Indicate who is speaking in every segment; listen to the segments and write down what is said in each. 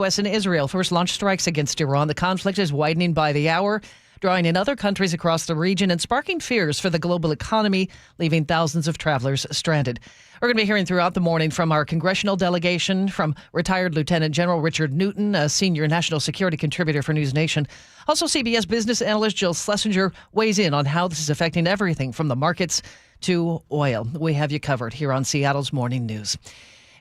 Speaker 1: U.S. and Israel first launched strikes against Iran. The conflict is widening by the hour, drawing in other countries across the region and sparking fears for the global economy, leaving thousands of travelers stranded. We're going to be hearing throughout the morning from our congressional delegation, from retired Lieutenant General Richard Newton, a senior national security contributor for News Nation. Also, CBS business analyst Jill Schlesinger weighs in on how this is affecting everything from the markets to oil. We have you covered here on Seattle's Morning News.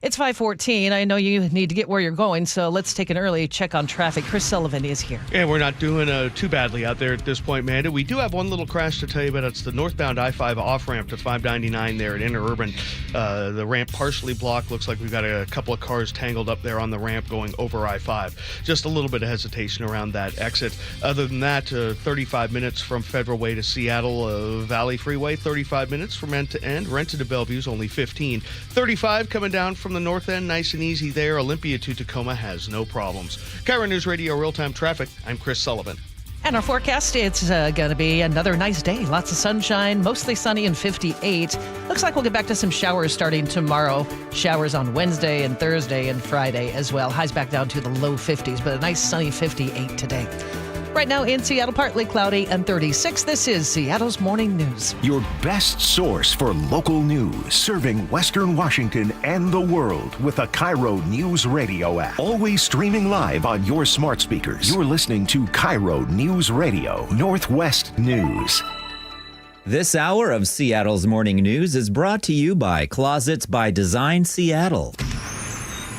Speaker 1: It's 5:14. I know you need to get where you're going, so let's take an early check on traffic. Chris Sullivan is here.
Speaker 2: Yeah, we're not doing too badly out there at this point, Manda. We do have one little crash to tell you about. It's the northbound I-5 off-ramp to 599 there at Interurban. The ramp partially blocked. Looks like we've got a couple of cars tangled up there on the ramp going over I-5. Just a little bit of hesitation around that exit. Other than that, 35 minutes from Federal Way to Seattle Valley Freeway, 35 minutes from end to end. Renton to Bellevue is only 15. 35 coming down from the north end, nice and easy there. Olympia to Tacoma has no problems. KIRO Newsradio Real-Time Traffic, I'm Chris Sullivan.
Speaker 1: And our forecast, it's going to be another nice day. Lots of sunshine, mostly sunny and 58. Looks like we'll get back to some showers starting tomorrow. Showers on Wednesday and Thursday and Friday as well. Highs back down to the low 50s, but a nice sunny 58 today. Right now in Seattle, partly cloudy and 36. This is Seattle's Morning News.
Speaker 3: Your best source for local news, serving Western Washington and the world with the KIRO Newsradio App. Always streaming live on your smart speakers. You're listening to KIRO Newsradio, Northwest News.
Speaker 4: This hour of Seattle's Morning News is brought to you by Closets by Design Seattle.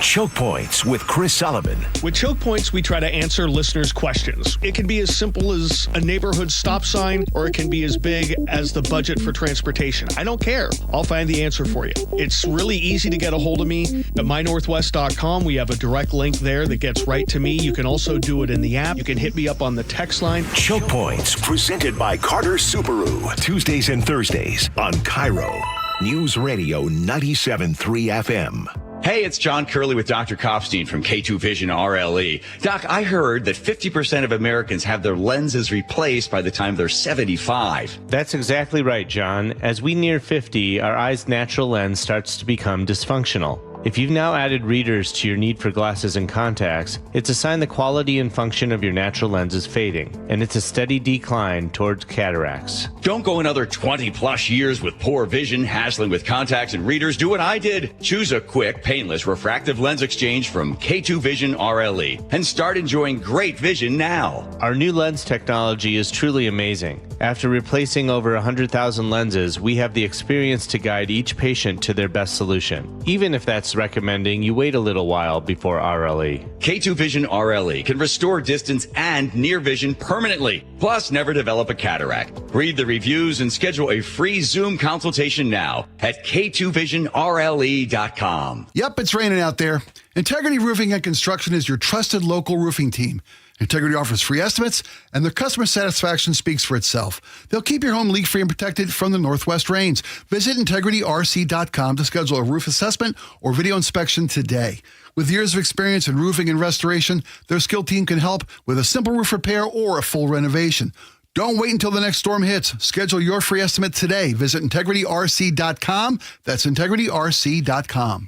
Speaker 3: Chokepoints with Chris Sullivan.
Speaker 2: With Chokepoints, we try to answer listeners' questions. It can be as simple as a neighborhood stop sign, or it can be as big as the budget for transportation. I don't care. I'll find the answer for you. It's really easy to get a hold of me at mynorthwest.com. We have a direct link there that gets right to me. You can also do it in the app. You can hit me up on the text line.
Speaker 3: Chokepoints, presented by Carter Subaru. Tuesdays and Thursdays on KIRO News Radio 97.3 FM.
Speaker 5: Hey, it's John Curley with Dr. Kopstein from K2 Vision RLE. Doc, I heard that 50% of Americans have their lenses replaced by the time they're 75.
Speaker 6: That's exactly right, John. As we near 50, our eye's natural lens starts to become dysfunctional. If you've now added readers to your need for glasses and contacts, it's a sign the quality and function of your natural lens is fading, and it's a steady decline towards cataracts.
Speaker 5: Don't go another 20 plus years with poor vision, hassling with contacts and readers. Do what I did. Choose a quick, painless refractive lens exchange from K2 Vision RLE and start enjoying great vision now.
Speaker 6: Our new lens technology is truly amazing. After replacing over 100,000 lenses, we have the experience to guide each patient to their best solution, even if that's recommending you wait a little while before RLE.
Speaker 5: K2 Vision RLE can restore distance and near vision permanently, plus never develop a cataract. Read the reviews and schedule a free Zoom consultation now at k2visionrle.com.
Speaker 7: Yep, it's raining out there. Integrity Roofing and Construction is your trusted local roofing team. Integrity offers free estimates, and their customer satisfaction speaks for itself. They'll keep your home leak-free and protected from the northwest rains. Visit integrityrc.com to schedule a roof assessment or video inspection today. With years of experience in roofing and restoration, their skilled team can help with a simple roof repair or a full renovation. Don't wait until the next storm hits. Schedule your free estimate today. Visit integrityrc.com. That's integrityrc.com.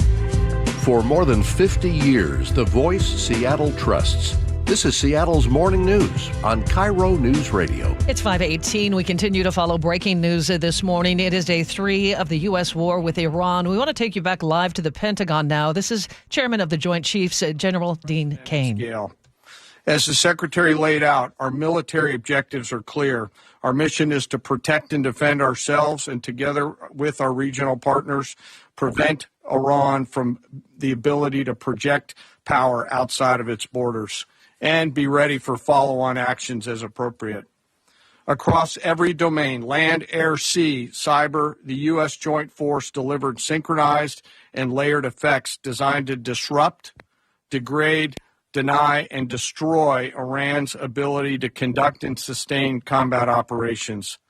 Speaker 8: For more than 50 years, the voice Seattle trusts. This is Seattle's Morning News on KIRO News Radio.
Speaker 1: It's 5:18. We continue to follow breaking news this morning. It is day 3 of the U.S. war with Iran. We want to take you back live to the Pentagon now. This is Chairman of the Joint Chiefs, General Dean Cain.
Speaker 9: As the Secretary laid out, our military objectives are clear. Our mission is to protect and defend ourselves and, together with our regional partners, prevent Iran from the ability to project power outside of its borders, and be ready for follow-on actions as appropriate. Across every domain, land, air, sea, cyber, the U.S. Joint Force delivered synchronized and layered effects designed to disrupt, degrade, deny, and destroy Iran's ability to conduct and sustain combat operations.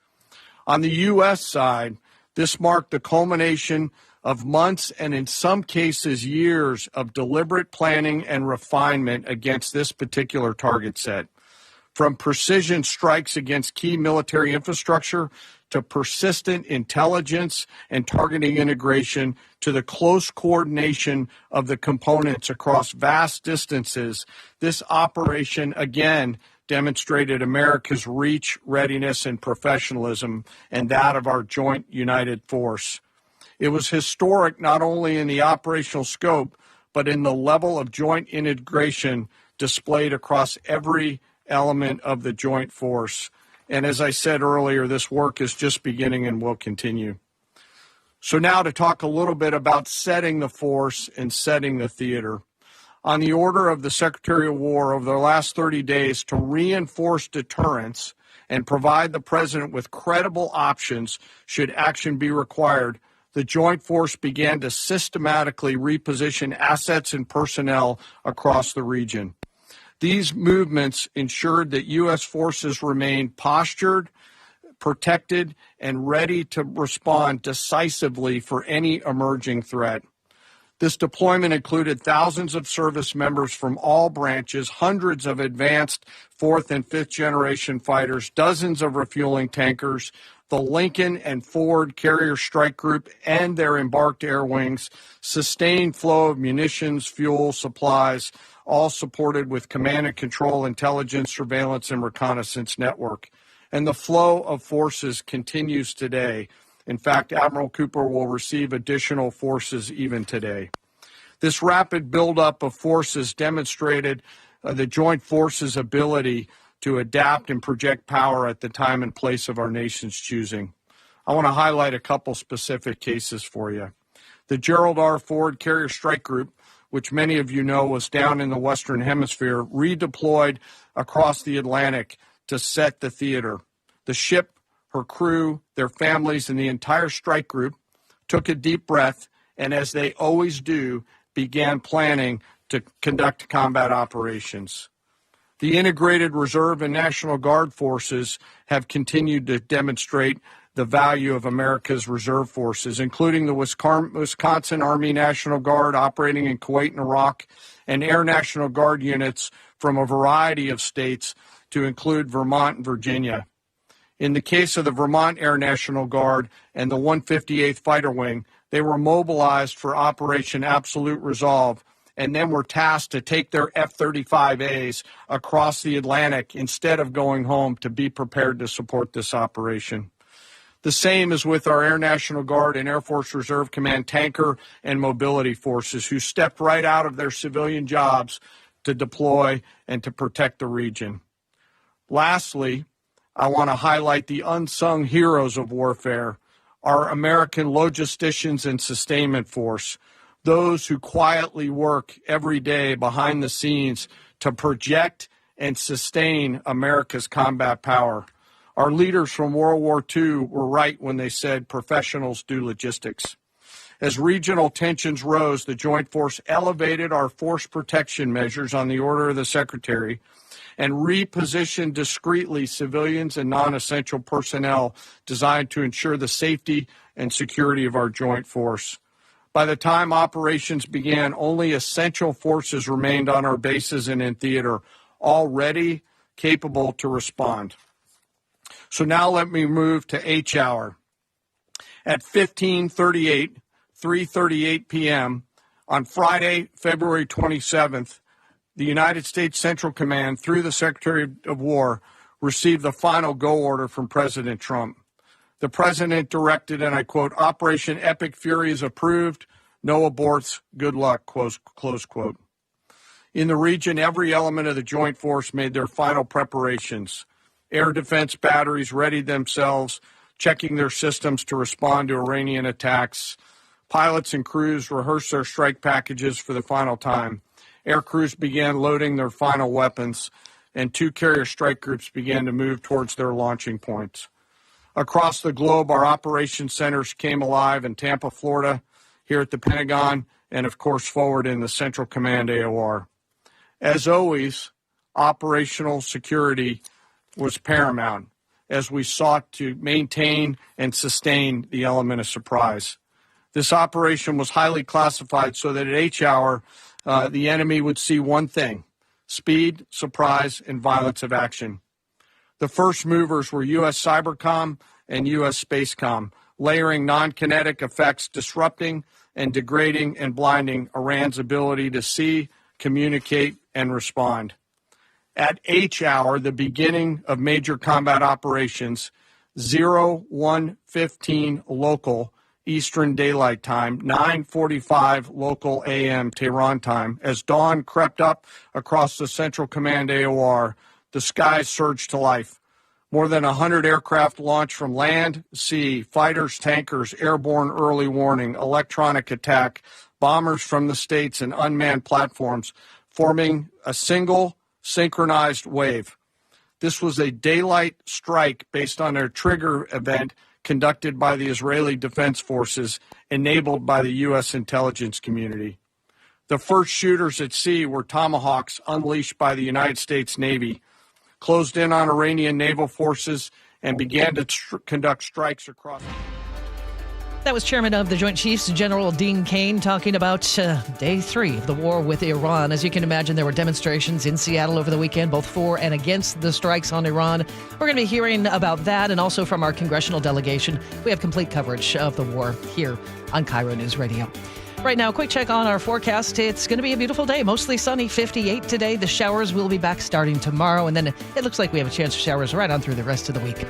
Speaker 9: On the U.S. side, this marked the culmination of months and in some cases years of deliberate planning and refinement against this particular target set. from precision strikes against key military infrastructure to persistent intelligence and targeting integration to the close coordination of the components across vast distances. This operation, again, demonstrated America's reach, readiness, and professionalism, and that of our joint united force. It was historic not only in the operational scope, but in the level of joint integration displayed across every element of the joint force. And as I said earlier, this work is just beginning and will continue. So now to talk a little bit about setting the force and setting the theater. On the order of the Secretary of War over the last 30 days to reinforce deterrence and provide the President with credible options should action be required, the Joint Force began to systematically reposition assets and personnel across the region. These movements ensured that U.S. forces remained postured, protected, and ready to respond decisively for any emerging threat. This deployment included thousands of service members from all branches, hundreds of advanced fourth and fifth generation fighters, dozens of refueling tankers, the Lincoln and Ford Carrier Strike Group and their embarked air wings, sustained flow of munitions, fuel, supplies, all supported with command and control, intelligence, surveillance, and reconnaissance network. And the flow of forces continues today. In fact, Admiral Cooper will receive additional forces even today. This rapid buildup of forces demonstrated the joint forces' ability to adapt and project power at the time and place of our nation's choosing. I want to highlight a couple specific cases for you. The Gerald R. Ford Carrier Strike Group, which many of you know was down in the Western Hemisphere, redeployed across the Atlantic to set the theater. The ship, her crew, their families, and the entire strike group took a deep breath, and as they always do, began planning to conduct combat operations. The integrated Reserve and National Guard forces have continued to demonstrate the value of America's reserve forces, including the Wisconsin Army National Guard operating in Kuwait and Iraq, and Air National Guard units from a variety of states to include Vermont and Virginia. In the case of the Vermont Air National Guard and the 158th Fighter Wing, they were mobilized for Operation Absolute Resolve and then were tasked to take their F-35As across the Atlantic instead of going home to be prepared to support this operation. The same is with our Air National Guard and Air Force Reserve Command tanker and mobility forces who stepped right out of their civilian jobs to deploy and to protect the region. Lastly, I want to highlight the unsung heroes of warfare, our American logisticians and sustainment force, those who quietly work every day behind the scenes to project and sustain America's combat power. Our leaders from World War II were right when they said professionals do logistics. As regional tensions rose, the Joint Force elevated our force protection measures on the order of the Secretary and repositioned discreetly civilians and non-essential personnel designed to ensure the safety and security of our joint force. By the time operations began, only essential forces remained on our bases and in theater, all ready, capable to respond. So now let me move to H hour. At 3:38 p.m. on Friday, February 27th, the United States Central Command, through the Secretary of War, received the final go order from President Trump. The President directed, and I quote, "Operation Epic Fury is approved. No aborts. Good luck," close quote. In the region, every element of the Joint Force made their final preparations. Air defense batteries readied themselves, checking their systems to respond to Iranian attacks. Pilots and crews rehearsed their strike packages for the final time. Air crews began loading their final weapons, and 2 carrier strike groups began to move towards their launching points. Across the globe, our operations centers came alive in Tampa, Florida, here at the Pentagon, and of course forward in the Central Command AOR. As always, operational security was paramount as we sought to maintain and sustain the element of surprise. This operation was highly classified so that at H hour, the enemy would see one thing: speed, surprise, and violence of action. The first movers were U.S. Cybercom and U.S. Spacecom, layering non-kinetic effects, disrupting and degrading and blinding Iran's ability to see, communicate, and respond. At H hour, the beginning of major combat operations, 01:15 local Eastern Daylight Time, 9:45 local AM Tehran time, as dawn crept up across the Central Command AOR, the skies surged to life. More than 100 aircraft launched from land, sea, fighters, tankers, airborne early warning, electronic attack, bombers from the states, and unmanned platforms, forming a single synchronized wave. This was a daylight strike based on a trigger event conducted by the Israeli Defense Forces, enabled by the U.S. intelligence community. The first shooters at sea were Tomahawks unleashed by the United States Navy, closed in on Iranian naval forces, and began to conduct strikes across.
Speaker 1: That was Chairman of the Joint Chiefs, General Dean Cain, talking about day 3 of the war with Iran. As you can imagine, there were demonstrations in Seattle over the weekend, both for and against the strikes on Iran. We're going to be hearing about that, and also from our congressional delegation. We have complete coverage of the war here on KIRO News Radio. Right now, a quick check on our forecast. It's going to be a beautiful day, mostly sunny, 58 today. The showers will be back starting tomorrow, and then it looks like we have a chance of showers right on through the rest of the week.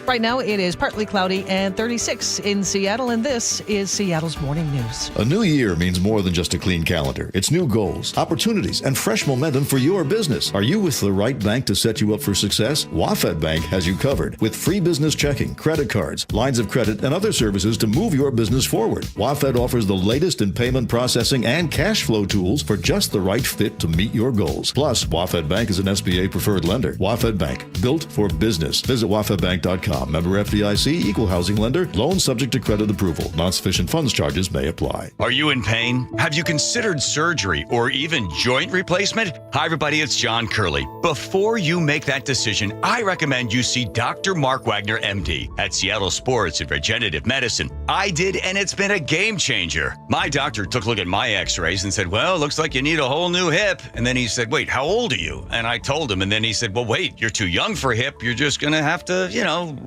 Speaker 1: Right now, it is partly cloudy and 36 in Seattle, and this is Seattle's Morning News.
Speaker 10: A new year means more than just a clean calendar. It's new goals, opportunities, and fresh momentum for your business. Are you with the right bank to set you up for success? WaFd Bank has you covered with free business checking, credit cards, lines of credit, and other services to move your business forward. WaFd offers the latest in payment processing and cash flow tools for just the right fit to meet your goals. Plus, WaFd Bank is an SBA preferred lender. WaFd Bank, built for business. Visit wafdbank.com. Member FDIC, equal housing lender, loan subject to credit approval. Non-sufficient funds charges may apply.
Speaker 5: Are you in pain? Have you considered surgery or even joint replacement? Hi, everybody. It's John Curley. Before you make that decision, I recommend you see Dr. Mark Wagner, MD, at Seattle Sports and Regenerative Medicine. I did, and it's been a game changer. My doctor took a look at my x-rays and said, well, looks like you need a whole new hip. And then he said, wait, how old are you? And I told him, and then he said, well, wait, you're too young for a hip. You're just going to have to,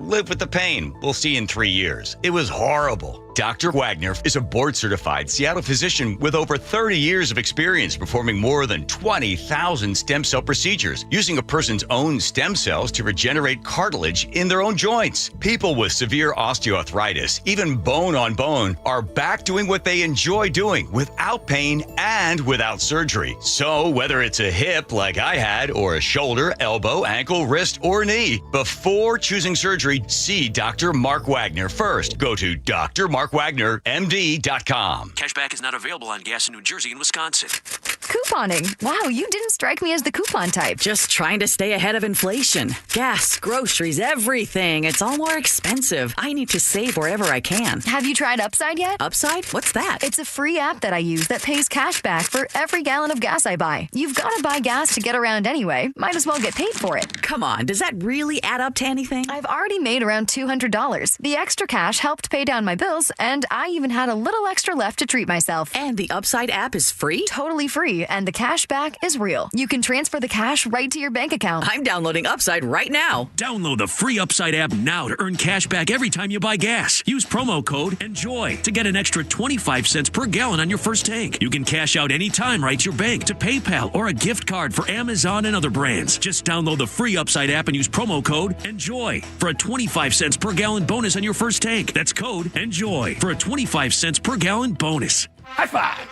Speaker 5: live with the pain. We'll see you in 3 years. It was horrible. Dr. Wagner is a board-certified Seattle physician with over 30 years of experience performing more than 20,000 stem cell procedures, using a person's own stem cells to regenerate cartilage in their own joints. People with severe osteoarthritis, even bone on bone, are back doing what they enjoy doing without pain and without surgery. So whether it's a hip like I had, or a shoulder, elbow, ankle, wrist, or knee, before choosing surgery, see Dr. Mark Wagner first. Go to drmarkwagnermd.com.
Speaker 11: Cashback is not available on gas in New Jersey and Wisconsin.
Speaker 12: Couponing. Wow, you didn't strike me as the coupon type.
Speaker 13: Just trying to stay ahead of inflation. Gas, groceries, everything. It's all more expensive. I need to save wherever I can.
Speaker 12: Have you tried Upside yet?
Speaker 13: Upside? What's that?
Speaker 12: It's a free app that I use that pays cash back for every gallon of gas I buy. You've got to buy gas to get around anyway. Might as well get paid for it.
Speaker 13: Come on, does that really add up to anything?
Speaker 12: I've already made around $200. The extra cash helped pay down my bills, and I even had a little extra left to treat myself.
Speaker 13: And the Upside app is free?
Speaker 12: Totally free, and the cash back is real. You can transfer the cash right to your bank account.
Speaker 13: I'm downloading Upside right now.
Speaker 11: Download the free Upside app now to earn cash back every time you buy gas. Use promo code ENJOY to get an extra 25 cents per gallon on your first tank. You can cash out anytime right to your bank, to PayPal, or a gift card for Amazon and other brands. Just download the free Upside app and use promo code ENJOY for a 25 cents per gallon bonus on your first tank. That's code ENJOY for a 25 cents per gallon bonus.
Speaker 14: High five!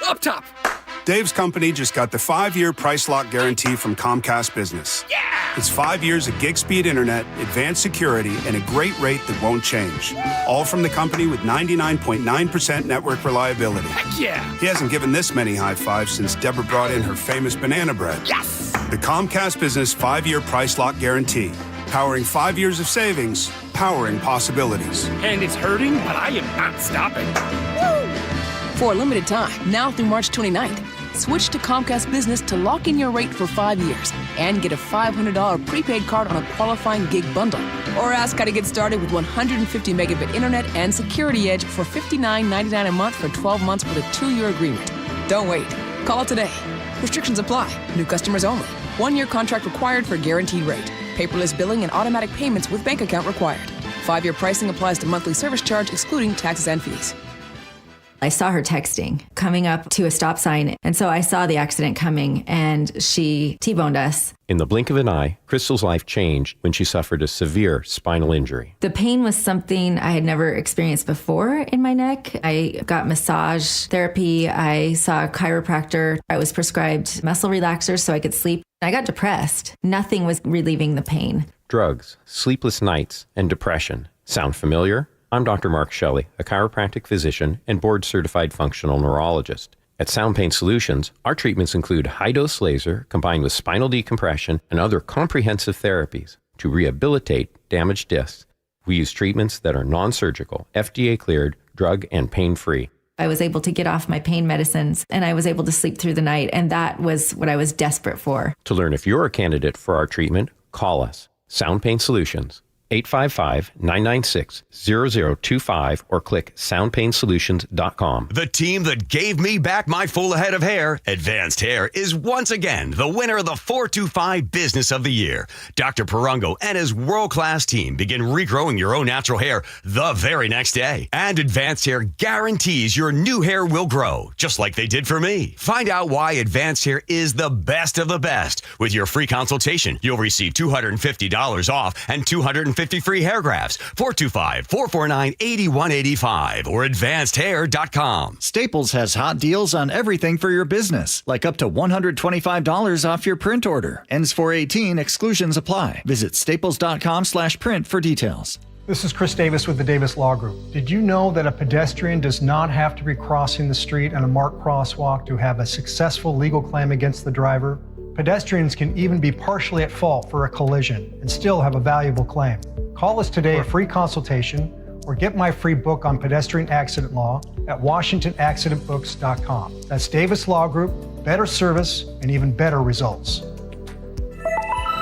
Speaker 14: Up top!
Speaker 15: Dave's company just got the 5-year price lock guarantee from Comcast Business.
Speaker 14: Yeah!
Speaker 15: It's 5 years of gig speed internet, advanced security, and a great rate that won't change. All from the company with 99.9% network reliability.
Speaker 14: Heck yeah!
Speaker 15: He hasn't given this many high fives since Deborah brought in her famous banana bread.
Speaker 14: Yes!
Speaker 15: The Comcast Business 5-year price lock guarantee. Powering 5 years of savings, powering possibilities.
Speaker 14: And it's hurting, but I am not stopping.
Speaker 16: Woo! For a limited time, now through March 29th, switch to Comcast Business to lock in your rate for 5 years and get a $500 prepaid card on a qualifying gig bundle. Or ask how to get started with 150 megabit internet and Security Edge for $59.99 a month for 12 months with a 2-year agreement. Don't wait. Call today. Restrictions apply. New customers only. 1-year contract required for guaranteed rate. Paperless billing and automatic payments with bank account required. 5-year pricing applies to monthly service charge excluding taxes and fees.
Speaker 17: I saw her texting, coming up to a stop sign, and so I saw the accident coming, and she T-boned us.
Speaker 18: In the blink of an eye, Crystal's life changed when she suffered a severe spinal injury.
Speaker 17: The pain was something I had never experienced before in my neck. I got massage therapy. I saw a chiropractor. I was prescribed muscle relaxers so I could sleep. I got depressed. Nothing was relieving the pain.
Speaker 18: Drugs, sleepless nights, and depression. Sound familiar? I'm Dr. Mark Shelley, a chiropractic physician and board-certified functional neurologist. At Sound Pain Solutions, our treatments include high-dose laser combined with spinal decompression and other comprehensive therapies to rehabilitate damaged discs. We use treatments that are non-surgical, FDA-cleared, drug and pain-free.
Speaker 17: I was able to get off my pain medicines, and I was able to sleep through the night, and that was what I was desperate for.
Speaker 18: To learn if you're a candidate for our treatment, call us. Sound Pain Solutions. 855-996-0025 or click soundpainsolutions.com.
Speaker 19: The team that gave me back my full head of hair, Advanced Hair, is once again the winner of the 425 Business of the Year. Dr. Perungo and his world-class team begin regrowing your own natural hair the very next day. And Advanced Hair guarantees your new hair will grow, just like they did for me. Find out why Advanced Hair is the best of the best. With your free consultation, you'll receive $250 off and 250 free hair grafts. 425-449-8185 or advancedhair.com.
Speaker 20: Staples has hot deals on everything for your business, like up to $125 off your print order. Ends 4/18, exclusions apply. Visit staples.com/print for details.
Speaker 21: This is Chris Davis with the Davis Law Group. Did you know that a pedestrian does not have to be crossing the street on a marked crosswalk to have a successful legal claim against the driver? Pedestrians can even be partially at fault for a collision and still have a valuable claim. Call us today for a free consultation or get my free book on pedestrian accident law at WashingtonAccidentBooks.com. That's Davis Law Group, better service and even better results.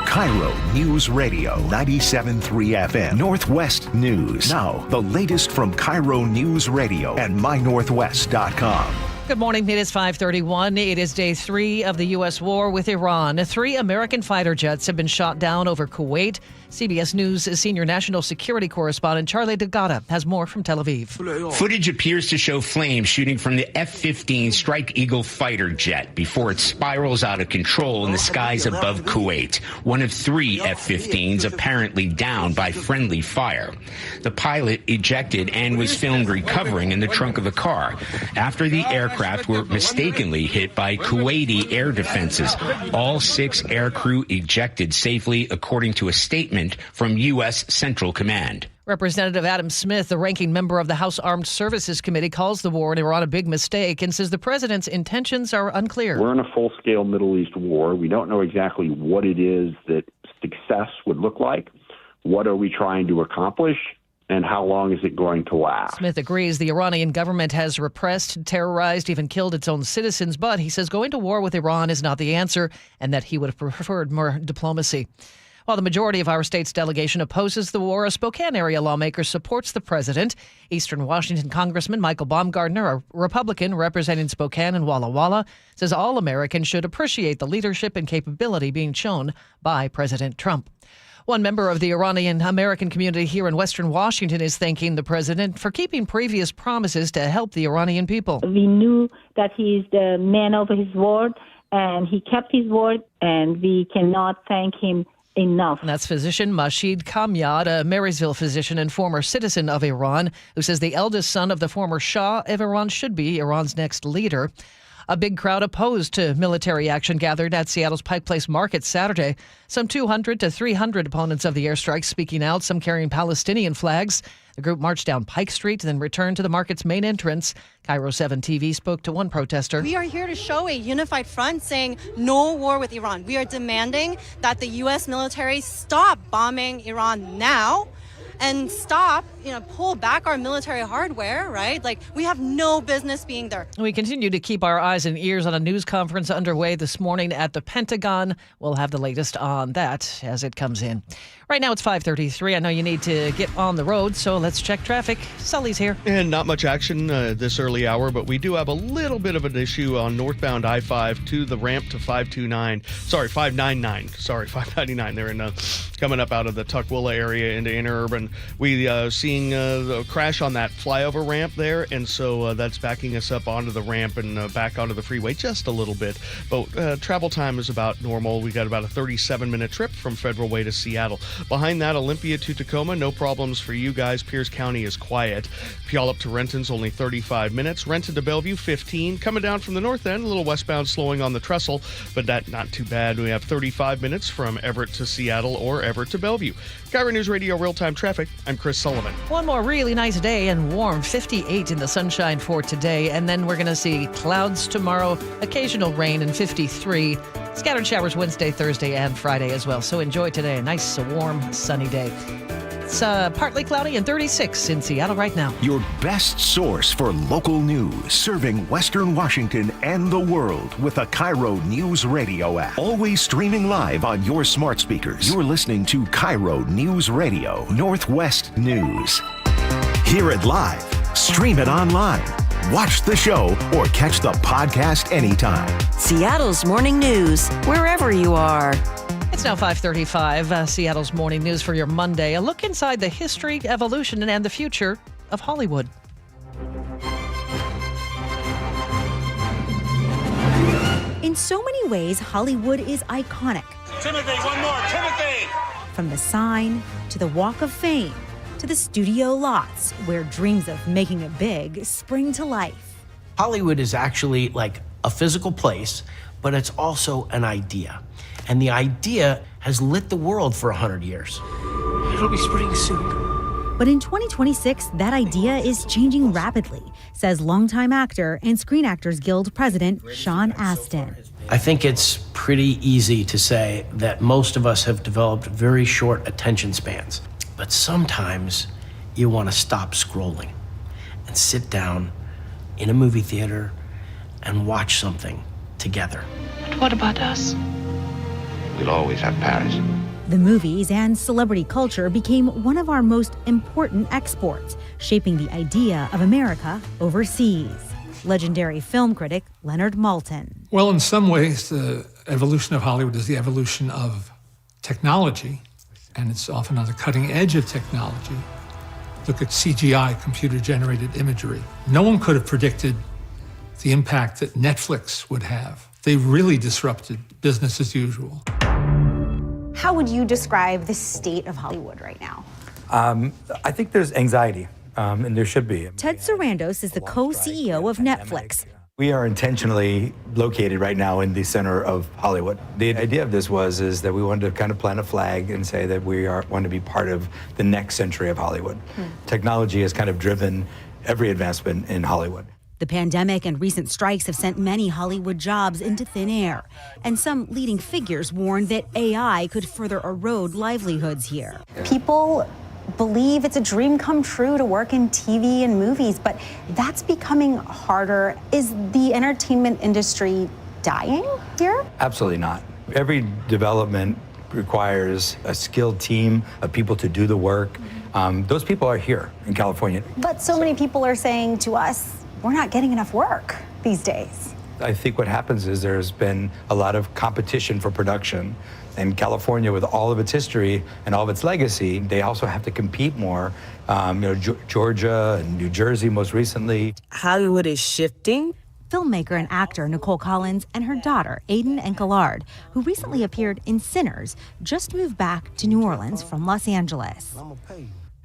Speaker 3: KIRO News Radio 97.3 FM Northwest News. Now, the latest from KIRO News Radio and mynorthwest.com.
Speaker 1: Good morning. It is 5:31. It is day 3 of the U.S. war with Iran. 3 American fighter jets have been shot down over Kuwait. CBS News senior national security correspondent Charlie DeGatta has more from Tel Aviv.
Speaker 22: Footage appears to show flames shooting from the F-15 Strike Eagle fighter jet before it spirals out of control in the skies above Kuwait. One of 3 F-15s apparently downed by friendly fire. The pilot ejected and was filmed recovering in the trunk of a car after the aircraft were mistakenly hit by Kuwaiti air defenses. All 6 aircrew ejected safely, according to a statement from U.S. Central Command.
Speaker 1: Representative Adam Smith, the ranking member of the House Armed Services Committee, calls the war in Iran a big mistake and says the president's intentions are unclear.
Speaker 23: We're in a full-scale Middle East war. We don't know exactly what it is that success would look like. What are we trying to accomplish? And how long is it going to last?
Speaker 1: Smith agrees the Iranian government has repressed, terrorized, even killed its own citizens, but he says going to war with Iran is not the answer and that he would have preferred more diplomacy. While the majority of our state's delegation opposes the war, a Spokane area lawmaker supports the president. Eastern Washington Congressman Michael Baumgardner, a Republican representing Spokane and Walla Walla, says all Americans should appreciate the leadership and capability being shown by President Trump. One member of the Iranian-American community here in Western Washington is thanking the president for keeping previous promises to help the Iranian people.
Speaker 24: We knew that he's the man of his word, and he kept his word, and we cannot thank him enough.
Speaker 1: And that's physician Mashid Kamyad, a Marysville physician and former citizen of Iran, who says the eldest son of the former Shah of Iran should be Iran's next leader. A big crowd opposed to military action gathered at Seattle's Pike Place Market Saturday. Some 200 to 300 opponents of the airstrikes speaking out, some carrying Palestinian flags. The group marched down Pike Street, then returned to the market's main entrance. KIRO 7 TV spoke to one protester.
Speaker 25: We are here to show a unified front saying no war with Iran. We are demanding that the U.S. military stop bombing Iran now and stop, pull back our military hardware, right? Like, we have no business being there.
Speaker 1: We continue to keep our eyes and ears on a news conference underway this morning at the Pentagon. We'll have the latest on that as it comes in. Right now it's 5:33. I know you need to get on the road, so let's check traffic. Sully's here.
Speaker 2: And not much action this early hour, but we do have a little bit of an issue on northbound I-5 to the ramp to 599. Sorry, 599. They're in coming up out of the Tukwila area into interurban. We seeing a crash on that flyover ramp there, and so that's backing us up onto the ramp and back onto the freeway just a little bit. But travel time is about normal. We got about a 37-minute trip from Federal Way to Seattle. Behind that, Olympia to Tacoma, no problems for you guys. Pierce County is quiet. Puyallup to Renton's only 35 minutes. Renton to Bellevue, 15. Coming down from the north end, a little westbound slowing on the trestle, but that not too bad. We have 35 minutes from Everett to Seattle or Everett to Bellevue. KIRO News Radio Real-Time Traffic, I'm Chris Sullivan.
Speaker 1: One more really nice day and warm, 58 in the sunshine for today. And then we're going to see clouds tomorrow, occasional rain, and 53. Scattered showers Wednesday, Thursday, and Friday as well. So enjoy today. A nice, warm, sunny day. It's partly cloudy and 36 in Seattle right now.
Speaker 3: Your best source for local news, serving Western Washington and the world with a KIRO Newsradio app. Always streaming live on your smart speakers. You're listening to KIRO Newsradio Northwest News. Hear it live, stream it online, watch the show, or catch the podcast anytime.
Speaker 4: Seattle's Morning News, wherever you are.
Speaker 1: It's now 5:35, Seattle's Morning News for your Monday. A look inside the history, evolution, and the future of Hollywood.
Speaker 6: In so many ways, Hollywood is iconic.
Speaker 7: Timothy, one more, Timothy!
Speaker 6: From the sign to the Walk of Fame to the studio lots where dreams of making it big spring to life.
Speaker 8: Hollywood is actually like a physical place, but it's also an idea. And the idea has lit the world for 100 years. It'll be spring soon.
Speaker 6: But in 2026, that idea is changing rapidly, says longtime actor and Screen Actors Guild president Sean Astin.
Speaker 8: I think it's pretty easy to say that most of us have developed very short attention spans. But sometimes you want to stop scrolling and sit down in a movie theater and watch something together.
Speaker 26: But what about us?
Speaker 7: We'll always have Paris.
Speaker 6: The movies and celebrity culture became one of our most important exports, shaping the idea of America overseas. Legendary film critic Leonard Maltin.
Speaker 27: Well, in some ways, the evolution of Hollywood is the evolution of technology, and it's often on the cutting edge of technology. Look at CGI, computer-generated imagery. No one could have predicted the impact that Netflix would have. They really disrupted business as usual.
Speaker 6: How would you describe the state of Hollywood right now?
Speaker 28: I think there's anxiety, and there should be.
Speaker 6: Ted Sarandos is the co-CEO of Netflix.
Speaker 28: We are intentionally located right now in the center of Hollywood. The idea of this is that we wanted to kind of plant a flag and say that we want to be part of the next century of Hollywood. Technology has kind of driven every advancement in Hollywood.
Speaker 6: The pandemic and recent strikes have sent many Hollywood jobs into thin air, and some leading figures warned that AI could further erode livelihoods here. People believe it's a dream come true to work in TV and movies, but that's becoming harder. Is the entertainment industry dying here?
Speaker 28: Absolutely not. Every development requires a skilled team of people to do the work. Those people are here in California.
Speaker 6: But so many people are saying to us, we're not getting enough work these days.
Speaker 28: I think what happens is there's been a lot of competition for production. And California, with all of its history and all of its legacy, they also have to compete more. Georgia and New Jersey most recently.
Speaker 6: Hollywood is shifting. Filmmaker and actor Nicole Collins and her daughter, Aiden Enkelard, who recently appeared in Sinners, just moved back to New Orleans from Los Angeles.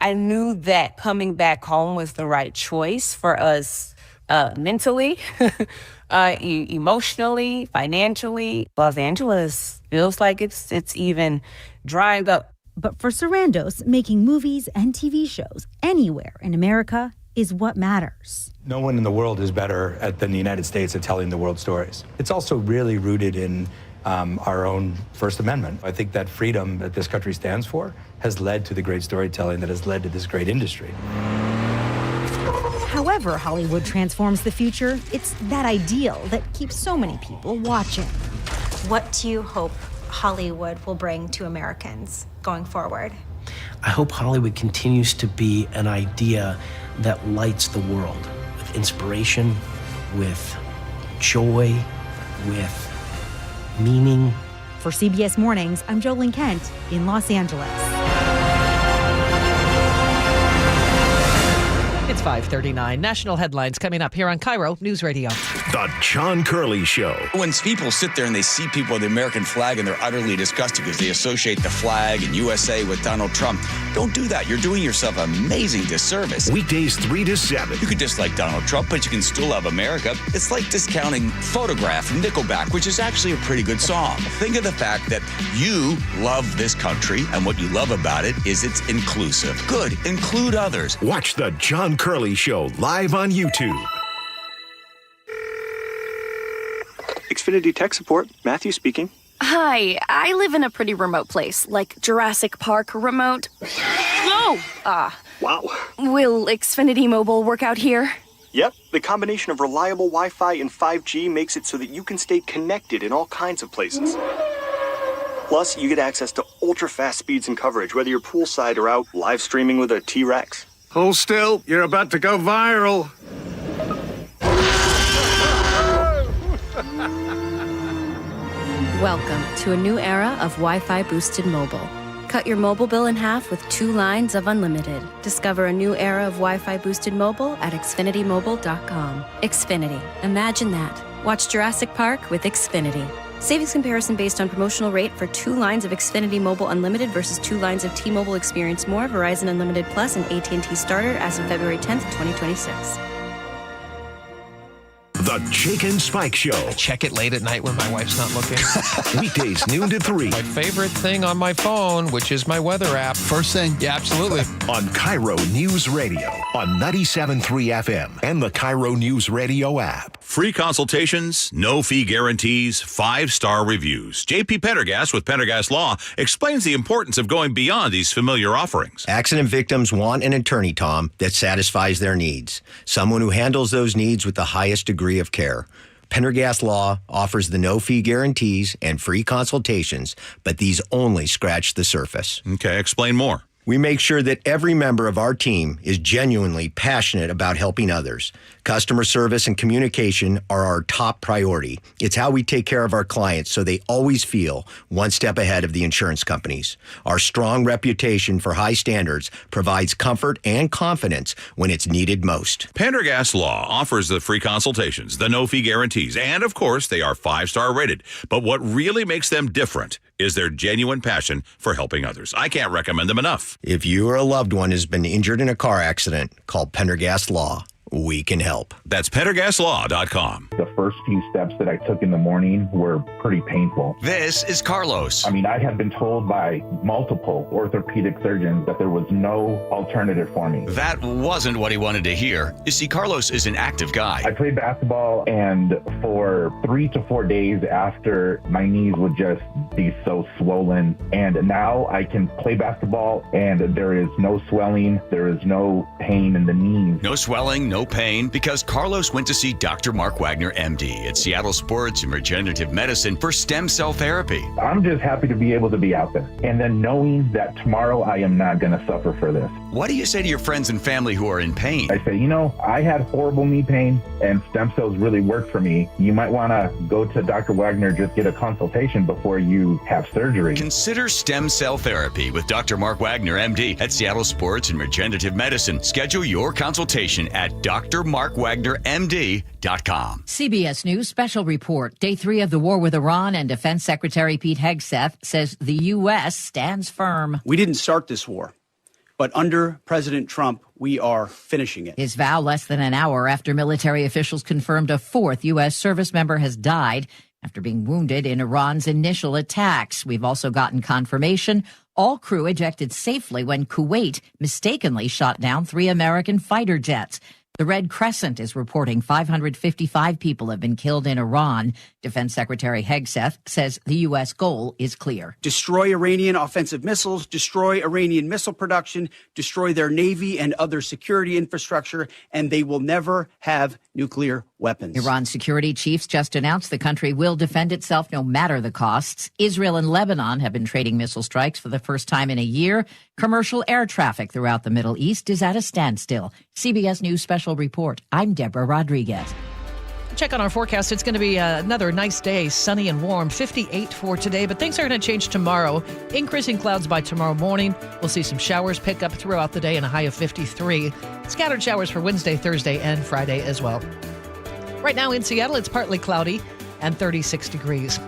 Speaker 29: I knew that coming back home was the right choice for us mentally, emotionally, financially. Los Angeles feels like it's even dried up.
Speaker 6: But for Sarandos, making movies and TV shows anywhere in America is what matters.
Speaker 28: No one in the world is better than the United States at telling the world stories. It's also really rooted in our own First Amendment. I think that freedom that this country stands for has led to the great storytelling that has led to this great industry.
Speaker 6: However Hollywood transforms the future, it's that ideal that keeps so many people watching.
Speaker 5: What do you hope Hollywood will bring to Americans going forward?
Speaker 8: I hope Hollywood continues to be an idea that lights the world with inspiration, with joy, with meaning.
Speaker 6: For CBS Mornings, I'm Jolene Kent in Los Angeles.
Speaker 1: It's 5:39. National headlines coming up here on KIRO Newsradio.
Speaker 3: The John Curley Show.
Speaker 9: When people sit there and they see people with the American flag and they're utterly disgusted because they associate the flag and USA with Donald Trump, don't do that. You're doing yourself an amazing disservice.
Speaker 3: Weekdays 3 to 7.
Speaker 9: You could dislike Donald Trump, but you can still love America. It's like discounting Photograph from Nickelback, which is actually a pretty good song. Think of the fact that you love this country, and what you love about it is it's inclusive. Good. Include others.
Speaker 3: Watch the John Curley Show live on YouTube.
Speaker 10: Xfinity Tech Support, Matthew speaking.
Speaker 11: Hi, I live in a pretty remote place, like Jurassic Park remote. Oh!
Speaker 10: Wow.
Speaker 11: Will Xfinity Mobile work out here?
Speaker 10: Yep, the combination of reliable Wi-Fi and 5G makes it so that you can stay connected in all kinds of places. Plus, you get access to ultra-fast speeds and coverage, whether you're poolside or out live streaming with a T-Rex.
Speaker 12: Hold still, you're about to go viral.
Speaker 11: Welcome to a new era of Wi-Fi boosted mobile. Cut your mobile bill in half with 2 lines of unlimited. Discover a new era of Wi-Fi boosted mobile at xfinitymobile.com. Xfinity. Imagine that. Watch Jurassic Park with Xfinity. Savings comparison based on promotional rate for 2 lines of Xfinity Mobile Unlimited versus 2 lines of T-Mobile Experience More, Verizon Unlimited Plus, and AT&T Starter as of February 10th, 2026.
Speaker 3: The Jake and Spike Show.
Speaker 13: I check it late at night when my wife's not looking.
Speaker 3: Weekdays noon to 3.
Speaker 13: My favorite thing on my phone, which is my weather app.
Speaker 12: First thing?
Speaker 13: Yeah, absolutely.
Speaker 3: On KIRO News Radio on 97.3 FM and the KIRO Newsradio app.
Speaker 14: Free consultations, no fee guarantees, 5-star reviews. JP Pendergast with Pendergast Law explains the importance of going beyond these familiar offerings.
Speaker 15: Accident victims want an attorney, Tom, that satisfies their needs. Someone who handles those needs with the highest degree of care. Pendergast Law offers the no-fee guarantees and free consultations, but these only scratch the surface.
Speaker 14: Okay, explain more.
Speaker 15: We make sure that every member of our team is genuinely passionate about helping others. Customer service and communication are our top priority. It's how we take care of our clients so they always feel one step ahead of the insurance companies. Our strong reputation for high standards provides comfort and confidence when it's needed most.
Speaker 14: Pendergast Law offers the free consultations, the no-fee guarantees, and of course, they are 5-star rated. But what really makes them different is their genuine passion for helping others. I can't recommend them enough.
Speaker 15: If you or a loved one has been injured in a car accident, call Pendergast Law. We can help.
Speaker 14: That's PendergastLaw.com.
Speaker 23: The first few steps that I took in the morning were pretty painful.
Speaker 19: This is Carlos.
Speaker 23: I mean, I had been told by multiple orthopedic surgeons that there was no alternative for me.
Speaker 19: That wasn't what he wanted to hear. You see, Carlos is an active guy.
Speaker 23: I played basketball, and for 3 to 4 days after, my knees would just be so swollen. And now I can play basketball, and there is no swelling. There is no pain in the knees.
Speaker 19: No swelling, no pain, because Carlos went to see Dr. Mark Wagner, MD, at Seattle Sports and Regenerative Medicine for stem cell therapy.
Speaker 23: I'm just happy to be able to be out there. And then knowing that tomorrow I am not going to suffer for this.
Speaker 19: What do you say to your friends and family who are in pain?
Speaker 23: I say, I had horrible knee pain and stem cells really worked for me. You might want to go to Dr. Wagner, just get a consultation before you have surgery.
Speaker 19: Consider stem cell therapy with Dr. Mark Wagner, MD, at Seattle Sports and Regenerative Medicine. Schedule your consultation at drmarkwagnermd.com.
Speaker 26: CBS News special report. Day 3 of the war with Iran, and Defense Secretary Pete Hegseth says the U.S. stands firm.
Speaker 30: We didn't start this war, but under President Trump, we are finishing it.
Speaker 26: His vow less than an hour after military officials confirmed a 4th U.S. service member has died after being wounded in Iran's initial attacks. We've also gotten confirmation all crew ejected safely when Kuwait mistakenly shot down 3 American fighter jets. The Red Crescent is reporting 555 people have been killed in Iran. Defense Secretary Hegseth says the U.S. goal is clear.
Speaker 30: Destroy Iranian offensive missiles, destroy Iranian missile production, destroy their navy and other security infrastructure, and they will never have nuclear weapons.
Speaker 26: Iran's security chiefs just announced the country will defend itself no matter the costs. Israel and Lebanon have been trading missile strikes for the first time in a year. Commercial air traffic throughout the Middle East is at a standstill. CBS News Special Report. I'm Deborah Rodriguez.
Speaker 1: Check on our forecast. It's going to be another nice day, sunny and warm, 58 for today, but things are going to change tomorrow. Increasing clouds by tomorrow morning. We'll see some showers pick up throughout the day and a high of 53. Scattered showers for Wednesday, Thursday, and Friday as well. Right now in Seattle, it's partly cloudy and 36 degrees.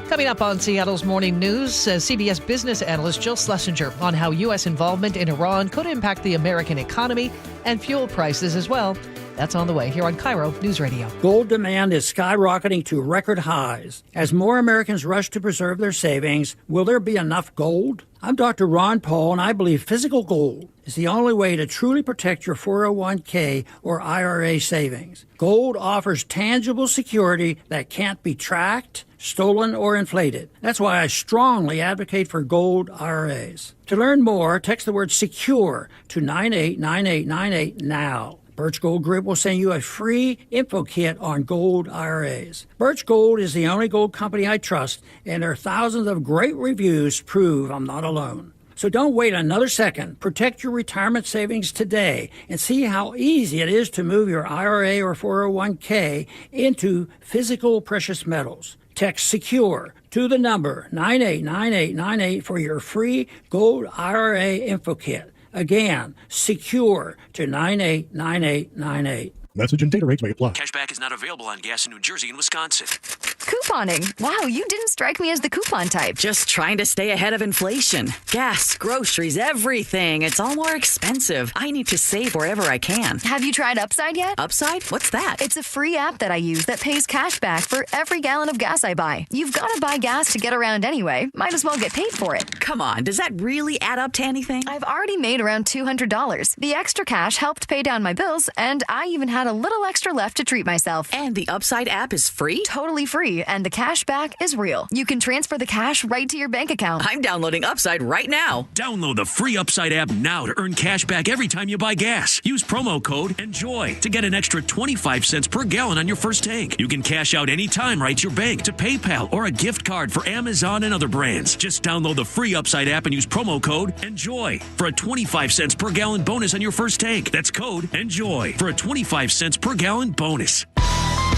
Speaker 1: Coming up on Seattle's Morning News, CBS business analyst Jill Schlesinger on how U.S. involvement in Iran could impact the American economy and fuel prices as well. That's on the way here on KIRO Newsradio.
Speaker 2: Gold demand is skyrocketing to record highs. As more Americans rush to preserve their savings, will there be enough gold? I'm Dr. Ron Paul, and I believe physical gold is the only way to truly protect your 401k or IRA savings. Gold offers tangible security that can't be tracked, stolen, or inflated. That's why I strongly advocate for gold IRAs. To learn more, text the word SECURE to 989898 now. Birch Gold Group will send you a free info kit on gold IRAs. Birch Gold is the only gold company I trust, and their thousands of great reviews prove I'm not alone. So don't wait another second. Protect your retirement savings today and see how easy it is to move your IRA or 401k into physical precious metals. Text SECURE to the number 989898 for your free gold IRA info kit. Again, SECURE to 989898.
Speaker 4: Message and data rates may apply.
Speaker 16: Cashback is not available on gas in New Jersey and Wisconsin.
Speaker 17: Couponing. Wow, you didn't strike me as the coupon type.
Speaker 18: Just trying to stay ahead of inflation. Gas, groceries, everything. It's all more expensive. I need to save wherever I can.
Speaker 17: Have you tried Upside yet?
Speaker 18: Upside? What's that?
Speaker 17: It's a free app that I use that pays cash back for every gallon of gas I buy. You've got to buy gas to get around anyway. Might as well get paid for it.
Speaker 18: Come on, does that really add up to anything?
Speaker 17: I've already made around $200. The extra cash helped pay down my bills, and I even had a little extra left to treat myself.
Speaker 18: And the Upside app is free?
Speaker 17: Totally free, and the cash back is real. You can transfer the cash right to your bank account.
Speaker 18: I'm downloading Upside right now.
Speaker 16: Download the free Upside app now to earn cash back every time you buy gas. Use promo code ENJOY to get an extra 25 cents per gallon on your first tank. You can cash out anytime right to your bank, to PayPal, or a gift card for Amazon and other brands. Just download the free Upside app and use promo code ENJOY for a 25 cents per gallon bonus on your first tank. That's code ENJOY for a 25 cents per gallon bonus.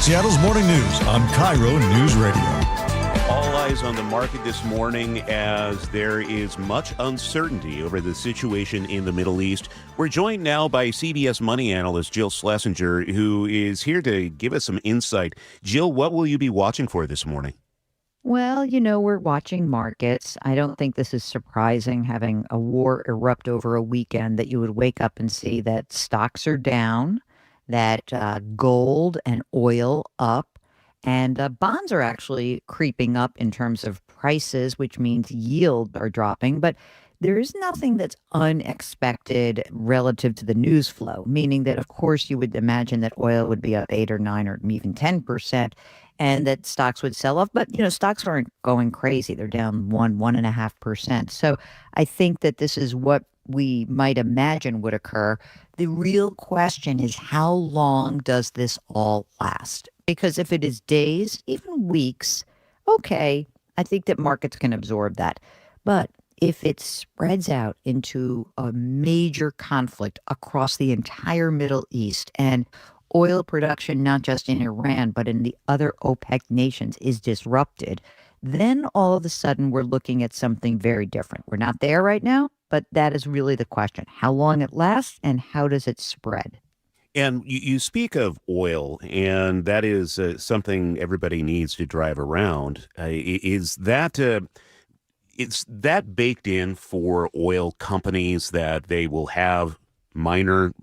Speaker 4: Seattle's Morning News on KIRO News Radio.
Speaker 20: All eyes on the market this morning as there is much uncertainty over the situation in the Middle East. We're joined now by CBS money analyst Jill Schlesinger, who is here to give us some insight. Jill, what will you be watching for this morning?
Speaker 21: Well, we're watching markets. I don't think this is surprising, having a war erupt over a weekend, that you would wake up and see that stocks are down, that gold and oil up, and bonds are actually creeping up in terms of prices, which means yields are dropping. But there is nothing that's unexpected relative to the news flow, meaning that, of course, you would imagine that oil would be up 8 or 9 or even 10%, and that stocks would sell off. But, stocks aren't going crazy. They're down 1.5%. So I think that this is what we might imagine would occur. The real question is, how long does this all last? Because if it is days, even weeks, okay, I think that markets can absorb that. But if it spreads out into a major conflict across the entire Middle East, and oil production, not just in Iran, but in the other OPEC nations, is disrupted, then all of a sudden we're looking at something very different. We're not there right now, but that is really the question. How long it lasts and how does it spread?
Speaker 20: And you speak of oil, and that is something everybody needs to drive around. Is that baked in for oil companies, that they will have minor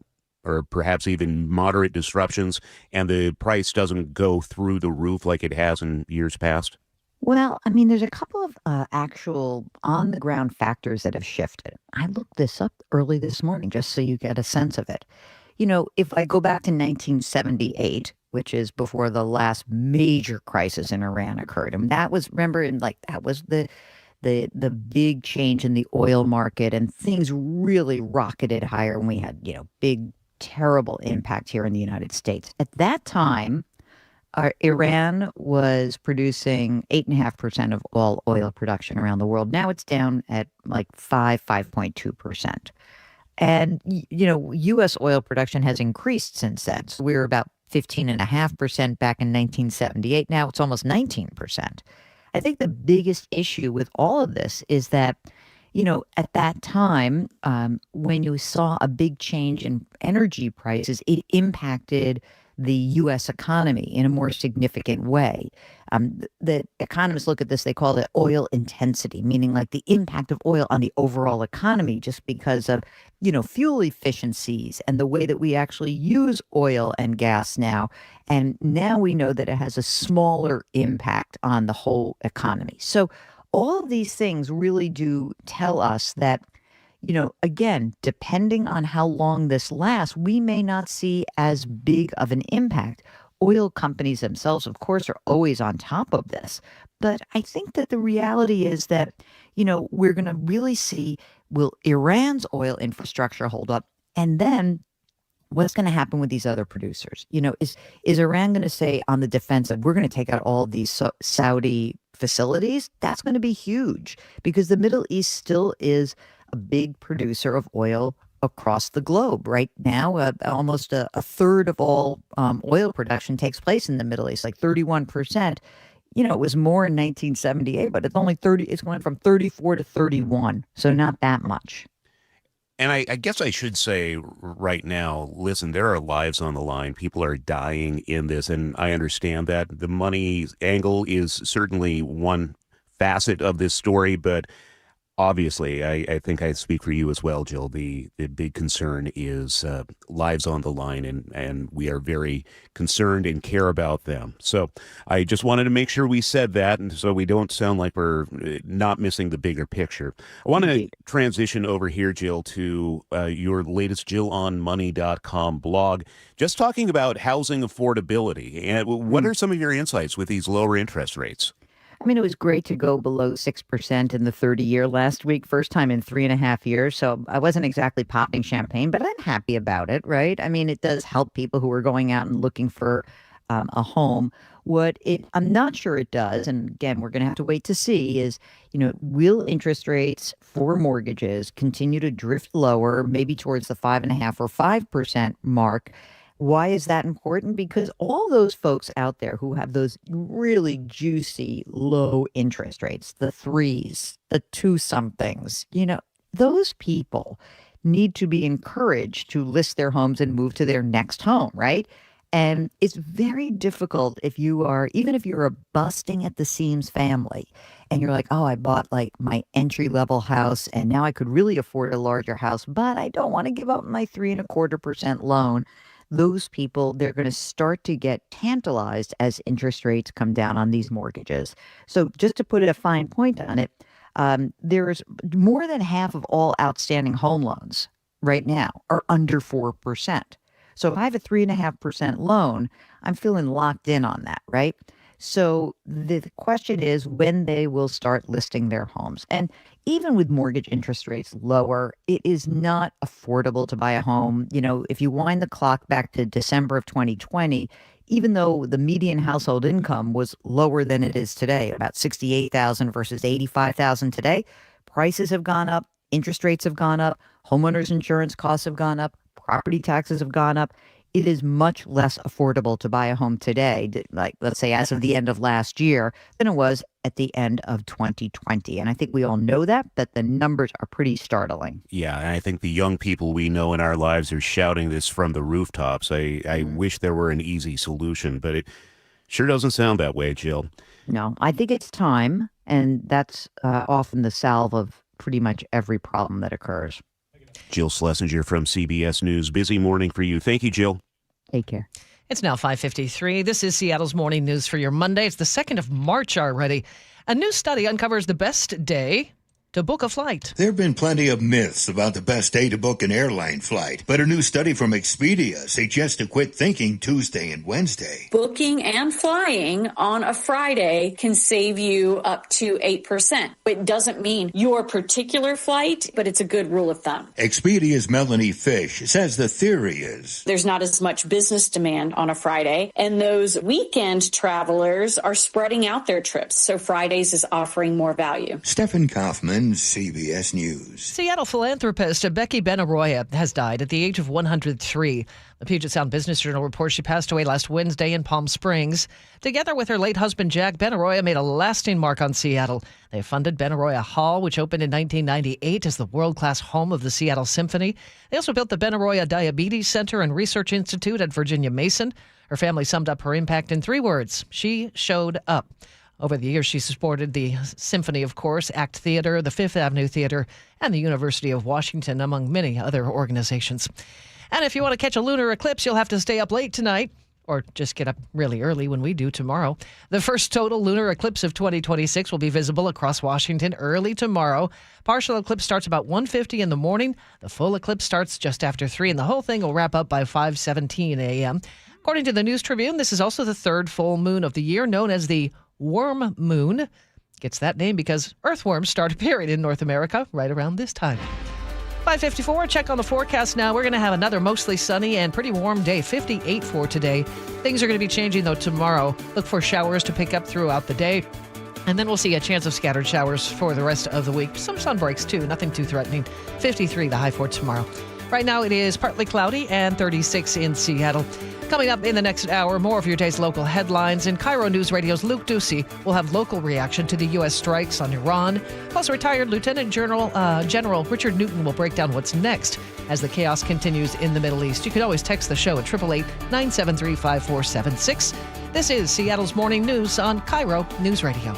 Speaker 20: or perhaps even moderate disruptions and the price doesn't go through the roof like it has in years past?
Speaker 21: Well, there's a couple of actual on-the-ground factors that have shifted. I looked this up early this morning just so you get a sense of it. if I go back to 1978, which is before the last major crisis in Iran occurred, and that was, remember, that was the big change in the oil market, and things really rocketed higher, and we had, big, terrible impact here in the United States. At that time, Iran was producing 8.5% of all oil production around the world. Now it's down at 5.2%. And, U.S. oil production has increased since then. So we were about 15.5% back in 1978. Now it's almost 19%. I think the biggest issue with all of this is that, at that time, when you saw a big change in energy prices, it impacted the U.S. economy in a more significant way. The economists look at this, they call it oil intensity, meaning like the impact of oil on the overall economy just because of, fuel efficiencies and the way that we actually use oil and gas now. And now we know that it has a smaller impact on the whole economy. So all of these things really do tell us that, again, depending on how long this lasts, we may not see as big of an impact. Oil companies themselves, of course, are always on top of this. But I think that the reality is that, we're going to really see, will Iran's oil infrastructure hold up? And then what's going to happen with these other producers? Is Iran going to say on the defensive, we're going to take out all of these Saudi facilities? That's going to be huge because the Middle East still is a big producer of oil across the globe. Right now, almost a third of all oil production takes place in the Middle East, like 31%. It was more in 1978, but it's only 30. It's going from 34 to 31, so not that much.
Speaker 20: And I guess I should say right now, listen, there are lives on the line. People are dying in this, and I understand that. The money angle is certainly one facet of this story, but obviously, I think I speak for you as well, Jill. The big concern is lives on the line, and we are very concerned and care about them. So I just wanted to make sure we said that, and so we don't sound like we're not missing the bigger picture. I want to transition over here, Jill, to your latest JillOnMoney.com blog, just talking about housing affordability. And what are some of your insights with these lower interest rates?
Speaker 21: I mean, it was great to go below 6% in the 30-year last week, first time in 3.5 years. So I wasn't exactly popping champagne, but I'm happy about it, right? I mean, it does help people who are going out and looking for a home. I'm not sure it does, and again, we're going to have to wait to see, is, will interest rates for mortgages continue to drift lower, maybe towards the 5.5 or 5% mark? Why is that important? Because all those folks out there who have those really juicy low interest rates, the 3s, the 2-somethings, those people need to be encouraged to list their homes and move to their next home, right? And it's very difficult even if you're a busting at the seams family and you're like, oh, I bought my entry level house and now I could really afford a larger house, but I don't want to give up my 3.25% loan. Those people, they're going to start to get tantalized as interest rates come down on these mortgages. So just to put a fine point on it, there's more than half of all outstanding home loans right now are under 4%. So if I have a 3.5% loan, I'm feeling locked in on that, right? So the question is when they will start listing their homes. And even with mortgage interest rates lower, it is not affordable to buy a home. If you wind the clock back to December of 2020, even though the median household income was lower than it is today, about $68,000 versus $85,000 today, prices have gone up, interest rates have gone up, homeowners insurance costs have gone up, property taxes have gone up. It is much less affordable to buy a home today, like let's say as of the end of last year, than it was at the end of 2020. And I think we all know that the numbers are pretty startling.
Speaker 20: Yeah, and I think the young people we know in our lives are shouting this from the rooftops. I wish there were an easy solution, but it sure doesn't sound that way, Jill.
Speaker 21: No, I think it's time, and that's often the salve of pretty much every problem that occurs.
Speaker 20: Jill Schlesinger from CBS News. Busy morning for you. Thank you, Jill.
Speaker 21: Take care.
Speaker 1: It's now 5:53. This is Seattle's Morning News for your Monday. It's the 2nd of March already. A new study uncovers the best day to book a flight.
Speaker 4: There have been plenty of myths about the best day to book an airline flight, but a new study from Expedia suggests to quit thinking Tuesday and Wednesday.
Speaker 5: Booking and flying on a Friday can save you up to 8%. It doesn't mean your particular flight, but it's a good rule of thumb.
Speaker 4: Expedia's Melanie Fish says the theory is
Speaker 5: there's not as much business demand on a Friday, and those weekend travelers are spreading out their trips, so Fridays is offering more value.
Speaker 4: Stephen Kaufman, CBS News.
Speaker 1: Seattle philanthropist Becky Benaroya has died at the age of 103. The Puget Sound Business Journal reports she passed away last Wednesday in Palm Springs. Together with her late husband, Jack, Benaroya made a lasting mark on Seattle. They funded Benaroya Hall, which opened in 1998 as the world-class home of the Seattle Symphony. They also built the Benaroya Diabetes Center and Research Institute at Virginia Mason. Her family summed up her impact in 3 words: she showed up. Over the years, she supported the Symphony, of course, ACT Theater, the Fifth Avenue Theater, and the University of Washington, among many other organizations. And if you want to catch a lunar eclipse, you'll have to stay up late tonight, or just get up really early when we do tomorrow. The first total lunar eclipse of 2026 will be visible across Washington early tomorrow. Partial eclipse starts about 1:50 in the morning. The full eclipse starts just after 3, and the whole thing will wrap up by 5:17 a.m. According to the News Tribune, this is also the third full moon of the year, known as the worm moon. Gets that name because earthworms start appearing in North America right around this time. 5:54, check on the forecast now. We're going to have another mostly sunny and pretty warm day, 58 for today. Things are going to be changing, though, tomorrow. Look for showers to pick up throughout the day. And then we'll see a chance of scattered showers for the rest of the week. Some sun breaks, too. Nothing too threatening. 53, the high for tomorrow. Right now, it is partly cloudy and 36 in Seattle. Coming up in the next hour, more of your day's local headlines. And KIRO News Radio's Luke Ducey will have local reaction to the U.S. strikes on Iran. Plus, retired Lieutenant General Richard Newton will break down what's next as the chaos continues in the Middle East. You can always text the show at 888-973-5476. This is Seattle's Morning News on KIRO News Radio.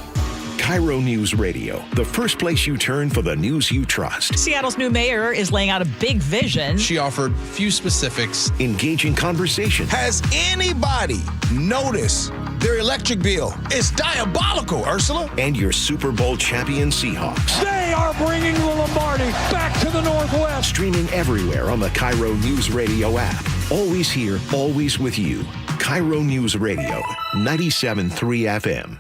Speaker 3: KIRO News Radio, the first place you turn for the news you trust.
Speaker 6: Seattle's new mayor is laying out a big vision.
Speaker 7: She offered few specifics.
Speaker 3: Engaging conversation.
Speaker 8: Has anybody noticed their electric bill? It's diabolical, Ursula.
Speaker 3: And your Super Bowl champion Seahawks.
Speaker 22: They are bringing the Lombardi back to the Northwest.
Speaker 3: Streaming everywhere on the KIRO News Radio app. Always here, always with you. KIRO News Radio, 97.3 FM.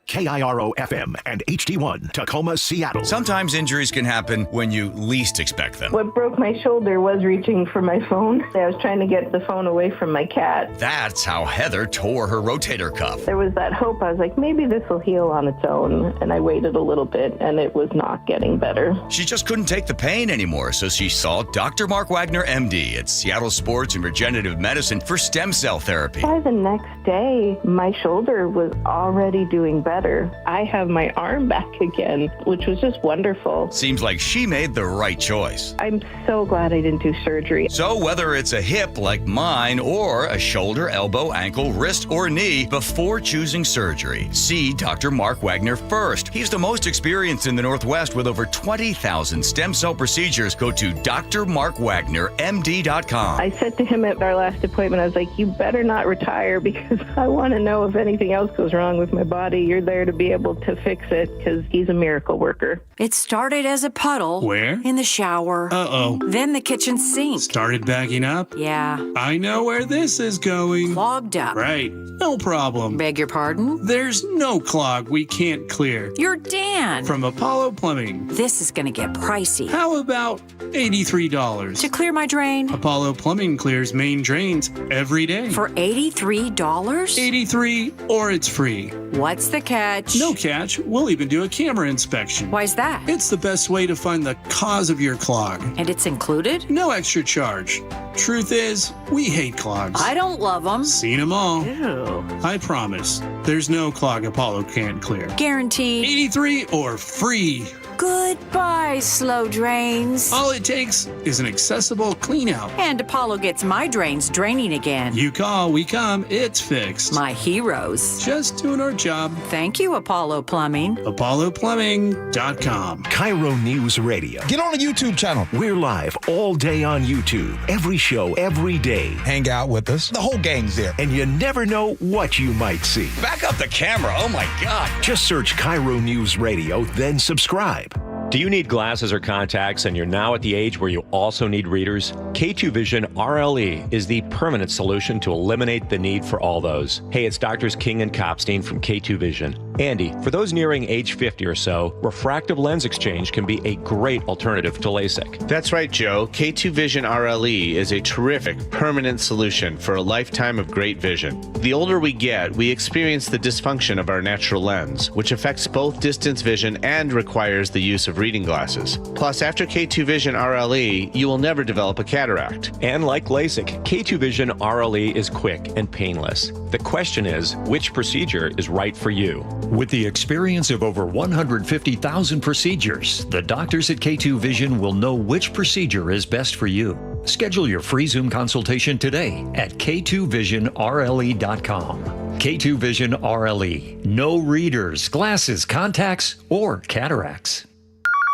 Speaker 3: KIRO FM and HD1, Tacoma, Seattle.
Speaker 9: Sometimes injuries can happen when you least expect them.
Speaker 24: What broke my shoulder was reaching for my phone. I was trying to get the phone away from my cat.
Speaker 9: That's how Heather tore her rotator cuff.
Speaker 24: There was that hope. I was like, maybe this will heal on its own. And I waited a little bit, and it was not getting better.
Speaker 9: She just couldn't take the pain anymore, so she saw Dr. Mark Wagner, MD, at Seattle Sports and Regenerative Medicine for stem cell therapy.
Speaker 24: By the next day, my shoulder was already doing better. I have my arm back again, which was just wonderful.
Speaker 9: Seems like she made the right choice.
Speaker 24: I'm so glad I didn't do surgery.
Speaker 9: So whether it's a hip like mine or a shoulder, elbow, ankle, wrist, or knee, before choosing surgery, see Dr. Mark Wagner first. He's the most experienced in the Northwest with over 20,000 stem cell procedures. Go to drmarkwagnermd.com.
Speaker 24: I said to him at our last appointment, I was like, you better not retire because I want to know if anything else goes wrong with my body. You're there to be able to fix it because he's a miracle worker.
Speaker 25: It started as a puddle.
Speaker 27: Where?
Speaker 25: In the shower.
Speaker 27: Uh-oh.
Speaker 25: Then the kitchen sink.
Speaker 27: Started backing up?
Speaker 25: Yeah.
Speaker 27: I know where this is going.
Speaker 25: Clogged up.
Speaker 27: Right. No problem.
Speaker 25: Beg your pardon?
Speaker 27: There's no clog we can't clear.
Speaker 25: You're Dan.
Speaker 27: From Apollo Plumbing.
Speaker 25: This is going to get pricey.
Speaker 27: How about $83?
Speaker 25: To clear my drain?
Speaker 27: Apollo Plumbing clears main drains every day.
Speaker 25: For $83?
Speaker 27: $83 or it's free.
Speaker 25: What's the catch?
Speaker 27: No catch. We'll even do a camera inspection.
Speaker 25: Why's that?
Speaker 27: It's the best way to find the cause of your clog.
Speaker 25: And it's included?
Speaker 27: No extra charge. Truth is, we hate clogs.
Speaker 25: I don't love them.
Speaker 27: Seen them all.
Speaker 25: Ew.
Speaker 27: I promise. There's no clog Apollo can't clear.
Speaker 25: Guaranteed.
Speaker 27: 83 or free.
Speaker 25: Goodbye, slow drains.
Speaker 27: All it takes is an accessible clean out.
Speaker 25: And Apollo gets my drains draining again.
Speaker 27: You call, we come, it's fixed.
Speaker 25: My heroes.
Speaker 27: Just doing our job.
Speaker 25: Thank you, Apollo Plumbing.
Speaker 27: ApolloPlumbing.com.
Speaker 3: KIRO News Radio.
Speaker 8: Get on the YouTube channel.
Speaker 3: We're live all day on YouTube. Every show, every day.
Speaker 8: Hang out with us. The whole gang's there.
Speaker 3: And you never know what you might see.
Speaker 9: Back up the camera. Oh, my God.
Speaker 3: Just search KIRO News Radio, then subscribe.
Speaker 10: Do you need glasses or contacts and you're now at the age where you also need readers? K2 Vision RLE is the permanent solution to eliminate the need for all those. Hey, it's Doctors King and Kopstein from K2 Vision. Andy, for those nearing age 50 or so, refractive lens exchange can be a great alternative to LASIK.
Speaker 11: That's right, Joe. K2 Vision RLE is a terrific permanent solution for a lifetime of great vision. The older we get, we experience the dysfunction of our natural lens, which affects both distance vision and requires the use of reading glasses. Plus, after K2 Vision RLE, you will never develop a cataract.
Speaker 10: And like LASIK, K2 Vision RLE is quick and painless. The question is, which procedure is right for you?
Speaker 12: With the experience of over 150,000 procedures, the doctors at K2 Vision will know which procedure is best for you. Schedule your free Zoom consultation today at k2visionrle.com. K2 Vision RLE. No readers, glasses, contacts, or cataracts.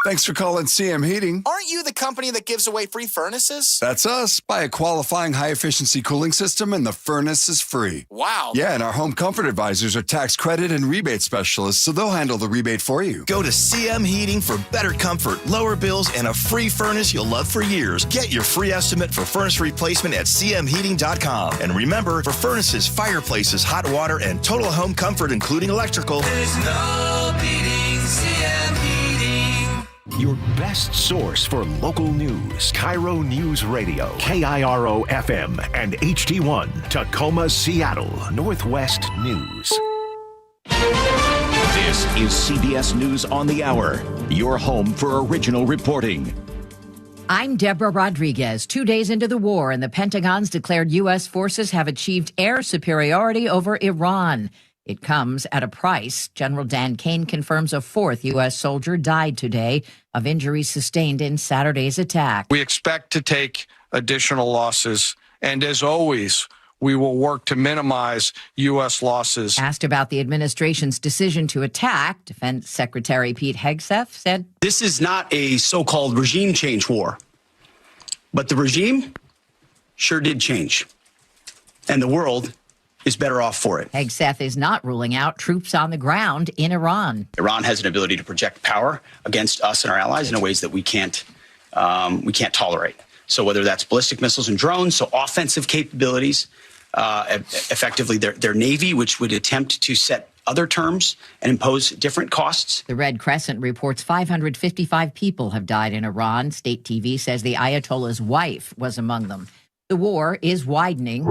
Speaker 13: Thanks for calling CM Heating.
Speaker 14: Aren't you the company that gives away free furnaces?
Speaker 13: That's us. Buy a qualifying high-efficiency cooling system and the furnace is free.
Speaker 14: Wow.
Speaker 13: Yeah, and our home comfort advisors are tax credit and rebate specialists, so they'll handle the rebate for you.
Speaker 14: Go to CM Heating for better comfort, lower bills, and a free furnace you'll love for years. Get your free estimate for furnace replacement at cmheating.com. And remember, for furnaces, fireplaces, hot water, and total home comfort, including electrical, there's no beating CM Heating.
Speaker 3: Your best source for local news. KIRO Newsradio, KIRO FM, and HD1, Tacoma, Seattle, Northwest News.
Speaker 15: This is CBS News on the Hour, your home for original reporting.
Speaker 26: I'm Deborah Rodriguez. 2 days into the war, and the Pentagon's declared U.S. forces have achieved air superiority over Iran. It comes at a price. General Dan Kane confirms a fourth U.S. soldier died today of injuries sustained in Saturday's attack.
Speaker 22: We expect to take additional losses, and as always, we will work to minimize U.S. losses.
Speaker 26: Asked about the administration's decision to attack, Defense Secretary Pete Hegseth said,
Speaker 30: "This is not a so-called regime change war, but the regime sure did change, and the world is better off for it."
Speaker 26: Hegseth is not ruling out troops on the ground in Iran.
Speaker 30: Iran has an ability to project power against us and our allies in ways that we can't tolerate. So whether that's ballistic missiles and drones, so offensive capabilities, effectively their Navy, which would attempt to set other terms and impose different costs.
Speaker 26: The Red Crescent reports 555 people have died in Iran. State TV says the Ayatollah's wife was among them. The war is widening.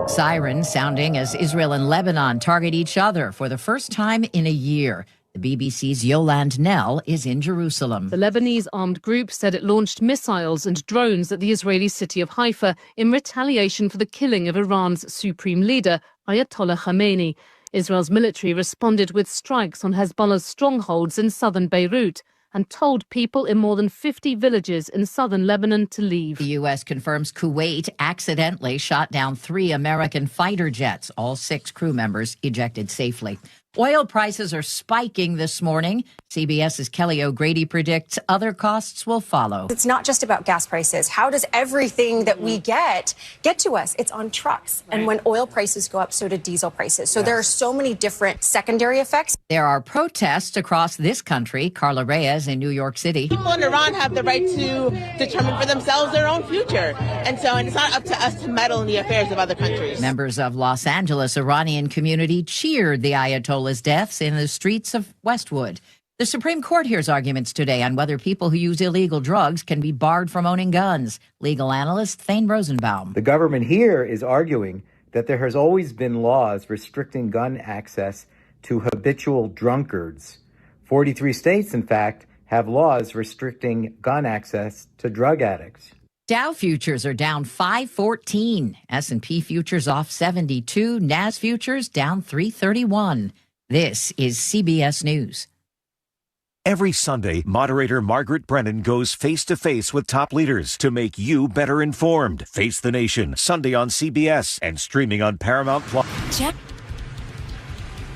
Speaker 26: Sirens sounding as Israel and Lebanon target each other for the first time in a year. The BBC's Yolande Nell is in Jerusalem.
Speaker 19: The Lebanese armed group said it launched missiles and drones at the Israeli city of Haifa in retaliation for the killing of Iran's supreme leader, Ayatollah Khamenei. Israel's military responded with strikes on Hezbollah's strongholds in southern Beirut and told people in more than 50 villages in southern Lebanon to leave.
Speaker 26: The U.S. confirms Kuwait accidentally shot down 3 American fighter jets. All 6 crew members ejected safely. Oil prices are spiking this morning. CBS's Kelly O'Grady predicts other costs will follow.
Speaker 23: It's not just about gas prices. How does everything that we get to us? It's on trucks. Right. And when oil prices go up, so do diesel prices. So there are so many different secondary effects.
Speaker 26: There are protests across this country. Carla Reyes in New York City.
Speaker 28: People in Iran have the right to determine for themselves their own future. And it's not up to us to meddle in the affairs of other countries.
Speaker 26: Members of Los Angeles Iranian community cheered the Ayatollah's deaths in the streets of Westwood. The Supreme Court hears arguments today on whether people who use illegal drugs can be barred from owning guns. Legal analyst Thane Rosenbaum.
Speaker 29: The government here is arguing that there has always been laws restricting gun access to habitual drunkards. 43 states, in fact, have laws restricting gun access to drug addicts.
Speaker 26: Dow futures are down 514. S&P futures off 72. NAS futures down 331. This is CBS News.
Speaker 15: Every Sunday, moderator Margaret Brennan goes face-to-face with top leaders to make you better informed. Face the Nation, Sunday on CBS and streaming on Paramount+.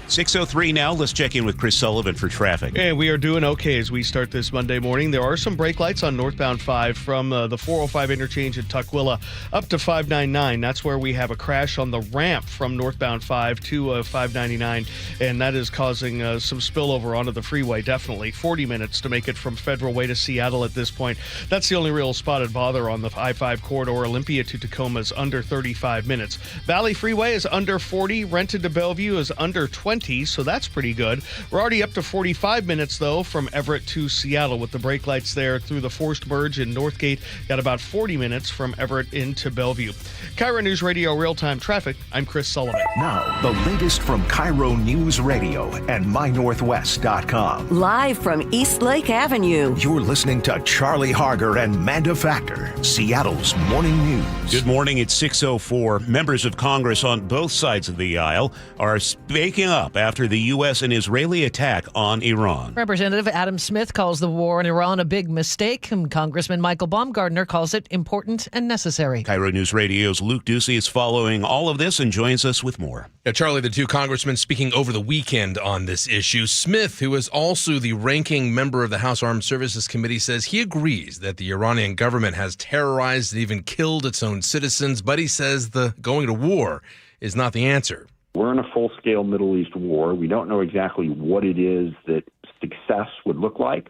Speaker 1: 6:03 now. Let's check in with Chris Sullivan for traffic.
Speaker 2: And we are doing okay as we start this Monday morning. There are some brake lights on northbound 5 from the 405 interchange at Tukwila up to 599. That's where we have a crash on the ramp from northbound 5 to 599, and that is causing some spillover onto the freeway, definitely. 40 minutes to make it from Federal Way to Seattle at this point. That's the only real spotted bother on the I-5 corridor. Olympia to Tacoma is under 35 minutes. Valley Freeway is under 40. Renton to Bellevue is under 20. So that's pretty good. We're already up to 45 minutes, though, from Everett to Seattle with the brake lights there through the forced merge in Northgate. Got about 40 minutes from Everett into Bellevue. KIRO Newsradio Real-Time Traffic. I'm Chris Sullivan.
Speaker 3: Now, the latest from KIRO Newsradio and MyNorthwest.com.
Speaker 25: Live from East Lake Avenue.
Speaker 3: You're listening to Charlie Harger and Manda Factor, Seattle's morning news.
Speaker 1: Good morning. It's 6:04. Members of Congress on both sides of the aisle are speaking up after the U.S. and Israeli attack on Iran.
Speaker 4: Representative Adam Smith calls the war in Iran a big mistake, and Congressman Michael Baumgardner calls it important and necessary.
Speaker 1: KIRO News Radio's Luke Ducey is following all of this and joins us with more.
Speaker 7: Now, Charlie, the two congressmen speaking over the weekend on this issue. Smith, who is also the ranking member of the House Armed Services Committee, says he agrees that the Iranian government has terrorized and even killed its own citizens, but he says the going to war is not the answer.
Speaker 5: We're in a full-scale Middle East war. We don't know exactly what it is that success would look like.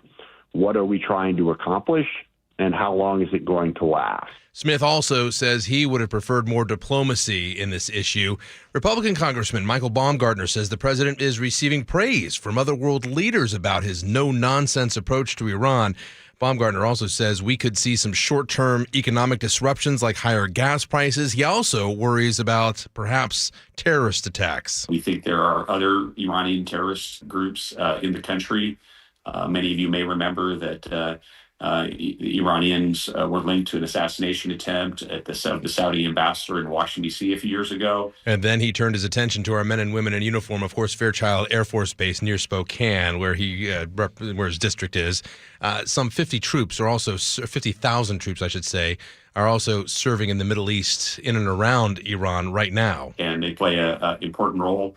Speaker 5: What are we trying to accomplish, and how long is it going to last?
Speaker 7: Smith also says he would have preferred more diplomacy in this issue. Republican Congressman Michael Baumgardner says the president is receiving praise from other world leaders about his no-nonsense approach to Iran. Baumgardner also says we could see some short-term economic disruptions like higher gas prices. He also worries about perhaps terrorist attacks.
Speaker 6: We think there are other Iranian terrorist groups in the country. Many of you may remember that the Iranians were linked to an assassination attempt at the Saudi ambassador in Washington, D.C. a few years ago.
Speaker 7: And then he turned his attention to our men and women in uniform, of course, Fairchild Air Force Base near Spokane, where where his district is. Some 50,000 troops, I should say, are also serving in the Middle East in and around Iran right now.
Speaker 6: And they play an important role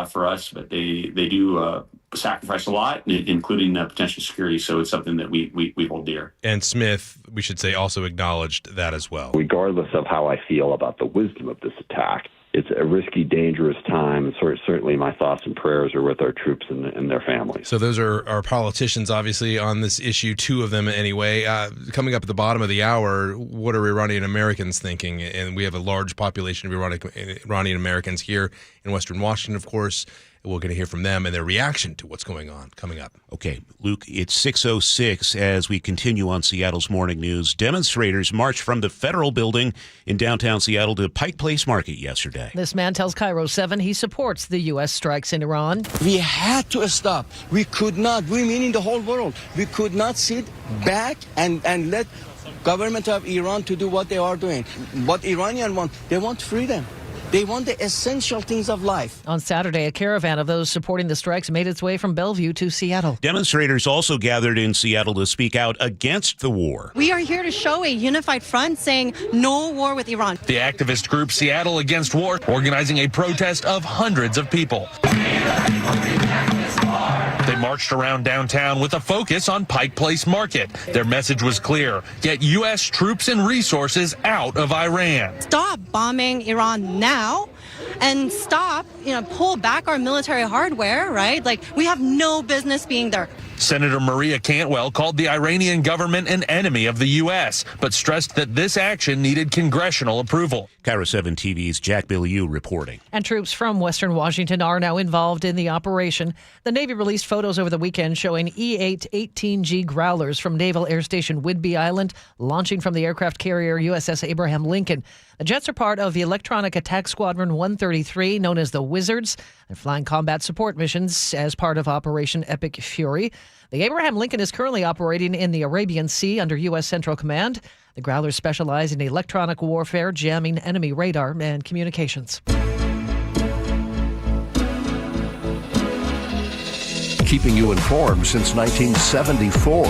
Speaker 6: for us, but they do sacrifice a lot, including potential security. So it's something that we hold dear.
Speaker 7: And Smith, we should say, also acknowledged that as well.
Speaker 5: Regardless of how I feel about the wisdom of this attack, it's a risky, dangerous time. Certainly my thoughts and prayers are with our troops and their families.
Speaker 7: So those are our politicians, obviously, on this issue, two of them anyway. Coming up at the bottom of the hour, what are Iranian Americans thinking? And we have a large population of Iranian Americans here in Western Washington, of course. We're going to hear from them and their reaction to what's going on coming up.
Speaker 1: Okay, Luke, it's 6:06 as we continue on Seattle's morning news. Demonstrators marched from the Federal Building in downtown Seattle to Pike Place Market yesterday.
Speaker 4: This man tells KIRO 7 he supports the U.S. strikes in Iran.
Speaker 16: We had to stop. We could not, we meaning the whole world, we could not sit back and let government of Iran to do what they are doing. What Iranians want, they want freedom. They want the essential things of life.
Speaker 4: On Saturday, a caravan of those supporting the strikes made its way from Bellevue to Seattle.
Speaker 1: Demonstrators also gathered in Seattle to speak out against the war.
Speaker 17: We are here to show a unified front saying no war with Iran.
Speaker 18: The activist group Seattle Against War organizing a protest of hundreds of people. They marched around downtown with a focus on Pike Place Market. Their message was clear: get U.S. troops and resources out of Iran.
Speaker 17: Stop bombing Iran now and stop, pull back our military hardware, right? Like, we have no business being there.
Speaker 18: Senator Maria Cantwell called the Iranian government an enemy of the U.S., but stressed that this action needed congressional approval.
Speaker 1: KIRO 7 TV's Jack Bilyeu reporting.
Speaker 4: And troops from Western Washington are now involved in the operation. The Navy released photos over the weekend showing E-8 18G Growlers from Naval Air Station Whidbey Island launching from the aircraft carrier USS Abraham Lincoln. The jets are part of the Electronic Attack Squadron 133, known as the Wizards. They're flying combat support missions as part of Operation Epic Fury. The Abraham Lincoln is currently operating in the Arabian Sea under U.S. Central Command. The Growlers specialize in electronic warfare, jamming enemy radar, and communications.
Speaker 20: Keeping you informed since 1974.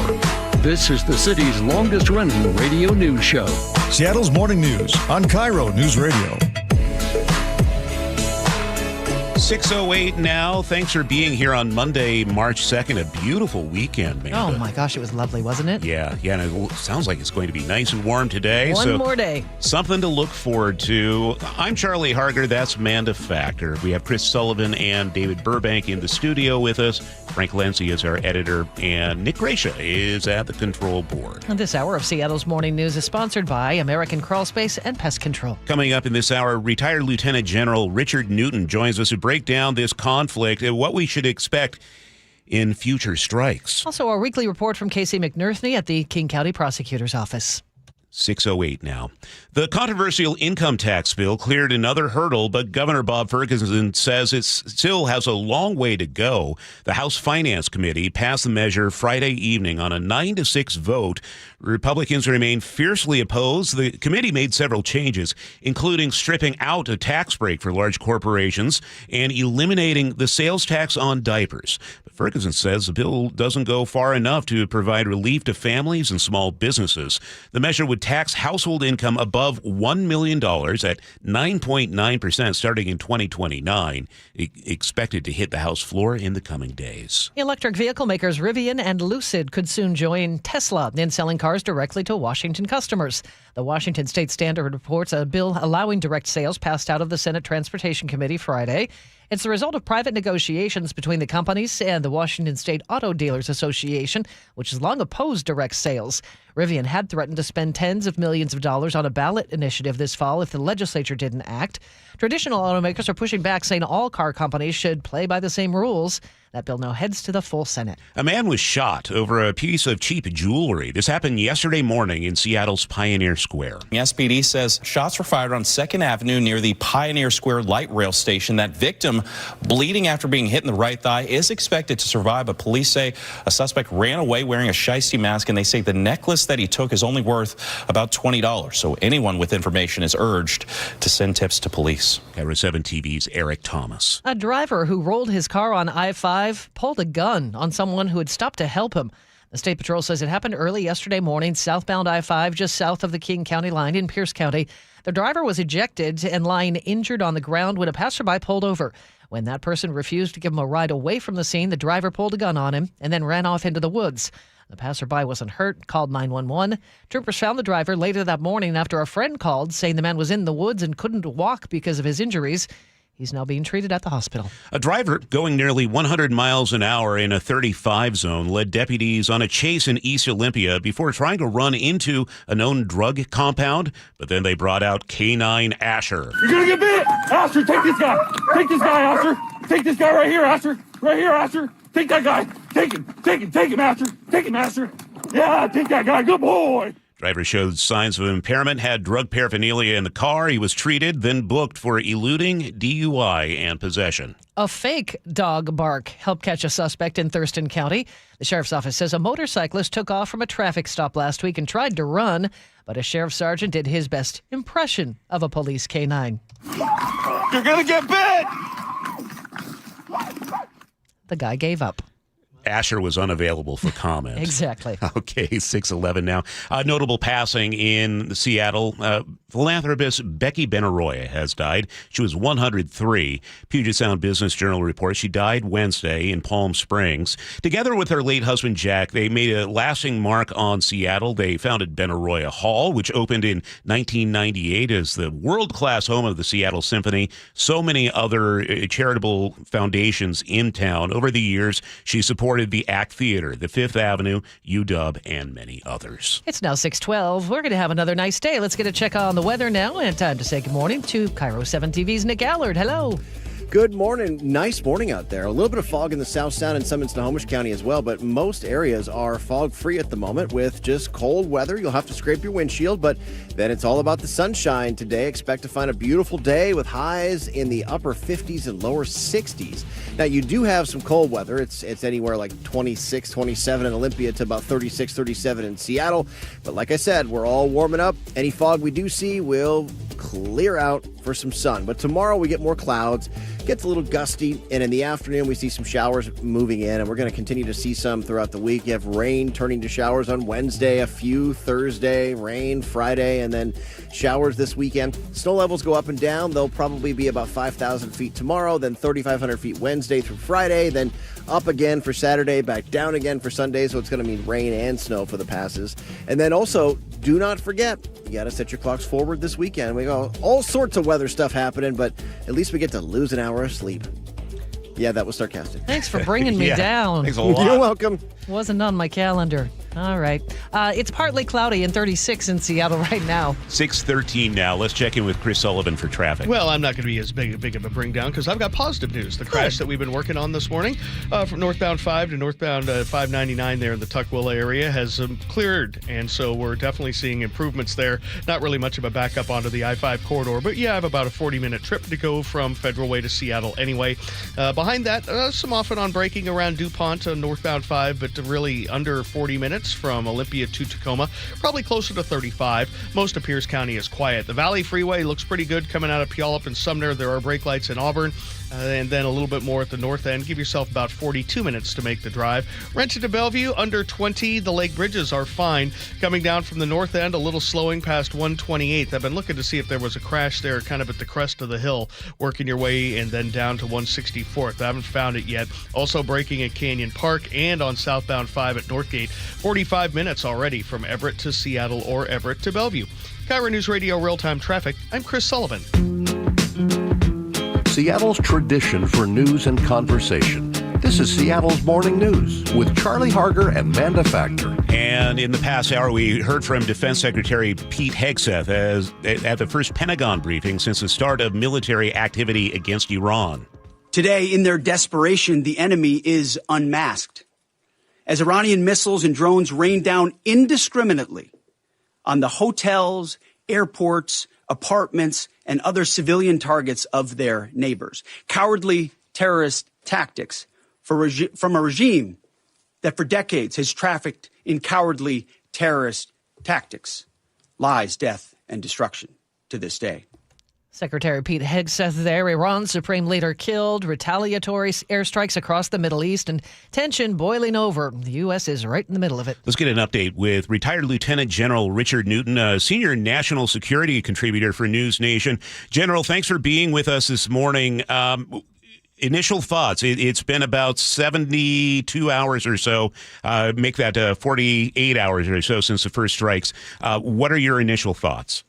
Speaker 20: This is the city's longest-running radio news show.
Speaker 21: Seattle's Morning News on KIRO News Radio.
Speaker 1: 6:08 now. Thanks for being here on Monday, March 2nd. A beautiful weekend, man.
Speaker 4: Oh, my gosh, it was lovely, wasn't it?
Speaker 1: Yeah, and it sounds like it's going to be nice and warm today.
Speaker 4: One more day.
Speaker 1: Something to look forward to. I'm Charlie Harger. That's Manda Factor. We have Chris Sullivan and David Burbank in the studio with us. Frank Lenzi is our editor, and Nick Gracia is at the control board.
Speaker 4: And this hour of Seattle's Morning News is sponsored by American Crawl Space and Pest Control.
Speaker 1: Coming up in this hour, retired Lieutenant General Richard Newton joins us to break down this conflict and what we should expect in future strikes.
Speaker 4: Also, our weekly report from Casey McNerthney at the King County Prosecutor's Office.
Speaker 1: 6:08 now. The controversial income tax bill cleared another hurdle, but Governor Bob Ferguson says it still has a long way to go. The House Finance Committee passed the measure Friday evening on a 9-6 vote. Republicans remain fiercely opposed. The committee made several changes, including stripping out a tax break for large corporations and eliminating the sales tax on diapers. But Ferguson says the bill doesn't go far enough to provide relief to families and small businesses. The measure would tax household income above $1 million at 9.9% starting in 2029, expected to hit the House floor in the coming days.
Speaker 4: Electric vehicle makers Rivian and Lucid could soon join Tesla in selling cars directly to Washington customers. The Washington State Standard reports a bill allowing direct sales passed out of the Senate Transportation Committee Friday. It's the result of private negotiations between the companies and the Washington State Auto Dealers Association, which has long opposed direct sales. Rivian had threatened to spend tens of millions of dollars on a ballot initiative this fall if the legislature didn't act. Traditional automakers are pushing back, saying all car companies should play by the same rules. That bill now heads to the full Senate.
Speaker 1: A man was shot over a piece of cheap jewelry. This happened yesterday morning in Seattle's Pioneer Square.
Speaker 8: The SPD says shots were fired on 2nd Avenue near the Pioneer Square light rail station. That victim, bleeding after being hit in the right thigh, is expected to survive, but police say a suspect ran away wearing a shiesty mask, and they say the necklace that he took is only worth about $20. So anyone with information is urged to send tips to police.
Speaker 1: KIRO 7 TV's Eric Thomas.
Speaker 4: A driver who rolled his car on I-5 pulled a gun on someone who had stopped to help him. The State Patrol says it happened early yesterday morning, southbound I-5, just south of the King County line in Pierce County. The driver was ejected and lying injured on the ground when a passerby pulled over. When that person refused to give him a ride away from the scene, the driver pulled a gun on him and then ran off into the woods. The passerby wasn't hurt, called 911. Troopers found the driver later that morning after a friend called, saying the man was in the woods and couldn't walk because of his injuries. He's now being treated at the hospital.
Speaker 1: A driver going nearly 100 miles an hour in a 35 zone led deputies on a chase in East Olympia before trying to run into a known drug compound. But then they brought out K9 Asher.
Speaker 9: You're going to get bit! Asher, take this guy! Take this guy, Asher! Take this guy right here, Asher! Right here, Asher! Take that guy! Take him, Asher! Take him, Asher! Yeah, take that guy! Good boy!
Speaker 1: Driver showed signs of impairment, had drug paraphernalia in the car. He was treated, then booked for eluding, DUI, and possession.
Speaker 4: A fake dog bark helped catch a suspect in Thurston County. The sheriff's office says a motorcyclist took off from a traffic stop last week and tried to run, but a sheriff's sergeant did his best impression of a police K9.
Speaker 9: You're gonna get bit!
Speaker 4: The guy gave up.
Speaker 1: Asher was unavailable for comment.
Speaker 4: Exactly.
Speaker 1: Okay, 6:11 now. Notable passing in Seattle. Philanthropist Becky Benaroya has died. She was 103. Puget Sound Business Journal reports she died Wednesday in Palm Springs. Together with her late husband, Jack, they made a lasting mark on Seattle. They founded Benaroya Hall, which opened in 1998 as the world-class home of the Seattle Symphony. So many other charitable foundations in town. Over the years, she supported the ACT Theater, the Fifth Avenue, UW, and many others.
Speaker 4: It's now 6:12. We're going to have another nice day. Let's get a check on the weather now, and time to say good morning to KIRO 7 TV's Nick Allard. Hello.
Speaker 10: Good morning. Nice morning out there. A little bit of fog in the South Sound and some in Snohomish County as well, but most areas are fog-free at the moment with just cold weather. You'll have to scrape your windshield, but then it's all about the sunshine today. Expect to find a beautiful day with highs in the upper 50s and lower 60s. Now, you do have some cold weather. It's anywhere like 26, 27 in Olympia to about 36, 37 in Seattle. But like I said, we're all warming up. Any fog we do see will clear out for some sun. But tomorrow we get more clouds. Gets a little gusty, and in the afternoon we see some showers moving in, and we're going to continue to see some throughout the week. You have rain turning to showers on Wednesday, a few Thursday, rain Friday, and then showers this weekend. Snow levels go up and down. They'll probably be about 5,000 feet tomorrow, then 3,500 feet Wednesday through Friday, then up again for Saturday, back down again for Sunday, so it's going to mean rain and snow for the passes. And then also, do not forget, you got to set your clocks forward this weekend. We got all sorts of weather stuff happening, but at least we get to lose an hour of sleep. Yeah, that was sarcastic.
Speaker 4: Thanks for bringing me
Speaker 1: Yeah,
Speaker 4: down.
Speaker 1: thanks a lot.
Speaker 10: You're welcome.
Speaker 4: Wasn't on my calendar. All right. It's partly cloudy and 36 in Seattle right now.
Speaker 1: 6:13 now. Let's check in with Chris Sullivan for traffic.
Speaker 2: Well, I'm not going to be as big of a bring down because I've got positive news. The crash that we've been working on this morning from northbound 5 to northbound 599 there in the Tukwila area has cleared. And so we're definitely seeing improvements there. Not really much of a backup onto the I-5 corridor. But yeah, I have about a 40-minute trip to go from Federal Way to Seattle anyway. Behind that, some off and on braking around DuPont on northbound 5, but really under 40 minutes from Olympia to Tacoma, probably closer to 35. Most of Pierce County is quiet. The Valley Freeway looks pretty good coming out of Puyallup and Sumner. There are brake lights in Auburn, and then a little bit more at the north end. Give yourself about 42 minutes to make the drive. Renton to Bellevue, under 20. The Lake Bridges are fine. Coming down from the north end, a little slowing past 128th. I've been looking to see if there was a crash there kind of at the crest of the hill, working your way and then down to 164th. I haven't found it yet. Also braking at Canyon Park and on southbound 5 at Northgate. 45 minutes already from Everett to Seattle or Everett to Bellevue. KIRO Newsradio Real-Time Traffic. I'm Chris Sullivan.
Speaker 20: Seattle's tradition for news and conversation. This is Seattle's Morning News with Charlie Harger and Manda Factor.
Speaker 1: And in the past hour, we heard from Defense Secretary Pete Hegseth at the first Pentagon briefing since the start of military activity against Iran.
Speaker 11: Today, in their desperation, the enemy is unmasked, as Iranian missiles and drones rain down indiscriminately on the hotels, airports, apartments, and other civilian targets of their neighbors. Cowardly terrorist tactics from a regime that for decades has trafficked in cowardly terrorist tactics, lies, death, and destruction to this day.
Speaker 4: Secretary Pete Hegseth there. Iran's supreme leader killed, retaliatory airstrikes across the Middle East, and tension boiling over. The U.S. is right in the middle of it.
Speaker 1: Let's get an update with retired Lieutenant General Richard Newton, a senior national security contributor for News Nation. General, thanks for being with us this morning. Initial thoughts. It's been about 72 hours or so. Make that 48 hours or so since the first strikes. What are your initial thoughts?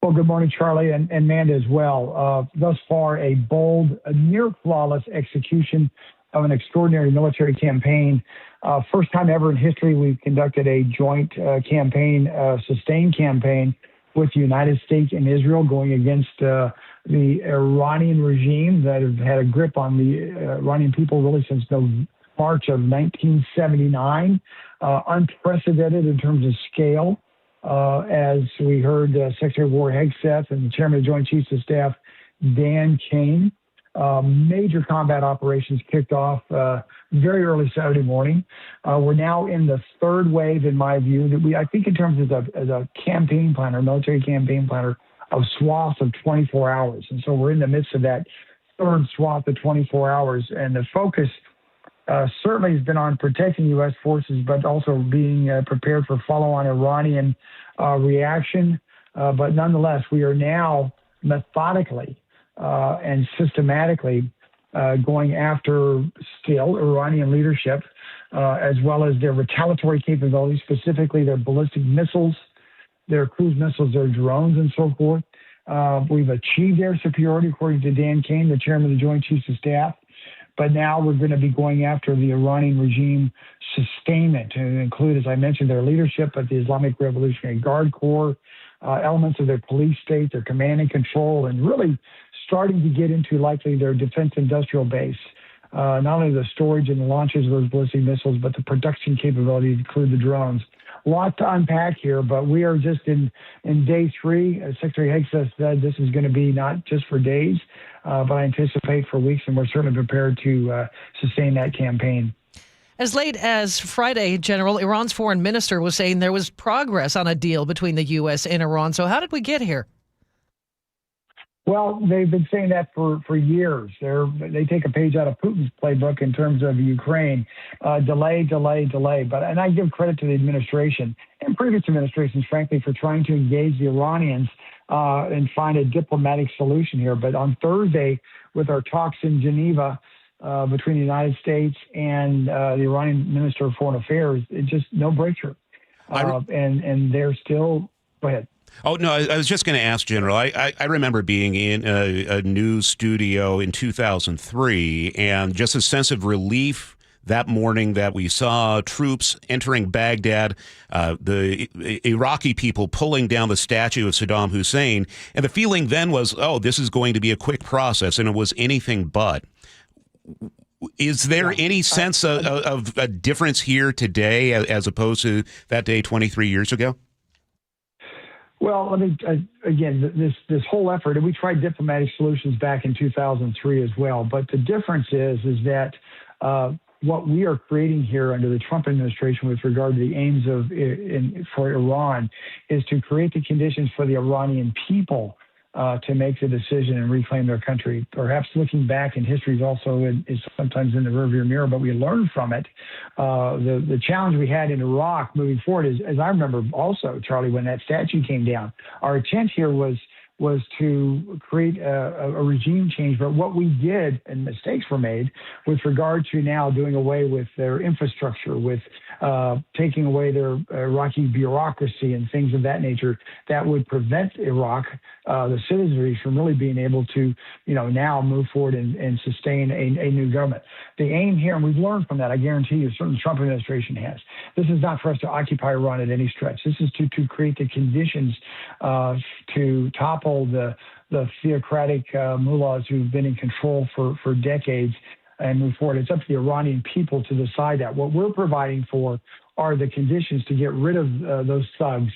Speaker 12: Well, good morning, Charlie, and Manda as well. Thus far, a bold, near flawless execution of an extraordinary military campaign. First time ever in history we've conducted a joint campaign, sustained campaign with the United States and Israel going against the Iranian regime that have had a grip on the Iranian people really since March of 1979. Unprecedented in terms of scale. As we heard Secretary of War Hegseth and the Chairman of the Joint Chiefs of Staff, Dan Kane, major combat operations kicked off very early Saturday morning. We're now in the third wave, in my view, that I think in terms of as a campaign planner, military campaign planner, of swaths of 24 hours. And so we're in the midst of that third swath of 24 hours. And the focus certainly has been on protecting U.S. forces, but also being prepared for follow-on Iranian reaction. But nonetheless, we are now methodically and systematically going after still Iranian leadership, as well as their retaliatory capabilities, specifically their ballistic missiles, their cruise missiles, their drones, and so forth. We've achieved air superiority, according to Dan Kane, the Chairman of the Joint Chiefs of Staff. But now we're going to be going after the Iranian regime sustainment, to include, as I mentioned, their leadership at the Islamic Revolutionary Guard Corps, elements of their police state, their command and control, and really starting to get into likely their defense industrial base. Not only the storage and the launches of those ballistic missiles, but the production capability to include the drones. A lot to unpack here, but we are just in day three. As Secretary Hegseth said, this is going to be not just for days, but I anticipate for weeks, and we're certainly prepared to sustain that campaign.
Speaker 4: As late as Friday, General, Iran's foreign minister was saying there was progress on a deal between the U.S. and Iran. So how did we get here?
Speaker 12: Well, they've been saying that for years. They take a page out of Putin's playbook in terms of Ukraine, delay. And I give credit to the administration and previous administrations, frankly, for trying to engage the Iranians and find a diplomatic solution here. But on Thursday, with our talks in Geneva between the United States and the Iranian Minister of Foreign Affairs, it just no breakthrough. And they're still. Go ahead.
Speaker 1: Oh, no, I was just going to ask, General. I remember being in a news studio in 2003 and just a sense of relief that morning that we saw troops entering Baghdad, the Iraqi people pulling down the statue of Saddam Hussein. And the feeling then was, oh, this is going to be a quick process. And it was anything but. Is there any sense of a difference here today as opposed to that day 23 years ago?
Speaker 12: Well, again, this whole effort, and we tried diplomatic solutions back in 2003 as well. But the difference is that what we are creating here under the Trump administration with regard to the aims for Iran is to create the conditions for the Iranian people to make the decision and reclaim their country. Perhaps looking back in history is sometimes in the rearview mirror, but we learn from it. The challenge we had in Iraq moving forward is, as I remember also, Charlie, when that statue came down, our intent here was to create a regime change. But what we did, and mistakes were made, with regard to now doing away with their infrastructure, with taking away their Iraqi bureaucracy and things of that nature, that would prevent Iraq, the citizenry, from really being able to, now move forward and sustain a new government. The aim here, and we've learned from that, I guarantee you, certainly the Trump administration has. This is not for us to occupy Iran at any stretch. This is to create the conditions to topple the theocratic mullahs who've been in control for decades and move forward. It's up to the Iranian people to decide that. What we're providing for are the conditions to get rid of those thugs,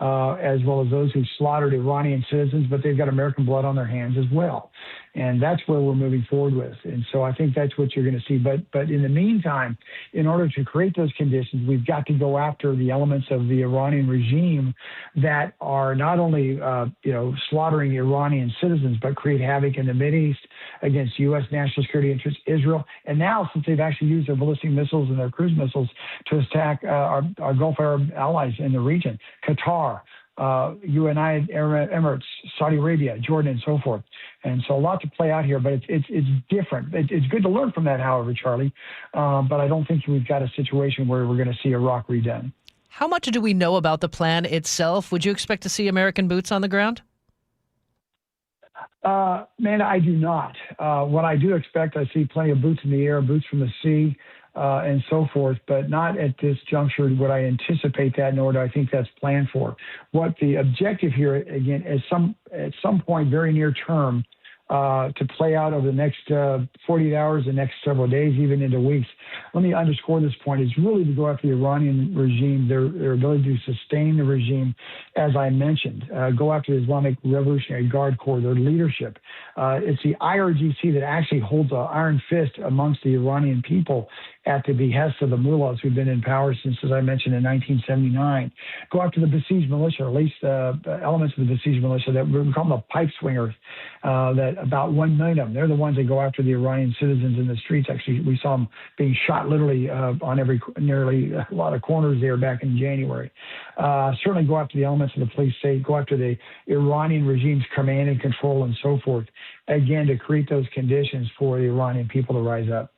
Speaker 12: as well as those who slaughtered Iranian citizens, but they've got American blood on their hands as well. And that's where we're moving forward with. And so I think that's what you're going to see. But in the meantime, in order to create those conditions, we've got to go after the elements of the Iranian regime that are not only, slaughtering Iranian citizens, but create havoc in the Mideast against U.S. national security interests, Israel. And now, since they've actually used their ballistic missiles and their cruise missiles to attack our Gulf Arab allies in the region, Qatar, United Arab Emirates, Saudi Arabia, Jordan, and so forth. And so a lot to play out here, but it's different. It's good to learn from that, however, Charlie. But I don't think we've got a situation where we're going to see Iraq redone.
Speaker 4: How much do we know about the plan itself? Would you expect to see American boots on the ground?
Speaker 12: Man, I do not. What I do expect, I see plenty of boots in the air, boots from the sea, and so forth, but not at this juncture would I anticipate that, nor do I think that's planned for. What the objective here, again, is at some point very near term, to play out over the next 48 hours, the next several days, even into weeks. Let me underscore this point, is really to go after the Iranian regime, their ability to sustain the regime, as I mentioned, go after the Islamic Revolutionary Guard Corps, their leadership. It's the IRGC that actually holds an iron fist amongst the Iranian people at the behest of the mullahs who've been in power since, as I mentioned, in 1979. Go after the besieged militia, or at least elements of the besieged militia that we call them the pipe swingers, that about 1 million of them. They're the ones that go after the Iranian citizens in the streets. Actually, we saw them being shot literally on nearly a lot of corners there back in January. Certainly go after the elements of the police state, go after the Iranian regime's command and control and so forth, again, to create those conditions for the Iranian people to rise up.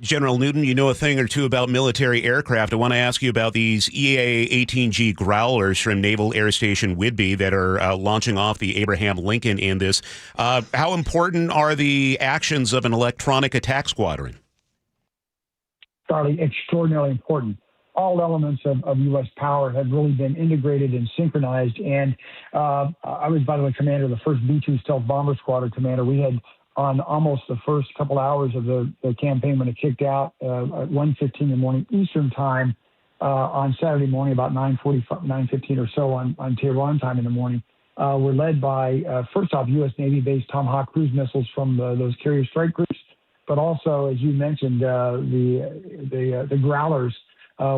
Speaker 1: General Newton, you know a thing or two about military aircraft. I want to ask you about these EA-18G Growlers from Naval Air Station Whidbey that are launching off the Abraham Lincoln in this. How important are the actions of an electronic attack squadron?
Speaker 12: Charlie, extraordinarily important. All elements of U.S. power have really been integrated and synchronized. And I was, by the way, commander of the 1st B-2 Stealth Bomber Squadron commander. We had on almost the first couple hours of the campaign when it kicked out at 1:15 in the morning Eastern time on Saturday morning, about 9:15 or so on Tehran time in the morning. We're led by, first off, U.S. Navy-based Tomahawk cruise missiles from those carrier strike groups, but also, as you mentioned, the Growlers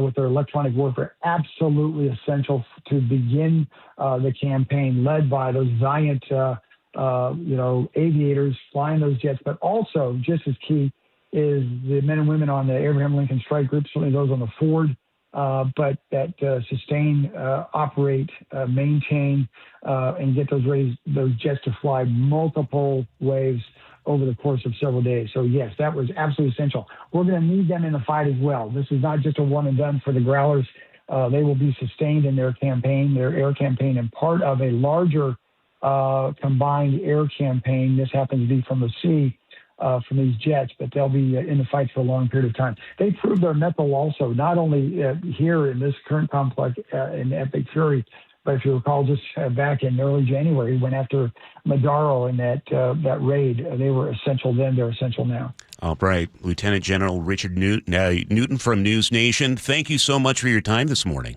Speaker 12: with their electronic warfare, absolutely essential to begin the campaign, led by those valiant aviators flying those jets, but also just as key is the men and women on the Abraham Lincoln Strike Group, certainly those on the Ford, but that sustain, operate, maintain, and get those jets to fly multiple waves over the course of several days. So yes, that was absolutely essential. We're going to need them in the fight as well. This is not just a one and done for the Growlers. They will be sustained in their campaign, their air campaign, and part of a larger combined air campaign. This happens to be from the sea, from these jets, but they'll be in the fight for a long period of time. They proved their mettle also, not only here in this current complex in Epic Fury, but if you recall, just back in early January, went after Madaro in that raid. They were essential then; they're essential now.
Speaker 1: All right, Lieutenant General Richard Newton from News Nation. Thank you so much for your time this morning.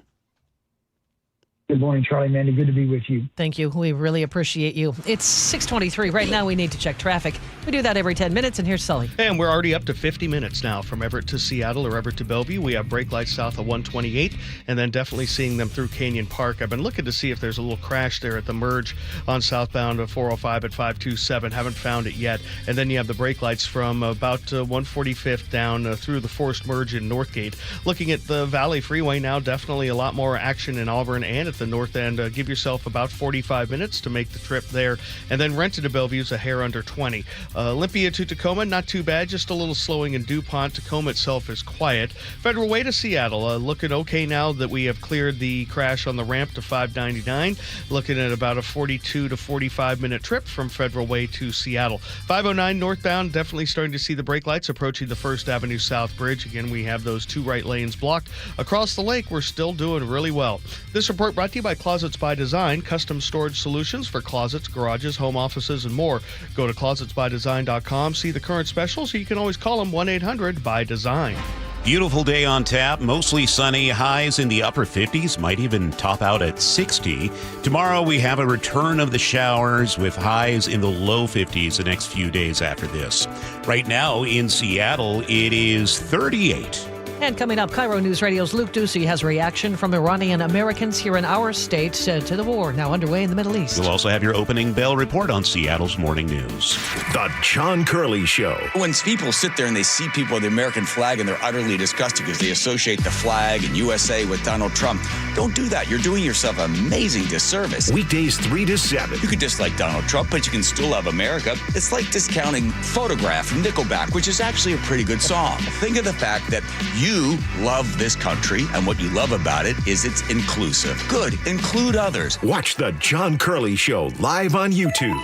Speaker 12: Good morning, Charlie, Mandy. Good to be with you.
Speaker 4: Thank you. We really appreciate you. It's 6:23. Right now, we need to check traffic. We do that every 10 minutes, and here's Sully.
Speaker 2: And we're already up to 50 minutes now from Everett to Seattle or Everett to Bellevue. We have brake lights south of 128, and then definitely seeing them through Canyon Park. I've been looking to see if there's a little crash there at the merge on southbound of 405 at 527. Haven't found it yet. And then you have the brake lights from about 145th down through the forced merge in Northgate. Looking at the Valley Freeway now, definitely a lot more action in Auburn and at the north end. Give yourself about 45 minutes to make the trip there. And then Renton to Bellevue is a hair under 20. Olympia to Tacoma, not too bad, just a little slowing in DuPont. Tacoma itself is quiet. Federal Way to Seattle, looking okay now that we have cleared the crash on the ramp to 599. Looking at about a 42 to 45 minute trip from Federal Way to Seattle. 509 northbound, definitely starting to see the brake lights approaching the First Avenue South Bridge. Again, we have those two right lanes blocked. Across the lake, we're still doing really well. This report brought to you by Closets by Design, custom storage solutions for closets, garages, home offices, and more. Go to closetsbydesign.com, see the current specials, so you can always call them 1-800-BY-DESIGN.
Speaker 1: Beautiful day on tap, mostly sunny, highs in the upper 50s, might even top out at 60. Tomorrow we have a return of the showers with highs in the low 50s the next few days after this. Right now in Seattle, it is 38.
Speaker 4: And coming up, KIRO Newsradio's Luke Ducey has a reaction from Iranian Americans here in our state to the war now underway in the Middle East.
Speaker 1: You'll also have your opening bell report on Seattle's Morning News.
Speaker 3: The John Curley Show.
Speaker 13: When people sit there and they see people with the American flag and they're utterly disgusted because they associate the flag and USA with Donald Trump, don't do that. You're doing yourself an amazing disservice.
Speaker 3: Weekdays 3 to 7.
Speaker 13: You could dislike Donald Trump, but you can still love America. It's like discounting Photograph from Nickelback, which is actually a pretty good song. Think of the fact that you love this country, and what you love about it is it's inclusive. Good. Include others.
Speaker 3: Watch The John Curley Show live on YouTube.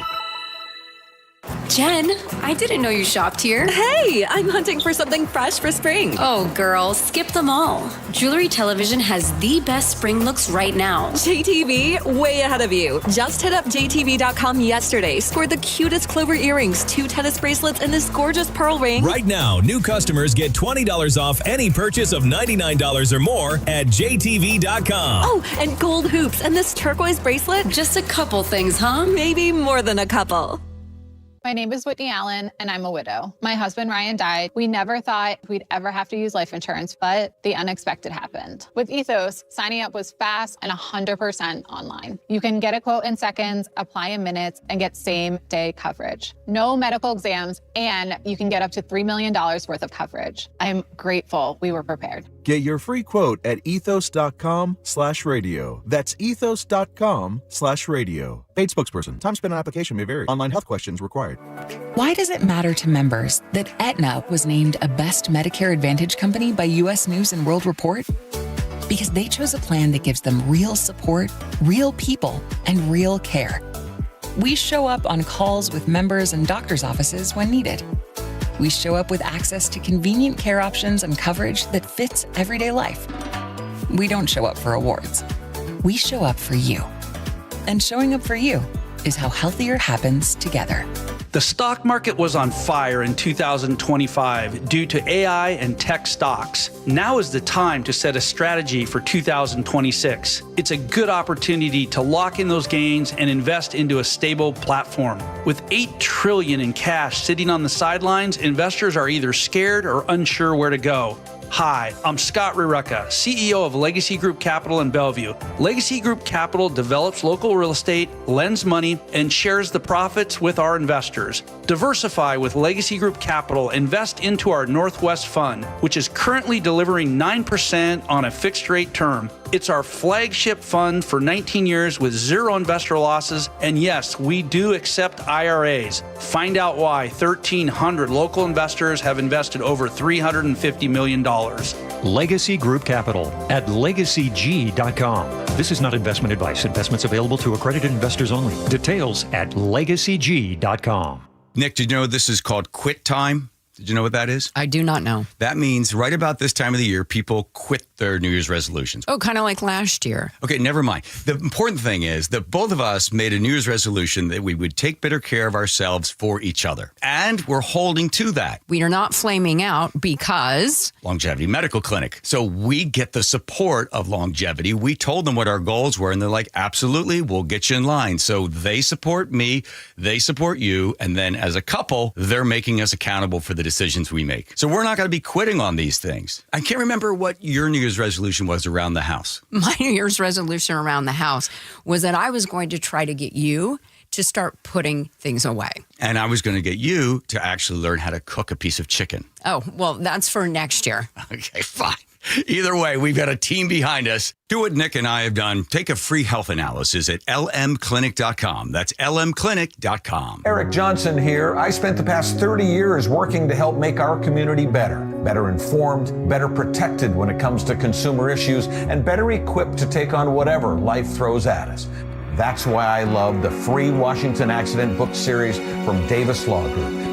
Speaker 14: Jen, I didn't know you shopped here.
Speaker 19: Hey, I'm hunting for something fresh for spring.
Speaker 14: Oh, girl, skip them all. Jewelry Television has the best spring looks right now.
Speaker 19: JTV, way ahead of you. Just hit up JTV.com yesterday, scored the cutest clover earrings, 2 tennis bracelets, and this gorgeous pearl ring.
Speaker 21: Right now, new customers get $20 off any purchase of $99 or more at JTV.com.
Speaker 19: Oh, and gold hoops and this turquoise bracelet.
Speaker 14: Just a couple things, huh?
Speaker 19: Maybe more than a couple.
Speaker 22: My name is Whitney Allen, and I'm a widow. My husband, Ryan, died. We never thought we'd ever have to use life insurance, but the unexpected happened. With Ethos, signing up was fast and 100% online. You can get a quote in seconds, apply in minutes, and get same-day coverage. No medical exams, and you can get up to $3 million worth of coverage. I'm grateful we were prepared.
Speaker 23: Get your free quote at ethos.com/radio. That's ethos.com/radio. Paid spokesperson. Time spent on application may vary. Online health questions required.
Speaker 29: Why does it matter to members that Aetna was named a Best Medicare Advantage company by U.S. News & World Report? Because they chose a plan that gives them real support, real people, and real care. We show up on calls with members and doctors' offices when needed. We show up with access to convenient care options and coverage that fits everyday life. We don't show up for awards. We show up for you. And showing up for you is how healthier happens together.
Speaker 24: The stock market was on fire in 2025 due to AI and tech stocks. Now is the time to set a strategy for 2026. It's a good opportunity to lock in those gains and invest into a stable platform. With $8 trillion in cash sitting on the sidelines, investors are either scared or unsure where to go. Hi, I'm Scott Rurecka, CEO of Legacy Group Capital in Bellevue. Legacy Group Capital develops local real estate, lends money, and shares the profits with our investors. Diversify with Legacy Group Capital. Invest into our Northwest Fund, which is currently delivering 9% on a fixed rate term. It's our flagship fund for 19 years with zero investor losses. And yes, we do accept IRAs. Find out why 1,300 local investors have invested over $350 million.
Speaker 5: Legacy Group Capital at legacyg.com. This is not investment advice. Investments available to accredited investors only. Details at legacyg.com.
Speaker 13: Nick, did you know this is called quit time? Did you know what that is?
Speaker 6: I do not know.
Speaker 13: That means right about this time of the year, people quit their New Year's resolutions.
Speaker 6: Oh, kind of like last year.
Speaker 13: Okay, never mind. The important thing is that both of us made a New Year's resolution that we would take better care of ourselves for each other. And we're holding to that.
Speaker 6: We are not flaming out because...
Speaker 13: Longevity Medical Clinic. So we get the support of Longevity. We told them what our goals were, and they're like, absolutely, we'll get you in line. So they support me, they support you, and then as a couple, they're making us accountable for the decisions we make. So we're not going to be quitting on these things. I can't remember what your New Year's resolution was around the house.
Speaker 6: My New Year's resolution around the house was that I was going to try to get you to start putting things away.
Speaker 13: And I was going to get you to actually learn how to cook a piece of chicken.
Speaker 6: Oh, well, that's for next year.
Speaker 13: Okay, fine. Either way, we've got a team behind us. Do what Nick and I have done. Take a free health analysis at lmclinic.com. That's lmclinic.com.
Speaker 7: Eric Johnson here. I spent the past 30 years working to help make our community better informed, better protected when it comes to consumer issues, and better equipped to take on whatever life throws at us. That's why I love the free Washington Accident book series from Davis Law Group.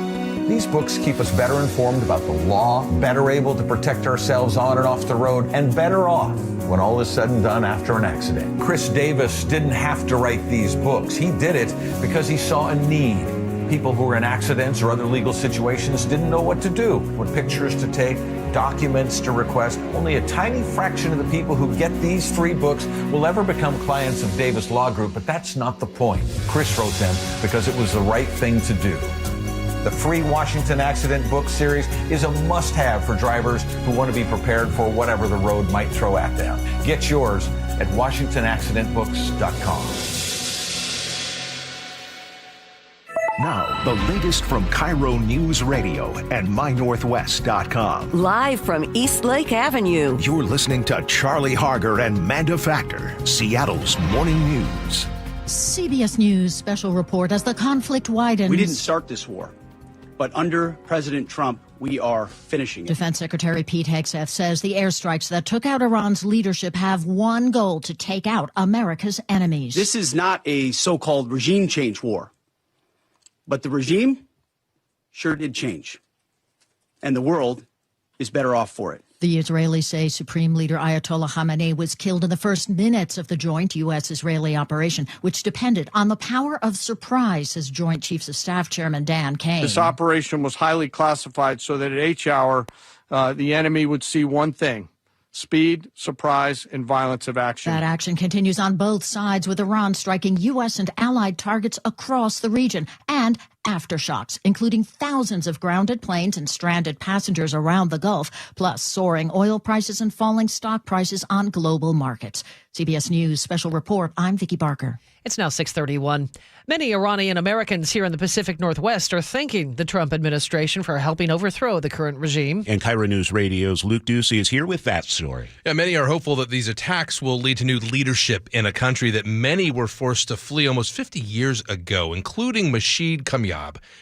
Speaker 7: These books keep us better informed about the law, better able to protect ourselves on and off the road, and better off when all is said and done after an accident. Chris Davis didn't have to write these books. He did it because he saw a need. People who were in accidents or other legal situations didn't know what to do, what pictures to take, documents to request. Only a tiny fraction of the people who get these free books will ever become clients of Davis Law Group, but that's not the point. Chris wrote them because it was the right thing to do. The free Washington Accident book series is a must-have for drivers who want to be prepared for whatever the road might throw at them. Get yours at WashingtonAccidentBooks.com.
Speaker 3: Now, the latest from KIRO Newsradio and MyNorthwest.com.
Speaker 15: Live from East Lake Avenue.
Speaker 3: You're listening to Charlie Harger and Manda Factor, Seattle's morning news.
Speaker 16: CBS News special report as the conflict widens.
Speaker 11: We didn't start this war, but under President Trump, we are finishing it.
Speaker 16: Defense Secretary Pete Hegseth says the airstrikes that took out Iran's leadership have one goal: to take out America's enemies.
Speaker 11: This is not a so-called regime change war, but the regime sure did change, and the world is better off for it.
Speaker 16: The Israelis say Supreme Leader Ayatollah Khamenei was killed in the first minutes of the joint U.S.-Israeli operation, which depended on the power of surprise, says Joint Chiefs of Staff Chairman Dan Kane.
Speaker 25: This operation was highly classified so that at each hour, the enemy would see one thing: speed, surprise, and violence of action.
Speaker 16: That action continues on both sides, with Iran striking U.S. and allied targets across the region, and aftershocks, including thousands of grounded planes and stranded passengers around the Gulf, plus soaring oil prices and falling stock prices on global markets. CBS News special report. I'm Vicki Barker.
Speaker 4: It's now 6:31. Many Iranian Americans here in the Pacific Northwest are thanking the Trump administration for helping overthrow the current regime.
Speaker 1: And KIRO News Radio's Luke Ducey is here with that story.
Speaker 26: Yeah, many are hopeful that these attacks will lead to new leadership in a country that many were forced to flee almost 50 years ago, including Masheed Kamyab.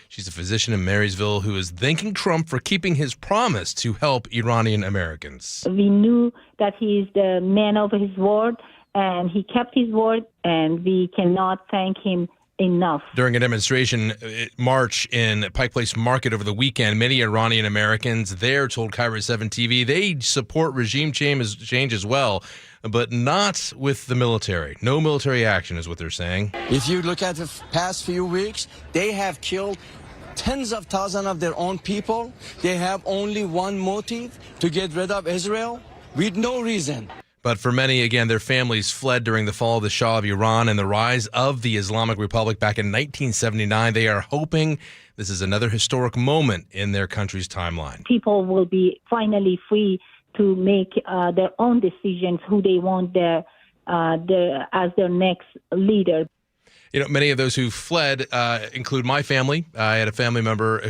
Speaker 26: She's a physician in Marysville who is thanking Trump for keeping his promise to help Iranian Americans.
Speaker 27: We knew that he's the man of his word, and he kept his word, and we cannot thank him enough.
Speaker 26: During a demonstration march in Pike Place Market over the weekend, many Iranian Americans there told KIRO 7 TV they support regime change as well, but not with the military. No military action is what they're saying.
Speaker 28: If you look at the past few weeks, they have killed tens of thousands of their own people. They have only one motive: to get rid of Israel with no reason.
Speaker 26: But for many, again, their families fled during the fall of the Shah of Iran and the rise of the Islamic Republic back in 1979. They are hoping this is another historic moment in their country's timeline.
Speaker 27: People will be finally free to make their own decisions who they want as their next leader.
Speaker 26: You know, many of those who fled include my family. I had a family member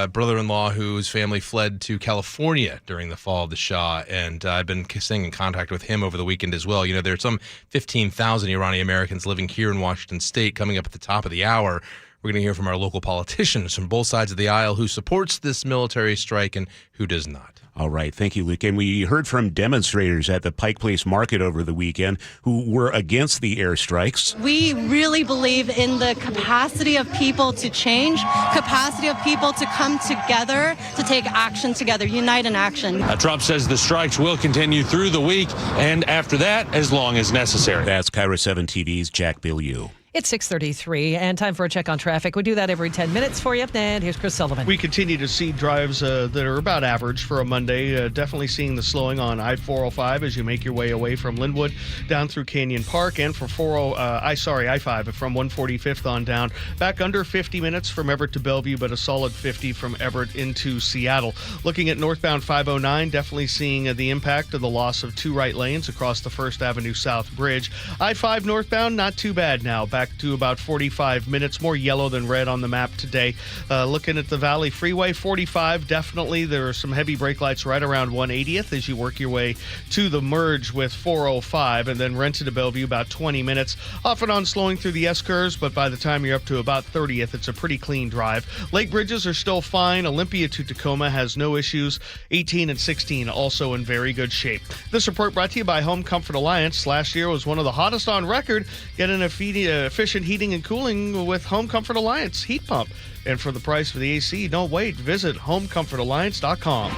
Speaker 26: brother-in-law whose family fled to California during the fall of the Shah, and I've been staying in contact with him over the weekend as well. You know, there's some 15,000 Iranian Americans living here in Washington State. Coming up at the top of the hour, we're going to hear from our local politicians from both sides of the aisle who supports this military strike and who does not.
Speaker 1: All right. Thank you, Luke. And we heard from demonstrators at the Pike Place Market over the weekend who were against the airstrikes.
Speaker 2: We really believe in the capacity of people to change, capacity of people to come together, to take action together, unite in action.
Speaker 8: Trump says the strikes will continue through the week and after that, as long as necessary.
Speaker 1: That's KIRO 7 TV's Jack Bilyeu.
Speaker 4: It's 6:33 and time for a check on traffic. We do that every 10 minutes for you. And here's Chris Sullivan.
Speaker 9: We continue to see drives that are about average for a Monday. Definitely seeing the slowing on I-405 as you make your way away from Linwood down through Canyon Park, and for I-5 from 145th on down. Back under 50 minutes from Everett to Bellevue, but a solid 50 from Everett into Seattle. Looking at northbound 509, definitely seeing the impact of the loss of 2 right lanes across the First Avenue South Bridge. I-5 northbound, not too bad now. Back to about 45 minutes, more yellow than red on the map today. Looking at the Valley Freeway, 45, definitely there are some heavy brake lights right around 180th as you work your way to the merge with 405, and then Renton to Bellevue about 20 minutes. Off and on slowing through the S-curves, but by the time you're up to about 30th, it's a pretty clean drive. Lake bridges are still fine. Olympia to Tacoma has no issues. 18 and 16 also in very good shape. This report brought to you by Home Comfort Alliance. Last year was one of the hottest on record. Get an efficient heating and cooling with Home Comfort Alliance heat pump. And for the price for the AC, don't wait. Visit homecomfortalliance.com.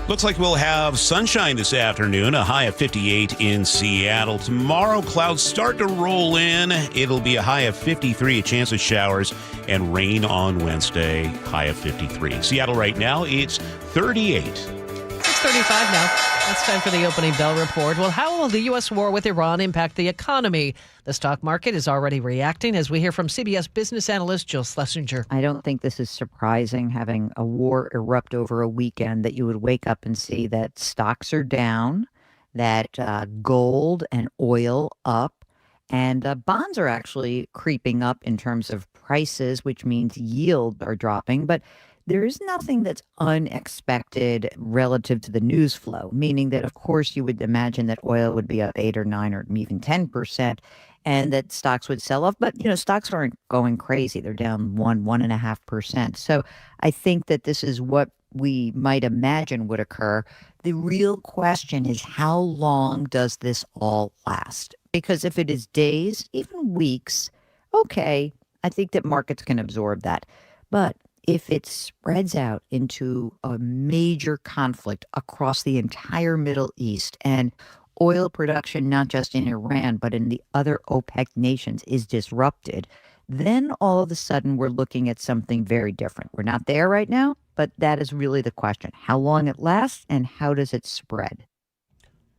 Speaker 1: Looks like we'll have sunshine this afternoon, a high of 58 in Seattle. Tomorrow, clouds start to roll in. It'll be a high of 53, a chance of showers, and rain on Wednesday, high of 53. Seattle right now, it's 38.
Speaker 4: 6:35 now. It's time for the opening bell report. Well, how will the U.S. war with Iran impact the economy? The stock market is already reacting as we hear from CBS business analyst Jill Schlesinger.
Speaker 10: I don't think this is surprising, having a war erupt over a weekend, that you would wake up and see that stocks are down, that gold and oil up, and bonds are actually creeping up in terms of prices, which means yields are dropping. But there is nothing that's unexpected relative to the news flow, meaning that, of course, you would imagine that oil would be up 8 or 9 or even 10%, and that stocks would sell off. But, stocks aren't going crazy. They're down 1.5%. So I think that this is what we might imagine would occur. The real question is, how long does this all last? Because if it is days, even weeks, okay, I think that markets can absorb that. But if it spreads out into a major conflict across the entire Middle East, and oil production, not just in Iran, but in the other OPEC nations, is disrupted, then all of a sudden we're looking at something very different. We're not there right now, but that is really the question. How long it lasts and how does it spread?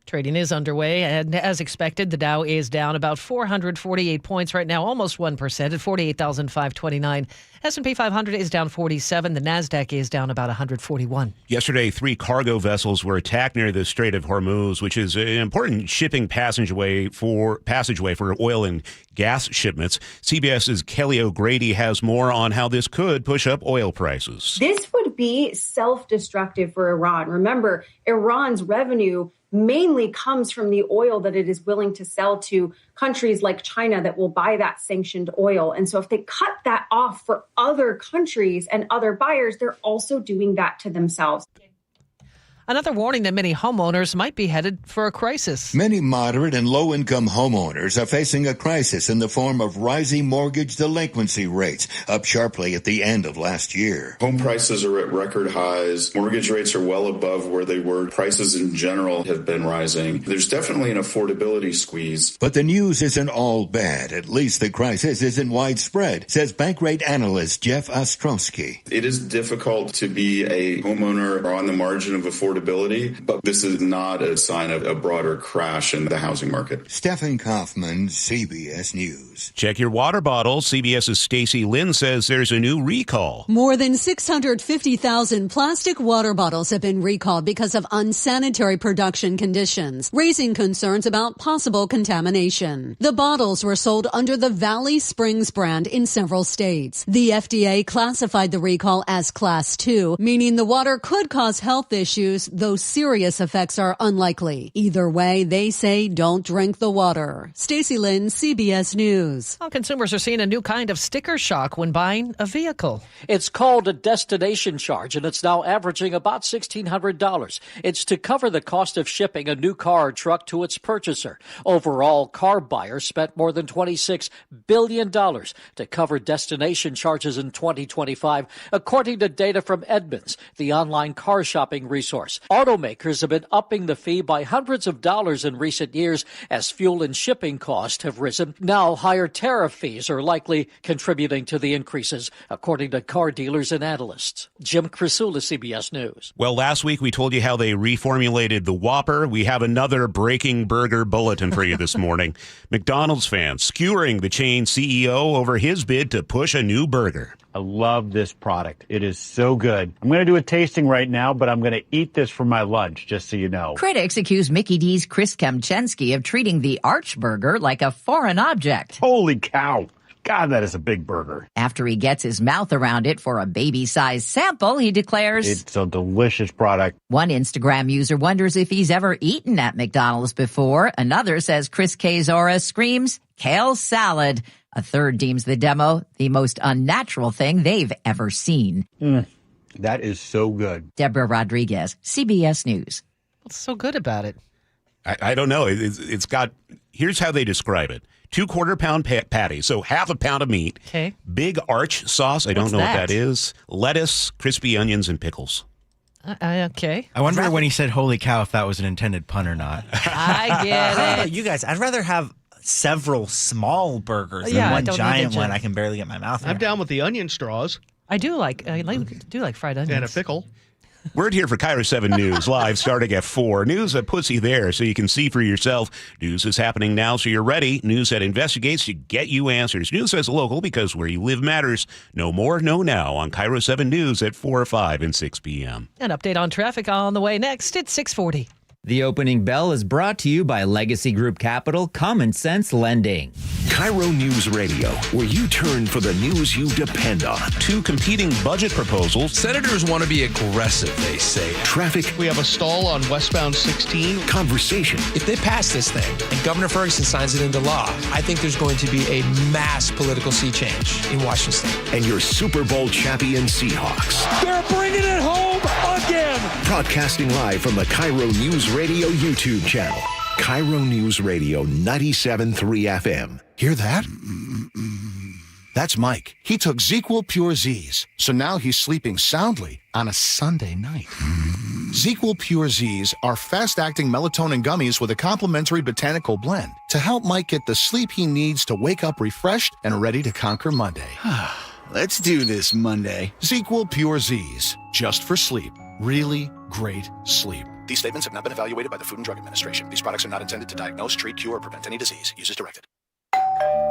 Speaker 4: Trading is underway, and as expected, the Dow is down about 448 points right now, almost 1% at 48,529. S&P 500 is down 47. The Nasdaq is down about 141.
Speaker 1: Yesterday, 3 cargo vessels were attacked near the Strait of Hormuz, which is an important shipping passageway for oil and gas shipments. CBS's Kelly O'Grady has more on how this could push up oil prices.
Speaker 12: This would be self-destructive for Iran. Remember, Iran's revenue mainly comes from the oil that it is willing to sell to countries like China that will buy that sanctioned oil. And so if they cut that off for other countries and other buyers, they're also doing that to themselves.
Speaker 4: Another warning that many homeowners might be headed for a crisis.
Speaker 17: Many moderate and low-income homeowners are facing a crisis in the form of rising mortgage delinquency rates, up sharply at the end of last year.
Speaker 18: Home prices are at record highs. Mortgage rates are well above where they were. Prices in general have been rising. There's definitely an affordability squeeze.
Speaker 17: But the news isn't all bad. At least the crisis isn't widespread, says bank rate analyst Jeff Ostrowski.
Speaker 18: It is difficult to be a homeowner or on the margin of affordability affordability, but this is not a sign of a broader crash in the housing market.
Speaker 17: Stephen Kaufman, CBS News.
Speaker 1: Check your water bottle. CBS's Stacey Lynn says there's a new recall.
Speaker 5: More than 650,000 plastic water bottles have been recalled because of unsanitary production conditions, raising concerns about possible contamination. The bottles were sold under the Valley Springs brand in several states. The FDA classified the recall as Class 2, meaning the water could cause health issues, though serious effects are unlikely. Either way, they say don't drink the water. Stacey Lynn, CBS News.
Speaker 4: Well, consumers are seeing a new kind of sticker shock when buying a vehicle.
Speaker 14: It's called a destination charge, and it's now averaging about $1,600. It's to cover the cost of shipping a new car or truck to its purchaser. Overall, car buyers spent more than $26 billion to cover destination charges in 2025, according to data from Edmunds, the online car shopping resource. Automakers have been upping the fee by hundreds of dollars in recent years as fuel and shipping costs have risen. Now, higher tariff fees are likely contributing to the increases, according to car dealers and analysts. Jim Crisula, CBS News.
Speaker 1: Well, last week we told you how they reformulated the Whopper. We have another breaking burger bulletin for you this morning. McDonald's fans skewering the chain CEO over his bid to push a new burger.
Speaker 19: I love this product. It is so good. I'm going to do a tasting right now, but I'm going to eat this for my lunch, just so you know.
Speaker 20: Critics accuse Mickey D's Chris Kempchenski of treating the Arch Burger like a foreign object.
Speaker 19: Holy cow. God, that is a big burger.
Speaker 20: After he gets his mouth around it for a baby-sized sample, he declares,
Speaker 19: "It's a delicious product."
Speaker 20: One Instagram user wonders if he's ever eaten at McDonald's before. Another says Chris K's aura screams, "Kale salad." A third deems the demo the most unnatural thing they've ever seen.
Speaker 19: That is so good.
Speaker 20: Deborah Rodriguez, CBS News.
Speaker 4: What's so good about it?
Speaker 1: I don't know. It's got, here's how they describe it. 2 quarter-pound patties, so half a pound of meat.
Speaker 4: Okay.
Speaker 1: Big arch sauce. I don't know what that is. Lettuce, crispy onions, and pickles.
Speaker 4: Okay.
Speaker 21: I wonder when he said "holy cow" if that was an intended pun or not.
Speaker 4: I get it.
Speaker 21: You guys, I'd rather have several small burgers than one giant one I can barely get my mouth around.
Speaker 9: I'm down with the onion straws.
Speaker 4: I do like fried onions.
Speaker 9: And a pickle.
Speaker 1: Word here for KIRO 7 News, live starting at 4. News that puts you there so you can see for yourself. News is happening now so you're ready. News that investigates to get you answers. News that's local because where you live matters. No more, no now on KIRO 7 News at 4, 5, and 6 p.m.
Speaker 4: An update on traffic on the way next. It's 6:40.
Speaker 22: The opening bell is brought to you by Legacy Group Capital Common Sense Lending.
Speaker 3: KIRO News Radio, where you turn for the news you depend on.
Speaker 1: 2 competing budget proposals.
Speaker 26: Senators want to be aggressive, they say.
Speaker 3: Traffic.
Speaker 9: We have a stall on westbound 16.
Speaker 3: Conversation.
Speaker 23: If they pass this thing and Governor Ferguson signs it into law, I think there's going to be a mass political sea change in Washington State.
Speaker 3: And your Super Bowl champion Seahawks.
Speaker 23: They're bringing it home again.
Speaker 3: Broadcasting live from the KIRO News Radio YouTube channel. KIRO News Radio 97.3 FM.
Speaker 24: Hear that? That's Mike. He took ZQL Pure Z's, so now he's sleeping soundly on a Sunday night. ZQL Pure Z's are fast-acting melatonin gummies with a complementary botanical blend to help Mike get the sleep he needs to wake up refreshed and ready to conquer Monday.
Speaker 29: Let's do this Monday.
Speaker 24: ZQL Pure Z's, just for sleep. Really great sleep. These statements have not been evaluated by the Food and Drug Administration. These products are not intended to diagnose, treat, cure, or prevent any disease. Use as directed.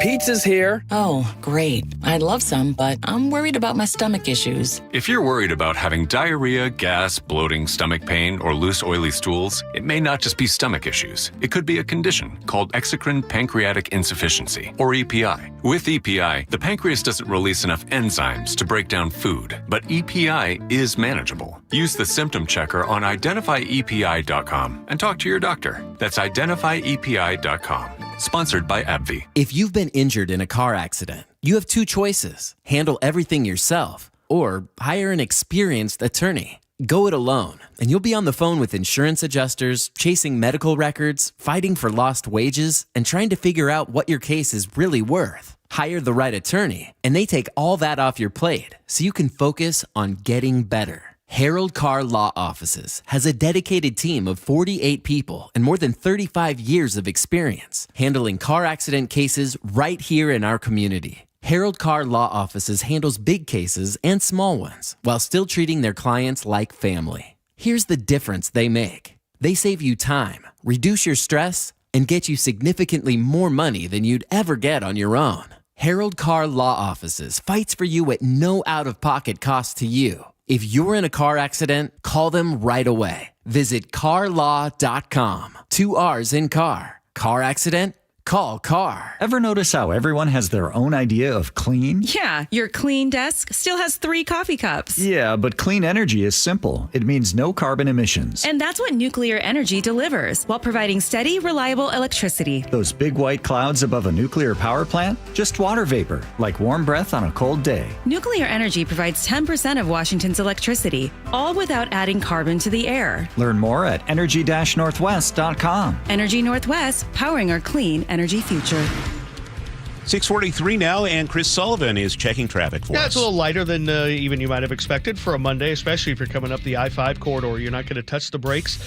Speaker 30: Pizza's here. Oh, great. I'd love some, but I'm worried about my stomach issues.
Speaker 31: If you're worried about having diarrhea, gas, bloating, stomach pain, or loose, oily stools, it may not just be stomach issues. It could be a condition called exocrine pancreatic insufficiency, or EPI. With EPI, the pancreas doesn't release enough enzymes to break down food, but EPI is manageable. Use the symptom checker on identifyepi.com and talk to your doctor. That's identifyepi.com. Sponsored by AbbVie.
Speaker 32: If you've been injured in a car accident, you have 2 choices. Handle everything yourself or hire an experienced attorney. Go it alone, and you'll be on the phone with insurance adjusters, chasing medical records, fighting for lost wages, and trying to figure out what your case is really worth. Hire the right attorney, and they take all that off your plate so you can focus on getting better. Harold Carr Law Offices has a dedicated team of 48 people and more than 35 years of experience handling car accident cases right here in our community. Harold Carr Law Offices handles big cases and small ones while still treating their clients like family. Here's the difference they make. They save you time, reduce your stress, and get you significantly more money than you'd ever get on your own. Harold Carr Law Offices fights for you at no out-of-pocket cost to you. If you're in a car accident, call them right away. Visit carlaw.com. 2 R's in car. Car accident? Call CAR.
Speaker 2: Ever notice how everyone has their own idea of clean?
Speaker 6: Yeah, your clean desk still has 3 coffee cups.
Speaker 2: Yeah, but clean energy is simple. It means no carbon emissions.
Speaker 6: And that's what nuclear energy delivers, while providing steady, reliable electricity.
Speaker 2: Those big white clouds above a nuclear power plant? Just water vapor, like warm breath on a cold day.
Speaker 6: Nuclear energy provides 10% of Washington's electricity, all without adding carbon to the air.
Speaker 2: Learn more at energy-northwest.com.
Speaker 6: Energy Northwest, powering our clean energy future.
Speaker 1: 6:43 now, and Chris Sullivan is checking traffic for us.
Speaker 9: Yeah, it's a little lighter than even you might have expected for a Monday, especially if you're coming up the I-5 corridor. You're not going to touch the brakes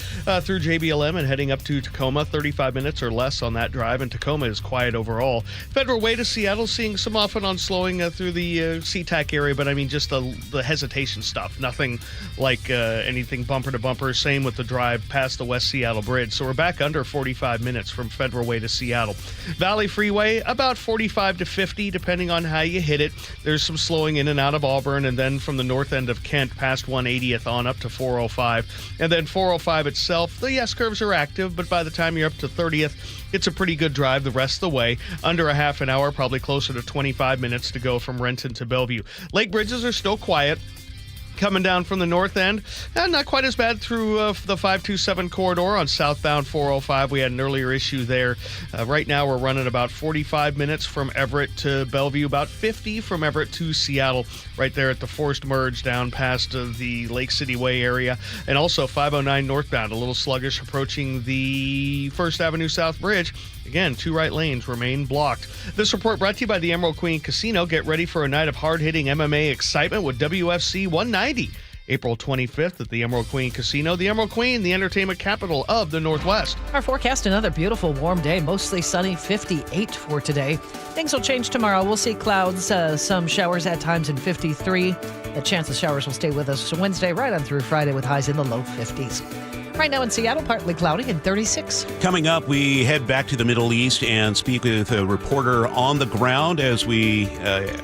Speaker 9: through JBLM and heading up to Tacoma. 35 minutes or less on that drive, and Tacoma is quiet overall. Federal Way to Seattle, seeing some off and on slowing through the SeaTac area, but I mean just the hesitation stuff. Nothing like anything bumper to bumper. Same with the drive past the West Seattle Bridge. So we're back under 45 minutes from Federal Way to Seattle. Valley Freeway, about 45 to 50, depending on how you hit it. There's some slowing in and out of Auburn, and then from the north end of Kent past 180th on up to 405. And then 405 itself, the S-curves are active, but by the time you're up to 30th, it's a pretty good drive the rest of the way. Under a half an hour, probably closer to 25 minutes to go from Renton to Bellevue. Lake bridges are still quiet. Coming down from the north end, not quite as bad through the 527 corridor on southbound 405. We had an earlier issue there. Right now, we're running about 45 minutes from Everett to Bellevue, about 50 from Everett to Seattle, right there at the forced merge down past the Lake City Way area. And also 509 northbound, a little sluggish approaching the First Avenue South Bridge. Again, 2 right lanes remain blocked. This report brought to you by the Emerald Queen Casino. Get ready for a night of hard-hitting MMA excitement with WFC 190. April 25th at the Emerald Queen Casino. The Emerald Queen, the entertainment capital of the Northwest.
Speaker 4: Our forecast, another beautiful warm day, mostly sunny, 58 for today. Things will change tomorrow. We'll see clouds, some showers at times in 53. The chance of showers will stay with us Wednesday right on through Friday with highs in the low 50s. Right now in Seattle, partly cloudy and 36.
Speaker 1: Coming up, we head back to the Middle East and speak with a reporter on the ground as we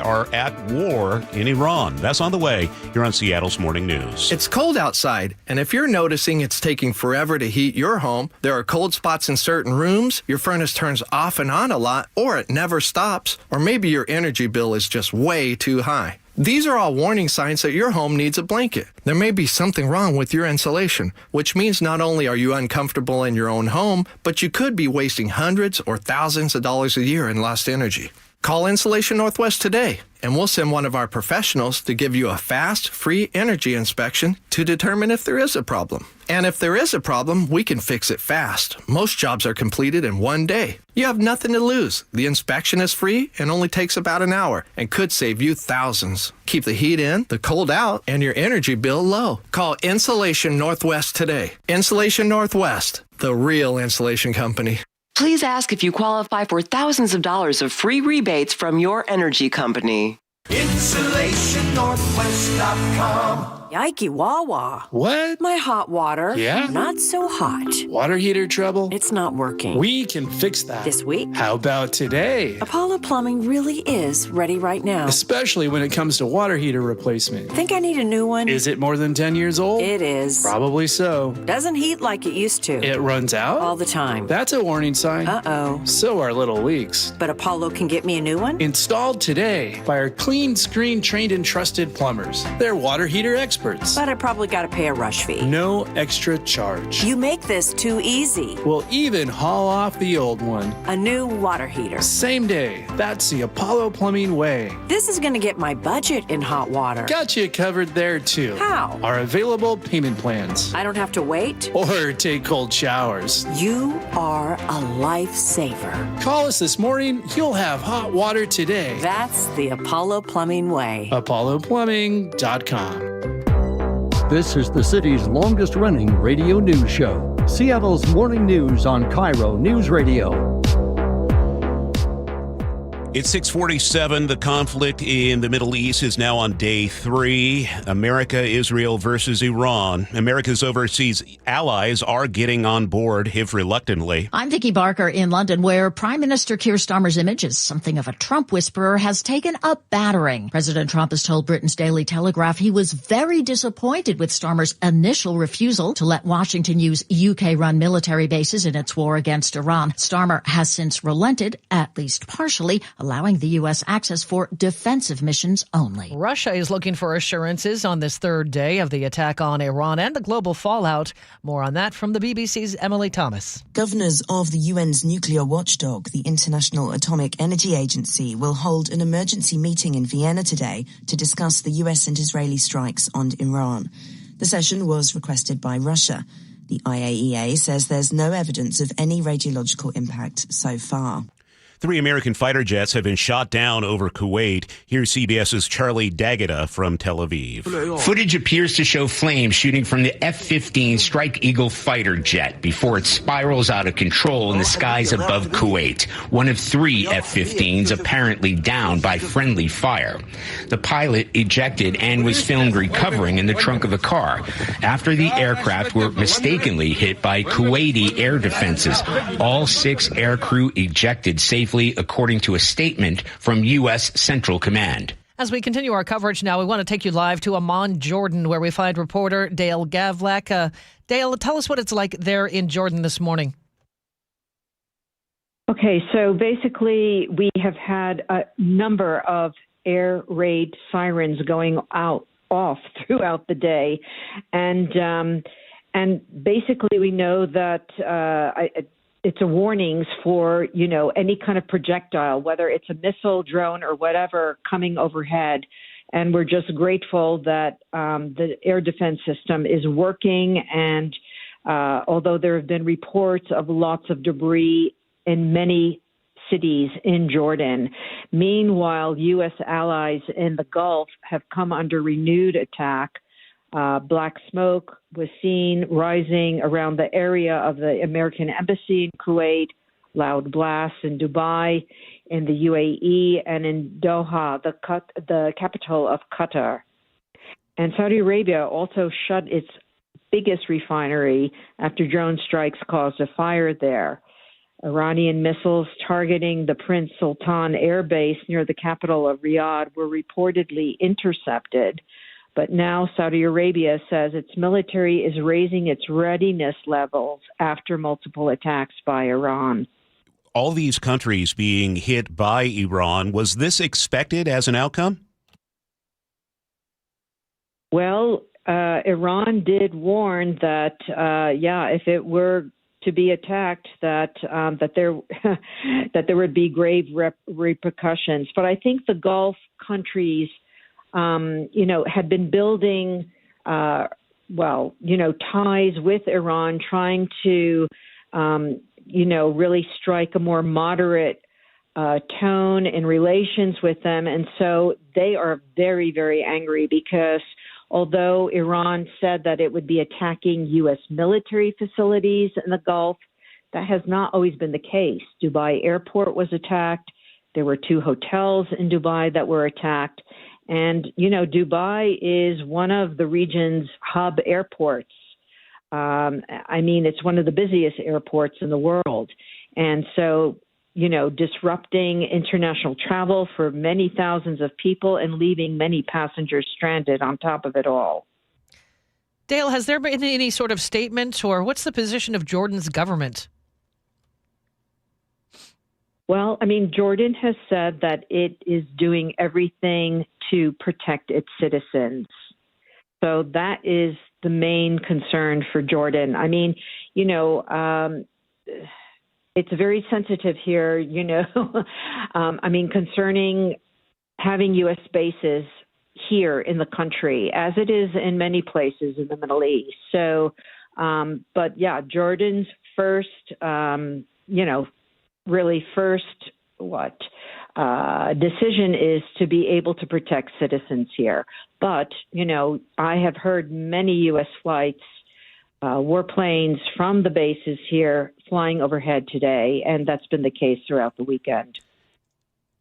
Speaker 1: are at war in Iran. That's on the way here on Seattle's Morning News.
Speaker 7: It's cold outside, and if you're noticing it's taking forever to heat your home, there are cold spots in certain rooms, your furnace turns off and on a lot, or it never stops, or maybe your energy bill is just way too high. These are all warning signs that your home needs a blanket. There may be something wrong with your insulation, which means not only are you uncomfortable in your own home, but you could be wasting hundreds or thousands of dollars a year in lost energy. Call Insulation Northwest today, and we'll send one of our professionals to give you a fast, free energy inspection to determine if there is a problem. And if there is a problem, we can fix it fast. Most jobs are completed in 1 day. You have nothing to lose. The inspection is free and only takes about an hour and could save you thousands. Keep the heat in, the cold out, and your energy bill low. Call Insulation Northwest today. Insulation Northwest, the real insulation company.
Speaker 8: Please ask if you qualify for thousands of dollars of free rebates from your energy company.
Speaker 10: InsulationNorthwest.com.
Speaker 11: Yikey Wawa.
Speaker 10: What?
Speaker 11: My hot water.
Speaker 10: Yeah?
Speaker 11: Not so hot.
Speaker 10: Water heater trouble?
Speaker 11: It's not working.
Speaker 10: We can fix that.
Speaker 11: This week?
Speaker 10: How about today?
Speaker 11: Apollo Plumbing really is ready right now.
Speaker 10: Especially when it comes to water heater replacement.
Speaker 11: Think I need a new one?
Speaker 10: Is it more than 10 years old?
Speaker 11: It is.
Speaker 10: Probably so.
Speaker 11: Doesn't heat like it used to.
Speaker 10: It runs out?
Speaker 11: All the time.
Speaker 10: That's a warning sign.
Speaker 11: Uh-oh.
Speaker 10: So are little leaks.
Speaker 11: But Apollo can get me a new one?
Speaker 10: Installed today by our clean screen trained and trusted plumbers. They're water heater experts.
Speaker 11: But I probably got to pay a rush fee.
Speaker 10: No extra charge.
Speaker 11: You make this too easy.
Speaker 10: We'll even haul off the old one.
Speaker 11: A new water heater.
Speaker 10: Same day. That's the Apollo Plumbing way.
Speaker 11: This is going to get my budget in hot water.
Speaker 10: Got you covered there too.
Speaker 11: How?
Speaker 10: Our available payment plans.
Speaker 11: I don't have to wait?
Speaker 10: Or take cold showers.
Speaker 11: You are a lifesaver.
Speaker 10: Call us this morning. You'll have hot water today.
Speaker 11: That's the Apollo Plumbing way.
Speaker 10: ApolloPlumbing.com.
Speaker 13: This is the city's longest-running radio news show, Seattle's Morning News on KIRO News Radio.
Speaker 1: It's 6:47. The conflict in the Middle East is now on day 3. America, Israel versus Iran. America's overseas allies are getting on board, if reluctantly.
Speaker 5: I'm Vicki Barker in London, where Prime Minister Keir Starmer's image as something of a Trump whisperer has taken a battering. President Trump has told Britain's Daily Telegraph he was very disappointed with Starmer's initial refusal to let Washington use UK-run military bases in its war against Iran. Starmer has since relented, at least partially, allowing the U.S. access for defensive missions only.
Speaker 4: Russia is looking for assurances on this third day of the attack on Iran and the global fallout. More on that from the BBC's Emily Thomas.
Speaker 12: Governors of the UN's nuclear watchdog, the International Atomic Energy Agency, will hold an emergency meeting in Vienna today to discuss the U.S. and Israeli strikes on Iran. The session was requested by Russia. The IAEA says there's no evidence of any radiological impact so far.
Speaker 1: 3 American fighter jets have been shot down over Kuwait. Here's CBS's Charlie D'Agata from Tel Aviv.
Speaker 14: Footage appears to show flames shooting from the F-15 Strike Eagle fighter jet before it spirals out of control in the skies above Kuwait. One of 3 F-15s apparently downed by friendly fire. The pilot ejected and was filmed recovering in the trunk of a car after the aircraft were mistakenly hit by Kuwaiti air defenses. All 6 aircrew ejected safely, according to a statement from U.S. Central Command.
Speaker 4: As we continue our coverage now, we want to take you live to Amman, Jordan, where we find reporter Dale Gavlak. Dale, tell us what it's like there in Jordan this morning.
Speaker 15: Okay, so basically we have had a number of air raid sirens going off throughout the day, and basically we know that it's a warnings for, any kind of projectile, whether it's a missile, drone, or whatever coming overhead. And we're just grateful that the air defense system is working. And although there have been reports of lots of debris in many cities in Jordan, meanwhile, U.S. allies in the Gulf have come under renewed attack. Black smoke was seen rising around the area of the American embassy in Kuwait, loud blasts in Dubai, in the UAE, and in Doha, the capital of Qatar. And Saudi Arabia also shut its biggest refinery after drone strikes caused a fire there. Iranian missiles targeting the Prince Sultan Air Base near the capital of Riyadh were reportedly intercepted. But now Saudi Arabia says its military is raising its readiness levels after multiple attacks by Iran.
Speaker 1: All these countries being hit by Iran, was this expected as an outcome?
Speaker 15: Well, Iran did warn that, if it were to be attacked, that there would be grave repercussions. But I think the Gulf countries had been building, ties with Iran, trying to, really strike a more moderate tone in relations with them. And so they are very, very angry because although Iran said that it would be attacking U.S. military facilities in the Gulf, that has not always been the case. Dubai airport was attacked. There were 2 hotels in Dubai that were attacked. And, Dubai is one of the region's hub airports. It's one of the busiest airports in the world. And so, disrupting international travel for many thousands of people and leaving many passengers stranded on top of it all.
Speaker 4: Dale, has there been any sort of statement, or what's the position of Jordan's government?
Speaker 15: Well, Jordan has said that it is doing everything to protect its citizens. So that is the main concern for Jordan. It's very sensitive here, concerning having U.S. bases here in the country, as it is in many places in the Middle East. So, Jordan's first, decision is to be able to protect citizens here. But, I have heard many U.S. flights, warplanes from the bases here flying overhead today, and that's been the case throughout the weekend.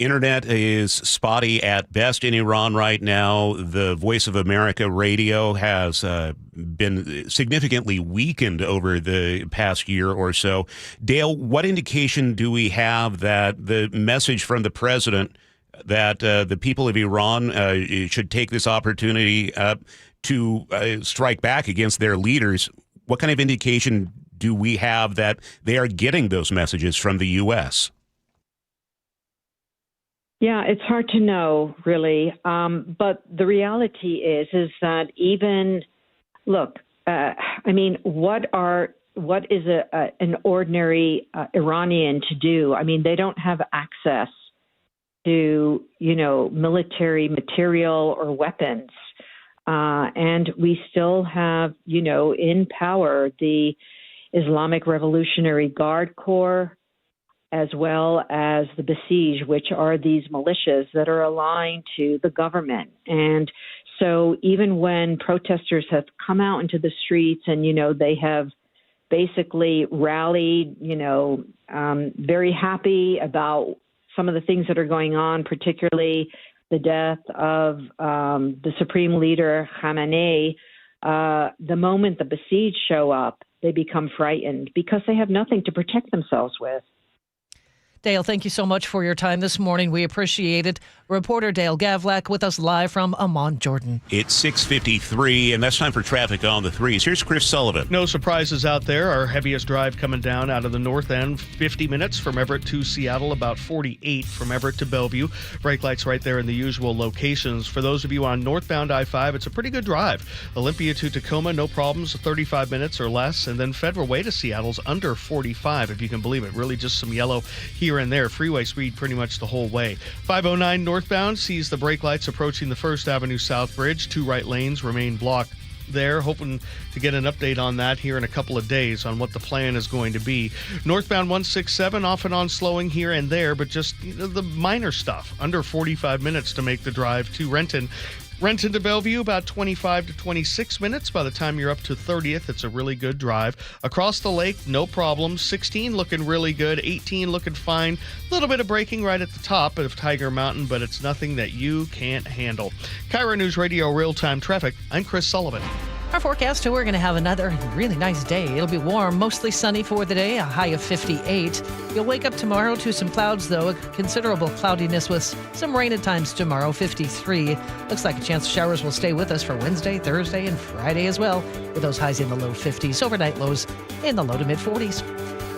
Speaker 1: Internet is spotty at best in Iran right now. The Voice of America radio has been significantly weakened over the past year or so. Dale, what indication do we have that the message from the president that the people of Iran should take this opportunity to strike back against their leaders? What kind of indication do we have that they are getting those messages from the U.S.?
Speaker 15: Yeah, it's hard to know, really. But the reality is that even, look, what is an ordinary Iranian to do? I mean, they don't have access to, military material or weapons. And we still have, in power the Islamic Revolutionary Guard Corps, as well as the Basij, which are these militias that are aligned to the government. And so even when protesters have come out into the streets and, they have basically rallied, very happy about some of the things that are going on, particularly the death of the supreme leader, Khamenei, the moment the Basij show up, they become frightened because they have nothing to protect themselves with.
Speaker 4: Dale, thank you so much for your time this morning. We appreciate it. Reporter Dale Gavlak with us live from Amman, Jordan.
Speaker 1: It's 6:53, and that's time for traffic on the threes. Here's Chris Sullivan.
Speaker 9: No surprises out there. Our heaviest drive coming down out of the north end, 50 minutes from Everett to Seattle, about 48 from Everett to Bellevue. Brake lights right there in the usual locations. For those of you on northbound I-5, it's a pretty good drive. Olympia to Tacoma, no problems, 35 minutes or less. And then Federal Way to Seattle's under 45, if you can believe it. Really just some yellow here and there. Freeway speed pretty much the whole way. 509 northbound sees the brake lights approaching the First Avenue South Bridge. 2 right lanes remain blocked there. Hoping to get an update on that here in a couple of days on what the plan is going to be. Northbound 167 off and on slowing here and there, but just the minor stuff. Under 45 minutes to make the drive to Renton. Renton to Bellevue, about 25 to 26 minutes. By the time you're up to 30th, it's a really good drive. Across the lake, no problems. 16 looking really good. 18 looking fine. A little bit of braking right at the top of Tiger Mountain, but it's nothing that you can't handle. KIRO Newsradio Real-Time Traffic. I'm Chris Sullivan.
Speaker 4: Our forecast, we're going to have another really nice day. It'll be warm, mostly sunny for the day, a high of 58. You'll wake up tomorrow to some clouds, though, a considerable cloudiness with some rain at times tomorrow, 53. Looks like a chance showers will stay with us for Wednesday, Thursday, and Friday as well, with those highs in the low 50s, overnight lows in the low to mid 40s.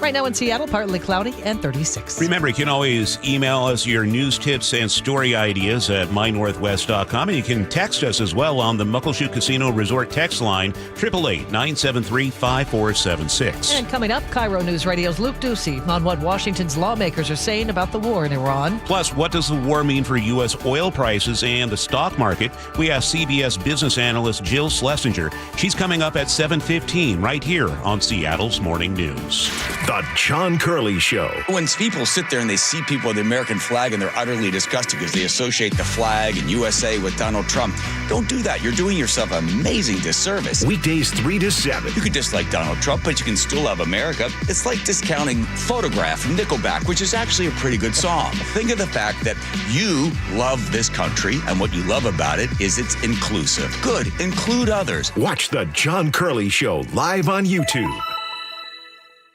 Speaker 4: Right now in Seattle, partly cloudy and 36.
Speaker 1: Remember, you can always email us your news tips and story ideas at mynorthwest.com, and you can text us as well on the Muckleshoot Casino Resort text line, 888-973-5476.
Speaker 4: And coming up, KIRO News Radio's Luke Ducey on what Washington's lawmakers are saying about the war in Iran.
Speaker 1: Plus, what does the war mean for U.S. oil prices and the stock market? We asked CBS business analyst Jill Schlesinger. She's coming up at 7:15 right here on Seattle's Morning News.
Speaker 3: The John Curley Show.
Speaker 16: When people sit there and they see people with the American flag and they're utterly disgusted because they associate the flag and USA with Donald Trump, don't do that. You're doing yourself an amazing disservice.
Speaker 3: Weekdays 3 to 7.
Speaker 16: You could dislike Donald Trump, but you can still love America. It's like discounting Photograph from Nickelback, which is actually a pretty good song. Think of the fact that you love this country, and what you love about it is it's inclusive. Good. Include others.
Speaker 3: Watch The John Curley Show live on YouTube.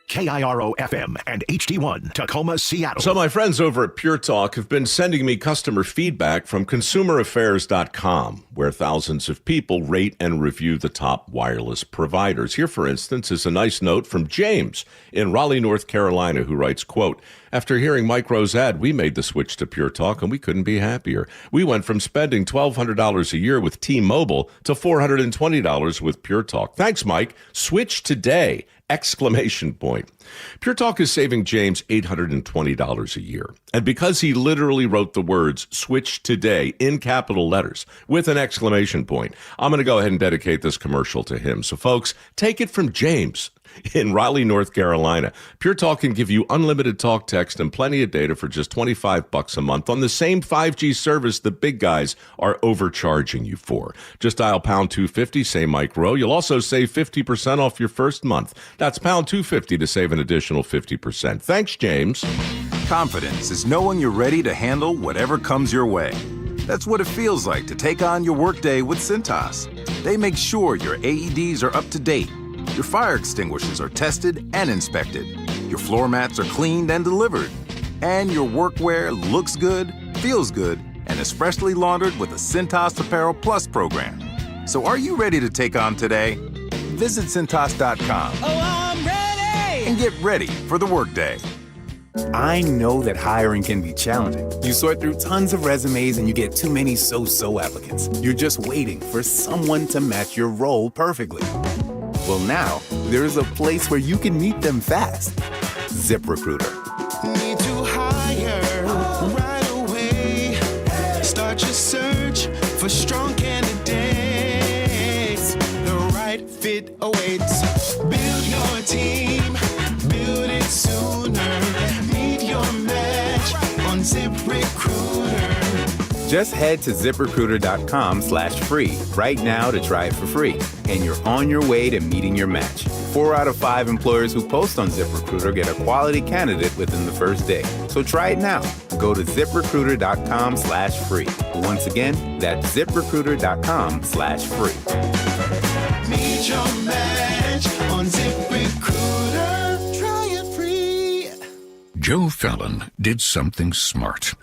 Speaker 3: KIRO FM and HD1 Tacoma, Seattle.
Speaker 17: So my friends over at Pure Talk have been sending me customer feedback from consumeraffairs.com, where thousands of people rate and review the top wireless providers. Here, for instance, is a nice note from James in Raleigh, North Carolina, who writes, quote, "After hearing Mike Rowe's ad, we made the switch to Pure Talk, and we couldn't be happier. We went from spending $1,200 a year with T-Mobile to $420 with Pure Talk. Thanks, Mike. Switch today!" Exclamation point. Pure Talk is saving James $820 a year. And because he literally wrote the words "switch today" in capital letters with an exclamation point, I'm going to go ahead and dedicate this commercial to him. So folks, take it from James in Raleigh, North Carolina. Pure Talk can give you unlimited talk, text, and plenty of data for just $25 a month on the same 5G service the big guys are overcharging you for. Just dial pound 250, say Mike Rowe. You'll also save 50% off your first month. That's pound 250 to save an additional 50%. Thanks, James.
Speaker 18: Confidence is knowing you're ready to handle whatever comes your way. That's what it feels like to take on your workday with Cintas. They make sure your AEDs are up to date, your fire extinguishers are tested and inspected, your floor mats are cleaned and delivered, and your workwear looks good, feels good, and is freshly laundered with the Cintas Apparel Plus program. So are you ready to take on today? Visit Cintas.com.
Speaker 19: Oh, I'm ready!
Speaker 18: And get ready for the workday.
Speaker 20: I know that hiring can be challenging. You sort through tons of resumes and you get too many so-so applicants. You're just waiting for someone to match your role perfectly. Well, now, there's a place where you can meet them fast. ZipRecruiter.
Speaker 19: Need to hire right away. Start your search for strong candidates. The right fit awaits. Build your team. Build it sooner. Meet your match on ZipRecruiter.
Speaker 20: Just head to ZipRecruiter.com/free right now to try it for free. And you're on your way to meeting your match. 4 out of 5 employers who post on ZipRecruiter get a quality candidate within the first day. So try it now. Go to ZipRecruiter.com/free. Once again, that's ZipRecruiter.com/free.
Speaker 19: Meet your match on ZipRecruiter. Try it free.
Speaker 21: Joe Fallon did something smart.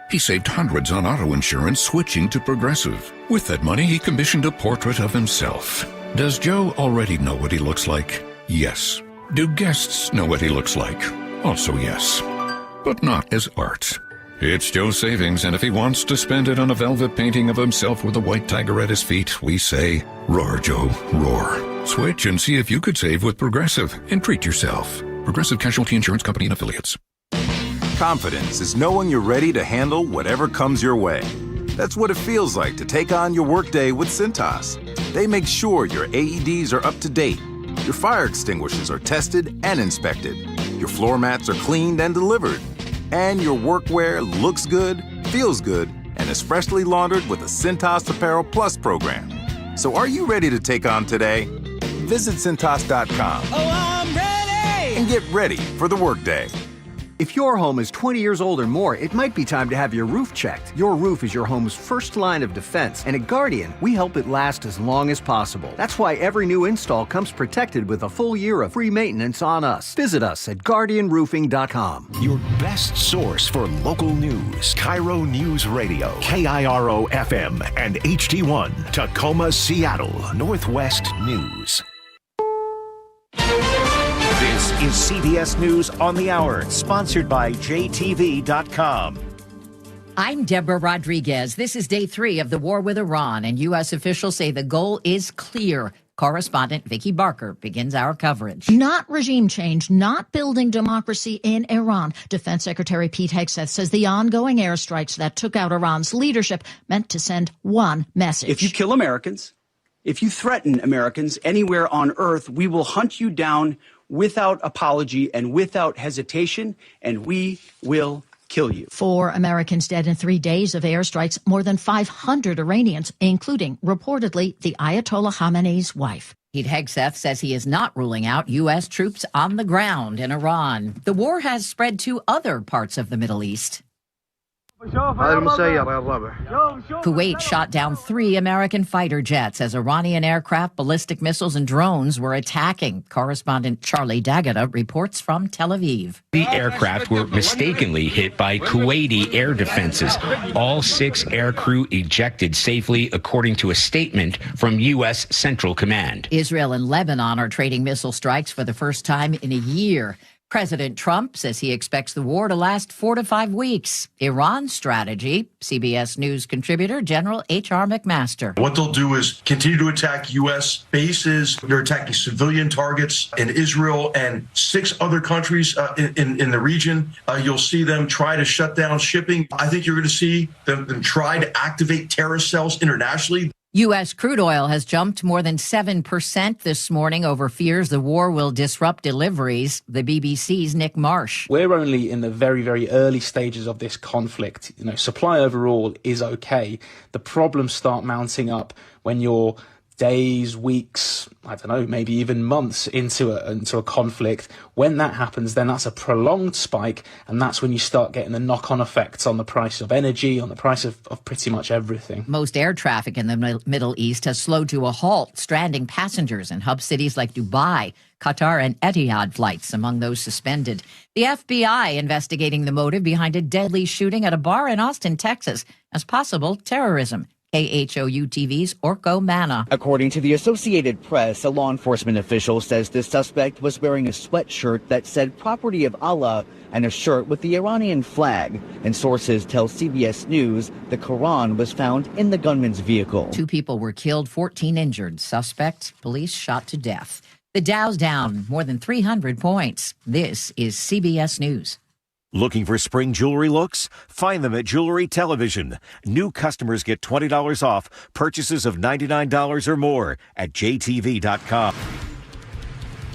Speaker 21: He saved hundreds on auto insurance switching to Progressive. With that money, he commissioned a portrait of himself. Does Joe already know what he looks like? Yes. Do guests know what he looks like? Also yes. But not as art. It's Joe's savings, and if he wants to spend it on a velvet painting of himself with a white tiger at his feet, we say, roar, Joe, roar. Switch and see if you could save with Progressive and treat yourself. Progressive Casualty Insurance Company and Affiliates.
Speaker 18: Confidence is knowing you're ready to handle whatever comes your way. That's what it feels like to take on your workday with Cintas. They make sure your AEDs are up to date, your fire extinguishers are tested and inspected, your floor mats are cleaned and delivered, and your workwear looks good, feels good, and is freshly laundered with the Cintas Apparel Plus program. So are you ready to take on today? Visit Cintas.com.
Speaker 19: Oh, I'm ready!
Speaker 18: And get ready for the workday.
Speaker 22: If your home is 20 years old or more, it might be time to have your roof checked. Your roof is your home's first line of defense, and at Guardian, we help it last as long as possible. That's why every new install comes protected with a full year of free maintenance on us. Visit us at GuardianRoofing.com.
Speaker 3: Your best source for local news. KIRO Newsradio, KIRO FM and HD1, Tacoma, Seattle, Northwest News.
Speaker 23: This is CBS News on the Hour, sponsored by JTV.com.
Speaker 24: I'm Deborah Rodriguez. This is day 3 of the war with Iran, and U.S. officials say the goal is clear. Correspondent Vicki Barker begins our coverage.
Speaker 5: Not regime change, not building democracy in Iran. Defense Secretary Pete Hegseth says the ongoing airstrikes that took out Iran's leadership meant to send one message.
Speaker 25: If you kill Americans, if you threaten Americans anywhere on earth, we will hunt you down without apology and without hesitation, and we will kill you.
Speaker 5: 4 Americans dead in 3 days of airstrikes, more than 500 Iranians, including, reportedly, the Ayatollah Khamenei's wife.
Speaker 24: Pete Hegseth says he is not ruling out U.S. troops on the ground in Iran. The war has spread to other parts of the Middle East. Kuwait shot down 3 American fighter jets as Iranian aircraft, ballistic missiles, and drones were attacking. Correspondent Charlie D'Agata reports from Tel Aviv.
Speaker 14: The aircraft were mistakenly hit by Kuwaiti air defenses. All 6 aircrew ejected safely, according to a statement from U.S. Central Command.
Speaker 24: Israel and Lebanon are trading missile strikes for the first time in a year. President Trump says he expects the war to last 4 to 5 weeks. Iran's strategy, CBS News contributor General H.R. McMaster.
Speaker 26: What they'll do is continue to attack U.S. bases. They're attacking civilian targets in Israel and 6 other countries in the region. You'll see them try to shut down shipping. I think you're going to see them try to activate terrorist cells internationally.
Speaker 24: U.S. crude oil has jumped more than 7% this morning over fears the war will disrupt deliveries. The BBC's Nick Marsh.
Speaker 27: We're only in the very, very early stages of this conflict. Supply overall is okay. The problems start mounting up when you're days, weeks, I don't know, maybe even months into a conflict. When that happens, then that's a prolonged spike, and that's when you start getting the knock-on effects on the price of energy, on the price of pretty much everything.
Speaker 24: Most air traffic in the Middle East has slowed to a halt, stranding passengers in hub cities like Dubai, Qatar, and Etihad flights among those suspended. The FBI investigating the motive behind a deadly shooting at a bar in Austin, Texas, as possible terrorism. KHOU TV's Orko Mana.
Speaker 2: According to the Associated Press, a law enforcement official says the suspect was wearing a sweatshirt that said "Property of Allah" and a shirt with the Iranian flag. And sources tell CBS News the Quran was found in the gunman's vehicle.
Speaker 24: 2 people were killed, 14 injured. Suspect, police shot to death. The Dow's down more than 300 points. This is CBS News.
Speaker 23: Looking for spring jewelry looks? Find them at Jewelry Television. New customers get $20 off purchases of $99 or more at jtv.com.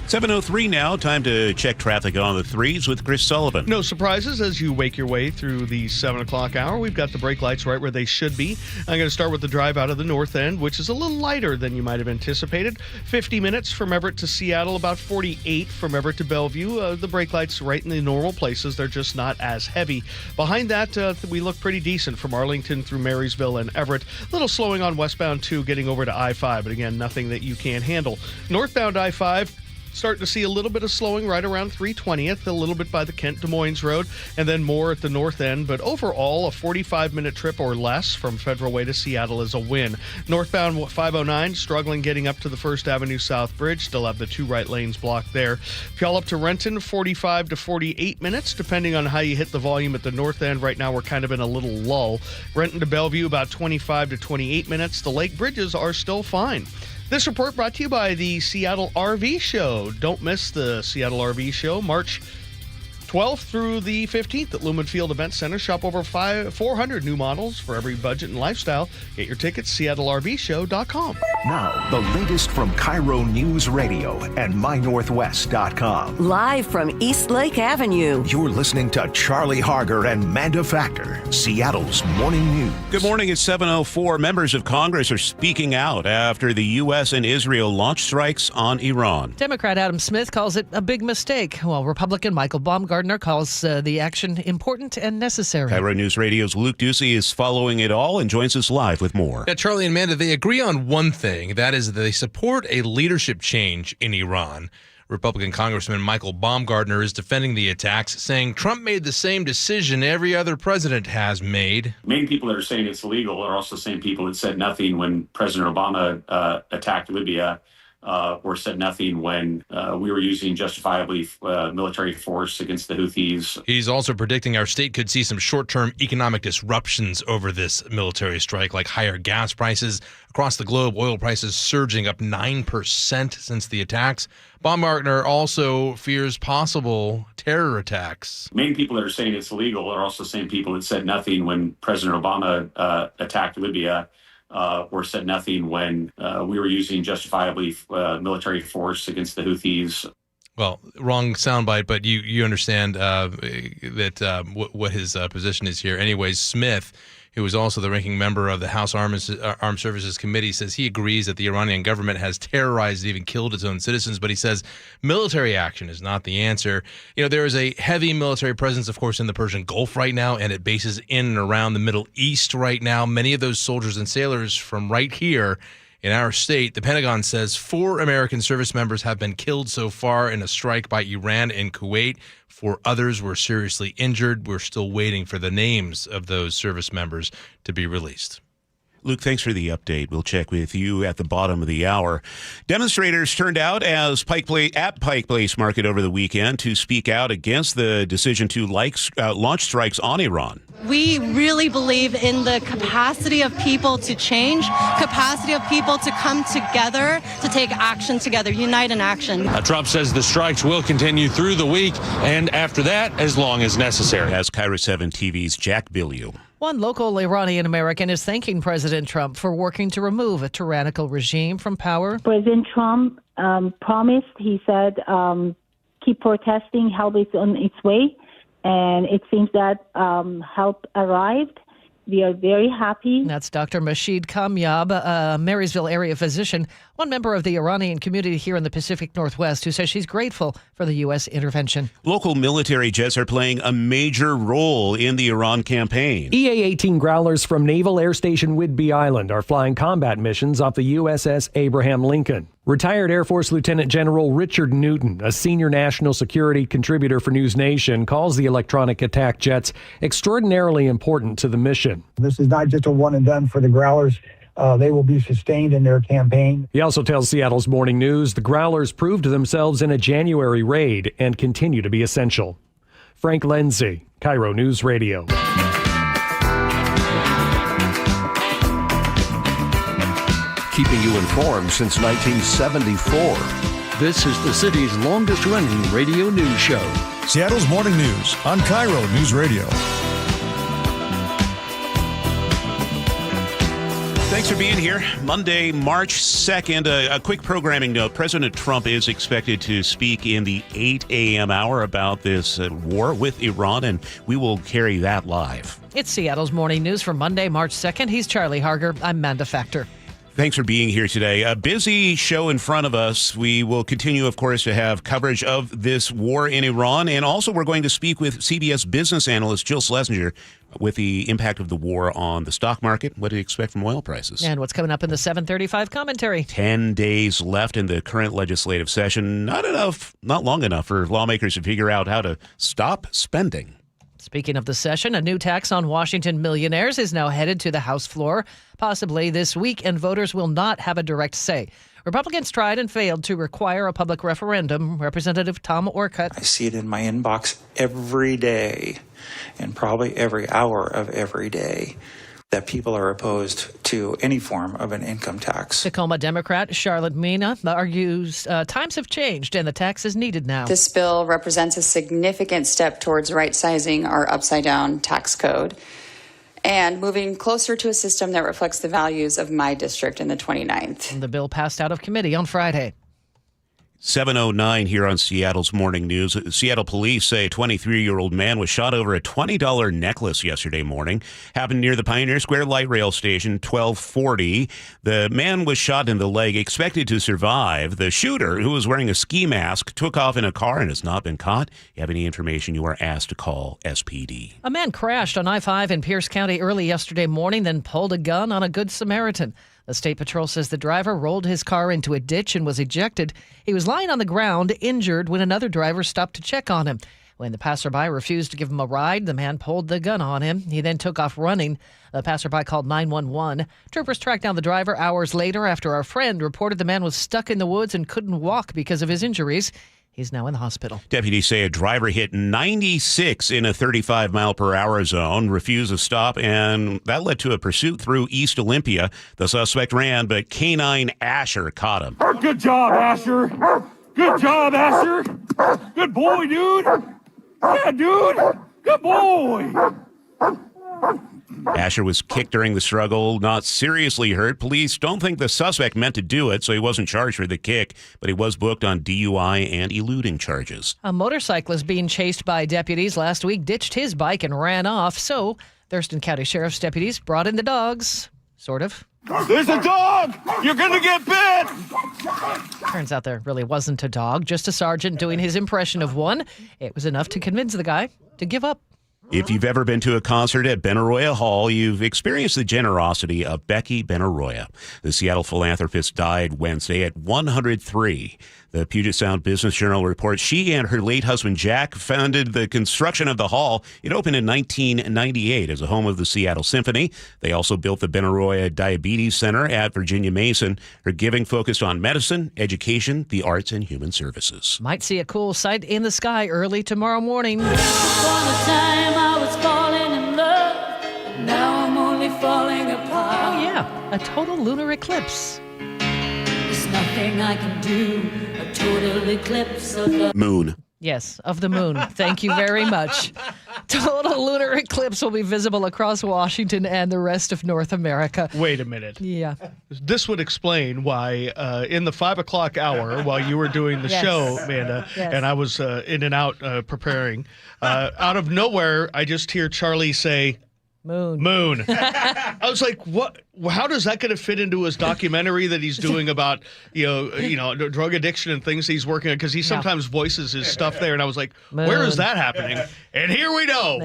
Speaker 1: 7:03 now. Time to check traffic on the threes with Chris Sullivan.
Speaker 9: No surprises as you wake your way through the 7 o'clock hour. We've got the brake lights right where they should be. I'm going to start with the drive out of the north end, which is a little lighter than you might have anticipated. 50 minutes from Everett to Seattle, about 48 from Everett to Bellevue. The brake lights right in the normal places. They're just not as heavy. Behind that, we look pretty decent from Arlington through Marysville and Everett. A little slowing on westbound 2 getting over to I-5, but again, nothing that you can't handle. Northbound I-5, starting to see a little bit of slowing right around 320th, a little bit by the Kent-Des Moines Road, and then more at the north end. But overall, a 45-minute trip or less from Federal Way to Seattle is a win. Northbound 509, struggling getting up to the First Avenue South Bridge. Still have the 2 right lanes blocked there. If y'all up to Renton, 45 to 48 minutes, depending on how you hit the volume at the north end. Right now, we're kind of in a little lull. Renton to Bellevue, about 25 to 28 minutes. The Lake Bridges are still fine. This report brought to you by the Seattle RV Show. Don't miss the Seattle RV Show, March 12th through the 15th at Lumen Field Event Center. Shop over 400 new models for every budget and lifestyle. Get your tickets, seattlervshow.com.
Speaker 3: Now, the latest from KIRO Newsradio and mynorthwest.com.
Speaker 6: Live from East Lake Avenue.
Speaker 3: You're listening to Charlie Harger and Manda Factor, Seattle's morning news.
Speaker 1: Good morning. It's 7:04. Members of Congress are speaking out after the U.S. and Israel launch strikes on Iran.
Speaker 4: Democrat Adam Smith calls it a big mistake, while Republican Michael Baumgartner calls the action important and necessary.
Speaker 1: KIRO News Radio's Luke Ducey is following it all and joins us live with more.
Speaker 7: Yeah, Charlie and Amanda, they agree on one thing. That is, they support a leadership change in Iran. Republican Congressman Michael Baumgartner is defending the attacks, saying Trump made the same decision every other president has made.
Speaker 8: Main people that are saying it's illegal are also the same people that said nothing when President Obama attacked Libya, or said nothing when we were using justifiably military force against the Houthis.
Speaker 7: He's also predicting our state could see some short-term economic disruptions over this military strike, like higher gas prices. Across the globe, oil prices surging up 9% since the attacks. Baumgartner also fears possible terror attacks.
Speaker 8: Main people that are saying it's illegal are also the same people that said nothing when President Obama attacked Libya, or said nothing when we were using justifiably military force against the Houthis.
Speaker 7: Well, wrong soundbite, but you understand what his position is here. Anyways, Smith, who is also the ranking member of the House Armed Services Committee, says he agrees that the Iranian government has terrorized and even killed its own citizens, but he says military action is not the answer. You know, there is a heavy military presence, of course, in the Persian Gulf right now, and at bases in and around the Middle East right now. Many of those soldiers and sailors from right here in our state. The Pentagon says 4 American service members have been killed so far in a strike by Iran in Kuwait. 4 others were seriously injured. We're still waiting for the names of those service members to be released.
Speaker 1: Luke, thanks for the update. We'll check with you at the bottom of the hour. Demonstrators turned out at Pike Place Market over the weekend to speak out against the decision to launch strikes on Iran.
Speaker 10: We really believe in the capacity of people to change, capacity of people to come together, to take action together, unite in action.
Speaker 11: Trump says the strikes will continue through the week and after that, as long as necessary.
Speaker 1: As KIRO 7 TV's Jack Bilyeu.
Speaker 4: One local Iranian American is thanking President Trump for working to remove a tyrannical regime from power.
Speaker 13: President Trump promised, he said, keep protesting, help is on its way. And it seems that help arrived. We are very happy.
Speaker 4: That's Dr. Masheed Kamyab, a Marysville area physician, one member of the Iranian community here in the Pacific Northwest, who says she's grateful for the U.S. intervention.
Speaker 1: Local military jets are playing a major role in the Iran campaign.
Speaker 12: EA-18 Growlers from Naval Air Station Whidbey Island are flying combat missions off the USS Abraham Lincoln. Retired Air Force Lieutenant General Richard Newton, a senior national security contributor for News Nation, calls the electronic attack jets extraordinarily important to the mission.
Speaker 15: This is not just a one and done for the Growlers. They will be sustained in their campaign.
Speaker 12: He also tells Seattle's Morning News the Growlers proved themselves in a January raid and continue to be essential. Frank Lenzi, KIRO News Radio.
Speaker 16: Keeping you informed since 1974.
Speaker 17: This is the city's longest-running radio news show.
Speaker 19: Seattle's Morning News on KIRO News Radio.
Speaker 1: Thanks for being here. Monday, March 2nd. A quick programming note. President Trump is expected to speak in the 8 a.m. hour about this war with Iran, and we will carry that live.
Speaker 4: It's Seattle's Morning News for Monday, March 2nd. He's Charlie Harger. I'm Manda Factor.
Speaker 1: Thanks for being here today. A busy show in front of us. We will continue, of course, to have coverage of this war in Iran. And also, we're going to speak with CBS business analyst Jill Schlesinger with the impact of the war on the stock market. What do you expect from oil prices?
Speaker 4: And what's coming up in the 7:35 commentary?
Speaker 1: 10 days left in the current legislative session. Not long enough for lawmakers to figure out how to stop spending.
Speaker 4: Speaking of the session, a new tax on Washington millionaires is now headed to the House floor, possibly this week, and voters will not have a direct say. Republicans tried and failed to require a public referendum. Representative Tom Orcutt.
Speaker 20: I see it in my inbox every day, and probably every hour of every day, that people are opposed to any form of an income tax.
Speaker 4: Tacoma Democrat Charlotte Mina argues times have changed and the tax is needed now.
Speaker 21: This bill represents a significant step towards right-sizing our upside-down tax code and moving closer to a system that reflects the values of my district in the 29th.
Speaker 4: And the bill passed out of committee on Friday.
Speaker 1: 7:09 here on Seattle's Morning News. Seattle police say a 23-year-old man was shot over a $20 necklace yesterday morning. Happened near the Pioneer Square Light Rail Station, 1240. The man was shot in the leg, expected to survive. The shooter, who was wearing a ski mask, took off in a car and has not been caught. If you have any information, you are asked to call SPD.
Speaker 4: A man crashed on I-5 in Pierce County early yesterday morning, then pulled a gun on a Good Samaritan. The State Patrol says the driver rolled his car into a ditch and was ejected. He was lying on the ground, injured, when another driver stopped to check on him. When the passerby refused to give him a ride, the man pulled the gun on him. He then took off running. The passerby called 911. Troopers tracked down the driver hours later after our friend reported the man was stuck in the woods and couldn't walk because of his injuries. He's now in the hospital.
Speaker 1: Deputies say a driver hit 96 in a 35-mile-per-hour zone, refused to stop, and that led to a pursuit through East Olympia. The suspect ran, but Canine Asher caught him.
Speaker 28: Good job, Asher. Good job, Asher. Good boy, dude. Yeah, dude. Good boy.
Speaker 1: Asher was kicked during the struggle, not seriously hurt. Police don't think the suspect meant to do it, so he wasn't charged for the kick, but he was booked on DUI and eluding charges.
Speaker 4: A motorcyclist being chased by deputies last week ditched his bike and ran off, so Thurston County Sheriff's deputies brought in the dogs. Sort of.
Speaker 28: There's a dog! You're gonna get bit!
Speaker 4: Turns out there really wasn't a dog, just a sergeant doing his impression of one. It was enough to convince the guy to give up.
Speaker 1: If you've ever been to a concert at Benaroya Hall, you've experienced the generosity of Becky Benaroya. The Seattle philanthropist died Wednesday at 103. The Puget Sound Business Journal reports she and her late husband Jack funded the construction of the hall. It opened in 1998 as a home of the Seattle Symphony. They also built the Benaroya Diabetes Center at Virginia Mason. Her giving focused on medicine, education, the arts, and human services.
Speaker 4: Might see a cool sight in the sky early tomorrow morning.
Speaker 29: Now I'm only falling apart.
Speaker 4: Oh, yeah, a total lunar eclipse.
Speaker 29: There's nothing I can do. A total eclipse of the
Speaker 1: moon.
Speaker 4: Yes, of the moon. Thank you very much. Total lunar eclipse will be visible across Washington and the rest of North America.
Speaker 9: Wait a minute.
Speaker 4: Yeah.
Speaker 9: This would explain why in the 5 o'clock hour, while you were doing the show, Amanda, and I was in and out preparing, out of nowhere, I just hear Charlie say, Moon. I was like, what? How does that going to fit into his documentary that he's doing about, drug addiction and things he's working on? Because he sometimes voices his stuff there. And I was like, where is that happening? And here we go.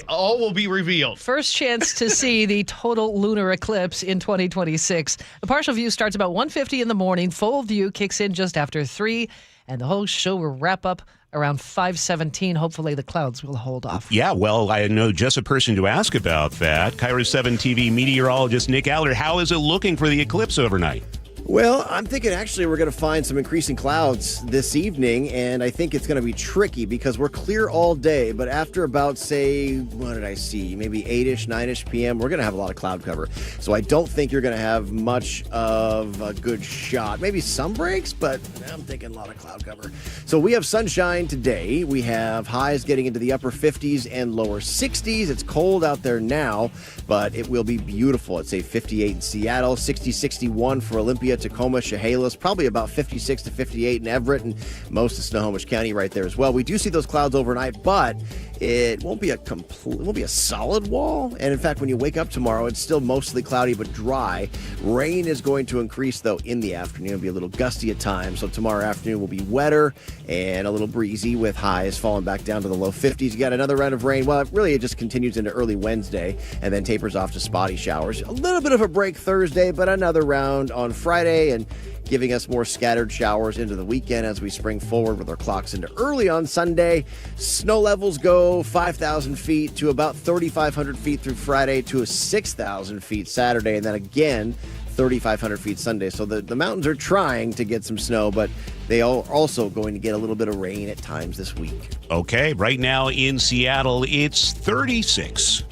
Speaker 9: All will be revealed.
Speaker 4: First chance to see the total lunar eclipse in 2026. The partial view starts about 1:50 in the morning. Full view kicks in just after 3. And the whole show will wrap up around 5:17. Hopefully the clouds will hold off.
Speaker 1: Yeah, well, I know just a person to ask about that. KIRO 7 TV meteorologist Nick Aller. How is it looking for the eclipse overnight?
Speaker 2: Well, I'm thinking actually we're going to find some increasing clouds this evening, and I think it's going to be tricky because we're clear all day, but after about, say, what did I see, maybe 8-ish, 9-ish p.m., we're going to have a lot of cloud cover. So I don't think you're going to have much of a good shot. Maybe some breaks, but I'm thinking a lot of cloud cover. So we have sunshine today. We have highs getting into the upper 50s and lower 60s. It's cold out there now, but it will be beautiful. It's a 58 in Seattle, 60-61 for Olympia, Tacoma, Chehalis, probably about 56 to 58 in Everett, and most of Snohomish County right there as well. We do see those clouds overnight, but it won't be a solid wall. And in fact, when you wake up tomorrow, it's still mostly cloudy but dry. Rain is going to increase though in the afternoon. It'll be a little gusty at times. So tomorrow afternoon will be wetter and a little breezy with highs falling back down to the low 50s. You got another round of rain. Well, it just continues into early Wednesday and then tapers off to spotty showers. A little bit of a break Thursday, but another round on Friday, and giving us more scattered showers into the weekend as we spring forward with our clocks into early on Sunday. Snow levels go 5,000 feet to about 3,500 feet through Friday to 6,000 feet Saturday, and then again 3,500 feet Sunday. So the mountains are trying to get some snow, but they are also going to get a little bit of rain at times this week.
Speaker 1: Okay, right now in Seattle, it's 36.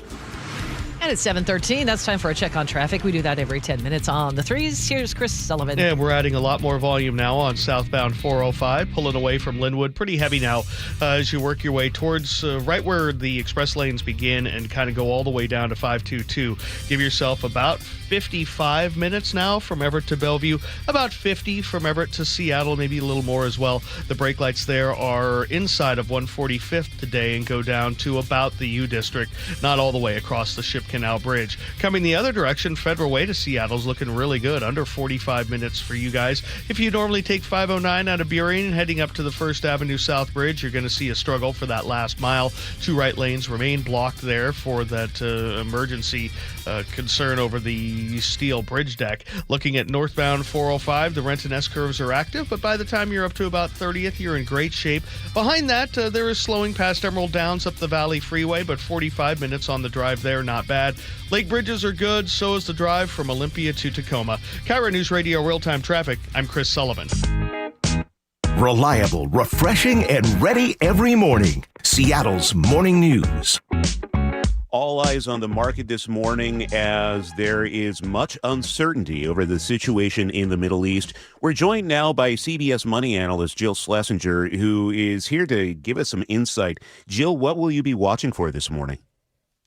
Speaker 4: And it's 7:13. That's time for a check on traffic. We do that every 10 minutes on the threes. Here's Chris Sullivan.
Speaker 9: And we're adding a lot more volume now on southbound 405, pulling away from Linwood. Pretty heavy now as you work your way towards right where the express lanes begin and kind of go all the way down to 522. Give yourself about 55 minutes now from Everett to Bellevue, about 50 from Everett to Seattle, maybe a little more as well. The brake lights there are inside of 145th today and go down to about the U District, not all the way across the Ship Canal Bridge. Coming the other direction, Federal Way to Seattle's looking really good, under 45 minutes for you guys. If you normally take 509 out of Burien and heading up to the First Avenue South Bridge, you're going to see a struggle for that last mile. 2 right lanes remain blocked there for that emergency concern over the steel bridge deck. Looking at northbound 405, the Renton S-curves are active, but by the time you're up to about 30th, you're in great shape. Behind that, there is slowing past Emerald Downs up the Valley Freeway, but 45 minutes on the drive there, not bad. Lake bridges are good, so is the drive from Olympia to Tacoma. KIRO News Radio Real-Time Traffic, I'm Chris Sullivan.
Speaker 3: Reliable, refreshing, and ready every morning. Seattle's Morning News.
Speaker 1: All eyes on the market this morning as there is much uncertainty over the situation in the Middle East. We're joined now by CBS Money analyst Jill Schlesinger, who is here to give us some insight. Jill, what will you be watching for this morning?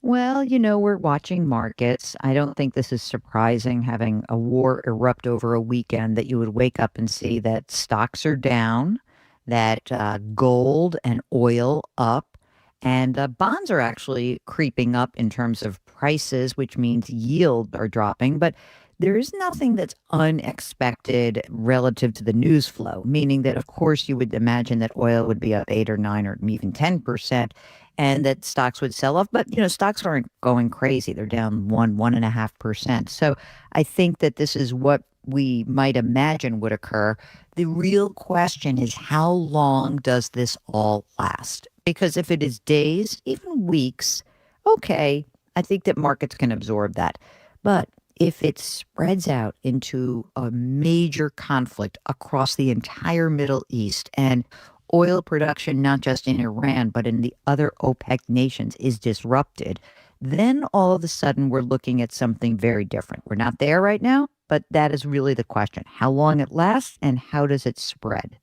Speaker 5: Well, we're watching markets. I don't think this is surprising, having a war erupt over a weekend, that you would wake up and see that stocks are down, that gold and oil up, and bonds are actually creeping up in terms of prices, which means yields are dropping. But there is nothing that's unexpected relative to the news flow, meaning that, of course, you would imagine that oil would be up 8 or 9 or even 10%, and that stocks would sell off. But, stocks aren't going crazy. They're down 1.5%. So I think that this is what we might imagine would occur. The real question is, how long does this all last? Because if it is days, even weeks, okay, I think that markets can absorb that. But if it spreads out into a major conflict across the entire Middle East, and oil production, not just in Iran, but in the other OPEC nations, is disrupted, then all of a sudden we're looking at something very different. We're not there right now, but that is really the question. How long it lasts and how does it spread?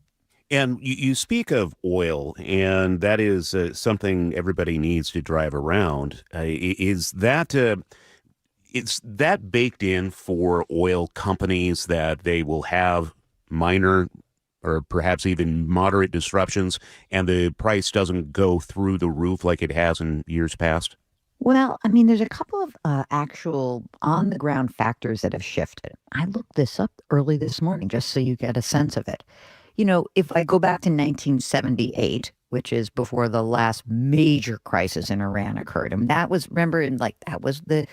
Speaker 1: And you speak of oil, and that is something everybody needs to drive around. Is that baked in for oil companies that they will have minor or perhaps even moderate disruptions, and the price doesn't go through the roof like it has in years past?
Speaker 5: Well, I mean, there's a couple of actual on the ground factors that have shifted. I looked this up early this morning just so you get a sense of it. If I go back to 1978, which is before the last major crisis in Iran occurred, and that was, remember, and like that was the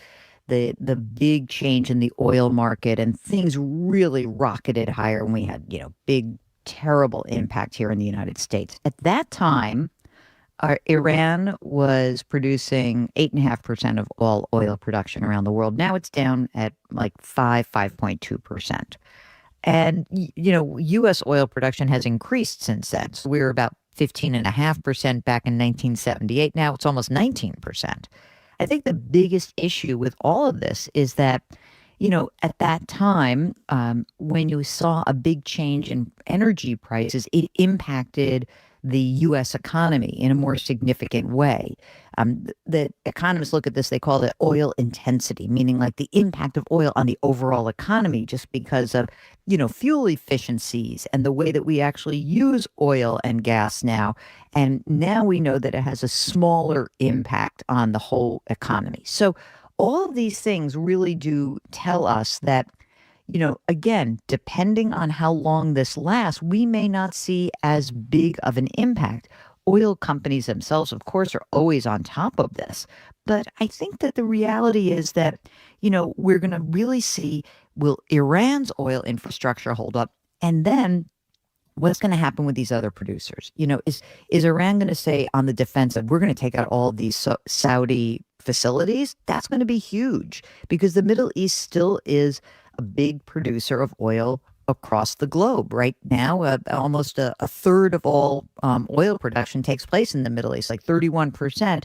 Speaker 5: big change in the oil market, and things really rocketed higher, and we had, big, terrible impact here in the United States. At that time, Iran was producing 8.5% of all oil production around the world. Now it's down at like 5.2%. And, U.S. oil production has increased since then. So we were about 15.5% back in 1978. Now it's almost 19%. I think the biggest issue with all of this is that, at that time, when you saw a big change in energy prices, it impacted the U.S. economy in a more significant way. The economists look at this, they call it oil intensity, meaning like the impact of oil on the overall economy just because of, fuel efficiencies and the way that we actually use oil and gas now. And now we know that it has a smaller impact on the whole economy. So all of these things really do tell us that, again, depending on how long this lasts, we may not see as big of an impact. Oil companies themselves, of course, are always on top of this. But I think that the reality is that, we're going to really see, will Iran's oil infrastructure hold up? And then what's going to happen with these other producers? Is Iran going to say on the defensive, we're going to take out all of these Saudi facilities? That's going to be huge because the Middle East still is a big producer of oil across the globe. Right now, almost a third of all oil production takes place in the Middle East, like 31%.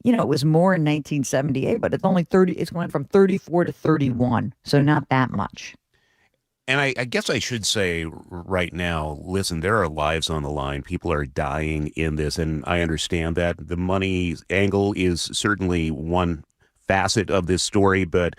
Speaker 5: It was more in 1978, but it's only 30. It's going from 34 to 31, so not that much.
Speaker 1: And I guess I should say right now, listen, there are lives on the line. People are dying in this, and I understand that. The money angle is certainly one facet of this story, but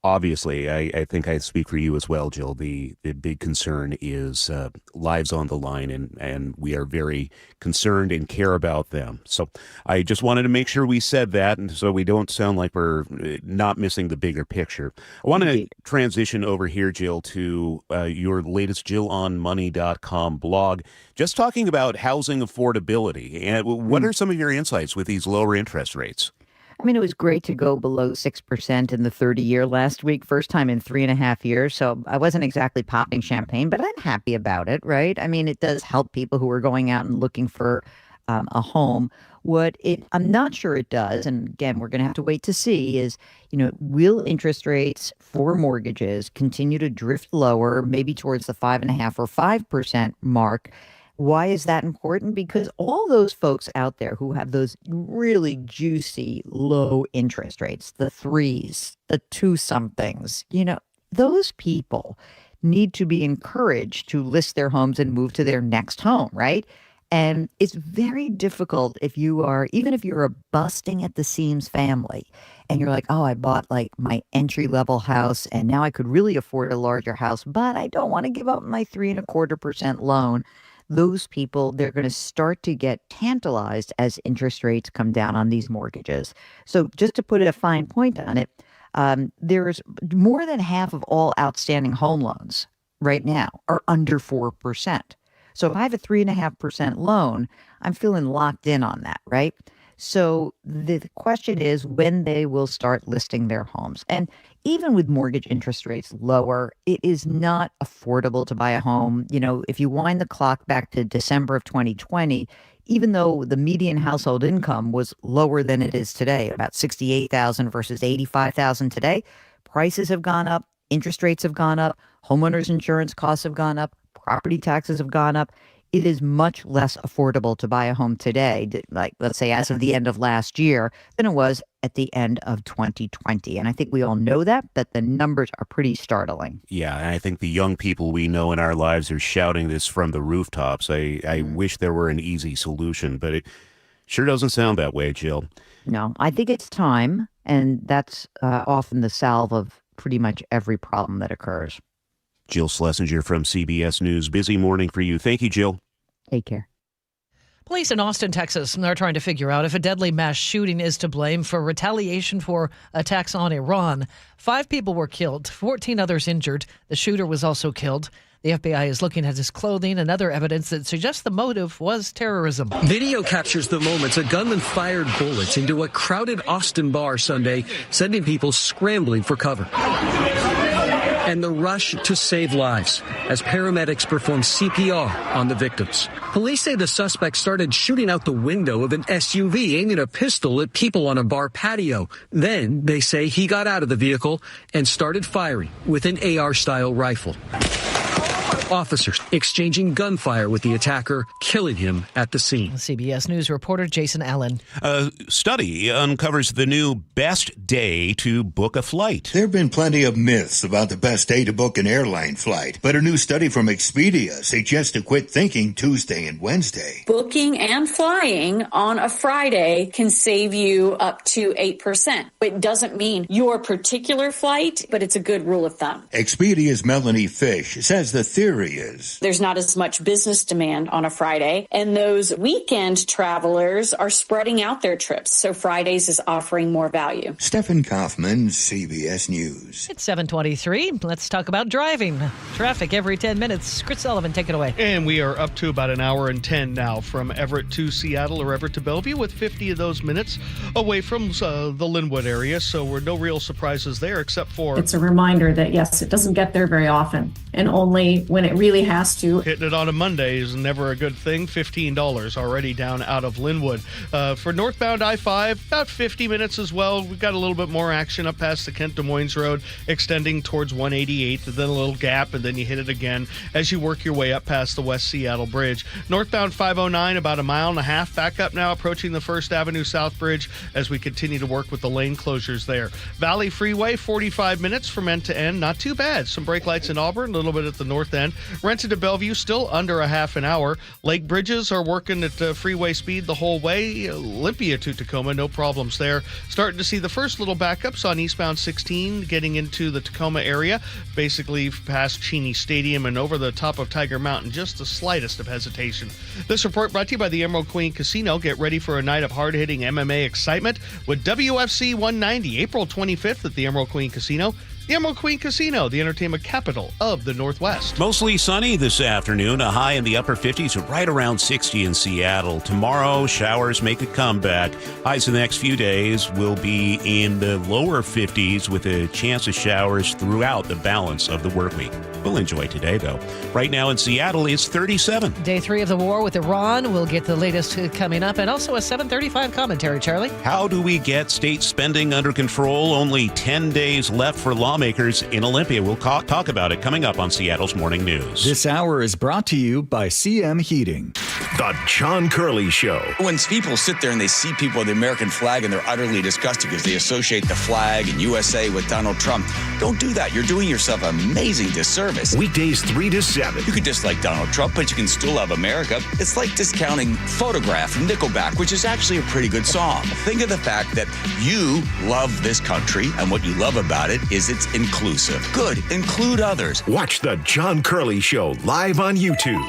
Speaker 1: obviously, I think I speak for you as well, Jill. The big concern is lives on the line, and we are very concerned and care about them. So I just wanted to make sure we said that, and so we don't sound like we're not missing the bigger picture. I want to transition over here, Jill, to your latest JillOnMoney.com blog, just talking about housing affordability. And what are some of your insights with these lower interest rates?
Speaker 5: I mean, it was great to go below 6% in the 30-year last week, first time in 3.5 years. So I wasn't exactly popping champagne, but I'm happy about it, right? I mean, it does help people who are going out and looking for a home. I'm not sure it does, and again, we're going to have to wait to see, is, will interest rates for mortgages continue to drift lower, maybe towards the 5.5 or 5% mark? Why is that important? Because all those folks out there who have those really juicy low interest rates, the 3s, the 2-somethings, those people need to be encouraged to list their homes and move to their next home, right? And it's very difficult even if you're a busting at the seams family and you're like, oh, I bought like my entry level house and now I could really afford a larger house, but I don't want to give up my 3.25% loan. Those people, they're going to start to get tantalized as interest rates come down on these mortgages. So just to put a fine point on it, there's more than half of all outstanding home loans right now are under 4%. So if I have a 3.5% loan, I'm feeling locked in on that, right? So the question is when they will start listing their homes. And even with mortgage interest rates lower, it is not affordable to buy a home. If you wind the clock back to December of 2020, even though the median household income was lower than it is today, about $68,000 versus $85,000 today, prices have gone up, interest rates have gone up, homeowners insurance costs have gone up, property taxes have gone up. It is much less affordable to buy a home today, like let's say as of the end of last year, than it was at the end of 2020. And I think we all know that, but the numbers are pretty startling.
Speaker 1: Yeah, and I think the young people we know in our lives are shouting this from the rooftops. I wish there were an easy solution, but it sure doesn't sound that way, Jill.
Speaker 5: No, I think it's time, and that's often the salve of pretty much every problem that occurs.
Speaker 1: Jill Schlesinger from CBS News. Busy morning for you. Thank you, Jill.
Speaker 5: Take care.
Speaker 4: Police in Austin, Texas, are trying to figure out if a deadly mass shooting is to blame for retaliation for attacks on Iran. 5 people were killed, 14 others injured. The shooter was also killed. The FBI is looking at his clothing and other evidence that suggests the motive was terrorism.
Speaker 17: Video captures the moments a gunman fired bullets into a crowded Austin bar Sunday, sending people scrambling for cover. And the rush to save lives as paramedics perform CPR on the victims. Police say the suspect started shooting out the window of an SUV, aiming a pistol at people on a bar patio. Then they say he got out of the vehicle and started firing with an AR-style rifle. Officers exchanging gunfire with the attacker, killing him at the scene.
Speaker 4: CBS News reporter Jason Allen.
Speaker 1: A study uncovers the new best day to book a flight.
Speaker 6: There have been plenty of myths about the best day to book an airline flight, but a new study from Expedia suggests to quit thinking Tuesday and Wednesday.
Speaker 14: Booking and flying on a Friday can save you up to 8%. It doesn't mean your particular flight, but it's a good rule of thumb.
Speaker 6: Expedia's Melanie Fish says the theory is
Speaker 14: there's not as much business demand on a Friday, and those weekend travelers are spreading out their trips, so Fridays is offering more value.
Speaker 6: Stephen Kaufman, CBS News.
Speaker 4: It's 7:23. Let's talk about driving. Traffic every 10 minutes. Chris Sullivan, take it away.
Speaker 9: And we are up to about an hour and 10 now from Everett to Seattle or Everett to Bellevue, with 50 of those minutes away from the Linwood area, so we're no real surprises there except for...
Speaker 18: It's a reminder that, yes, it doesn't get there very often, and only when it really has to.
Speaker 9: Hitting it on a Monday is never a good thing. $15 already down out of Linwood. For northbound I-5, about 50 minutes as well. We've got a little bit more action up past the Kent Des Moines Road, extending towards 188, then a little gap, and then you hit it again as you work your way up past the West Seattle Bridge. Northbound 509, about a mile and a half back up now, approaching the First Avenue South Bridge as we continue to work with the lane closures there. Valley Freeway, 45 minutes from end to end. Not too bad. Some brake lights in Auburn, a little bit at the north end. Rented to Bellevue, still under a half an hour. Lake Bridges are working at freeway speed the whole way. Olympia to Tacoma, no problems there. Starting to see the first little backups on eastbound 16 getting into the Tacoma area, basically past Cheney Stadium and over the top of Tiger Mountain. Just the slightest of hesitation. This report brought to you by the Emerald Queen Casino. Get ready for a night of hard-hitting MMA excitement with WFC 190, April 25th at the Emerald Queen Casino. The Emerald Queen Casino, the entertainment capital of the Northwest.
Speaker 1: Mostly sunny this afternoon, a high in the upper 50s, right around 60 in Seattle. Tomorrow, showers make a comeback. Highs in the next few days will be in the lower 50s with a chance of showers throughout the balance of the work week. We'll enjoy today, though. Right now in Seattle, it's 37.
Speaker 4: Day 3 of the war with Iran. We'll get the latest coming up, and also a 7:35 commentary, Charlie.
Speaker 1: How do we get state spending under control? Only 10 days left for lawmakers in Olympia. We'll talk about it coming up on Seattle's Morning News.
Speaker 22: This hour is brought to you by CM Heating.
Speaker 3: The John Curley Show.
Speaker 23: When people sit there and they see people with the American flag and they're utterly disgusted because they associate the flag and USA with Donald Trump, don't do that. You're doing yourself an amazing disservice.
Speaker 3: Weekdays 3 to 7.
Speaker 23: You could dislike Donald Trump, but you can still love America. It's like discounting Photograph from Nickelback, which is actually a pretty good song. Think of the fact that you love this country, and what you love about it is it's inclusive. Good. Include others.
Speaker 3: Watch the John Curley Show live on YouTube.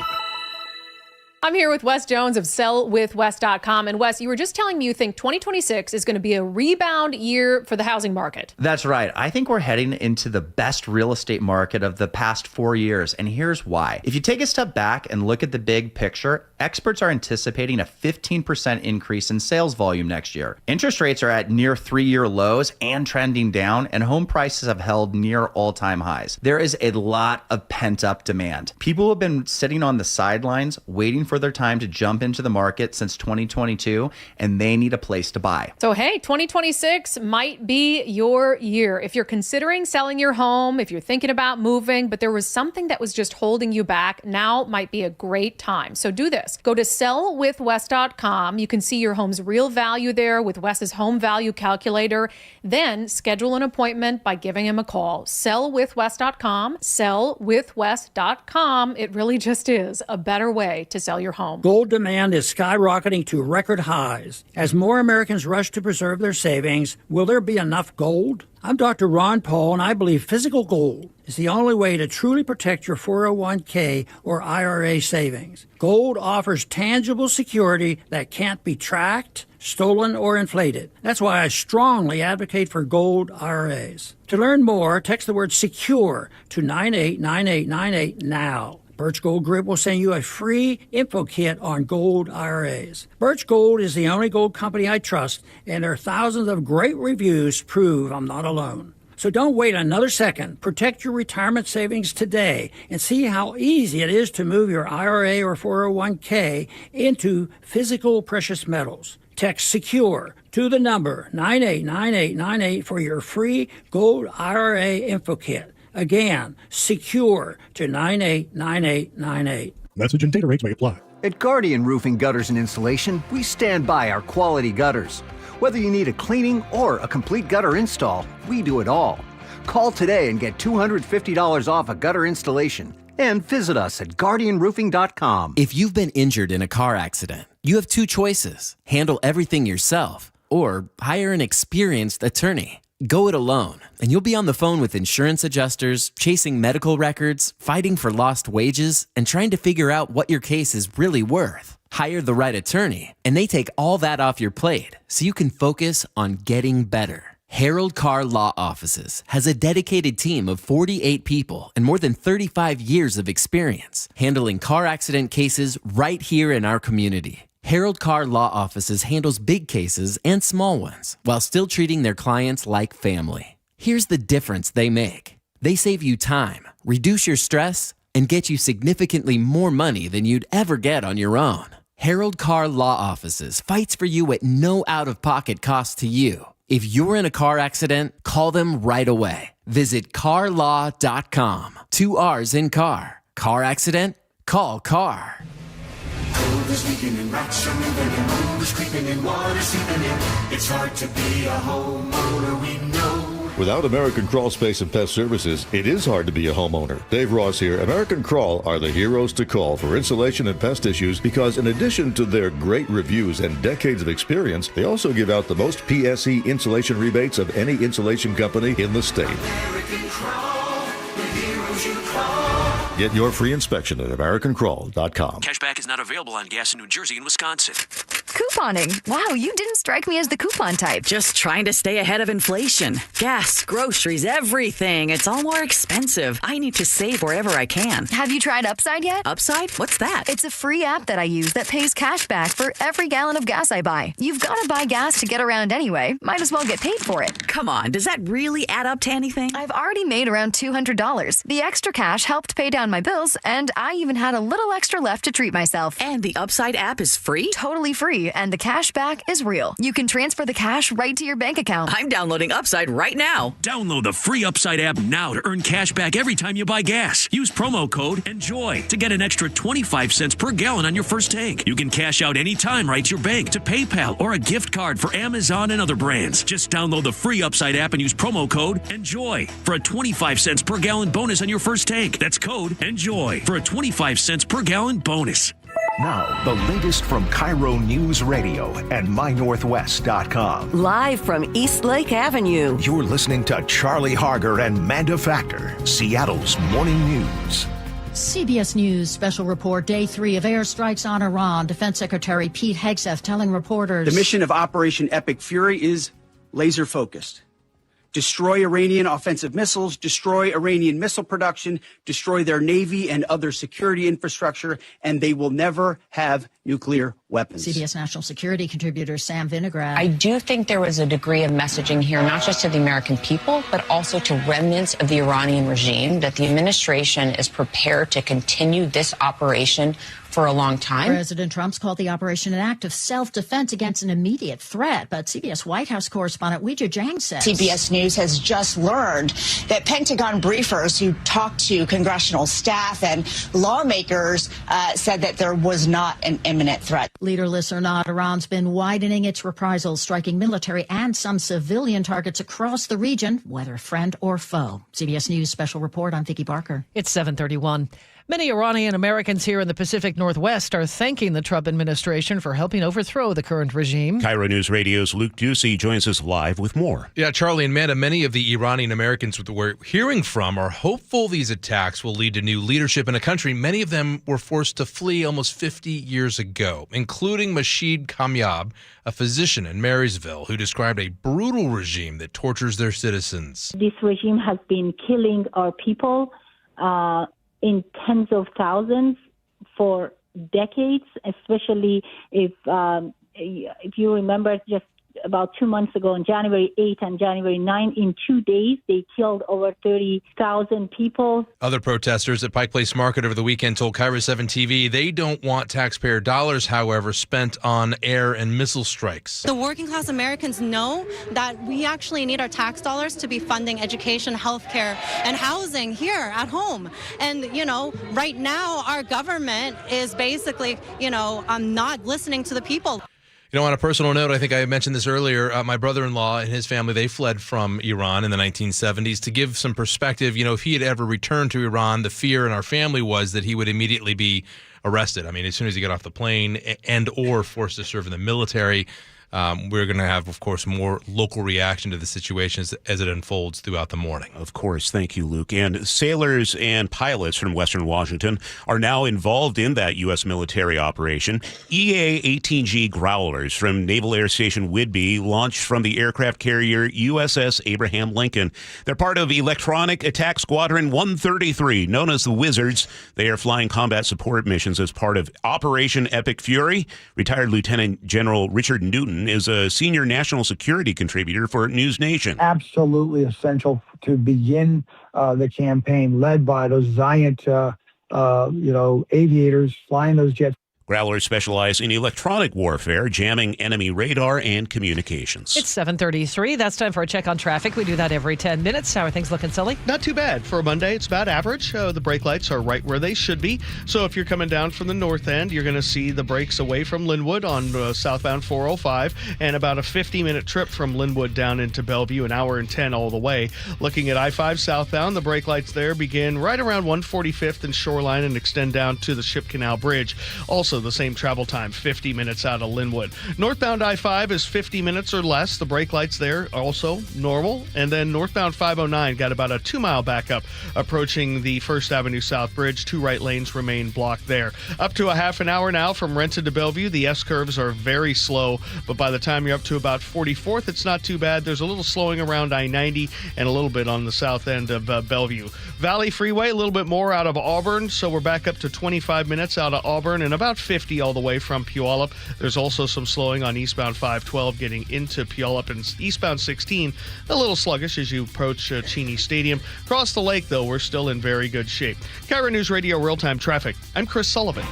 Speaker 24: I'm here with Wes Jones of sellwithwes.com. And Wes, you were just telling me you think 2026 is going to be a rebound year for the housing market.
Speaker 25: That's right. I think we're heading into the best real estate market of the past 4 years. And here's why. If you take a step back and look at the big picture, experts are anticipating a 15% increase in sales volume next year. Interest rates are at near 3-year lows and trending down, and home prices have held near all-time highs. There is a lot of pent-up demand. People have been sitting on the sidelines waiting for their time to jump into the market since 2022, and they need a place to buy.
Speaker 24: So, hey, 2026 might be your year. If you're considering selling your home, if you're thinking about moving, but there was something that was just holding you back, now might be a great time. So do this. Go to sellwithwes.com. You can see your home's real value there with Wes's home value calculator. Then schedule an appointment by giving him a call. Sellwithwes.com. Sellwithwes.com. It really just is a better way to sell sell your home.
Speaker 7: Gold demand is skyrocketing to record highs. As more Americans rush to preserve their savings, will there be enough gold? I'm Dr. Ron Paul, and I believe physical gold is the only way to truly protect your 401k or IRA savings. Gold offers tangible security that can't be tracked, stolen, or inflated. That's why I strongly advocate for gold IRAs. To learn more, text the word SECURE to 989898 now. Birch Gold Group will send you a free info kit on gold IRAs. Birch Gold is the only gold company I trust, and their thousands of great reviews prove I'm not alone. So don't wait another second. Protect your retirement savings today and see how easy it is to move your IRA or 401k into physical precious metals. Text SECURE to the number 989898 for your free gold IRA info kit. Again, SECURE to 989898.
Speaker 19: Message and data rates may apply.
Speaker 8: At Guardian Roofing Gutters and Insulation, we stand by our quality gutters. Whether you need a cleaning or a complete gutter install, we do it all. Call today and get $250 off a gutter installation. And visit us at guardianroofing.com.
Speaker 10: If you've been injured in a car accident, you have two choices. Handle everything yourself or hire an experienced attorney. Go it alone, and you'll be on the phone with insurance adjusters, chasing medical records, fighting for lost wages, and trying to figure out what your case is really worth. Hire the right attorney, and they take all that off your plate so you can focus on getting better. Harold Carr Law Offices has a dedicated team of 48 people and more than 35 years of experience handling car accident cases right here in our community. Harold Carr Law Offices handles big cases and small ones while still treating their clients like family. Here's the difference they make. They save you time, reduce your stress, and get you significantly more money than you'd ever get on your own. Harold Carr Law Offices fights for you at no out-of-pocket cost to you. If you're in a car accident, call them right away. Visit carlaw.com. 2 R's in car. Car accident? Call Carr.
Speaker 11: There's leaking and rats are moving and mold is creeping and water seeping in. It's hard to be a homeowner, we know.
Speaker 12: Without American Crawl Space and Pest Services, it is hard to be a homeowner. Dave Ross here. American Crawl are the heroes to call for insulation and pest issues because in addition to their great reviews and decades of experience, they also give out the most PSE insulation rebates of any insulation company in the state.
Speaker 11: American Crawl, the heroes you call.
Speaker 12: Get your free inspection at AmericanCrawl.com.
Speaker 13: Cashback is not available on gas in New Jersey and Wisconsin.
Speaker 15: Couponing. Wow, you didn't strike me as the coupon type.
Speaker 26: Just trying to stay ahead of inflation. Gas, groceries, everything. It's all more expensive. I need to save wherever I can.
Speaker 15: Have you tried Upside yet?
Speaker 26: Upside? What's that?
Speaker 15: It's a free app that I use that pays cash back for every gallon of gas I buy. You've got to buy gas to get around anyway. Might as well get paid for it.
Speaker 26: Come on, does that really add up to anything?
Speaker 15: I've already made around $200. The extra cash helped pay down my bills, and I even had a little extra left to treat myself.
Speaker 26: And the Upside app is free?
Speaker 15: Totally free, and the cash back is real. You can transfer the cash right to your bank account.
Speaker 26: I'm downloading Upside right now.
Speaker 13: Download the free Upside app now to earn cash back every time you buy gas. Use promo code ENJOY to get an extra 25 cents per gallon on your first tank. You can cash out anytime right to your bank, to PayPal, or a gift card for Amazon and other brands. Just download the free Upside app and use promo code ENJOY for a 25 cents per gallon bonus on your first tank. That's code ENJOY for a 25 cents per gallon bonus.
Speaker 3: Now, the latest from KIRO Newsradio and MyNorthwest.com.
Speaker 27: Live from East Lake Avenue.
Speaker 3: You're listening to Charlie Harger and Manda Factor, Seattle's morning news.
Speaker 30: CBS News special report, day 3 of airstrikes on Iran. Defense Secretary Pete Hegseth telling reporters.
Speaker 31: The mission of Operation Epic Fury is laser focused. Destroy Iranian offensive missiles, destroy Iranian missile production, destroy their navy and other security infrastructure, and they will never have nuclear weapons.
Speaker 30: CBS national security contributor Sam Vinograd.
Speaker 32: I do think there was a degree of messaging here, not just to the American people, but also to remnants of the Iranian regime, that the administration is prepared to continue this operation for a long time.
Speaker 30: President Trump's called the operation an act of self-defense against an immediate threat, but CBS White House correspondent Weijia Jiang says.
Speaker 33: CBS News has just learned that Pentagon briefers who talked to congressional staff and lawmakers said that there was not an imminent threat.
Speaker 30: Leaderless or not, Iran's been widening its reprisals, striking military and some civilian targets across the region, whether friend or foe. CBS News special report. I'm Vicki Barker.
Speaker 4: It's 7:31. Many Iranian Americans here in the Pacific Northwest are thanking the Trump administration for helping overthrow the current regime.
Speaker 1: KIRO News Radio's Luke Ducey joins us live with more.
Speaker 2: Yeah, Charlie and Amanda, many of the Iranian Americans we're hearing from are hopeful these attacks will lead to new leadership in a country. Many of them were forced to flee almost 50 years ago, including Masheed Kamyab, a physician in Marysville, who described a brutal regime that tortures their citizens.
Speaker 5: This regime has been killing our people in tens of thousands for decades, especially if you remember just about 2 months ago, on January 8 and January 9, in 2 days, they killed over 30,000 people.
Speaker 2: Other protesters at Pike Place Market over the weekend told KIRO 7 TV they don't want taxpayer dollars, however, spent on air and missile strikes.
Speaker 6: The working class Americans know that we actually need our tax dollars to be funding education, healthcare, and housing here at home. And, right now, our government is basically, not listening to the people.
Speaker 2: On a personal note, I think I mentioned this earlier, my brother-in-law and his family, they fled from Iran in the 1970s. To give some perspective, if he had ever returned to Iran, the fear in our family was that he would immediately be arrested. I mean, as soon as he got off the plane and or forced to serve in the military. We're going to have, of course, more local reaction to the situation as it unfolds throughout the morning.
Speaker 1: Of course. Thank you, Luke. And sailors and pilots from Western Washington are now involved in that U.S. military operation. EA-18G Growlers from Naval Air Station Whidbey launched from the aircraft carrier USS Abraham Lincoln. They're part of Electronic Attack Squadron 133, known as the Wizards. They are flying combat support missions as part of Operation Epic Fury. Retired Lieutenant General Richard Newton is a senior national security contributor for News Nation.
Speaker 9: Absolutely essential to begin the campaign, led by those giant, aviators flying those jets.
Speaker 1: Growlers specialize in electronic warfare, jamming enemy radar and communications.
Speaker 4: It's 7:33. That's time for a check on traffic. We do that every 10 minutes. How are things looking, Sully?
Speaker 14: Not too bad. For a Monday, it's about average. The brake lights are right where they should be. So if you're coming down from the north end, you're going to see the brakes away from Linwood on southbound 405, and about a 50-minute trip from Linwood down into Bellevue, an hour and 10 all the way. Looking at I-5 southbound, the brake lights there begin right around 145th and Shoreline and extend down to the Ship Canal Bridge. Also, the same travel time, 50 minutes out of Linwood. Northbound I-5 is 50 minutes or less. The brake lights there are also normal. And then northbound 509 got about a 2-mile backup approaching the First Avenue South Bridge. 2 right lanes remain blocked there. Up to a half an hour now from Renton to Bellevue. The S-curves are very slow, but by the time you're up to about 44th, it's not too bad. There's a little slowing around I-90 and a little bit on the south end of Bellevue. Valley Freeway, a little bit more out of Auburn, so we're back up to 25 minutes out of Auburn and about 50 all the way from Puyallup. There's also some slowing on eastbound 512 getting into Puyallup, and eastbound 16 a little sluggish as you approach Cheney Stadium. Across the lake, though, we're still in very good shape. KIRO News Radio Real-Time Traffic. I'm Chris Sullivan.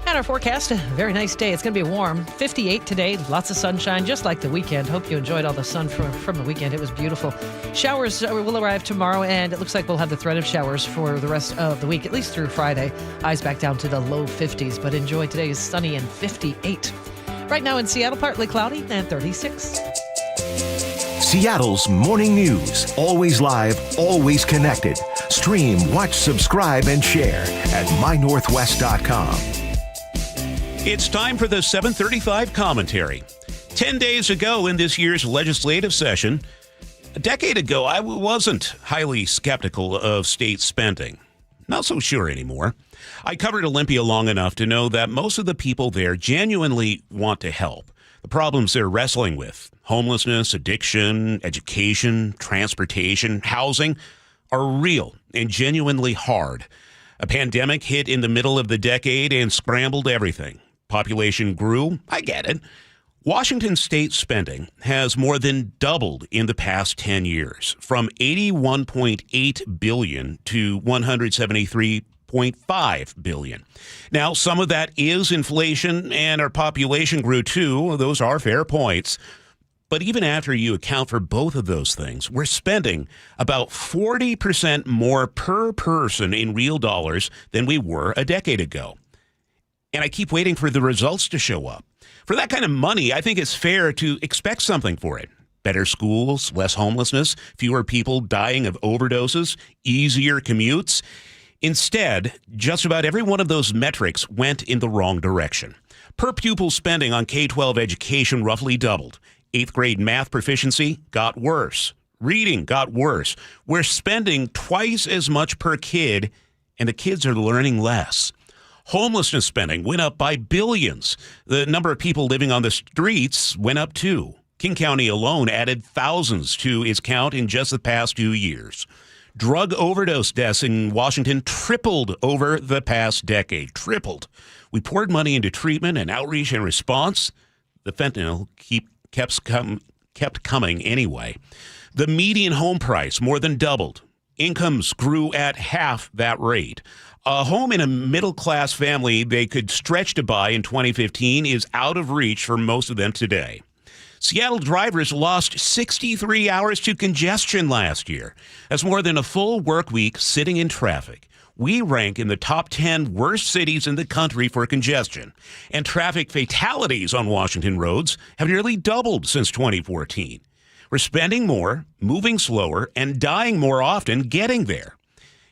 Speaker 4: And our forecast, a very nice day. It's going to be warm. 58 today, lots of sunshine, just like the weekend. Hope you enjoyed all the sun from the weekend. It was beautiful. Showers will arrive tomorrow, and it looks like we'll have the threat of showers for the rest of the week, at least through Friday. Highs back down to the low 50s, but enjoy today's sunny and 58. Right now in Seattle, partly cloudy and 36.
Speaker 3: Seattle's morning news. Always live, always connected. Stream, watch, subscribe, and share at mynorthwest.com.
Speaker 1: It's time for the 735 commentary. 10 days ago in this year's legislative session, a decade ago, I wasn't highly skeptical of state spending. Not so sure anymore. I covered Olympia long enough to know that most of the people there genuinely want to help. The problems they're wrestling with, homelessness, addiction, education, transportation, housing, are real and genuinely hard. A pandemic hit in the middle of the decade and scrambled everything. Population grew. I get it. Washington state spending has more than doubled in the past 10 years, from $81.8 billion to $173.5 billion. Now, some of that is inflation, and our population grew too. Those are fair points. But even after you account for both of those things, we're spending about 40% more per person in real dollars than we were a decade ago. And I keep waiting for the results to show up. For that kind of money, I think it's fair to expect something for it. Better schools, less homelessness, fewer people dying of overdoses, easier commutes. Instead, just about every one of those metrics went in the wrong direction. Per pupil spending on K-12 education roughly doubled. 8th grade math proficiency got worse. Reading got worse. We're spending twice as much per kid, and the kids are learning less. Homelessness spending went up by billions. The number of people living on the streets went up too. King County alone added thousands to its count in just the past 2 years. Drug overdose deaths in Washington tripled over the past decade. Tripled. We poured money into treatment and outreach and response. The fentanyl kept coming anyway. The median home price more than doubled. Incomes grew at half that rate. A home in a middle-class family they could stretch to buy in 2015 is out of reach for most of them today. Seattle drivers lost 63 hours to congestion last year. That's more than a full work week sitting in traffic. We rank in the top 10 worst cities in the country for congestion. And traffic fatalities on Washington roads have nearly doubled since 2014. We're spending more, moving slower, and dying more often getting there.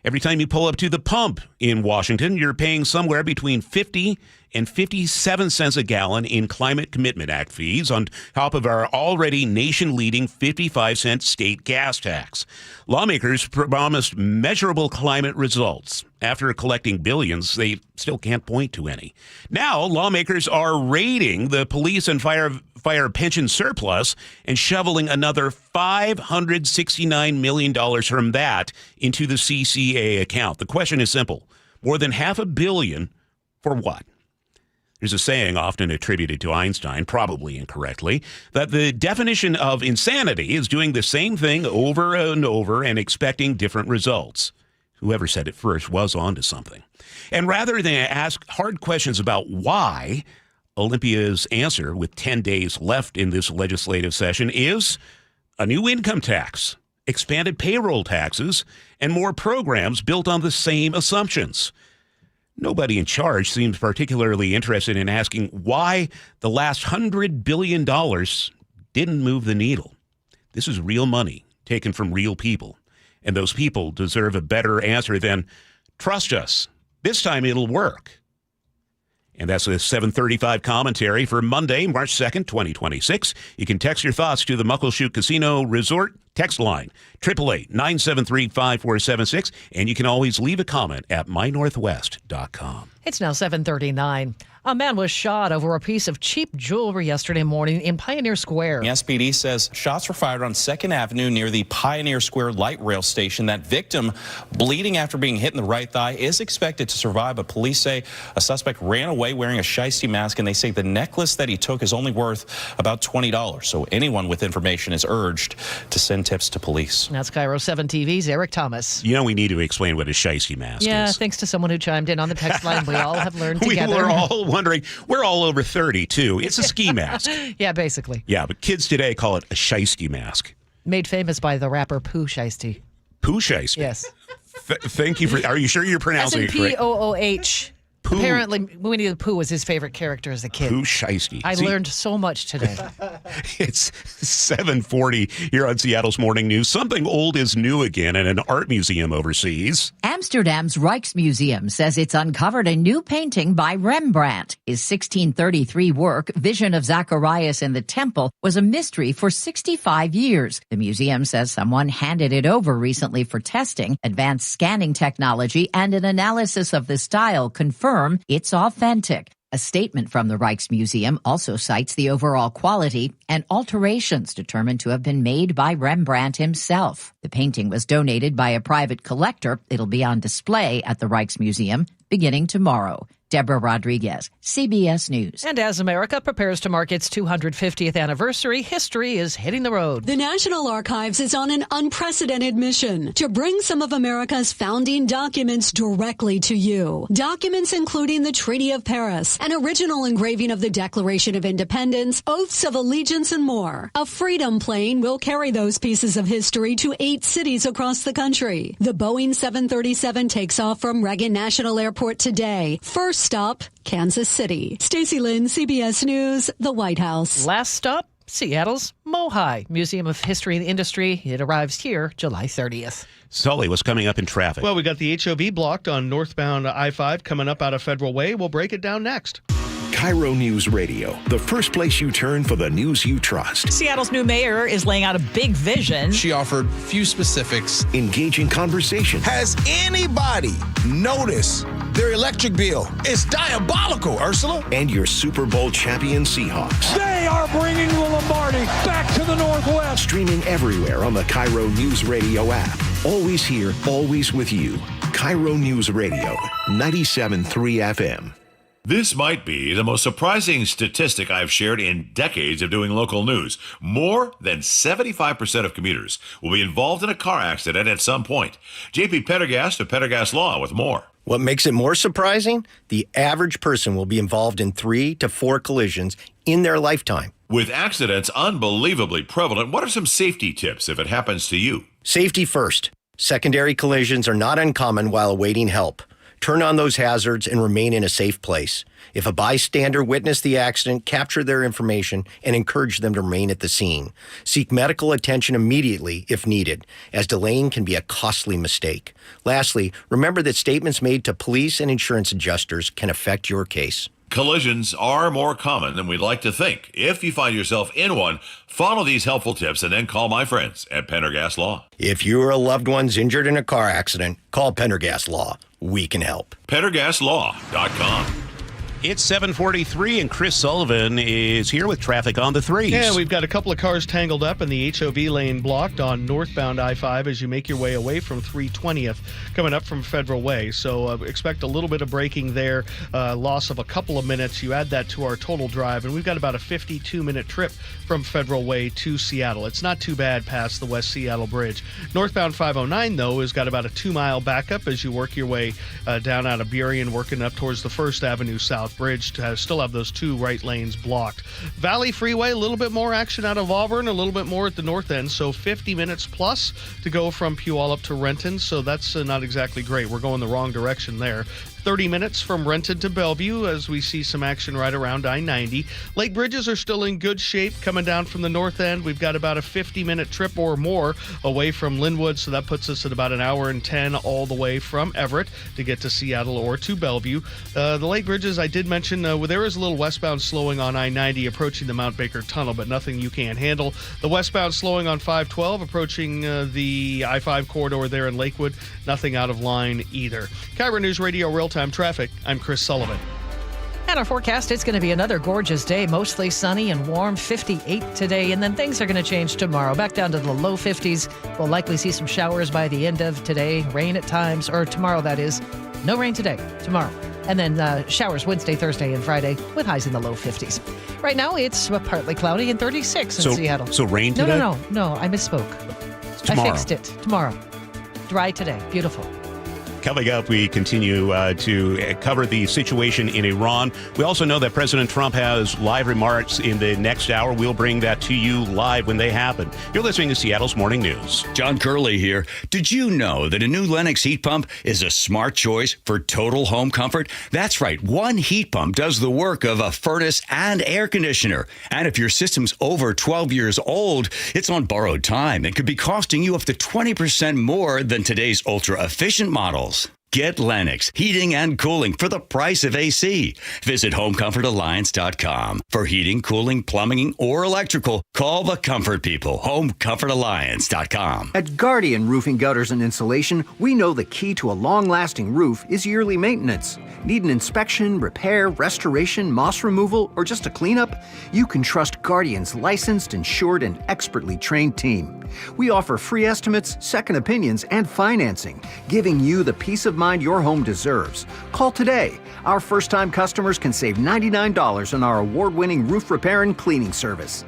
Speaker 1: Every time you pull up to the pump in Washington, you're paying somewhere between 50 and 57 cents a gallon in Climate Commitment Act fees on top of our already nation-leading 55-cent state gas tax. Lawmakers promised measurable climate results. After collecting billions, they still can't point to any. Now, lawmakers are raiding the police and fire pension surplus and shoveling another $569 million from that into the CCA account. The question is simple. More than $500 million for what? There's a saying often attributed to Einstein, probably incorrectly, that the definition of insanity is doing the same thing over and over and expecting different results. Whoever said it first was onto something. And rather than ask hard questions about why, Olympia's answer, with 10 days left in this legislative session, is a new income tax, expanded payroll taxes, and more programs built on the same assumptions. Nobody in charge seems particularly interested in asking why the last $100 billion didn't move the needle. This is real money taken from real people, and those people deserve a better answer than, trust us, this time it'll work. And that's the 735 commentary for Monday, March 2nd, 2026. You can text your thoughts to the Muckleshoot Casino Resort text line, 888-973-5476. And you can always leave a comment at mynorthwest.com.
Speaker 4: It's now 7:39. A man was shot over a piece of cheap jewelry yesterday morning in Pioneer Square.
Speaker 7: The SPD says shots were fired on 2nd Avenue near the Pioneer Square light rail station. That victim, bleeding after being hit in the right thigh, is expected to survive, but police say a suspect ran away wearing a shiesty mask, and they say the necklace that he took is only worth about $20. So anyone with information is urged to send tips to police.
Speaker 4: That's KIRO 7 TV's Eric Thomas.
Speaker 1: You know, we need to explain what a shiesty mask is.
Speaker 4: Yeah, thanks to someone who chimed in on the text line. We all have learned together.
Speaker 1: We were all wondering. We're all over 30, too. It's a ski mask.
Speaker 4: Yeah, basically.
Speaker 1: Yeah, but kids today call it a shiesty mask.
Speaker 4: Made famous by the rapper Pooh Shiesty.
Speaker 1: Pooh Shiesty?
Speaker 4: Yes.
Speaker 1: Thank you for... Are you sure you're pronouncing it correct?
Speaker 4: P-O-O-H.
Speaker 1: Pooh.
Speaker 4: Apparently, Winnie the Pooh was his favorite character as a kid.
Speaker 1: Pooh Shiesty.
Speaker 4: I learned so much today.
Speaker 1: It's 7:40 here on Seattle's Morning News. Something old is new again at an art museum overseas.
Speaker 16: Amsterdam's Rijksmuseum says it's uncovered a new painting by Rembrandt. His 1633 work, Vision of Zacharias in the Temple, was a mystery for 65 years. The museum says someone handed it over recently for testing. Advanced scanning technology and an analysis of the style confirm it's authentic. A statement from the Rijksmuseum also cites the overall quality and alterations determined to have been made by Rembrandt himself. The painting was donated by a private collector. It'll be on display at the Rijksmuseum beginning tomorrow. Deborah Rodriguez, CBS News.
Speaker 4: And as America prepares to mark its 250th anniversary, history is hitting the road.
Speaker 17: The National Archives is on an unprecedented mission to bring some of America's founding documents directly to you. Documents including the Treaty of Paris, an original engraving of the Declaration of Independence, oaths of allegiance, and more. A Freedom plane will carry those pieces of history to 8 cities across the country. The Boeing 737 takes off from Reagan National Airport today. First stop, Kansas City. Stacey Lynn, CBS News, the White House.
Speaker 4: Last stop, Seattle's Mohi Museum of History and Industry. It arrives here July 30th.
Speaker 1: Sully, what's coming up in traffic?
Speaker 14: Well, we got the HOV blocked on northbound I-5 coming up out of Federal Way. We'll break it down next.
Speaker 3: KIRO News Radio, the first place you turn for the news you trust.
Speaker 8: Seattle's new mayor is laying out a big vision.
Speaker 2: She offered few specifics.
Speaker 3: Engaging conversation.
Speaker 10: Has anybody noticed their electric bill? It's diabolical, Ursula.
Speaker 3: And your Super Bowl champion Seahawks.
Speaker 11: They are bringing the Lombardi back to the Northwest.
Speaker 3: Streaming everywhere on the KIRO Newsradio app. Always here, always with you. KIRO News Radio, 97.3 FM.
Speaker 18: This might be the most surprising statistic I've shared in decades of doing local news. More than 75% of commuters will be involved in a car accident at some point. JP Pendergast of Pendergast Law with more.
Speaker 19: What makes it more surprising? The average person will be involved in 3 to 4 collisions in their lifetime.
Speaker 18: With accidents unbelievably prevalent, what are some safety tips if it happens to you?
Speaker 19: Safety first. Secondary collisions are not uncommon while awaiting help. Turn on those hazards and remain in a safe place. If a bystander witnessed the accident, capture their information and encourage them to remain at the scene. Seek medical attention immediately if needed, as delaying can be a costly mistake. Lastly, remember that statements made to police and insurance adjusters can affect your case.
Speaker 18: Collisions are more common than we'd like to think. If you find yourself in one, follow these helpful tips and then call my friends at Pendergast Law.
Speaker 19: If you or a loved one's injured in a car accident, call Pendergast Law. We can help.
Speaker 18: PendergastLaw.com.
Speaker 1: It's 7:43, and Chris Sullivan is here with traffic on the 3s.
Speaker 14: Yeah, we've got a couple of cars tangled up and the HOV lane blocked on northbound I-5 as you make your way away from 320th, coming up from Federal Way. So expect a little bit of braking there, loss of a couple of minutes. You add that to our total drive, and we've got about a 52-minute trip from Federal Way to Seattle. It's not too bad past the West Seattle Bridge. Northbound 509, though, has got about a 2-mile backup as you work your way down out of Burien, working up towards the First Avenue South Bridge to still have those 2 right lanes blocked. Valley Freeway, a little bit more action out of Auburn, a little bit more at the north end, so 50 minutes plus to go from Puyallup to Renton, so that's not exactly great. We're going the wrong direction there. 30 minutes from Renton to Bellevue as we see some action right around I-90. Lake bridges are still in good shape coming down from the north end. We've got about a 50-minute trip or more away from Linwood, so that puts us at about an hour and 10 all the way from Everett to get to Seattle or to Bellevue. The lake bridges, I did mention, there is a little westbound slowing on I-90 approaching the Mount Baker Tunnel, but nothing you can't handle. The westbound slowing on 512 approaching the I-5 corridor there in Lakewood, nothing out of line either. KIRO News Radio Real-Time Traffic, I'm Chris Sullivan.
Speaker 4: And our forecast, it's going to be another gorgeous day, mostly sunny and warm, 58 today, and then things are going to change tomorrow. Back down to the low 50s. We'll likely see some showers by the end of today, rain at times, or tomorrow, that is. No rain today, tomorrow. And then showers Wednesday, Thursday, and Friday with highs in the low 50s. Right now, it's partly cloudy and 36 in Seattle.
Speaker 1: So rain today?
Speaker 4: No, I misspoke.
Speaker 1: Tomorrow.
Speaker 4: I fixed it. Tomorrow. Dry today. Beautiful.
Speaker 1: Coming up, we continue to cover the situation in Iran. We also know that President Trump has live remarks in the next hour. We'll bring that to you live when they happen. You're listening to Seattle's Morning News.
Speaker 20: John Curley here. Did you know that a new Lennox heat pump is a smart choice for total home comfort? That's right. One heat pump does the work of a furnace and air conditioner. And if your system's over 12 years old, it's on borrowed time. It could be costing you up to 20% more than today's ultra-efficient models. Get Lennox heating and cooling for the price of AC. Visit HomeComfortAlliance.com. For heating, cooling, plumbing, or electrical, call the comfort people. HomeComfortAlliance.com.
Speaker 21: At Guardian Roofing, Gutters, and Insulation, we know the key to a long-lasting roof is yearly maintenance. Need an inspection, repair, restoration, moss removal, or just a cleanup? You can trust Guardian's licensed, insured, and expertly trained team. We offer free estimates, second opinions, and financing, giving you the peace of mind your home deserves. Call today. Our first-time customers can save $99 on our award-winning roof repair and cleaning service.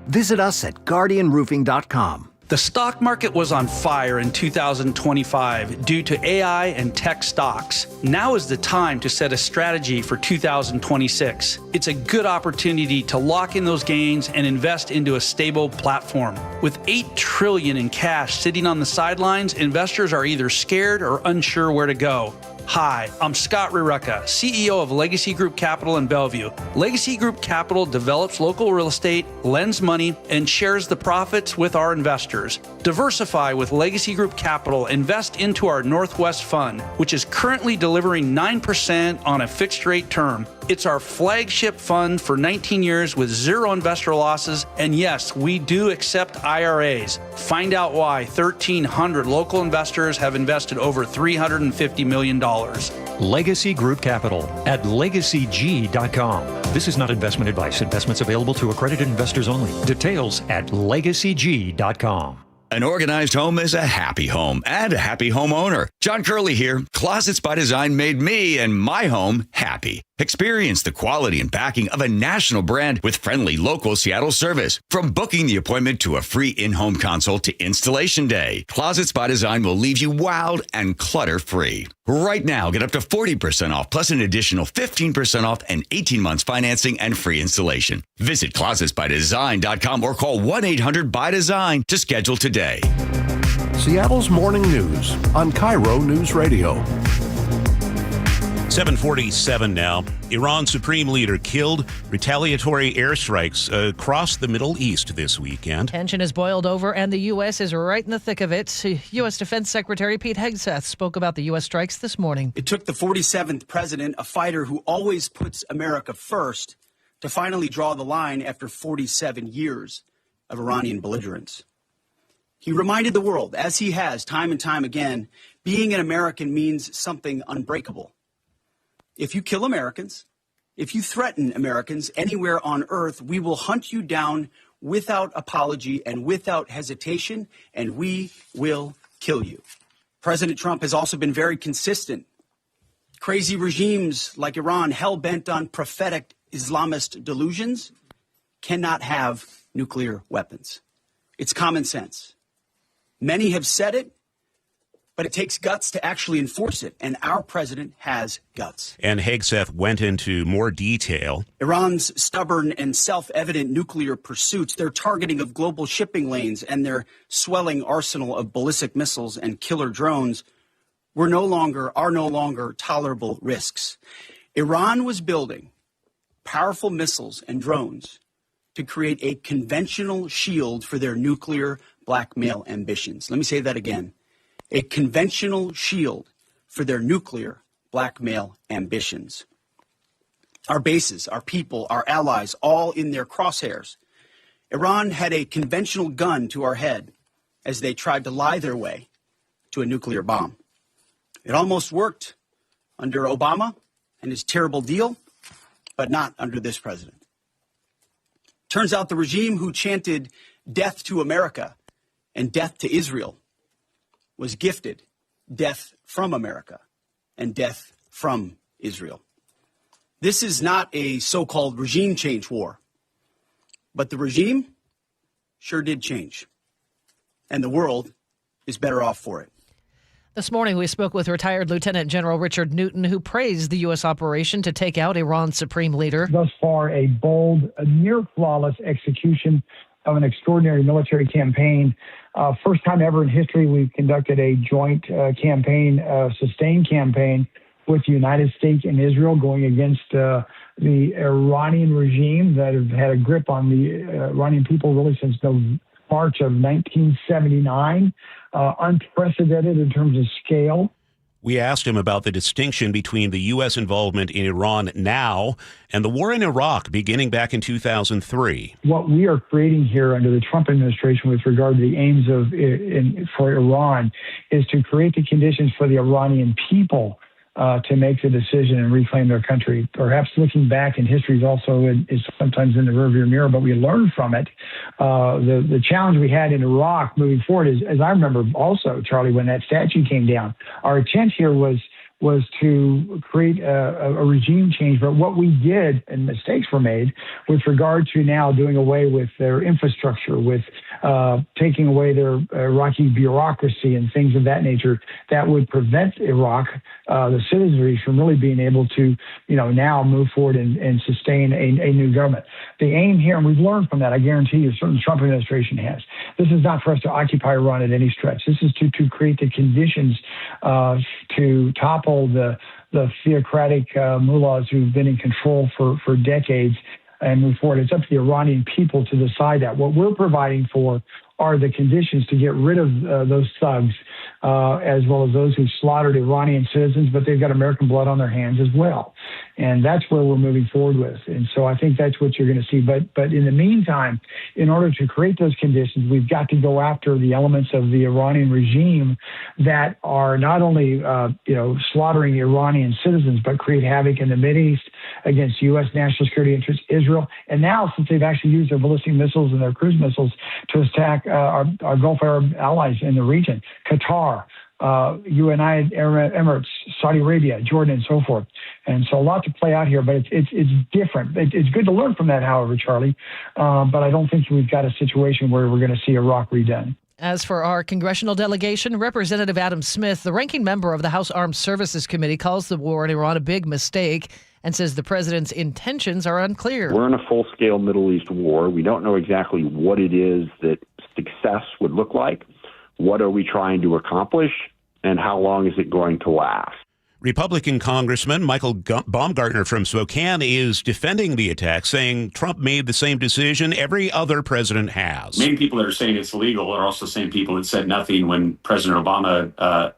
Speaker 21: Visit us at guardianroofing.com.
Speaker 22: The stock market was on fire in 2025 due to AI and tech stocks. Now is the time to set a strategy for 2026. It's a good opportunity to lock in those gains and invest into a stable platform. With $8 trillion in cash sitting on the sidelines, investors are either scared or unsure where to go. Hi, I'm Scott Rireka, CEO of Legacy Group Capital in Bellevue. Legacy Group Capital develops local real estate, lends money, and shares the profits with our investors. Diversify with Legacy Group Capital. Invest into our Northwest Fund, which is currently delivering 9% on a fixed rate term. It's our flagship fund for 19 years with zero investor losses. And yes, we do accept IRAs. Find out why 1,300 local investors have invested over $350 million.
Speaker 12: Legacy Group Capital at legacyg.com. This is not investment advice. Investments available to accredited investors only. Details at legacyg.com.
Speaker 20: An organized home is a happy home and a happy homeowner. John Curley here. Closets by Design made me and my home happy. Experience the quality and backing of a national brand with friendly local Seattle service. From booking the appointment to a free in-home consult to installation day, Closets by Design will leave you wowed and clutter-free. Right now, get up to 40% off plus an additional 15% off and 18 months financing and free installation. Visit closetsbydesign.com or call 1-800-BY-DESIGN to schedule today.
Speaker 3: Seattle's Morning News on KIRO Newsradio.
Speaker 1: 7:47 now. Iran's supreme leader killed. Retaliatory airstrikes across the Middle East this weekend.
Speaker 4: Tension has boiled over, and the U.S. is right in the thick of it. U.S. Defense Secretary Pete Hegseth spoke about the U.S. strikes this morning.
Speaker 13: It took the 47th president, a fighter who always puts America first, to finally draw the line after 47 years of Iranian belligerence. He reminded the world, as he has time and time again, being an American means something unbreakable. If you kill Americans, if you threaten Americans anywhere on earth, we will hunt you down without apology and without hesitation, and we will kill you. President Trump has also been very consistent. Crazy regimes like Iran, hell-bent on prophetic Islamist delusions, cannot have nuclear weapons. It's common sense. Many have said it, but it takes guts to actually enforce it, and our president has guts.
Speaker 1: And Hegseth went into more detail.
Speaker 13: Iran's stubborn and self-evident nuclear pursuits, their targeting of global shipping lanes, and their swelling arsenal of ballistic missiles and killer drones are no longer tolerable risks. Iran was building powerful missiles and drones to create a conventional shield for their nuclear blackmail ambitions. Let me say that again. A conventional shield for their nuclear blackmail ambitions. Our bases, our people, our allies, all in their crosshairs. Iran had a conventional gun to our head as they tried to lie their way to a nuclear bomb. It almost worked under Obama and his terrible deal, but not under this president. Turns out the regime who chanted death to America and death to Israel was gifted death from America and death from Israel. This is not a so-called regime change war, but the regime sure did change, and the world is better off for it.
Speaker 4: This morning, we spoke with retired Lieutenant General Richard Newton, who praised the U.S. operation to take out Iran's supreme leader.
Speaker 9: Thus far, a bold, a near flawless execution of an extraordinary military campaign. First time ever in history, we've conducted a joint campaign, sustained campaign with the United States and Israel going against the Iranian regime that have had a grip on the Iranian people really since the March of 1979. Unprecedented in terms of scale.
Speaker 1: We asked him about the distinction between the U.S. involvement in Iran now and the war in Iraq beginning back in 2003.
Speaker 9: What we are creating here under the Trump administration with regard to the aims for Iran is to create the conditions for the Iranian people to make the decision and reclaim their country. Perhaps looking back in history is sometimes in the rearview mirror, but we learn from it. The challenge we had in Iraq moving forward is, as I remember also, Charlie, when that statue came down, our intent here was to create a regime change. But what we did, and mistakes were made, with regard to now doing away with their infrastructure, with taking away their Iraqi bureaucracy and things of that nature that would prevent Iraq, the citizenry, from really being able to, now move forward and sustain a new government. The aim here, and we've learned from that, I guarantee you, certainly the Trump administration has. This is not for us to occupy Iran at any stretch. This is to create the conditions to topple the theocratic mullahs who've been in control for decades and move forward. It's up to the Iranian people to decide that. What we're providing for are the conditions to get rid of those thugs, as well as those who slaughtered Iranian citizens, but they've got American blood on their hands as well. And that's where we're moving forward with. And so I think that's what you're going to see. But in the meantime, in order to create those conditions, we've got to go after the elements of the Iranian regime that are not only, slaughtering Iranian citizens, but create havoc in the Mideast against U.S. national security interests, Israel. And now, since they've actually used their ballistic missiles and their cruise missiles to attack our Gulf Arab allies in the region, Qatar, United Arab Emirates, Saudi Arabia, Jordan, and so forth. And so a lot to play out here, but it's different. It's good to learn from that, however, Charlie. But I don't think we've got a situation where we're going to see Iraq redone.
Speaker 4: As for our congressional delegation, Representative Adam Smith, the ranking member of the House Armed Services Committee, calls the war in Iran a big mistake and says the president's intentions are unclear.
Speaker 5: We're in a full-scale Middle East war. We don't know exactly what it is that success would look like. What are we trying to accomplish, and how long is it going to last?
Speaker 1: Republican Congressman Michael Baumgartner from Spokane is defending the attack, saying Trump made the same decision every other president has.
Speaker 15: Many people that are saying it's illegal are also the same people that said nothing when President Obama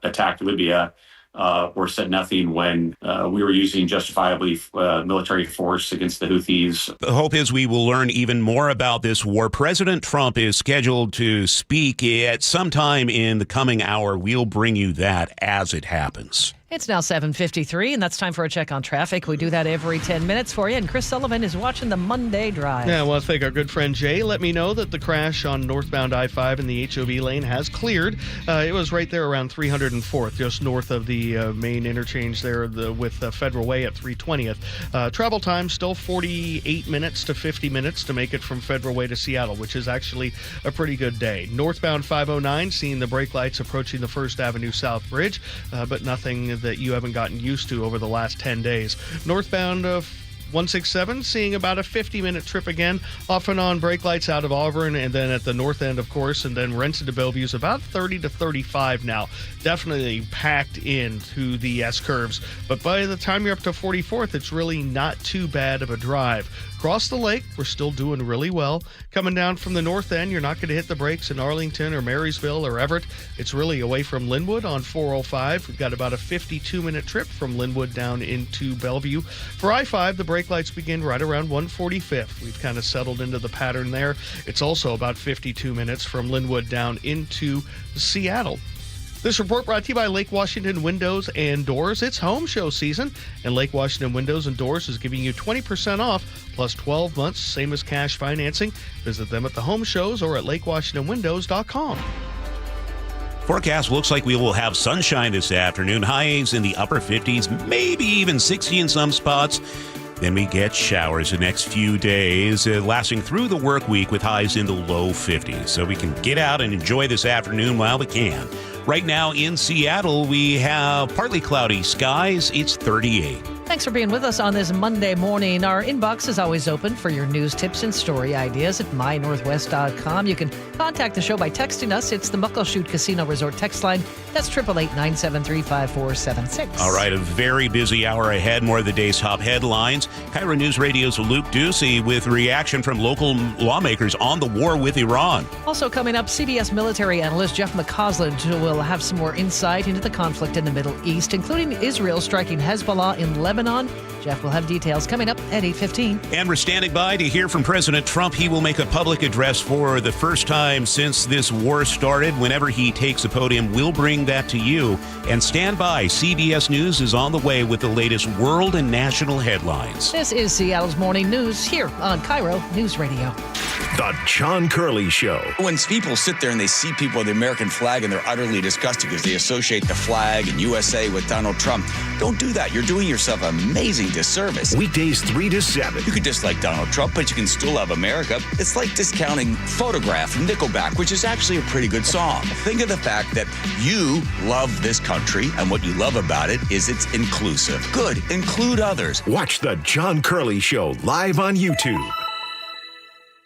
Speaker 15: attacked Libya, or said nothing when we were using justifiably military force against the Houthis.
Speaker 1: The hope is we will learn even more about this war. President Trump is scheduled to speak at some time in the coming hour. We'll bring you that as it happens.
Speaker 4: It's now 7:53, and that's time for a check on traffic. We do that every 10 minutes for you, and Chris Sullivan is watching the Monday Drive.
Speaker 14: Yeah, I want to thank our good friend Jay. Let me know that the crash on northbound I-5 in the HOV lane has cleared. It was right there around 304th, just north of the main interchange there with Federal Way at 320th. Travel time still 48 minutes to 50 minutes to make it from Federal Way to Seattle, which is actually a pretty good day. Northbound 509, seeing the brake lights approaching the First Avenue South Bridge, but nothing that you haven't gotten used to over the last 10 days. Northbound 167, seeing about a 50-minute trip again, off and on brake lights out of Auburn, and then at the north end, of course, and then Renton to Bellevue's about 30 to 35 now. Definitely packed into the S-curves, but by the time you're up to 44th, it's really not too bad of a drive. Across the lake, we're still doing really well. Coming down from the north end, you're not going to hit the brakes in Arlington or Marysville or Everett. It's really away from Linwood on 405. We've got about a 52-minute trip from Linwood down into Bellevue. For I-5, the brake lights begin right around 145th. We've kind of settled into the pattern there. It's also about 52 minutes from Linwood down into Seattle. This report brought to you by Lake Washington Windows and Doors. It's home show season, and Lake Washington Windows and Doors is giving you 20% off plus 12 months, same as cash financing. Visit them at the home shows or at lakewashingtonwindows.com.
Speaker 1: Forecast looks like we will have sunshine this afternoon. Highs in the upper 50s, maybe even 60 in some spots. Then we get showers the next few days, lasting through the work week with highs in the low 50s. So we can get out and enjoy this afternoon while we can. Right now in Seattle, we have partly cloudy skies. It's 38.
Speaker 4: Thanks for being with us on this Monday morning. Our inbox is always open for your news, tips, and story ideas at mynorthwest.com. You can contact the show by texting us. It's the Muckleshoot Casino Resort text line. That's 888-973-5476.
Speaker 1: All right, a very busy hour ahead. More of the day's top headlines. KIRO News Radio's Luke Ducey with reaction from local lawmakers on the war with Iran.
Speaker 4: Also coming up, CBS military analyst Jeff McCausland will have some more insight into the conflict in the Middle East, including Israel striking Hezbollah in Lebanon. Jeff will have details coming up at 8:15.
Speaker 1: And we're standing by to hear from President Trump. He will make a public address for the first time since this war started. Whenever he takes a podium, we'll bring that to you. And stand by. CBS News is on the way with the latest world and national headlines.
Speaker 4: This is Seattle's Morning News here on KIRO News Radio.
Speaker 3: The John Curley Show.
Speaker 10: When people sit there and they see people with the American flag and they're utterly disgusted because they associate the flag and USA with Donald Trump, don't do that. You're doing yourself
Speaker 6: amazing disservice.
Speaker 3: Weekdays 3 to 7.
Speaker 6: You could dislike Donald Trump, but you can still love America. It's like discounting Photograph from Nickelback, which is actually a pretty good song. Think of the fact that you love this country, and what you love about it is it's inclusive. Good. Include others.
Speaker 3: Watch the John Curley Show live on YouTube.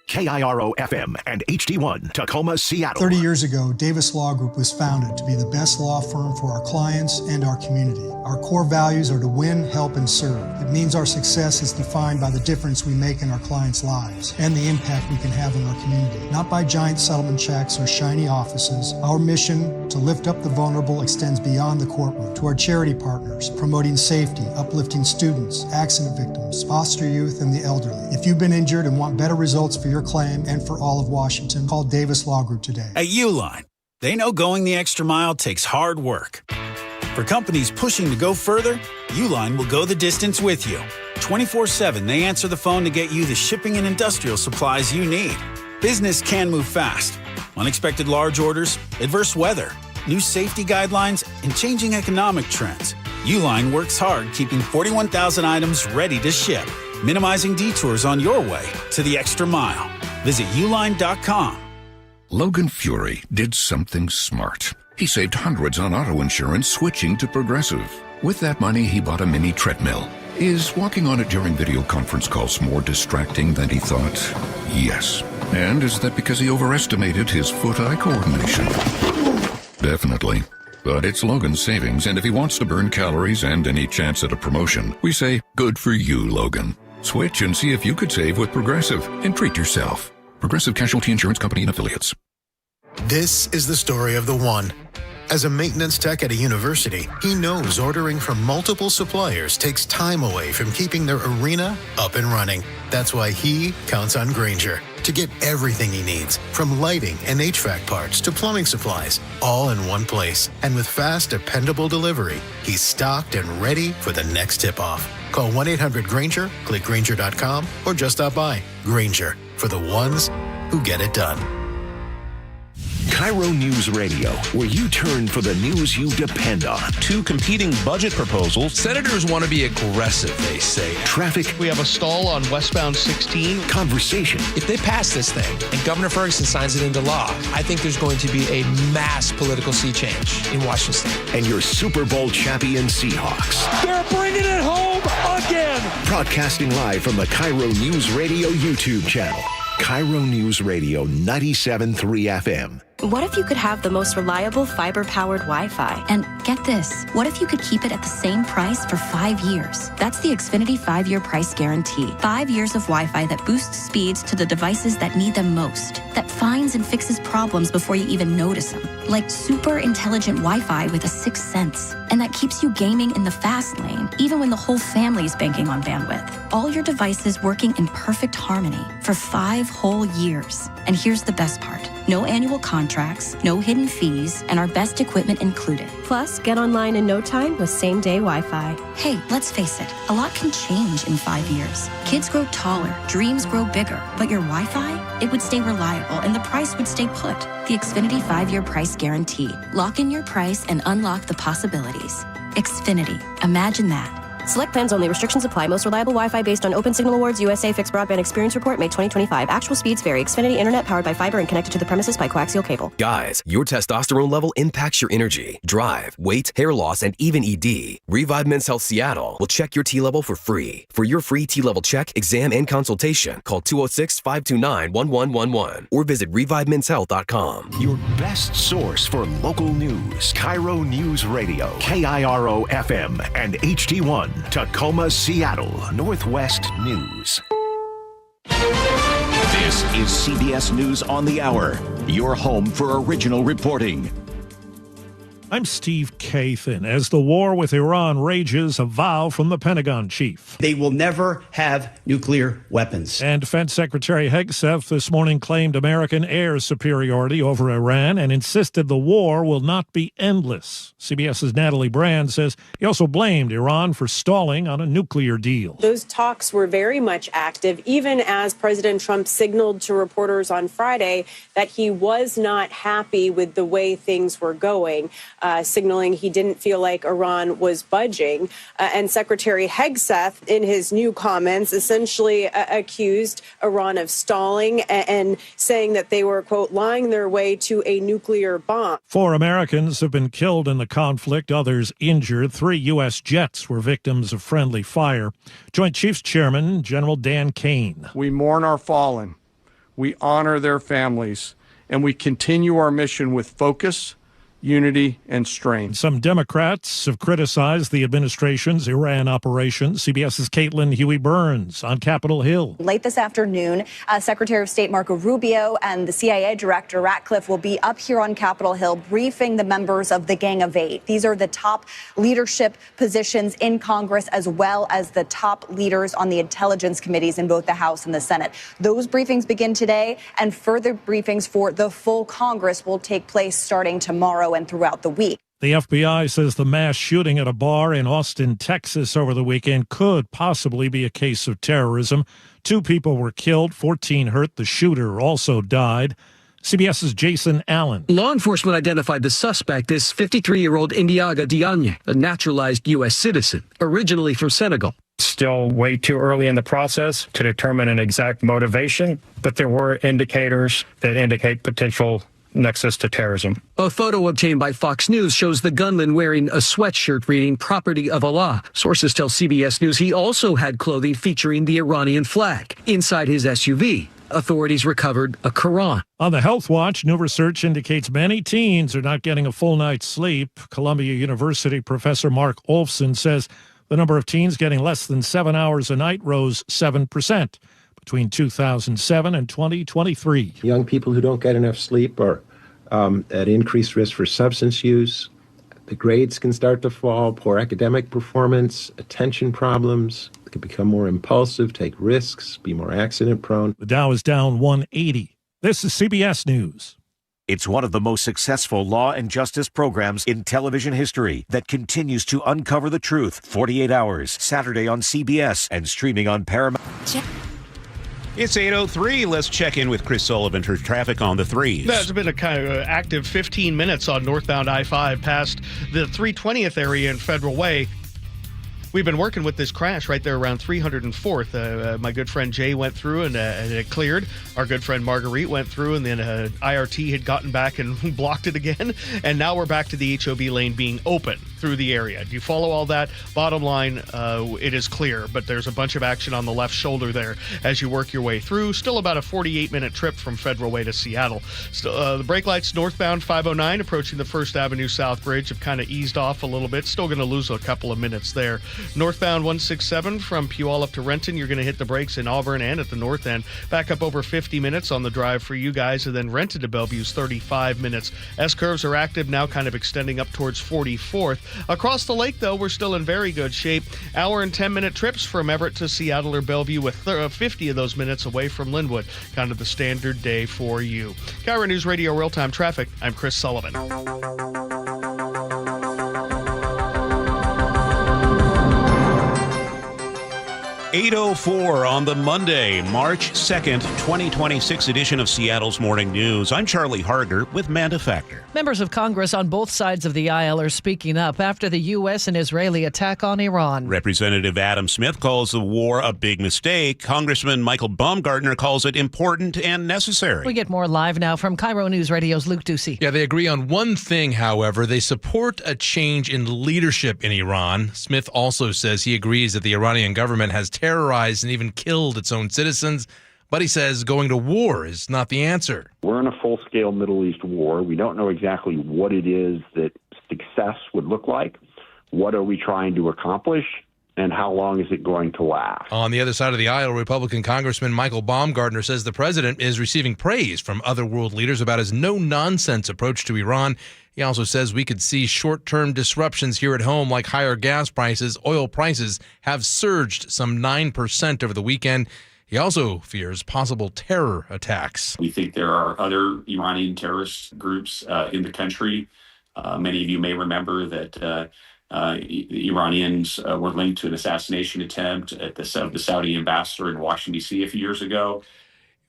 Speaker 3: KIRO FM and HD1, Tacoma, Seattle.
Speaker 7: 30 years ago, Davis Law Group was founded to be the best law firm for our clients and our community. Our core values are to win, help, and serve. It means our success is defined by the difference we make in our clients' lives and the impact we can have in our community. Not by giant settlement checks or shiny offices. Our mission to lift up the vulnerable extends beyond the courtroom to our charity partners, promoting safety, uplifting students, accident victims, foster youth, and the elderly. If you've been injured and want better results for your claim and for all of Washington, call Davis Law Group today.
Speaker 23: At Uline, they know going the extra mile takes hard work. For companies pushing to go further, Uline will go the distance with you. 24/7, they answer the phone to get you the shipping and industrial supplies you need. Business can move fast. Unexpected large orders, adverse weather, new safety guidelines, and changing economic trends. Uline works hard keeping 41,000 items ready to ship, minimizing detours on your way to the extra mile. Visit uline.com.
Speaker 24: Logan Fury did something smart. He saved hundreds on auto insurance switching to Progressive. With that money, he bought a mini treadmill. Is walking on it during video conference calls more distracting than he thought? Yes. And is that because he overestimated his foot-eye coordination? Definitely. But it's Logan's savings, and if he wants to burn calories and any chance at a promotion, we say, good for you, Logan. Switch and see if you could save with Progressive and treat yourself. Progressive Casualty Insurance Company and Affiliates.
Speaker 25: This is the story of the one. As a maintenance tech at a university, he knows ordering from multiple suppliers takes time away from keeping their arena up and running. That's why he counts on Grainger to get everything he needs, from lighting and HVAC parts to plumbing supplies, all in one place. And with fast, dependable delivery, he's stocked and ready for the next tip-off. Call 1-800-GRAINGER, click Grainger.com, or just stop by. Grainger, for the ones who get it done.
Speaker 3: KIRO Newsradio, where you turn for the news you depend on.
Speaker 1: Two competing budget proposals.
Speaker 2: Senators want to be aggressive, they say.
Speaker 3: Traffic.
Speaker 14: We have a stall on westbound 16.
Speaker 3: Conversation.
Speaker 26: If they pass this thing and Governor Ferguson signs it into law, I think there's going to be a mass political sea change in Washington State.
Speaker 3: And your Super Bowl champion Seahawks.
Speaker 11: They're bringing it home again.
Speaker 3: Broadcasting live from the KIRO Newsradio YouTube channel. KIRO Newsradio 97.3 FM.
Speaker 27: What if you could have the most reliable fiber-powered Wi-Fi? And get this, what if you could keep it at the same price for 5 years? That's the Xfinity 5-year price guarantee. 5 years of Wi-Fi that boosts speeds to the devices that need them most, that finds and fixes problems before you even notice them, like super intelligent Wi-Fi with a sixth sense, and that keeps you gaming in the fast lane, even when the whole family is banking on bandwidth. All your devices working in perfect harmony for 5 whole years. And here's the best part. No annual contracts, no hidden fees, and our best equipment included.
Speaker 28: Plus, get online in no time with same-day Wi-Fi.
Speaker 27: Hey, let's face it, a lot can change in 5 years. Kids grow taller, dreams grow bigger, but your Wi-Fi, it would stay reliable and the price would stay put. The Xfinity 5-year price guarantee. Lock in your price and unlock the possibilities. Xfinity. Imagine that.
Speaker 28: Select plans only. Restrictions apply. Most reliable Wi-Fi based on Open Signal Awards USA Fixed Broadband Experience Report, May 2025. Actual speeds vary. Xfinity Internet powered by fiber and connected to the premises by coaxial cable.
Speaker 29: Guys, your testosterone level impacts your energy, drive, weight, hair loss, and even ED. Revive Men's Health Seattle will check your T level for free. For your free T level check, exam, and consultation, call 206-529-1111 or visit revivemenshealth.com.
Speaker 3: Your best source for local news. KIRO Newsradio, KIRO FM and HD1. Tacoma, Seattle, Northwest News.
Speaker 30: This is CBS News on the Hour, your home for original reporting.
Speaker 31: I'm Steve Kathan. As the war with Iran rages, a vow from the Pentagon chief.
Speaker 32: They will never have nuclear weapons.
Speaker 31: And Defense Secretary Hegseth this morning claimed American air superiority over Iran and insisted the war will not be endless. CBS's Natalie Brand says he also blamed Iran for stalling on a nuclear deal.
Speaker 33: Those talks were very much active, even as President Trump signaled to reporters on Friday that he was not happy with the way things were going. signaling he didn't feel like Iran was budging. And Secretary Hegseth, in his new comments, essentially accused Iran of stalling and saying that they were, quote, lying their way to a nuclear bomb.
Speaker 31: 4 Americans have been killed in the conflict, others injured. 3 U.S. jets were victims of friendly fire. Joint Chiefs Chairman General Dan Kane.
Speaker 5: We mourn our fallen, we honor their families, and we continue our mission with focus, unity, and strength.
Speaker 31: Some Democrats have criticized the administration's Iran operation. CBS's Caitlin Huey-Burns on Capitol Hill.
Speaker 8: Late this afternoon, Secretary of State Marco Rubio and the CIA Director Ratcliffe will be up here on Capitol Hill briefing the members of the Gang of Eight. These are the top leadership positions in Congress, as well as the top leaders on the intelligence committees in both the House and the Senate. Those briefings begin today, and further briefings for the full Congress will take place starting tomorrow and throughout the week.
Speaker 31: The FBI says the mass shooting at a bar in Austin, Texas over the weekend could possibly be a case of terrorism. 2 people were killed, 14 hurt. The shooter also died. CBS's Jason Allen.
Speaker 9: Law enforcement identified the suspect as 53-year-old Indiaga Diagne, a naturalized U.S. citizen, originally from Senegal.
Speaker 12: Still way too early in the process to determine an exact motivation, but there were indicators that indicate potential nexus to terrorism.
Speaker 9: A photo obtained by Fox News shows the gunman wearing a sweatshirt reading "Property of Allah." Sources tell CBS News he also had clothing featuring the Iranian flag. Inside his SUV, authorities recovered a Quran.
Speaker 31: On the Health Watch, new research indicates many teens are not getting a full night's sleep. Columbia University professor Mark Olfson says the number of teens getting less than 7 hours a night rose 7%. Between 2007 and 2023.
Speaker 13: Young people who don't get enough sleep are at increased risk for substance use. The grades can start to fall, poor academic performance, attention problems. They can become more impulsive, take risks, be more accident prone.
Speaker 31: The Dow is down 180. This is CBS News.
Speaker 30: It's one of the most successful law and justice programs in television history that continues to uncover the truth. 48 Hours, Saturday on CBS and streaming on Paramount.
Speaker 1: It's 8:03. Let's check in with Chris Sullivan for traffic on the 3s.
Speaker 14: That's been a kind of active 15 minutes on northbound I-5 past the 320th area in Federal Way. We've been working with this crash right there around 304th. My good friend Jay went through and it cleared. Our good friend Marguerite went through, and then IRT had gotten back and blocked it again. And now we're back to the HOV lane being open through the area. Do you follow all that? Bottom line, it is clear, but there's a bunch of action on the left shoulder there as you work your way through. Still about a 48-minute trip from Federal Way to Seattle. Still, the brake lights northbound 509 approaching the First Avenue South Bridge have kind of eased off a little bit. Still going to lose a couple of minutes there. Northbound 167 from Puyallup to Renton, you're going to hit the brakes in Auburn and at the north end. Back up over 50 minutes on the drive for you guys, and then Renton to Bellevue's 35 minutes. S-curves are active now, kind of extending up towards 44th. Across the lake, though, we're still in very good shape. Hour and 10-minute trips from Everett to Seattle or Bellevue, with 50 of those minutes away from Linwood. Kind of the standard day for you. KIRO Newsradio Real-Time Traffic, I'm Chris Sullivan.
Speaker 1: 8:04 on the Monday, March 2nd, 2026 edition of Seattle's Morning News. I'm Charlie Harger with Manda Factor.
Speaker 4: Members of Congress on both sides of the aisle are speaking up after the U.S. and Israeli attack on Iran.
Speaker 1: Representative Adam Smith calls the war a big mistake. Congressman Michael Baumgartner calls it important and necessary.
Speaker 4: We get more live now from KIRO Newsradio's Luke Ducey.
Speaker 2: Yeah, they agree on one thing, however. They support a change in leadership in Iran. Smith also says he agrees that the Iranian government has terrorized and even killed its own citizens, but he says going to war is not the answer.
Speaker 15: We're in a full-scale Middle East war. We don't know exactly what it is that success would look like. What are we trying to accomplish? And how long is it going to last?
Speaker 2: On the other side of the aisle, Republican Congressman Michael Baumgartner says the president is receiving praise from other world leaders about his no-nonsense approach to Iran. He also says we could see short-term disruptions here at home, like higher gas prices. Oil prices have surged some 9% over the weekend. He also fears possible terror attacks.
Speaker 16: We think there are other Iranian terrorist groups in the country. Many of you may remember that the Iranians were linked to an assassination attempt at the Saudi ambassador in Washington, D.C. a few years ago.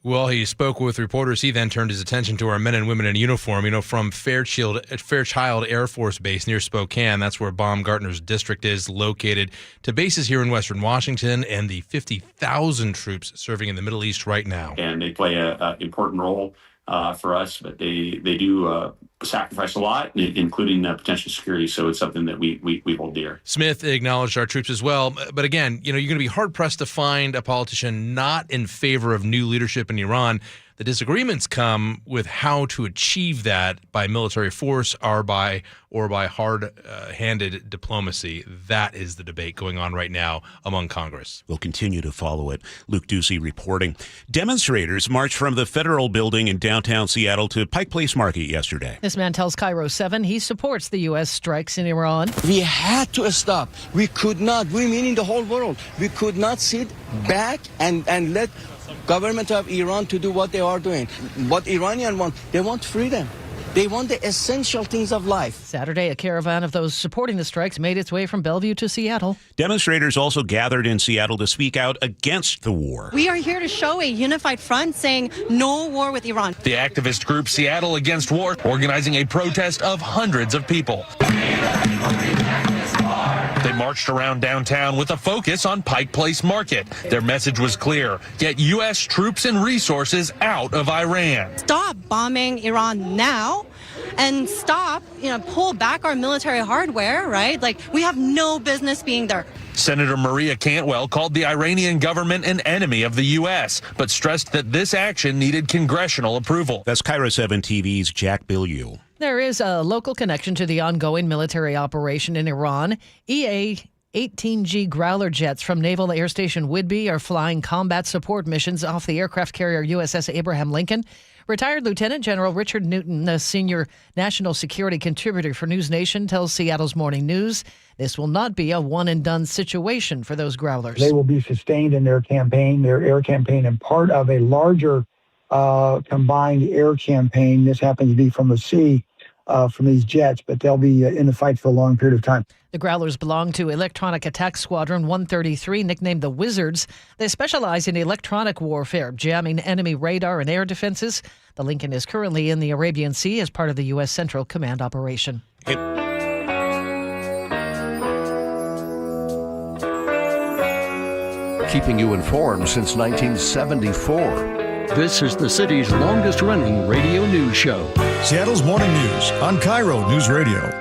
Speaker 2: Well, he spoke with reporters. He then turned his attention to our men and women in uniform, from Fairchild Air Force Base near Spokane. That's where Baumgartner's district is located, to bases here in Western Washington and the 50,000 troops serving in the Middle East right now.
Speaker 16: And they play an important role for us, but they do sacrifice a lot, including potential security. So it's something that we hold dear.
Speaker 2: Smith acknowledged our troops as well. But again, you're going to be hard-pressed to find a politician not in favor of new leadership in Iran. The disagreements come with how to achieve that by military force or by hard-handed diplomacy. That is the debate going on right now among Congress.
Speaker 1: We'll continue to follow it. Luke Ducey reporting. Demonstrators marched from the federal building in downtown Seattle to Pike Place Market yesterday.
Speaker 4: This man tells KIRO 7 he supports the U.S. strikes in Iran.
Speaker 6: We had to stop. We could not, we meaning the whole world, we could not sit back and let government of Iran to do what they are doing. What Iranians want, they want freedom. They want the essential things of life.
Speaker 4: Saturday, a caravan of those supporting the strikes made its way from Bellevue to Seattle.
Speaker 1: Demonstrators also gathered in Seattle to speak out against the war.
Speaker 7: We are here to show a unified front saying no war with Iran.
Speaker 10: The activist group Seattle Against War organizing a protest of hundreds of people. They marched around downtown with a focus on Pike Place Market. Their message was clear: get U.S. troops and resources out of Iran.
Speaker 7: Stop bombing Iran now and stop, pull back our military hardware, right? Like, we have no business being there.
Speaker 10: Senator Maria Cantwell called the Iranian government an enemy of the U.S., but stressed that this action needed congressional approval.
Speaker 1: That's KIRO 7 TV's Jack Bilyeu.
Speaker 4: There is a local connection to the ongoing military operation in Iran. EA-18G Growler jets from Naval Air Station Whidbey are flying combat support missions off the aircraft carrier USS Abraham Lincoln. Retired Lieutenant General Richard Newton, a senior national security contributor for News Nation, tells Seattle's Morning News this will not be a one-and-done situation for those Growlers.
Speaker 17: They will be sustained in their campaign, their air campaign, and part of a larger combined air campaign. This happens to be from the sea, from these jets, but they'll be in the fight for a long period of time.
Speaker 4: The Growlers belong to Electronic Attack Squadron 133, nicknamed the Wizards. They specialize in electronic warfare, jamming enemy radar and air defenses. The Lincoln is currently in the Arabian Sea as part of the U.S. Central Command operation.
Speaker 18: Keeping you informed since 1974.
Speaker 9: This is the city's longest-running radio news show.
Speaker 19: Seattle's Morning News on KIRO News Radio.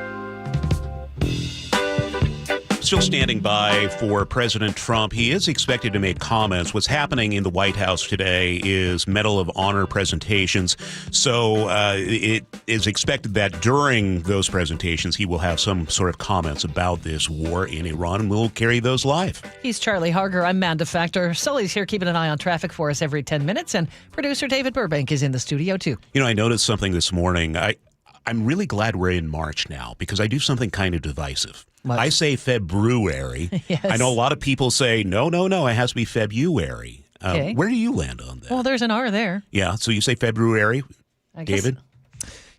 Speaker 1: Still standing by for President Trump. He is expected to make comments. What's happening in the White House today is Medal of Honor presentations. So it is expected that during those presentations, he will have some sort of comments about this war in Iran, and we'll carry those live.
Speaker 4: He's Charlie Harger. I'm Manda Factor. Sully's here keeping an eye on traffic for us every 10 minutes, and producer David Burbank is in the studio, too.
Speaker 1: I noticed something this morning. I'm really glad we're in March now because I do something kind of divisive.
Speaker 4: What?
Speaker 1: I say February.
Speaker 4: Yes.
Speaker 1: I know a lot of people say, no, it has to be February.
Speaker 4: Okay.
Speaker 1: Where do you land on that?
Speaker 4: Well, there's an R there.
Speaker 1: Yeah, so you say February, David?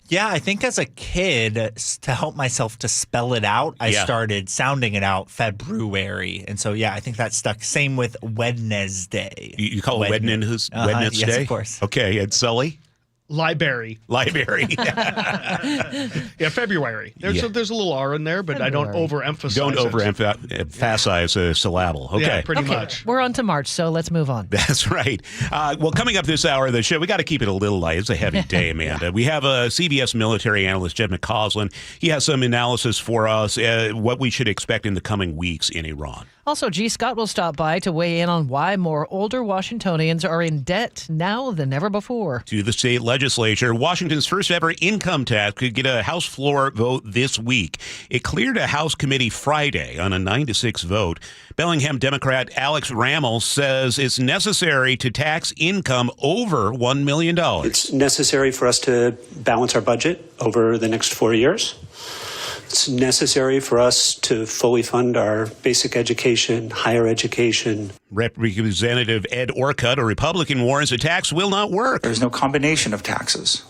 Speaker 20: Yeah, I think as a kid, to help myself to spell it out, I started sounding it out February. And so, I think that stuck. Same with Wednesday.
Speaker 1: You call it Wednesday?
Speaker 20: Yes, of course.
Speaker 1: Okay, and Sully?
Speaker 14: Library.
Speaker 1: February.
Speaker 14: There's a little R in there, but
Speaker 4: February.
Speaker 14: I don't overemphasize
Speaker 1: Don't
Speaker 14: it.
Speaker 1: overemphasize a syllable. Okay.
Speaker 14: Yeah, pretty much.
Speaker 4: We're on to March, so let's move on.
Speaker 1: That's right. Well, coming up this hour of the show, we got to keep it a little light. It's a heavy day, Amanda. We have a CBS military analyst, Jed McCausland. He has some analysis for us, what we should expect in the coming weeks in Iran.
Speaker 4: Also, G. Scott will stop by to weigh in on why more older Washingtonians are in debt now than ever before.
Speaker 1: To the state legislature, Washington's first ever income tax could get a House floor vote this week. It cleared a House committee Friday on a 9-6 vote. Bellingham Democrat Alex Rammel says it's necessary to tax income over $1 million.
Speaker 21: It's necessary for us to balance our budget over the next 4 years. It's necessary for us to fully fund our basic education, higher education.
Speaker 1: Representative Ed Orcutt, a Republican, warns the tax will not work.
Speaker 22: There's no combination of taxes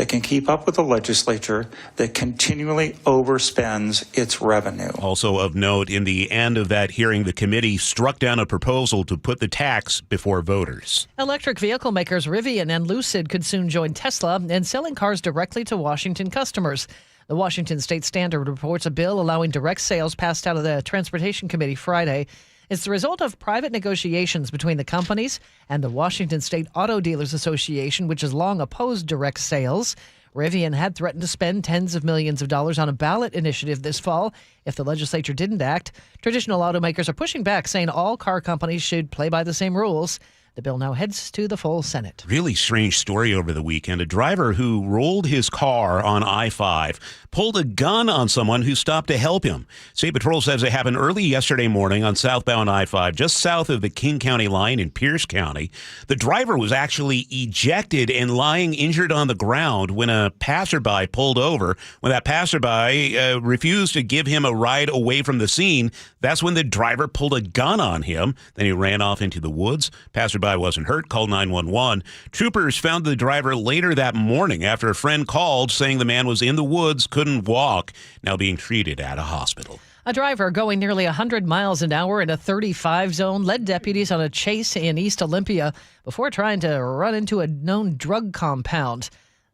Speaker 3: that can keep up with the legislature that continually overspends its revenue.
Speaker 1: Also of note, in the end of that hearing, the committee struck down a proposal to put the tax before voters.
Speaker 4: Electric vehicle makers Rivian and Lucid could soon join Tesla in selling cars directly to Washington customers. The Washington State Standard reports a bill allowing direct sales passed out of the Transportation Committee Friday. It's the result of private negotiations between the companies and the Washington State Auto Dealers Association, which has long opposed direct sales. Rivian had threatened to spend tens of millions of dollars on a ballot initiative this fall if the legislature didn't act. Traditional automakers are pushing back, saying all car companies should play by the same rules. The bill now heads to the full Senate.
Speaker 1: Really strange story over the weekend. A driver who rolled his car on I-5 pulled a gun on someone who stopped to help him. State Patrol says it happened early yesterday morning on southbound I-5, just south of the King County line in Pierce County. The driver was actually ejected and lying injured on the ground when a passerby pulled over. When that passerby refused to give him a ride away from the scene, that's when the driver pulled a gun on him. Then he ran off into the woods. Passerby wasn't hurt, called 911. Troopers found the driver later that morning after a friend called saying the man was in the woods, couldn't walk, now being treated at a hospital.
Speaker 4: A driver going nearly 100 miles an hour in a 35 zone led deputies on a chase in East Olympia before trying to run into a known drug compound.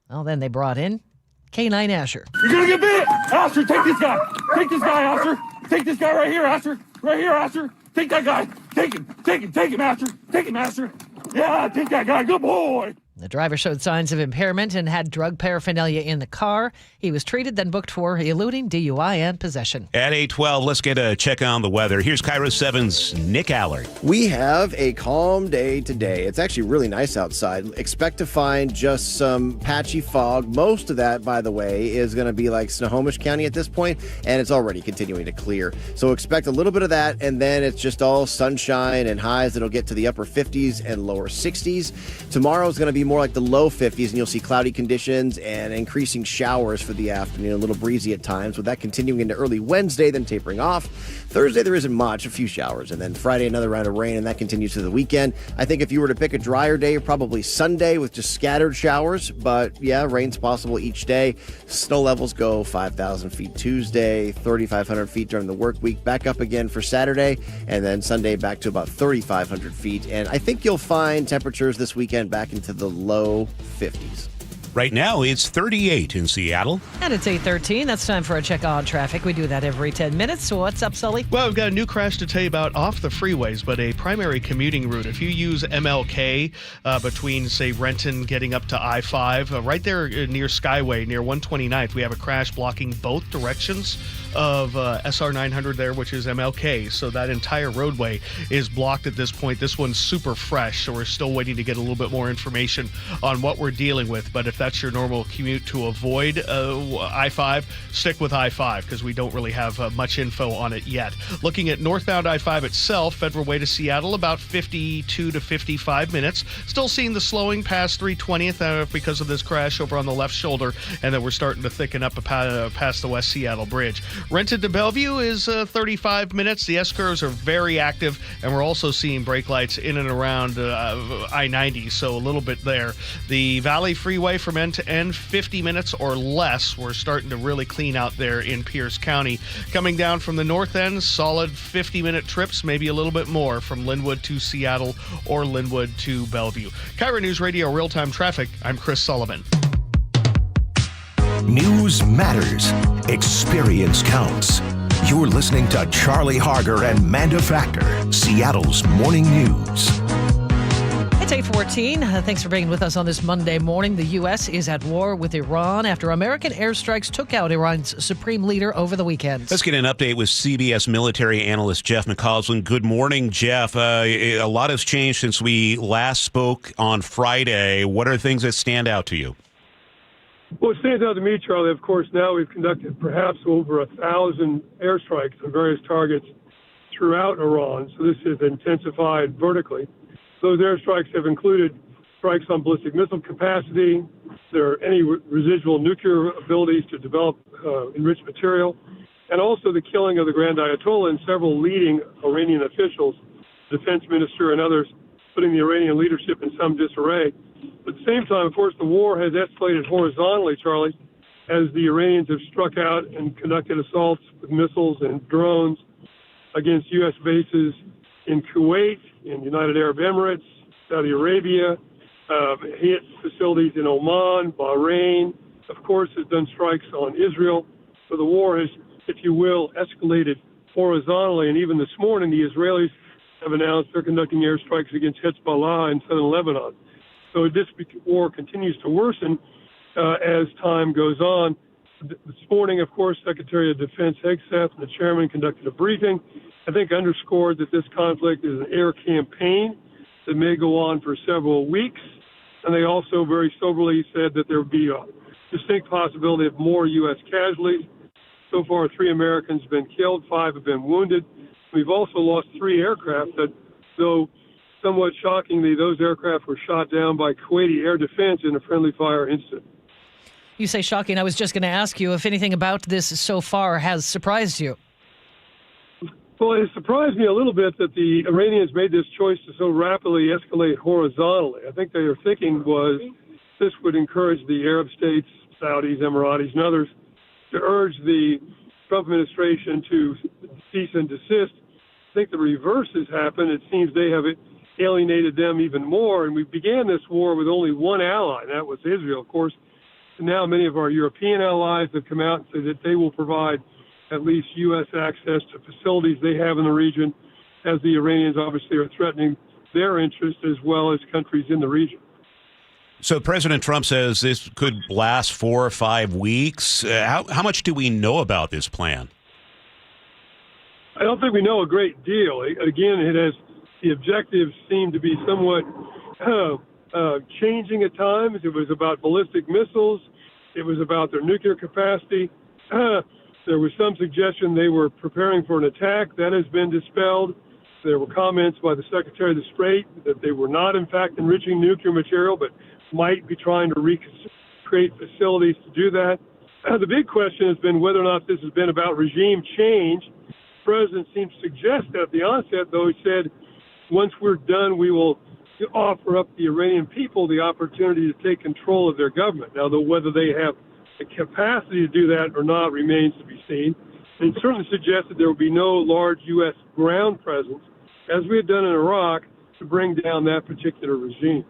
Speaker 4: Well, then they brought in K9 Asher.
Speaker 5: You're going to get bit! Asher, take this guy! Take this guy, Asher! Take this guy right here, Asher! Right here, Asher! Take that guy! Take him, Asher! Take him, Asher! Yeah, take that guy! Good boy!
Speaker 4: The driver showed signs of impairment and had drug paraphernalia in the car. He was treated, then booked for eluding DUI and possession.
Speaker 1: At 8:12, let's get a check on the weather. Here's KIRO 7's Nick Allard.
Speaker 11: We have a calm day today. It's actually really nice outside. Expect to find just some patchy fog. Most of that, by the way, is going to be like Snohomish County at this point, and it's already continuing to clear. So expect a little bit of that, and then it's just all sunshine and highs that'll get to the upper 50s and lower 60s. Tomorrow is going to be more like the low 50s, and you'll see cloudy conditions and increasing showers for the afternoon, a little breezy at times, with that continuing into early Wednesday, then tapering off. Thursday, there isn't much, a few showers, and then Friday, another round of rain, and that continues to the weekend. I think if you were to pick a drier day, probably Sunday with just scattered showers, but yeah, rain's possible each day. Snow levels go 5,000 feet Tuesday, 3,500 feet during the work week, back up again for Saturday, and then Sunday back to about 3,500 feet. And I think you'll find temperatures this weekend back into the low 50s.
Speaker 1: Right now, it's 38 in Seattle.
Speaker 4: And it's 8:13. That's time for a check on traffic. We do that every 10 minutes. So what's up, Sully?
Speaker 14: Well, we've got a new crash to tell you about off the freeways, but a primary commuting route. If you use MLK between, say, Renton getting up to I-5, right there near Skyway, near 129th, we have a crash blocking both directions of SR 900 there, which is MLK. So that entire roadway is blocked at this point. This one's super fresh, so we're still waiting to get a little bit more information on what we're dealing with. But if that's your normal commute to avoid I-5, stick with I-5 because we don't really have much info on it yet. Looking at northbound I-5 itself, Federal Way to Seattle, about 52 to 55 minutes. Still seeing the slowing past 320th because of this crash over on the left shoulder, and then we're starting to thicken up past the West Seattle Bridge. Renton to Bellevue is 35 minutes. The S-curves are very active, and we're also seeing brake lights in and around I-90, so a little bit there. The Valley Freeway from end to end, 50 minutes or less. We're starting to really clean out there in Pierce County. Coming down from the north end, solid 50-minute trips, maybe a little bit more from Linwood to Seattle or Linwood to Bellevue. KIRO Newsradio Real-Time Traffic, I'm Chris Sullivan.
Speaker 18: News matters. Experience counts. You're listening to Charlie Harger and Manda Factor, Seattle's morning news.
Speaker 4: It's 8:14. Thanks for being with us on this Monday morning. The U.S. is at war with Iran after American airstrikes took out Iran's supreme leader over the weekend.
Speaker 1: Let's get an update with CBS military analyst Jeff McCausland. Good morning, Jeff. A lot has changed since we last spoke on Friday. What are things that stand out to you?
Speaker 22: Well, it stands out to me, Charlie. Of course, now we've conducted perhaps over 1,000 airstrikes on various targets throughout Iran. So this has intensified vertically. Those airstrikes have included strikes on ballistic missile capacity. There are any residual nuclear abilities to develop enriched material, and also the killing of the Grand Ayatollah and several leading Iranian officials, the defense minister and others, putting the Iranian leadership in some disarray. At the same time, of course, the war has escalated horizontally, Charlie, as the Iranians have struck out and conducted assaults with missiles and drones against U.S. bases in Kuwait, in United Arab Emirates, Saudi Arabia, hit facilities in Oman, Bahrain, of course, has done strikes on Israel. So the war has, if you will, escalated horizontally. And even this morning, the Israelis have announced they're conducting airstrikes against Hezbollah in southern Lebanon. So this war continues to worsen as time goes on. This morning, of course, Secretary of Defense Hegseth and the chairman conducted a briefing, I think underscored that this conflict is an air campaign that may go on for several weeks. And they also very soberly said that there would be a distinct possibility of more U.S. casualties. So far, 3 Americans have been killed, 5 have been wounded. We've also lost 3 aircraft that, though somewhat shockingly, those aircraft were shot down by Kuwaiti air defense in a friendly fire incident.
Speaker 4: You say shocking. I was just going to ask you if anything about this so far has surprised you.
Speaker 22: Well, it surprised me a little bit that the Iranians made this choice to so rapidly escalate horizontally. I think their thinking was this would encourage the Arab states, Saudis, Emiratis, and others to urge the Trump administration to cease and desist. I think the reverse has happened. It seems they have alienated them even more. And we began this war with only one ally, and that was Israel, of course. And now many of our European allies have come out and said that they will provide at least U.S. access to facilities they have in the region, as the Iranians obviously are threatening their interests as well as countries in the region.
Speaker 1: So President Trump says this could last 4 or 5 weeks. How much do we know about this plan?
Speaker 22: I don't think we know a great deal. Again, the objectives seem to be somewhat changing at times. It was about ballistic missiles. It was about their nuclear capacity. There was some suggestion they were preparing for an attack. That has been dispelled. There were comments by the Secretary of the State that they were not, in fact, enriching nuclear material, but might be trying to recreate facilities to do that. The big question has been whether or not this has been about regime change. The president seems to suggest that at the onset, though, he said, once we're done, we will offer up the Iranian people the opportunity to take control of their government. Now, though, whether they have the capacity to do that or not remains to be seen. And it certainly suggests that there will be no large U.S. ground presence, as we had done in Iraq, to bring down that particular regime.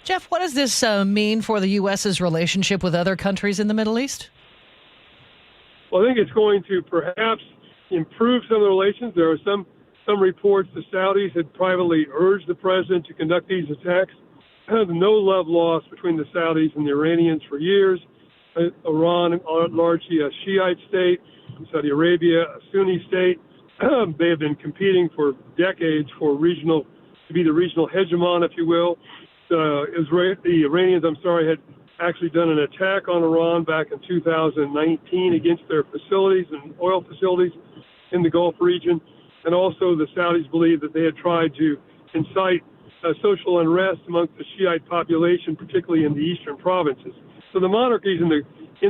Speaker 4: Jeff, what does this mean for the U.S.'s relationship with other countries in the Middle East?
Speaker 22: Well, I think it's going to perhaps improve some of the relations. There are some reports the Saudis had privately urged the president to conduct these attacks. No love lost between the Saudis and the Iranians for years. Iran, largely a Shiite state, Saudi Arabia, a Sunni state. They have been competing for decades to be the regional hegemon, if you will. The Iranians, had actually done an attack on Iran back in 2019 against their facilities and oil facilities in the Gulf region. And also the Saudis believe that they had tried to incite social unrest amongst the Shiite population, particularly in the eastern provinces. So the monarchies in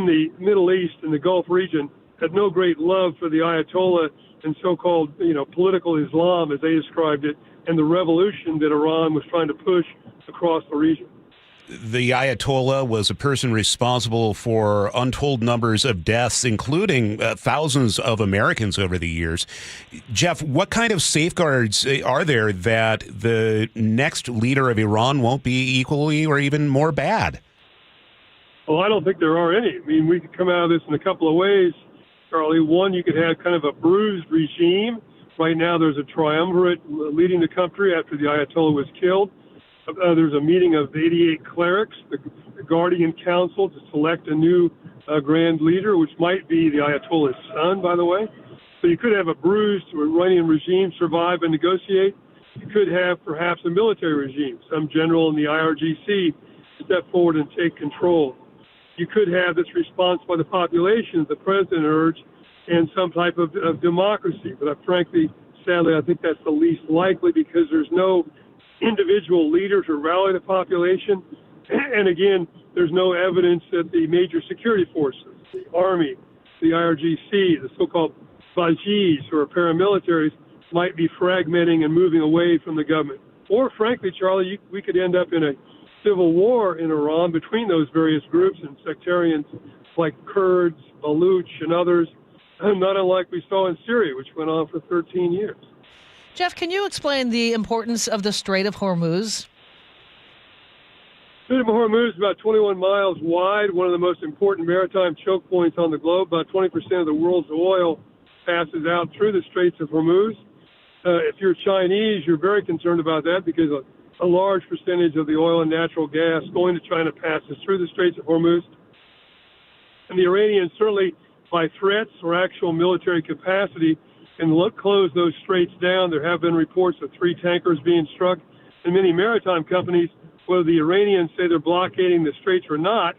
Speaker 22: the Middle East and the Gulf region had no great love for the Ayatollah and so-called, political Islam, as they described it, and the revolution that Iran was trying to push across the region.
Speaker 1: The Ayatollah was a person responsible for untold numbers of deaths, including thousands of Americans over the years. Jeff, what kind of safeguards are there that the next leader of Iran won't be equally or even more bad?
Speaker 22: Well, I don't think there are any. I mean, we could come out of this in a couple of ways, Charlie. One, you could have kind of a bruised regime. Right now, there's a triumvirate leading the country after the Ayatollah was killed. There's a meeting of 88 clerics, the Guardian Council, to select a new grand leader, which might be the Ayatollah's son, by the way. So you could have a bruised Iranian regime survive and negotiate. You could have perhaps a military regime, some general in the IRGC step forward and take control. You could have this response by the population, the president urged, and some type of democracy. But frankly, sadly, I think that's the least likely because there's no individual leaders who rally the population. And again, there's no evidence that the major security forces, the Army, the IRGC, the so-called Bajis or paramilitaries, might be fragmenting and moving away from the government. Or frankly, Charlie, we could end up in a civil war in Iran between those various groups and sectarians like Kurds, Baluch, and others, not unlike we saw in Syria, which went on for 13 years.
Speaker 4: Jeff, can you explain the importance of the Strait of Hormuz?
Speaker 22: Strait of Hormuz is about 21 miles wide, one of the most important maritime choke points on the globe. About 20% of the world's oil passes out through the Straits of Hormuz. If you're Chinese, you're very concerned about that because a large percentage of the oil and natural gas going to China passes through the Straits of Hormuz. And the Iranians, certainly by threats or actual military capacity, can close those straits down. There have been reports of 3 tankers being struck, and many maritime companies, whether the Iranians say they're blockading the straits or not,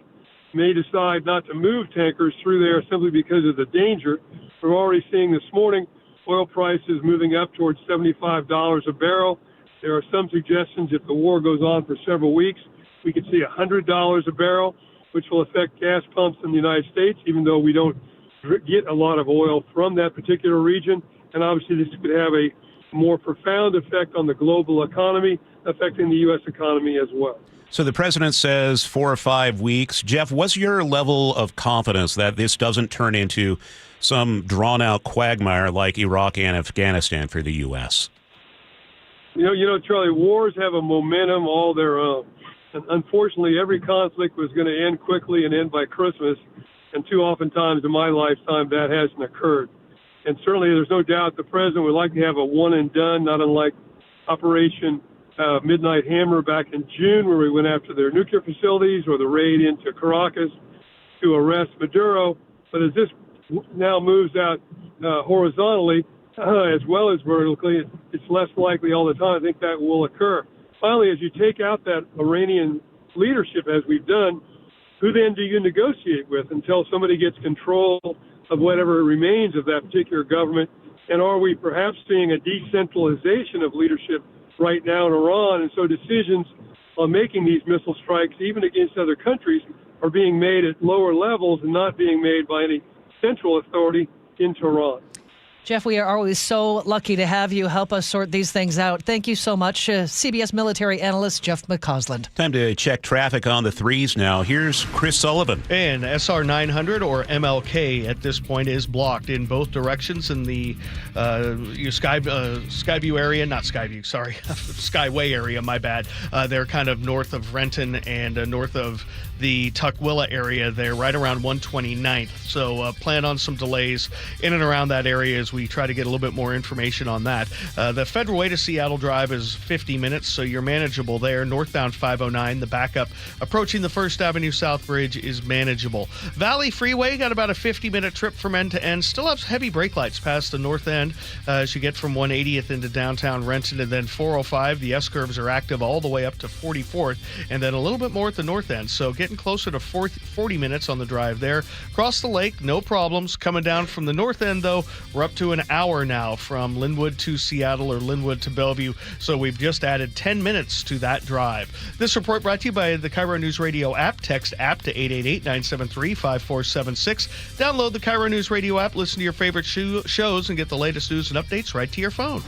Speaker 22: may decide not to move tankers through there simply because of the danger. We're already seeing this morning oil prices moving up towards $75 a barrel. There are some suggestions if the war goes on for several weeks, we could see $100 a barrel, which will affect gas pumps in the United States, even though we don't get a lot of oil from that particular region. And obviously this could have a more profound effect on the global economy, affecting the U.S. economy as well.
Speaker 1: So the president says 4 or 5 weeks. Jeff, what's your level of confidence that this doesn't turn into some drawn-out quagmire like Iraq and Afghanistan for the U.S.?
Speaker 22: You know, Charlie, wars have a momentum all their own. And unfortunately, every conflict was going to end quickly and end by Christmas. And too often times in my lifetime, that hasn't occurred. And certainly there's no doubt the president would like to have a one and done, not unlike Operation Midnight Hammer back in June, where we went after their nuclear facilities, or the raid into Caracas to arrest Maduro. But as this now moves out horizontally, as well as vertically, it's less likely all the time. I think that will occur. Finally, as you take out that Iranian leadership, as we've done, who then do you negotiate with until somebody gets control of whatever remains of that particular government? And are we perhaps seeing a decentralization of leadership right now in Iran? And so decisions on making these missile strikes, even against other countries, are being made at lower levels and not being made by any central authority in Tehran.
Speaker 4: Jeff, we are always so lucky to have you help us sort these things out. Thank you so much, CBS military analyst Jeff McCausland.
Speaker 1: Time to check traffic on the 3s now. Here's Chris Sullivan.
Speaker 14: And SR 900 or MLK at this point is blocked in both directions in the Skyview area, not Skyview, sorry, Skyway area, my bad. They're kind of north of Renton and north of the Tukwila area there, right around 129th. So plan on some delays in and around that area as we try to get a little bit more information on that. The Federal Way to Seattle Drive is 50 minutes, so you're manageable there. Northbound 509, the backup approaching the First Avenue South Bridge is manageable. Valley Freeway got about a 50-minute trip from end to end. Still has heavy brake lights past the north end as you get from 180th into downtown Renton, and then 405. The S-curves are active all the way up to 44th, and then a little bit more at the north end. So getting closer to 40 minutes on the drive there. Across the lake, no problems. Coming down from the north end, though, we're up to an hour now from Linwood to Seattle or Linwood to Bellevue. So we've just added 10 minutes to that drive. This report brought to you by the KIRO Newsradio App. Text app to 888-973-5476. Download the KIRO Newsradio App. Listen to your favorite shows and get the latest news and updates right to your phone.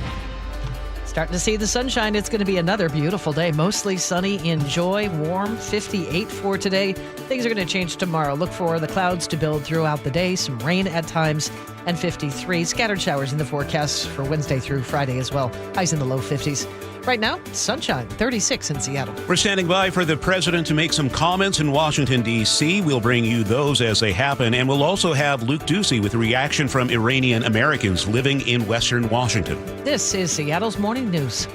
Speaker 4: Starting to see the sunshine. It's going to be another beautiful day. Mostly sunny. Enjoy. Warm. 58 for today. Things are going to change tomorrow. Look for the clouds to build throughout the day. Some rain at times. And 53. Scattered showers in the forecast for Wednesday through Friday as well. Highs in the low 50s. Right now, sunshine. 36 in Seattle.
Speaker 1: We're standing by for the president to make some comments in Washington, D.C. We'll bring you those as they happen. And we'll also have Luke Ducey with a reaction from Iranian Americans living in Western Washington.
Speaker 4: This is Seattle's Morning News.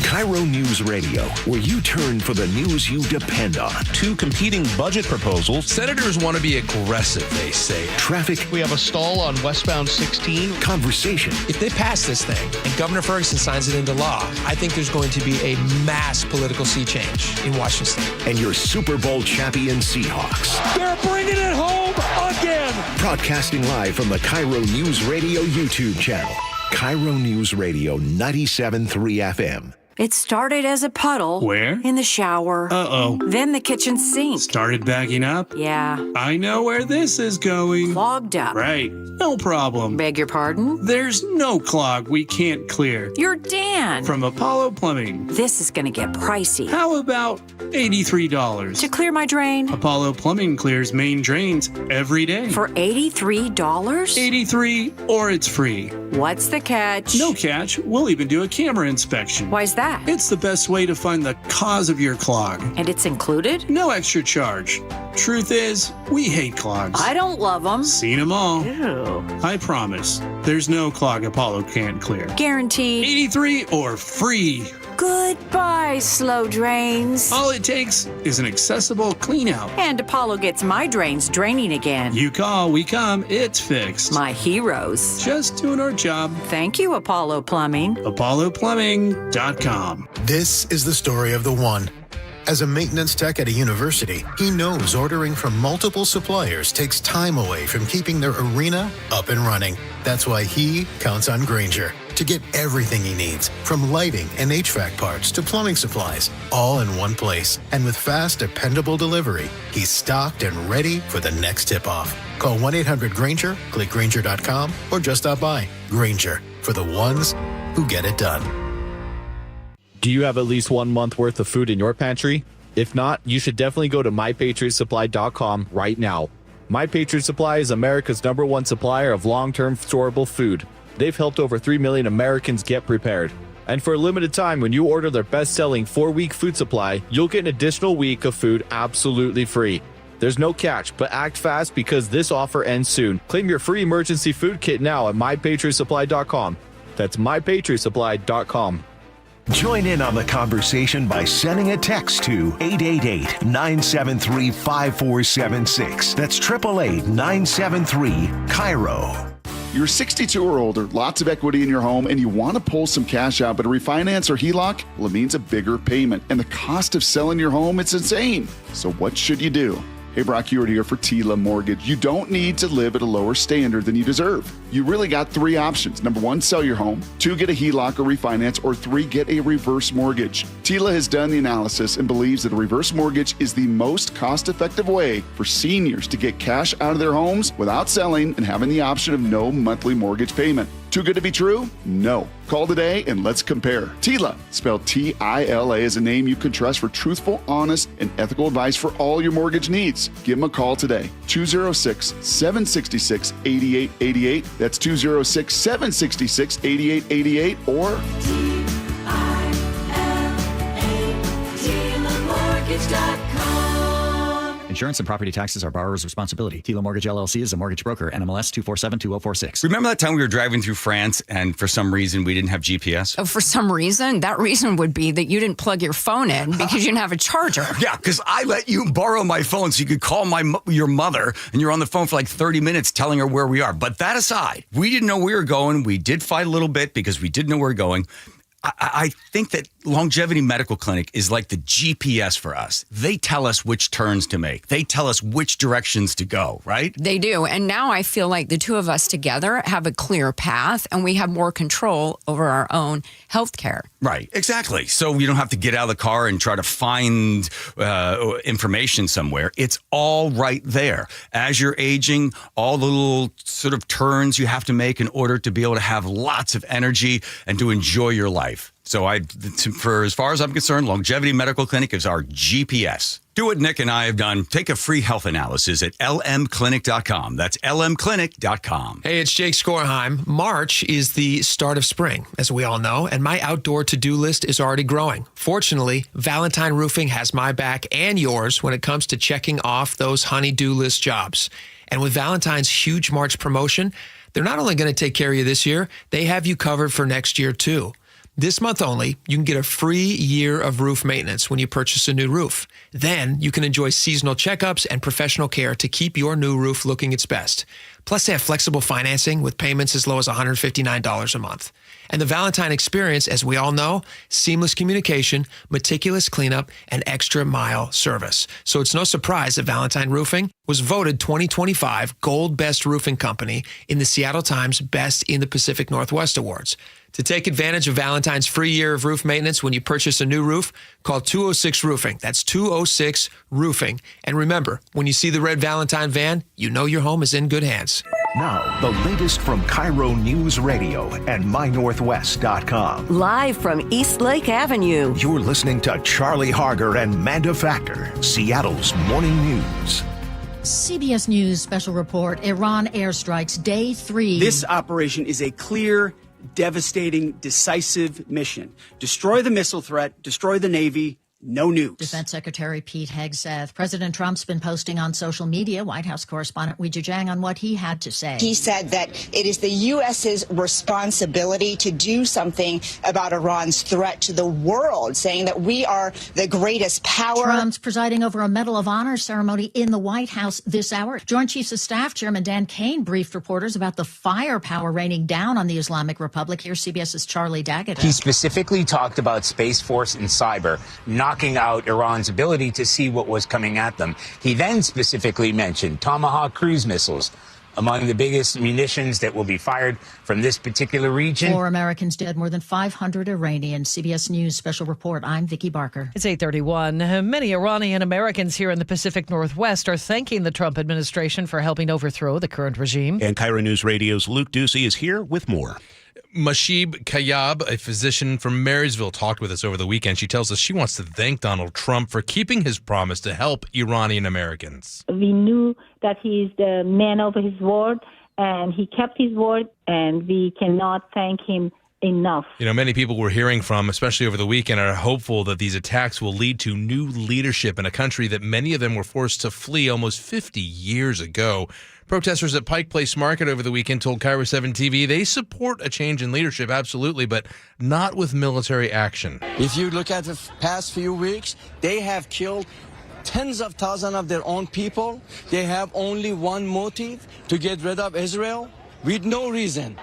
Speaker 18: KIRO Newsradio, where you turn for the news you depend on.
Speaker 1: 2 competing budget proposals.
Speaker 2: Senators want to be aggressive, they say.
Speaker 18: Traffic.
Speaker 14: We have a stall on westbound 16.
Speaker 18: Conversation.
Speaker 8: If they pass this thing and Governor Ferguson signs it into law, I think there's going to be a mass political sea change in Washington State.
Speaker 18: And your Super Bowl champion Seahawks.
Speaker 5: They're bringing it home again.
Speaker 18: Broadcasting live from the KIRO Newsradio YouTube channel. KIRO Newsradio 97.3 FM.
Speaker 12: It started as a puddle.
Speaker 13: Where?
Speaker 12: In the shower.
Speaker 13: Uh-oh.
Speaker 12: Then the kitchen sink.
Speaker 13: Started backing up?
Speaker 12: Yeah.
Speaker 13: I know where this is going.
Speaker 12: Clogged up.
Speaker 13: Right. No problem.
Speaker 12: Beg your pardon?
Speaker 13: There's no clog we can't clear.
Speaker 12: You're Dan.
Speaker 13: From Apollo Plumbing.
Speaker 12: This is going to get pricey.
Speaker 13: How about $83?
Speaker 12: To clear my drain?
Speaker 13: Apollo Plumbing clears main drains every day.
Speaker 12: For $83?
Speaker 13: 83 or it's free.
Speaker 12: What's the catch?
Speaker 13: No catch. We'll even do a camera inspection.
Speaker 12: Why's that?
Speaker 13: It's the best way to find the cause of your clog.
Speaker 12: And it's included?
Speaker 13: No extra charge. Truth is, we hate clogs.
Speaker 12: I don't love them.
Speaker 13: Seen them all.
Speaker 12: Ew.
Speaker 13: I promise, there's no clog Apollo can't clear.
Speaker 12: Guaranteed.
Speaker 13: 83 or free.
Speaker 12: Goodbye, slow drains.
Speaker 13: All it takes is an accessible clean out.
Speaker 12: And Apollo gets my drains draining again.
Speaker 13: You call, we come, it's fixed.
Speaker 12: My heroes.
Speaker 13: Just doing our job.
Speaker 12: Thank you, Apollo Plumbing.
Speaker 13: ApolloPlumbing.com.
Speaker 23: This is the story of the one. As a maintenance tech at a university, he knows ordering from multiple suppliers takes time away from keeping their arena up and running. That's why he counts on Grainger to get everything he needs, from lighting and HVAC parts to plumbing supplies, all in one place. And with fast, dependable delivery, he's stocked and ready for the next tip-off. Call 1-800-GRAINGER, click Grainger.com, or just stop by. Grainger, for the ones who get it done.
Speaker 24: Do you have at least 1 month worth of food in your pantry? If not, you should definitely go to MyPatriotSupply.com right now. My Patriot Supply is America's #1 supplier of long-term storable food. They've helped over 3 million Americans get prepared. And for a limited time, when you order their best-selling 4-week food supply, you'll get an additional week of food absolutely free. There's no catch, but act fast because this offer ends soon. Claim your free emergency food kit now at MyPatriotSupply.com. That's MyPatriotSupply.com.
Speaker 18: Join in on the conversation by sending a text to 888-973-5476. That's 888-973-KIRO.
Speaker 25: You're 62 or older, lots of equity in your home, and you want to pull some cash out, but a refinance or HELOC, well, it means a bigger payment. And the cost of selling your home, it's insane. So what should you do? Hey, Brock Hewitt here for Tila Mortgage. You don't need to live at a lower standard than you deserve. You really got 3 options. Number 1, sell your home. 2, get a HELOC or refinance. Or 3, get a reverse mortgage. Tila has done the analysis and believes that a reverse mortgage is the most cost-effective way for seniors to get cash out of their homes without selling and having the option of no monthly mortgage payment. Too good to be true? No. Call today and let's compare. Tila, spelled Tila, is a name you can trust for truthful, honest, and ethical advice for all your mortgage needs. Give them a call today. 206-766-8888. That's 206-766-8888 or
Speaker 26: Insurance and property taxes are borrower's responsibility. Tila Mortgage LLC is a mortgage broker. NMLS 2472046.
Speaker 27: Remember that time we were driving through France and for some reason we didn't have GPS?
Speaker 28: Oh, for some reason? That reason would be that you didn't plug your phone in because you didn't have a charger.
Speaker 27: Yeah, because I let you borrow my phone so you could call your mother, and you're on the phone for like 30 minutes telling her where we are. But that aside, we didn't know where we were going. We did fight a little bit because we didn't know where we were going. I think that Longevity Medical Clinic is like the GPS for us. They tell us which turns to make. They tell us which directions to go, right?
Speaker 28: They do. And now I feel like the two of us together have a clear path and we have more control over our own health care.
Speaker 27: Right, exactly. So you don't have to get out of the car and try to find information somewhere. It's all right there. As you're aging, all the little sort of turns you have to make in order to be able to have lots of energy and to enjoy your life. So for as far as I'm concerned, Longevity Medical Clinic is our GPS. Do what Nick and I have done. Take a free health analysis at lmclinic.com. That's lmclinic.com.
Speaker 8: Hey, it's Jake Skorheim. March is the start of spring, as we all know, and my outdoor to-do list is already growing. Fortunately, Valentine Roofing has my back and yours when it comes to checking off those honey-do list jobs. And with Valentine's huge March promotion, they're not only going to take care of you this year, they have you covered for next year, too. This month only, you can get a free year of roof maintenance when you purchase a new roof. Then you can enjoy seasonal checkups and professional care to keep your new roof looking its best. Plus, they have flexible financing with payments as low as $159 a month. And the Valentine experience, as we all know, seamless communication, meticulous cleanup, and extra mile service. So it's no surprise that Valentine Roofing was voted 2025 Gold Best Roofing Company in the Seattle Times Best in the Pacific Northwest Awards. To take advantage of Valentine's free year of roof maintenance when you purchase a new roof, call 206 Roofing. That's 206 Roofing. And remember, when you see the red Valentine van, you know your home is in good hands.
Speaker 18: Now, the latest from KIRO Newsradio and MyNorthwest.com.
Speaker 6: Live from East Lake Avenue.
Speaker 18: You're listening to Charlie Harger and Manda Factor, Seattle's morning news.
Speaker 7: CBS News special report, Iran airstrikes day 3.
Speaker 9: This operation is a clear, devastating, decisive mission. Destroy the missile threat, destroy the Navy, no nukes.
Speaker 7: Defense Secretary Pete Hegseth. President Trump's been posting on social media. White House correspondent Weijia Jiang on what he had to say.
Speaker 10: He said that it is the U.S.'s responsibility to do something about Iran's threat to the world, saying that we are the greatest power.
Speaker 7: Trump's presiding over a Medal of Honor ceremony in the White House this hour. Joint Chiefs of Staff Chairman Dan Kane briefed reporters about the firepower raining down on the Islamic Republic. Here's CBS's Charlie Daggett.
Speaker 15: He specifically talked about Space Force and cyber, knocking out Iran's ability to see what was coming at them. He then specifically mentioned Tomahawk cruise missiles, among the biggest munitions that will be fired from this particular region.
Speaker 7: 4 Americans dead, more than 500 Iranians. CBS News special report. I'm Vicki Barker.
Speaker 4: It's 8:31. Many Iranian Americans here in the Pacific Northwest are thanking the Trump administration for helping overthrow the current regime.
Speaker 1: And KIRO News Radio's Luke Ducey is here with more.
Speaker 2: Mashib Kayab, a physician from Marysville, talked with us over the weekend. She tells us she wants to thank Donald Trump for keeping his promise to help Iranian Americans.
Speaker 16: We knew that he's the man of his word, and he kept his word, and we cannot thank him enough.
Speaker 2: You know, many people we're hearing from, especially over the weekend, are hopeful that these attacks will lead to new leadership in a country that many of them were forced to flee almost 50 years ago. Protesters at Pike Place Market over the weekend told KIRO 7 TV they support a change in leadership, absolutely, but not with military action.
Speaker 17: If you look at the past few weeks, they have killed tens of thousands of their own people. They have only one motive: to get rid of Israel with no reason.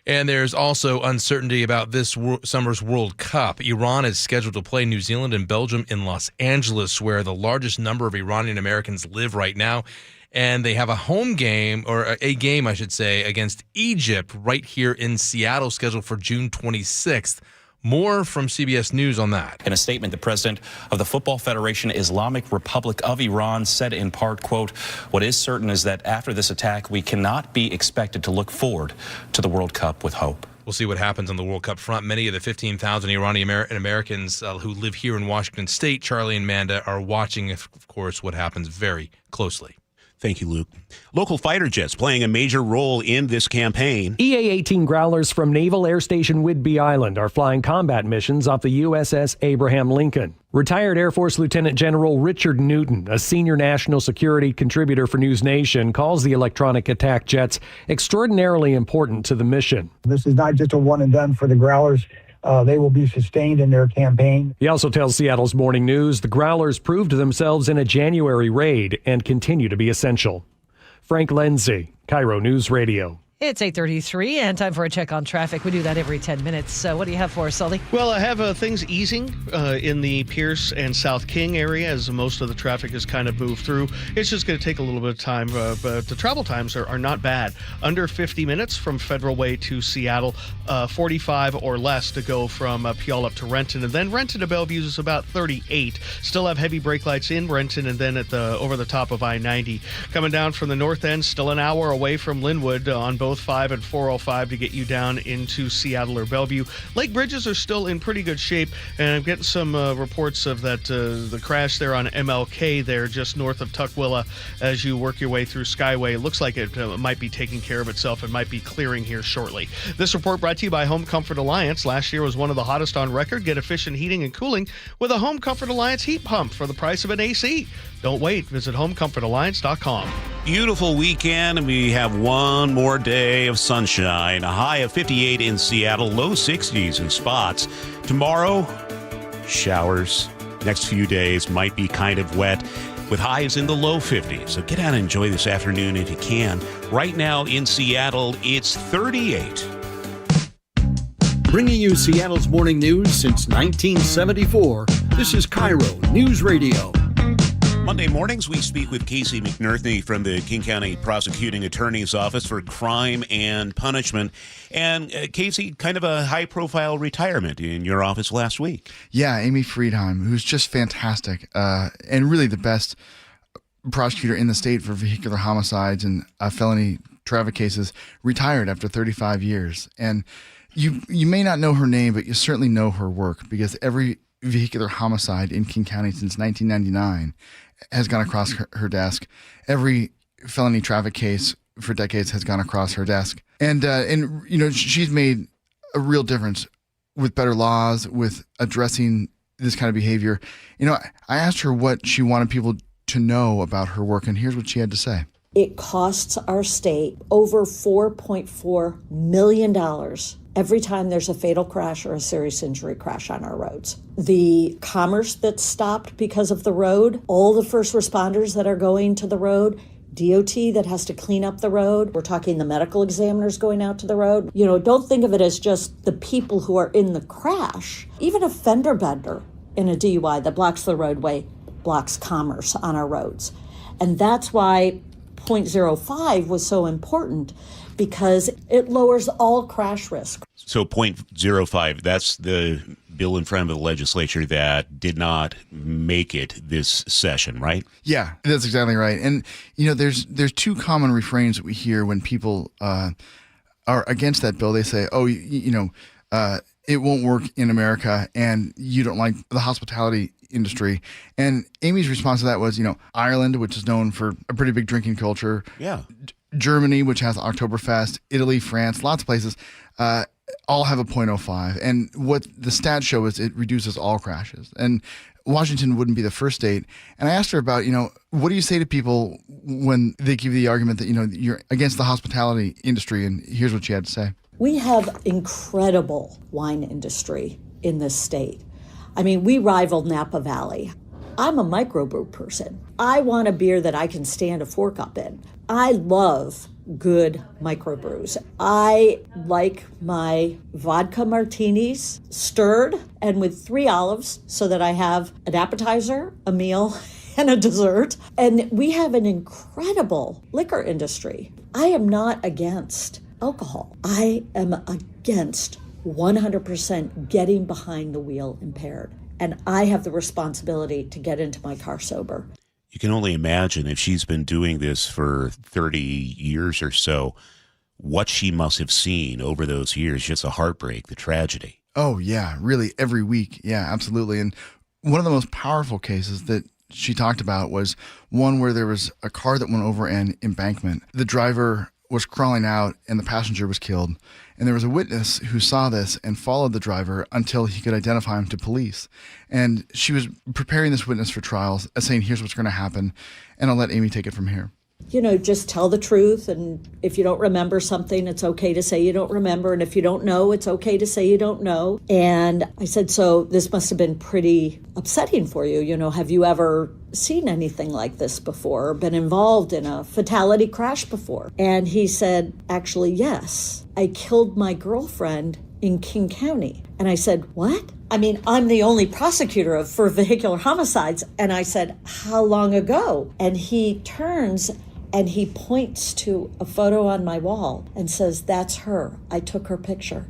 Speaker 2: And there's also uncertainty about this summer's World Cup. Iran is scheduled to play New Zealand and Belgium in Los Angeles, where the largest number of Iranian Americans live right now. And they have a home game, or a game, I should say, against Egypt right here in Seattle, scheduled for June 26th. More from CBS News on that.
Speaker 19: In a statement, the president of the Football Federation Islamic Republic of Iran said in part, quote, "What is certain is that after this attack, we cannot be expected to look forward to the World Cup with hope."
Speaker 2: We'll see what happens on the World Cup front. Many of the 15,000 Iranian Americans who live here in Washington State, Charlie and Manda, are watching, of course, what happens very closely.
Speaker 1: Thank you, Luke. Local fighter jets playing a major role in this campaign.
Speaker 29: EA-18 Growlers from Naval Air Station Whidbey Island are flying combat missions off the USS Abraham Lincoln. Retired Air Force Lieutenant General Richard Newton, a senior national security contributor for News Nation, calls the electronic attack jets extraordinarily important to the mission.
Speaker 30: This is not just a one and done for the Growlers. They will be sustained in their campaign.
Speaker 29: He also tells Seattle's Morning News the Growlers proved themselves in a January raid and continue to be essential. Frank Lenzi, KIRO News Radio.
Speaker 4: It's 8:33 and time for a check on traffic. We do that every 10 minutes. So what do you have for us, Sully?
Speaker 14: Well, I have things easing in the Pierce and South King area as most of the traffic has kind of moved through. It's just going to take a little bit of time, but the travel times are not bad. Under 50 minutes from Federal Way to Seattle, 45 or less to go from Puyallup to Renton. And then Renton to Bellevue is about 38. Still have heavy brake lights in Renton and then at the over the top of I-90. Coming down from the north end, still an hour away from Linwood on both 5 and 405 to get you down into Seattle or Bellevue. Lake bridges are still in pretty good shape, and I'm getting some reports of that the crash there on MLK there just north of Tukwila as you work your way through Skyway. It looks like it might be taking care of itself and might be clearing here shortly. This report brought to you by Home Comfort Alliance. Last year was one of the hottest on record. Get efficient heating and cooling with a Home Comfort Alliance heat pump for the price of an AC. Don't wait. Visit homecomfortalliance.com.
Speaker 1: Beautiful weekend, and we have one more day of sunshine. A high of 58 in Seattle, low 60s in spots. Tomorrow, showers. Next few days might be kind of wet. with highs in the low 50s. So get out and enjoy this afternoon if you can. Right now in Seattle, it's 38.
Speaker 3: Bringing you Seattle's morning news since 1974, this is KIRO Newsradio.
Speaker 1: Monday mornings, we speak with Casey McNerney from the King County Prosecuting Attorney's Office for Crime and Punishment. And Casey, kind of a high-profile retirement in your office last week.
Speaker 5: Yeah, Amy Friedheim, who's just fantastic and really the best prosecutor in the state for vehicular homicides and felony traffic cases, retired after 35 years. And you may not know her name, but you certainly know her work, because every vehicular homicide in King County since 1999 has gone across her desk. Every felony traffic case for decades has gone across her desk. And you know, she's made a real difference with better laws, with addressing this kind of behavior. You know, I asked her what she wanted people to know about her work, and here's what she had to say.
Speaker 11: It costs our state over $4.4 million every time there's a fatal crash or a serious injury crash on our roads. The commerce that's stopped because of the road, all the first responders that are going to the road, DOT that has to clean up the road. We're talking the medical examiners going out to the road. You know, don't think of it as just the people who are in the crash. Even a fender bender in a DUI that blocks the roadway blocks commerce on our roads. And that's why 0.05 was so important, because it lowers all crash risk.
Speaker 1: So 0.05, that's the bill in front of the legislature that did not make it this session, right?
Speaker 5: Yeah, that's exactly right. And, you know, there's two common refrains that we hear when people are against that bill. They say, oh, you know, it won't work in America, and you don't like the hospitality industry. And Amy's response to that was, you know, Ireland, which is known for a pretty big drinking culture.
Speaker 1: Yeah.
Speaker 5: Germany, which has Oktoberfest, Italy, France, lots of places, all have a 0.05. And what the stats show is it reduces all crashes. And Washington wouldn't be the first state. And I asked her about, you know, what do you say to people when they give you the argument that, you know, you're against the hospitality industry? And here's what she had to say.
Speaker 11: We have incredible wine industry in this state. I mean, we rival Napa Valley. I'm a microbrew person. I want a beer that I can stand a fork up in. I love good microbrews. I like my vodka martinis stirred and with 3 olives so that I have an appetizer, a meal, and a dessert. And we have an incredible liquor industry. I am not against alcohol. I am against 100% getting behind the wheel impaired. And I have the responsibility to get into my car sober.
Speaker 1: You can only imagine, if she's been doing this for 30 years or so, what she must have seen over those years. Just a heartbreak, the tragedy.
Speaker 5: Oh, yeah, really, every week. Yeah, absolutely. And one of the most powerful cases that she talked about was one where there was a car that went over an embankment. The driver was crawling out and the passenger was killed. And there was a witness who saw this and followed the driver until he could identify him to police. And she was preparing this witness for trials, saying, here's what's going to happen. And I'll let Amy take it from here.
Speaker 11: You know, just tell the truth. And if you don't remember something, it's okay to say you don't remember. And if you don't know, it's okay to say you don't know. And I said, so this must have been pretty upsetting for you. You know, have you ever seen anything like this before, or been involved in a fatality crash before? And he said, actually, yes. I killed my girlfriend in King County. And I said, what? I mean, I'm the only prosecutor for vehicular homicides. And I said, how long ago? And he turns and he points to a photo on my wall and says, that's her. I took her picture.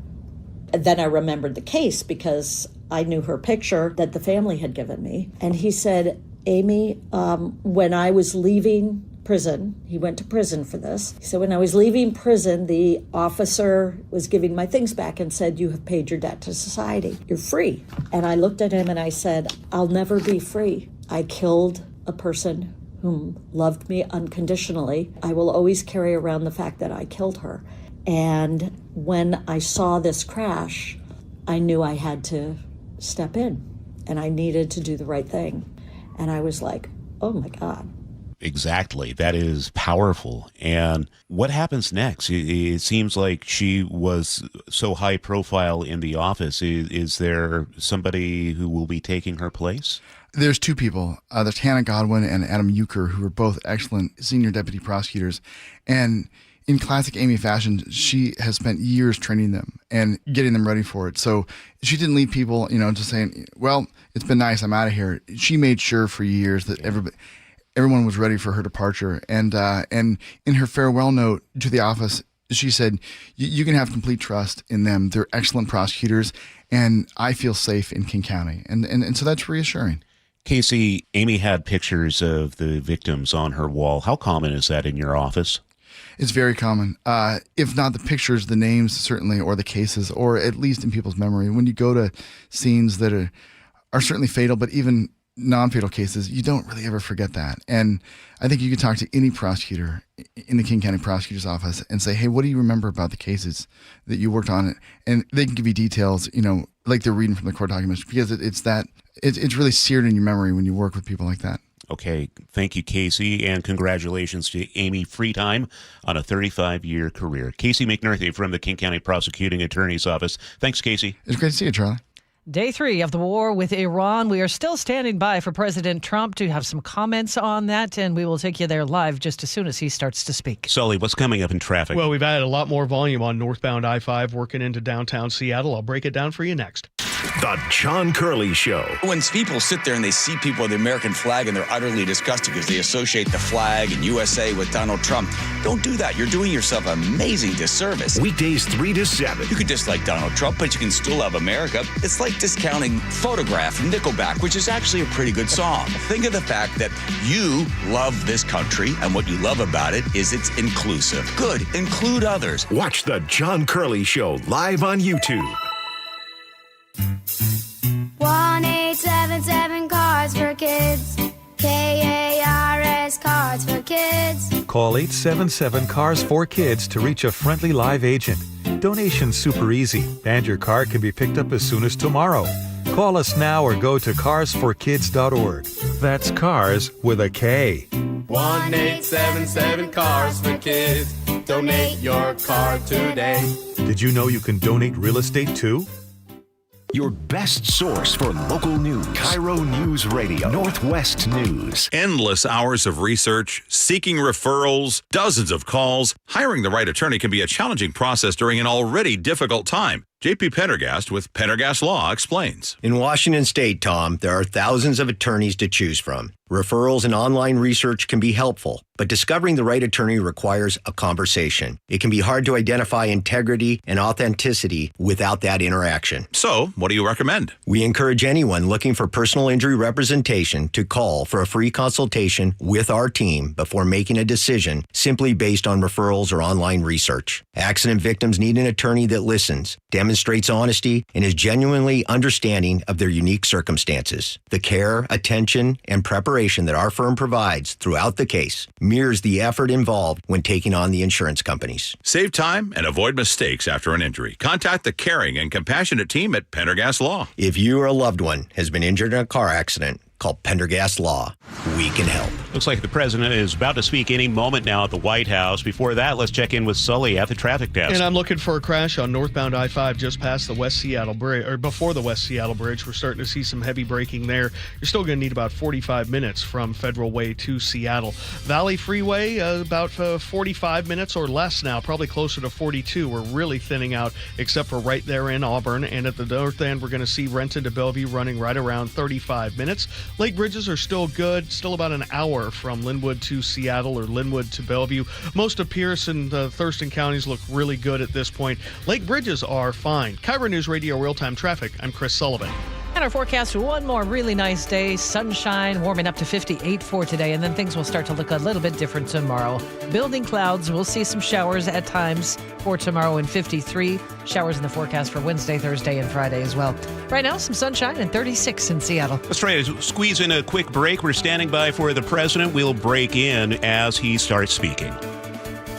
Speaker 11: And then I remembered the case because I knew her picture that the family had given me. And he said, Amy, when I was leaving prison, he went to prison for this. So when I was leaving prison, the officer was giving my things back and said, you have paid your debt to society. You're free. And I looked at him and I said, I'll never be free. I killed a person whom loved me unconditionally. I will always carry around the fact that I killed her. And when I saw this crash, I knew I had to step in and I needed to do the right thing. And I was like, oh my God,
Speaker 1: Exactly. That is powerful. And what happens next? It seems like she was so high profile in the office. Is there somebody who will be taking her place?
Speaker 5: There's two people. There's Hannah Godwin and Adam Euchre, who are both excellent senior deputy prosecutors. And in classic Amy fashion, she has spent years training them and getting them ready for it. So she didn't leave people, just saying, well, it's been nice, I'm out of here. She made sure for years that everyone was ready for her departure. And in her farewell note to the office, she said, you can have complete trust in them. They're excellent prosecutors, and I feel safe in King County. And so that's reassuring.
Speaker 1: Casey, Amy had pictures of the victims on her wall. How common is that in your office?
Speaker 5: It's very common. If not the pictures, the names certainly, or the cases, or at least in people's memory. When you go to scenes that are certainly fatal, but even non-fatal cases, you don't really ever forget that. And I think you could talk to any prosecutor in the King County Prosecutor's Office and say, hey, what do you remember about the cases that you worked on? And they can give you details, like they're reading from the court documents, because it's really seared in your memory when you work with people like that.
Speaker 1: Okay. Thank you, Casey, and congratulations to Amy Freetime on a 35-year career. Casey McNerthy from the King County Prosecuting Attorney's Office. Thanks, Casey.
Speaker 5: It's great to see you, Charlie.
Speaker 4: Day 3 of the war with Iran. We are still standing by for President Trump to have some comments on that, and we will take you there live just as soon as he starts to speak.
Speaker 1: Sully, what's coming up in traffic?
Speaker 14: Well, we've added a lot more volume on northbound I-5 working into downtown Seattle. I'll break it down for you next.
Speaker 18: The John Curley Show.
Speaker 12: When people sit there and they see people with the American flag and they're utterly disgusted because they associate the flag and USA with Donald Trump, don't do that. You're doing yourself an amazing disservice.
Speaker 18: Weekdays 3 to 7.
Speaker 12: You could dislike Donald Trump, but you can still love America. It's like discounting Photograph from Nickelback, which is actually a pretty good song. Think of the fact that you love this country, and what you love about it is it's inclusive. Good. Include others.
Speaker 18: Watch The John Curley Show live on YouTube.
Speaker 13: 1-877 Cards for Kids. KARS Cards for Kids.
Speaker 20: Call 877 Cars for Kids to reach a friendly live agent. Donation's super easy, and your car can be picked up as soon as tomorrow. Call us now or go to carsforkids.org. That's cars with a K.
Speaker 13: 1-877 Cars for Kids. Donate your car today.
Speaker 20: Did you know you can donate real estate too?
Speaker 18: Your best source for local news. KIRO Newsradio, Northwest News.
Speaker 21: Endless hours of research, seeking referrals, dozens of calls. Hiring the right attorney can be a challenging process during an already difficult time. J.P. Pendergast with Pendergast Law explains.
Speaker 22: In Washington State, Tom, there are thousands of attorneys to choose from. Referrals and online research can be helpful, but discovering the right attorney requires a conversation. It can be hard to identify integrity and authenticity without that interaction.
Speaker 21: So, what do you recommend?
Speaker 22: We encourage anyone looking for personal injury representation to call for a free consultation with our team before making a decision simply based on referrals or online research. Accident victims need an attorney that listens, demonstrates honesty, and is genuinely understanding of their unique circumstances. The care, attention, and preparation that our firm provides throughout the case mirrors the effort involved when taking on the insurance companies.
Speaker 21: Save time and avoid mistakes after an injury. Contact the caring and compassionate team at Pendergast Law.
Speaker 22: If you or a loved one has been injured in a car accident, call Pendergast Law. We can help.
Speaker 1: Looks like the president is about to speak any moment now at the White House. Before that, let's check in with Sully at the traffic desk.
Speaker 14: And I'm looking for a crash on northbound I-5 just past the West Seattle Bridge, or before the West Seattle Bridge. We're starting to see some heavy braking there. You're still going to need about 45 minutes from Federal Way to Seattle. Valley Freeway, about 45 minutes or less now, probably closer to 42. We're really thinning out, except for right there in Auburn. And at the north end, we're going to see Renton to Bellevue running right around 35 minutes. Lake bridges are still good, still about an hour from Linwood to Seattle or Linwood to Bellevue. Most of Pierce and Thurston counties look really good at this point. Lake bridges are fine. KIRO Newsradio Real-Time Traffic, I'm Chris Sullivan.
Speaker 4: And our forecast, one more really nice day, sunshine, warming up to 58 for today, and then things will start to look a little bit different tomorrow. Building clouds, we'll see some showers at times for tomorrow in 53. Showers in the forecast for Wednesday, Thursday, and Friday as well. Right now, some sunshine and 36 in Seattle.
Speaker 1: Let's try to squeeze in a quick break. We're standing by for the president. We'll break in as he starts speaking.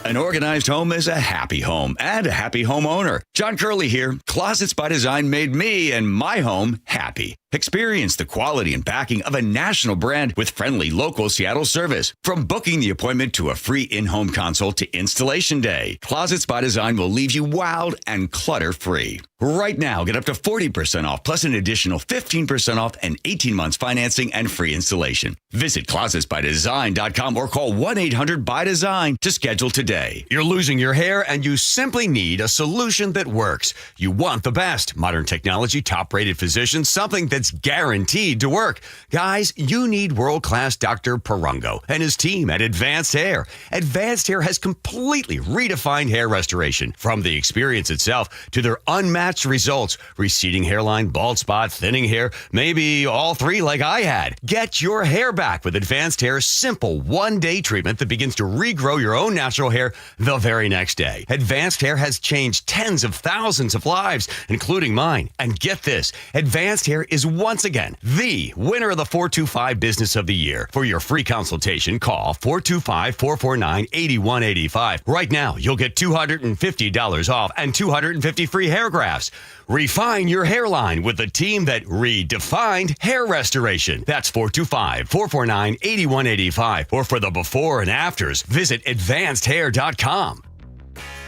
Speaker 27: An organized home is a happy home and a happy homeowner. John Curley here. Closets by Design made me and my home happy.
Speaker 12: Experience the quality and backing of a national brand with friendly local Seattle service. From booking the appointment to a free in-home consult to installation day, Closets by Design will leave you wowed and clutter-free. Right now, get up to 40% off plus an additional 15% off and 18 months financing and free installation. Visit closetsbydesign.com or call 1-800-BY-DESIGN to schedule today. You're losing your hair and you simply need a solution that works. You want the best. Modern technology, top-rated physicians, something that's guaranteed to work. Guys, you need world-class Dr. Perungo and his team at Advanced Hair. Advanced Hair has completely redefined hair restoration. From the experience itself to their unmatched results, receding hairline, bald spot, thinning hair, maybe all three like I had. Get your hair back with Advanced Hair's simple one-day treatment that begins to regrow your own natural hair the very next day. Advanced Hair has changed tens of thousands of lives, including mine. And get this, Advanced Hair is once again the winner of the 425 Business of the Year. For your free consultation, call 425-449-8185. Right now, you'll get $250 off and 250 free hair grafts. Refine your hairline with the team that redefined hair restoration. That's 425-449-8185. Or for the before and afters, visit advancedhair.com.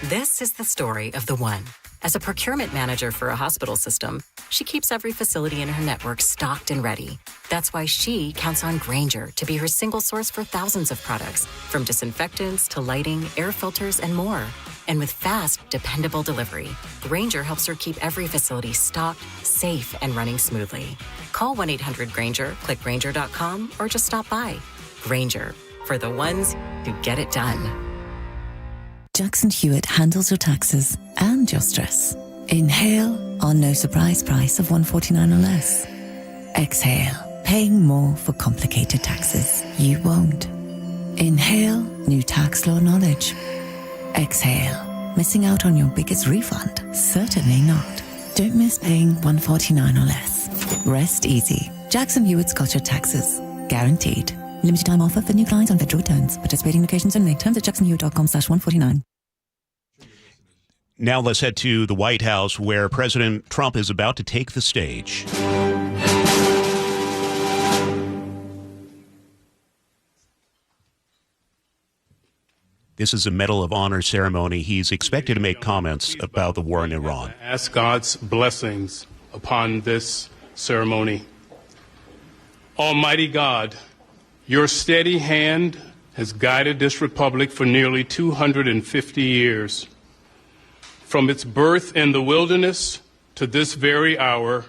Speaker 6: This is the story of the one. As a procurement manager for a hospital system, she keeps every facility in her network stocked and ready. That's why she counts on Grainger to be her single source for thousands of products, from disinfectants to lighting, air filters, and more. And with fast, dependable delivery, Grainger helps her keep every facility stocked, safe, and running smoothly. Call 1-800-GRAINGER, click Grainger.com, or just stop by. Grainger, for the ones who get it done.
Speaker 8: Jackson Hewitt handles your taxes and your stress. Inhale on no surprise price of $149 or less. Exhale, paying more for complicated taxes. You won't. Inhale, new tax law knowledge. Exhale, missing out on your biggest refund? Certainly not. Don't miss paying $149 or less. Rest easy. Jackson Hewitt's got your taxes. Guaranteed. Limited time offer for new clients on federal returns. Participating locations only. Terms at jacksonhewitt.com/149.
Speaker 1: Now let's head to the White House, where President Trump is about to take the stage. This is a Medal of Honor ceremony. He's expected to make comments about the war in Iran.
Speaker 9: Ask God's blessings upon this ceremony. Almighty God, your steady hand has guided this republic for nearly 250 years. From its birth in the wilderness to this very hour,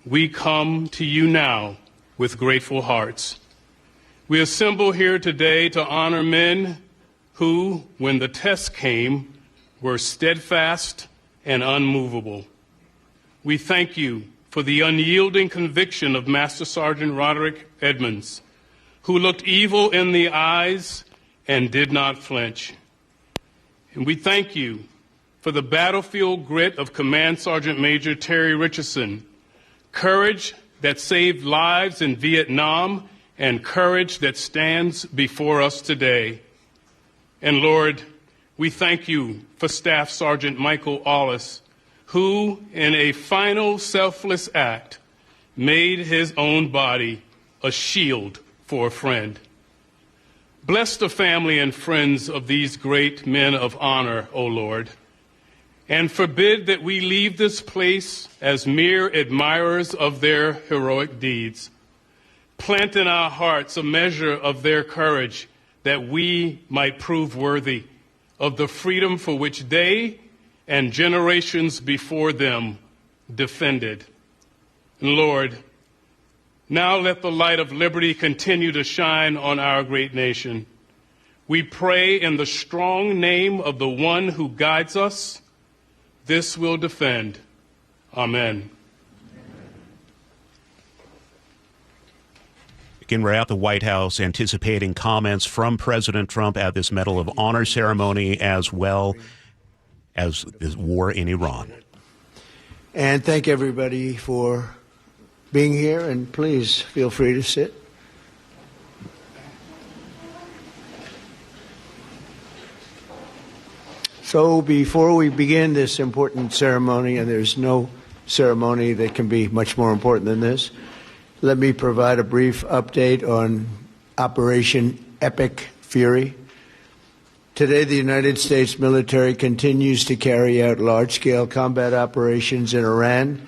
Speaker 9: we come to you now with grateful hearts. We assemble here today to honor men who, when the test came, were steadfast and unmovable. We thank you for the unyielding conviction of Master Sergeant Roderick Edmonds, who looked evil in the eyes and did not flinch. And we thank you for the battlefield grit of Command Sergeant Major Terry Richardson, courage that saved lives in Vietnam and courage that stands before us today. And Lord, we thank you for Staff Sergeant Michael Allis, who, in a final selfless act, made his own body a shield for a friend. Bless the family and friends of these great men of honor, O Lord, and forbid that we leave this place as mere admirers of their heroic deeds. Plant in our hearts a measure of their courage, that we might prove worthy of the freedom for which they and generations before them defended. And Lord, now let the light of liberty continue to shine on our great nation. We pray in the strong name of the one who guides us. This will defend. Amen.
Speaker 1: Again, we're at the White House anticipating comments from President Trump at this Medal of Honor ceremony, as well as the war in Iran.
Speaker 10: And thank everybody for being here, and please feel free to sit. So before we begin this important ceremony, and there's no ceremony that can be much more important than this. Let me provide a brief update on Operation Epic Fury. Today, the United States military continues to carry out large-scale combat operations in Iran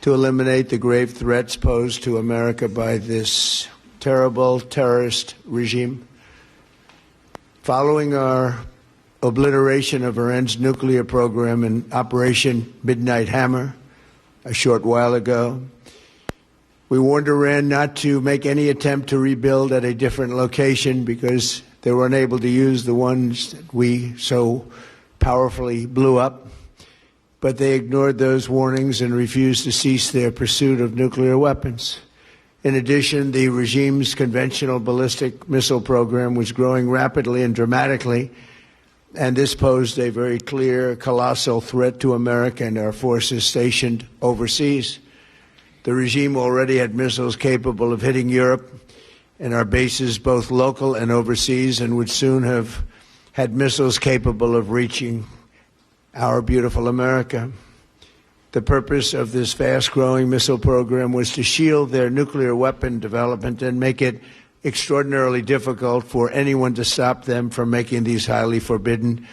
Speaker 10: to eliminate the grave threats posed to America by this terrible terrorist regime. Following our obliteration of Iran's nuclear program in Operation Midnight Hammer a short while ago, we warned Iran not to make any attempt to rebuild at a different location because they were unable to use the ones that we so powerfully blew up. But they ignored those warnings and refused to cease their pursuit of nuclear weapons. In addition, the regime's conventional ballistic missile program was growing rapidly and dramatically, and this posed a very clear, colossal threat to America and our forces stationed overseas. The regime already had missiles capable of hitting Europe and our bases, both local and overseas, and would soon have had missiles capable of reaching our beautiful America. The purpose of this fast-growing missile program was to shield their nuclear weapon development and make it extraordinarily difficult for anyone to stop them from making these highly forbidden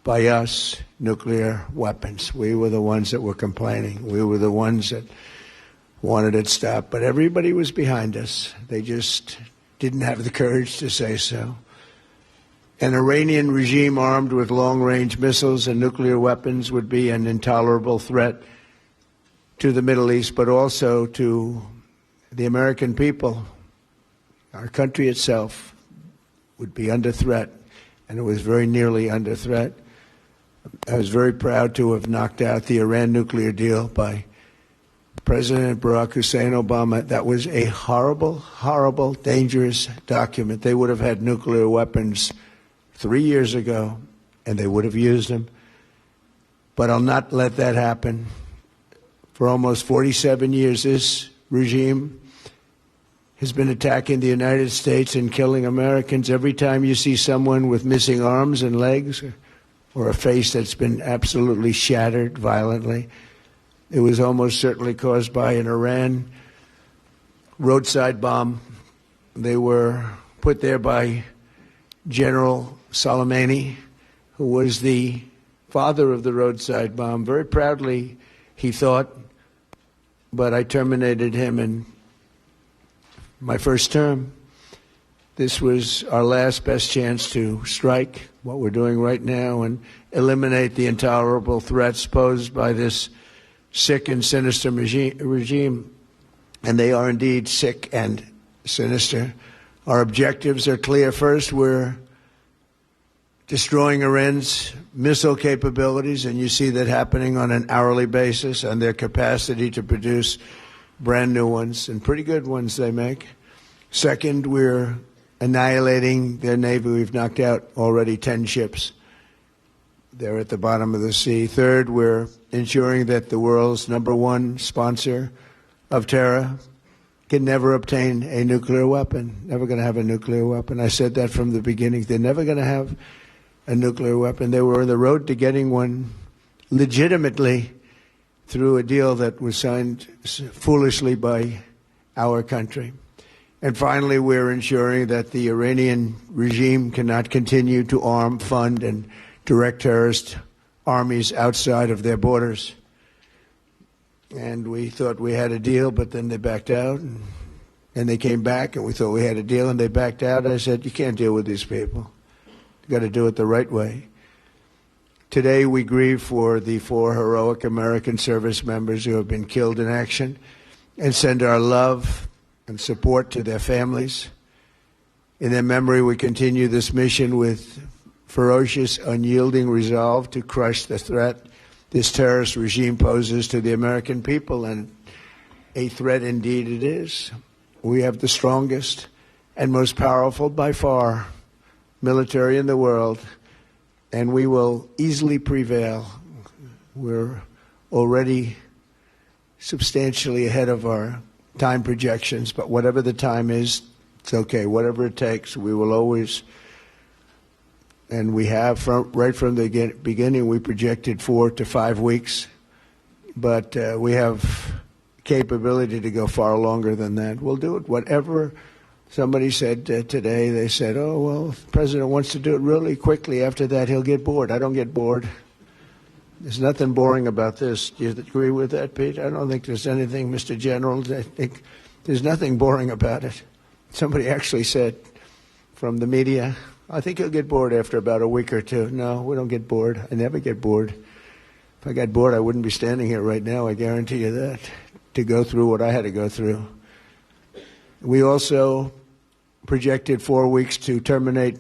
Speaker 10: by us nuclear weapons. We were the ones that were complaining. We were the ones that wanted it stopped. But everybody was behind us. They just didn't have the courage to say so. An Iranian regime armed with long-range missiles and nuclear weapons would be an intolerable threat to the Middle East, but also to the American people. Our country itself would be under threat, and it was very nearly under threat. I was very proud to have knocked out the Iran nuclear deal by President Barack Hussein Obama. That was a horrible, horrible, dangerous document. They would have had nuclear weapons 3 years ago, and they would have used them. But I'll not let that happen. For almost 47 years, this regime has been attacking the United States and killing Americans. Every time you see someone with missing arms and legs or a face that's been absolutely shattered violently, it was almost certainly caused by an Iran roadside bomb. They were put there by General Soleimani, who was the father of the roadside bomb. Very proudly, he thought, but I terminated him in my first term. This was our last best chance to strike what we're doing right now and eliminate the intolerable threats posed by this sick and sinister regime. And they are indeed sick and sinister. Our objectives are clear. First, we're destroying Iran's missile capabilities, and you see that happening on an hourly basis, and their capacity to produce brand new ones, and pretty good ones they make. Second, we're annihilating their Navy. We've knocked out already 10 ships. They're at the bottom of the sea. Third, we're ensuring that the world's #1 sponsor of terror can never obtain a nuclear weapon. Never going to have a nuclear weapon. I said that from the beginning. They're never going to have a nuclear weapon. They were on the road to getting one legitimately through a deal that was signed foolishly by our country. And finally, we're ensuring that the Iranian regime cannot continue to arm, fund, and direct terrorist armies outside of their borders. And we thought we had a deal, but then they backed out. And they came back, and we thought we had a deal, and they backed out. I said, you can't deal with these people. You've got to do it the right way. Today, we grieve for the 4 heroic American service members who have been killed in action and send our love and support to their families. In their memory, we continue this mission with ferocious, unyielding resolve to crush the threat this terrorist regime poses to the American people, and a threat indeed it is. We have the strongest and most powerful by far military in the world, and we will easily prevail. We're already substantially ahead of our time projections, but whatever the time is, it's okay. Whatever it takes, we will always, and we have right from the beginning, we projected 4 to 5 weeks but we have capability to go far longer than that. We'll do it. Whatever somebody said today, they said, oh, well, if the president wants to do it really quickly, after that he'll get bored. I don't get bored. There's nothing boring about this. Do you agree with that, Pete? I don't think there's anything, Mr. General. I think there's nothing boring about it. Somebody actually said from the media, I think he'll get bored after about a week or two. No, we don't get bored. I never get bored. If I got bored, I wouldn't be standing here right now. I guarantee you that, to go through what I had to go through. We also projected 4 weeks to terminate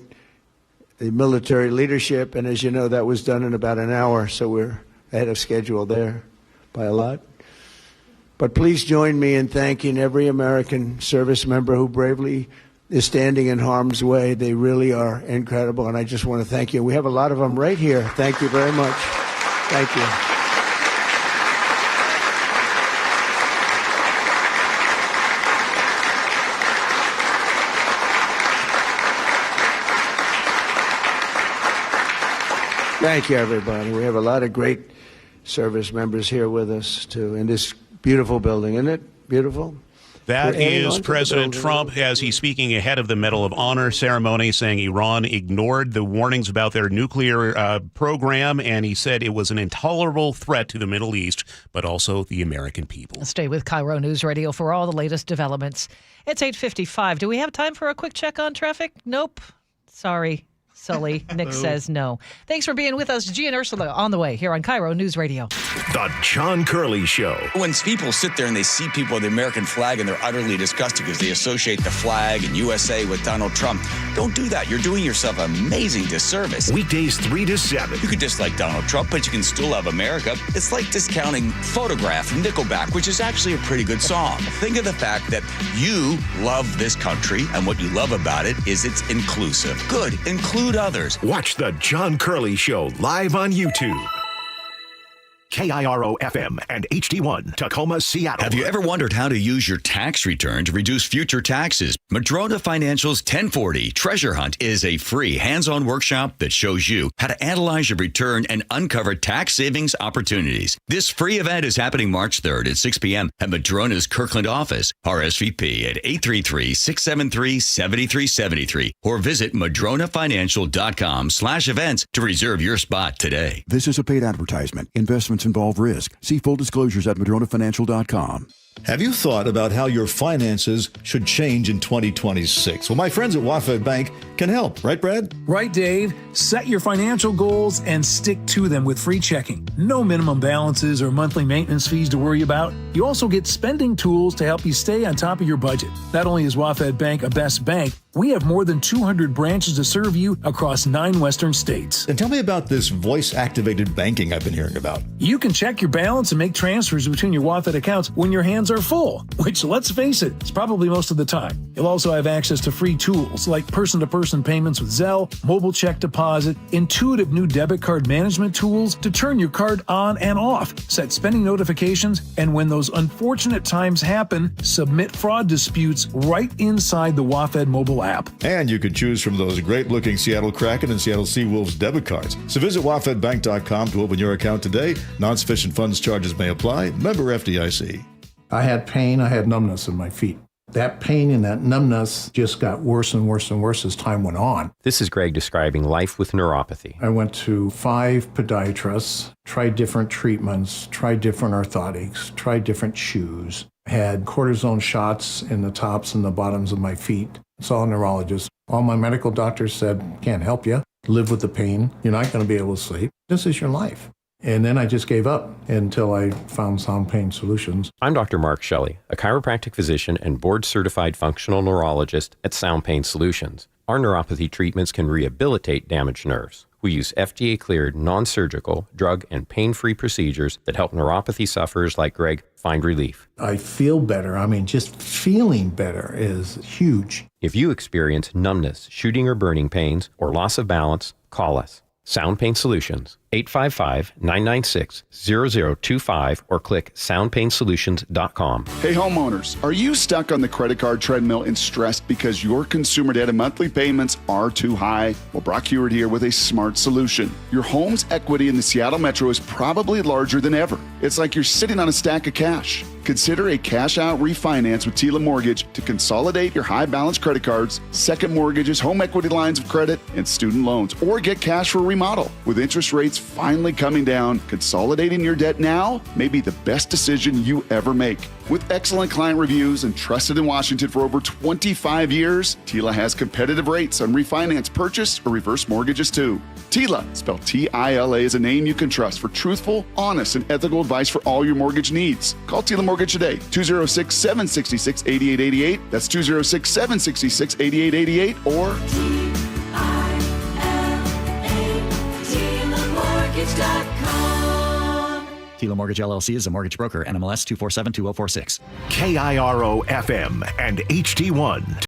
Speaker 10: the military leadership, and as you know, that was done in about an hour, so we're ahead of schedule there by a lot. But please join me in thanking every American service member who bravely is standing in harm's way. They really are incredible, and I just want to thank you. We have a lot of them right here. Thank you very much. Thank you. Thank you, everybody. We have a lot of great service members here with us, too, in this beautiful building. Isn't it beautiful?
Speaker 1: That is President Trump as he's speaking ahead of the Medal of Honor ceremony, saying Iran ignored the warnings about their nuclear program, and he said it was an intolerable threat to the Middle East, but also the American people.
Speaker 4: Stay with KIRO News Radio for all the latest developments. It's 8:55. Do we have time for a quick check on traffic? Nope. Sorry. Sully. Nick says no. Thanks for being with us. G and Ursula on the way here on KIRO News Radio.
Speaker 18: The John Curley Show.
Speaker 12: When people sit there and they see people with the American flag and they're utterly disgusted because they associate the flag and USA with Donald Trump, don't do that. You're doing yourself an amazing disservice.
Speaker 18: Weekdays 3 to 7.
Speaker 12: You could dislike Donald Trump, but you can still love America. It's like discounting Photograph from Nickelback, which is actually a pretty good song. Think of the fact that you love this country, and what you love about it is it's inclusive. Good. Include others.
Speaker 18: Watch the John Curley Show live on YouTube. KIRO FM and HD1, Tacoma, Seattle.
Speaker 27: Have you ever wondered how to use your tax return to reduce future taxes? Madrona Financial's 1040 Treasure Hunt is a free hands-on workshop that shows you how to analyze your return and uncover tax savings opportunities. This free event is happening March 3rd at 6 p.m. at Madrona's Kirkland office. RSVP at 833-673-7373 or visit madronafinancial.com/events to reserve your spot today.
Speaker 7: This is a paid advertisement. Investments involve risk. See full disclosures at madronafinancial.com.
Speaker 15: Have you thought about how your finances should change in 2026? Well, my friends at WaFd Bank can help. Right, Brad?
Speaker 16: Right, Dave. Set your financial goals and stick to them with free checking. No minimum balances or monthly maintenance fees to worry about. You also get spending tools to help you stay on top of your budget. Not only is WaFd Bank a best bank, we have more than 200 branches to serve you across 9 western states.
Speaker 15: And tell me about this voice-activated banking I've been hearing about.
Speaker 16: You can check your balance and make transfers between your WaFd accounts when your hands are full, which, let's face it, is probably most of the time. You'll also have access to free tools like person-to-person payments with Zelle, mobile check deposit, intuitive new debit card management tools to turn your card on and off, set spending notifications, and when those unfortunate times happen, submit fraud disputes right inside the WaFd mobile app.
Speaker 15: And you can choose from those great-looking Seattle Kraken and Seattle Seawolves debit cards. So visit wafdbank.com to open your account today. Non-sufficient funds charges may apply. Member FDIC.
Speaker 17: I had pain. I had numbness in my feet. That pain and that numbness just got worse and worse and worse as time went on.
Speaker 19: This is Greg describing life with neuropathy.
Speaker 17: I went to 5 podiatrists, tried different treatments, tried different orthotics, tried different shoes, had cortisone shots in the tops and the bottoms of my feet. Saw a neurologist. All my medical doctors said, can't help you. Live with the pain. You're not going to be able to sleep. This is your life. And then I just gave up until I found Sound Pain Solutions.
Speaker 19: I'm Dr. Mark Shelley, a chiropractic physician and board-certified functional neurologist at Sound Pain Solutions. Our neuropathy treatments can rehabilitate damaged nerves. We use FDA-cleared, non-surgical, drug and pain-free procedures that help neuropathy sufferers like Greg find relief.
Speaker 17: I feel better. I mean, just feeling better is huge.
Speaker 19: If you experience numbness, shooting or burning pains, or loss of balance, call us. Sound Pain Solutions, 855-996-0025 or click soundpainsolutions.com.
Speaker 2: Hey homeowners, are you stuck on the credit card treadmill and stressed because your consumer debt and monthly payments are too high? Well, Brock Hewitt here with a smart solution. Your home's equity in the Seattle Metro is probably larger than ever. It's like you're sitting on a stack of cash. Consider a cash-out refinance with Tila Mortgage to consolidate your high-balance credit cards, second mortgages, home equity lines of credit, and student loans, or get cash for a remodel. With interest rates finally coming down, consolidating your debt now may be the best decision you ever make. With excellent client reviews and trusted in Washington for over 25 years, Tila has competitive rates on refinance, purchase, or reverse mortgages too. Tila, spelled T-I-L-A, is a name you can trust for truthful, honest, and ethical advice for all your mortgage needs. Call Tila Mortgage today, 206-766-8888. That's 206-766-8888 or
Speaker 3: TilaMortgage.com. Tila Mortgage LLC is a mortgage broker. NMLS 2472046.
Speaker 18: KIRO FM and HD1.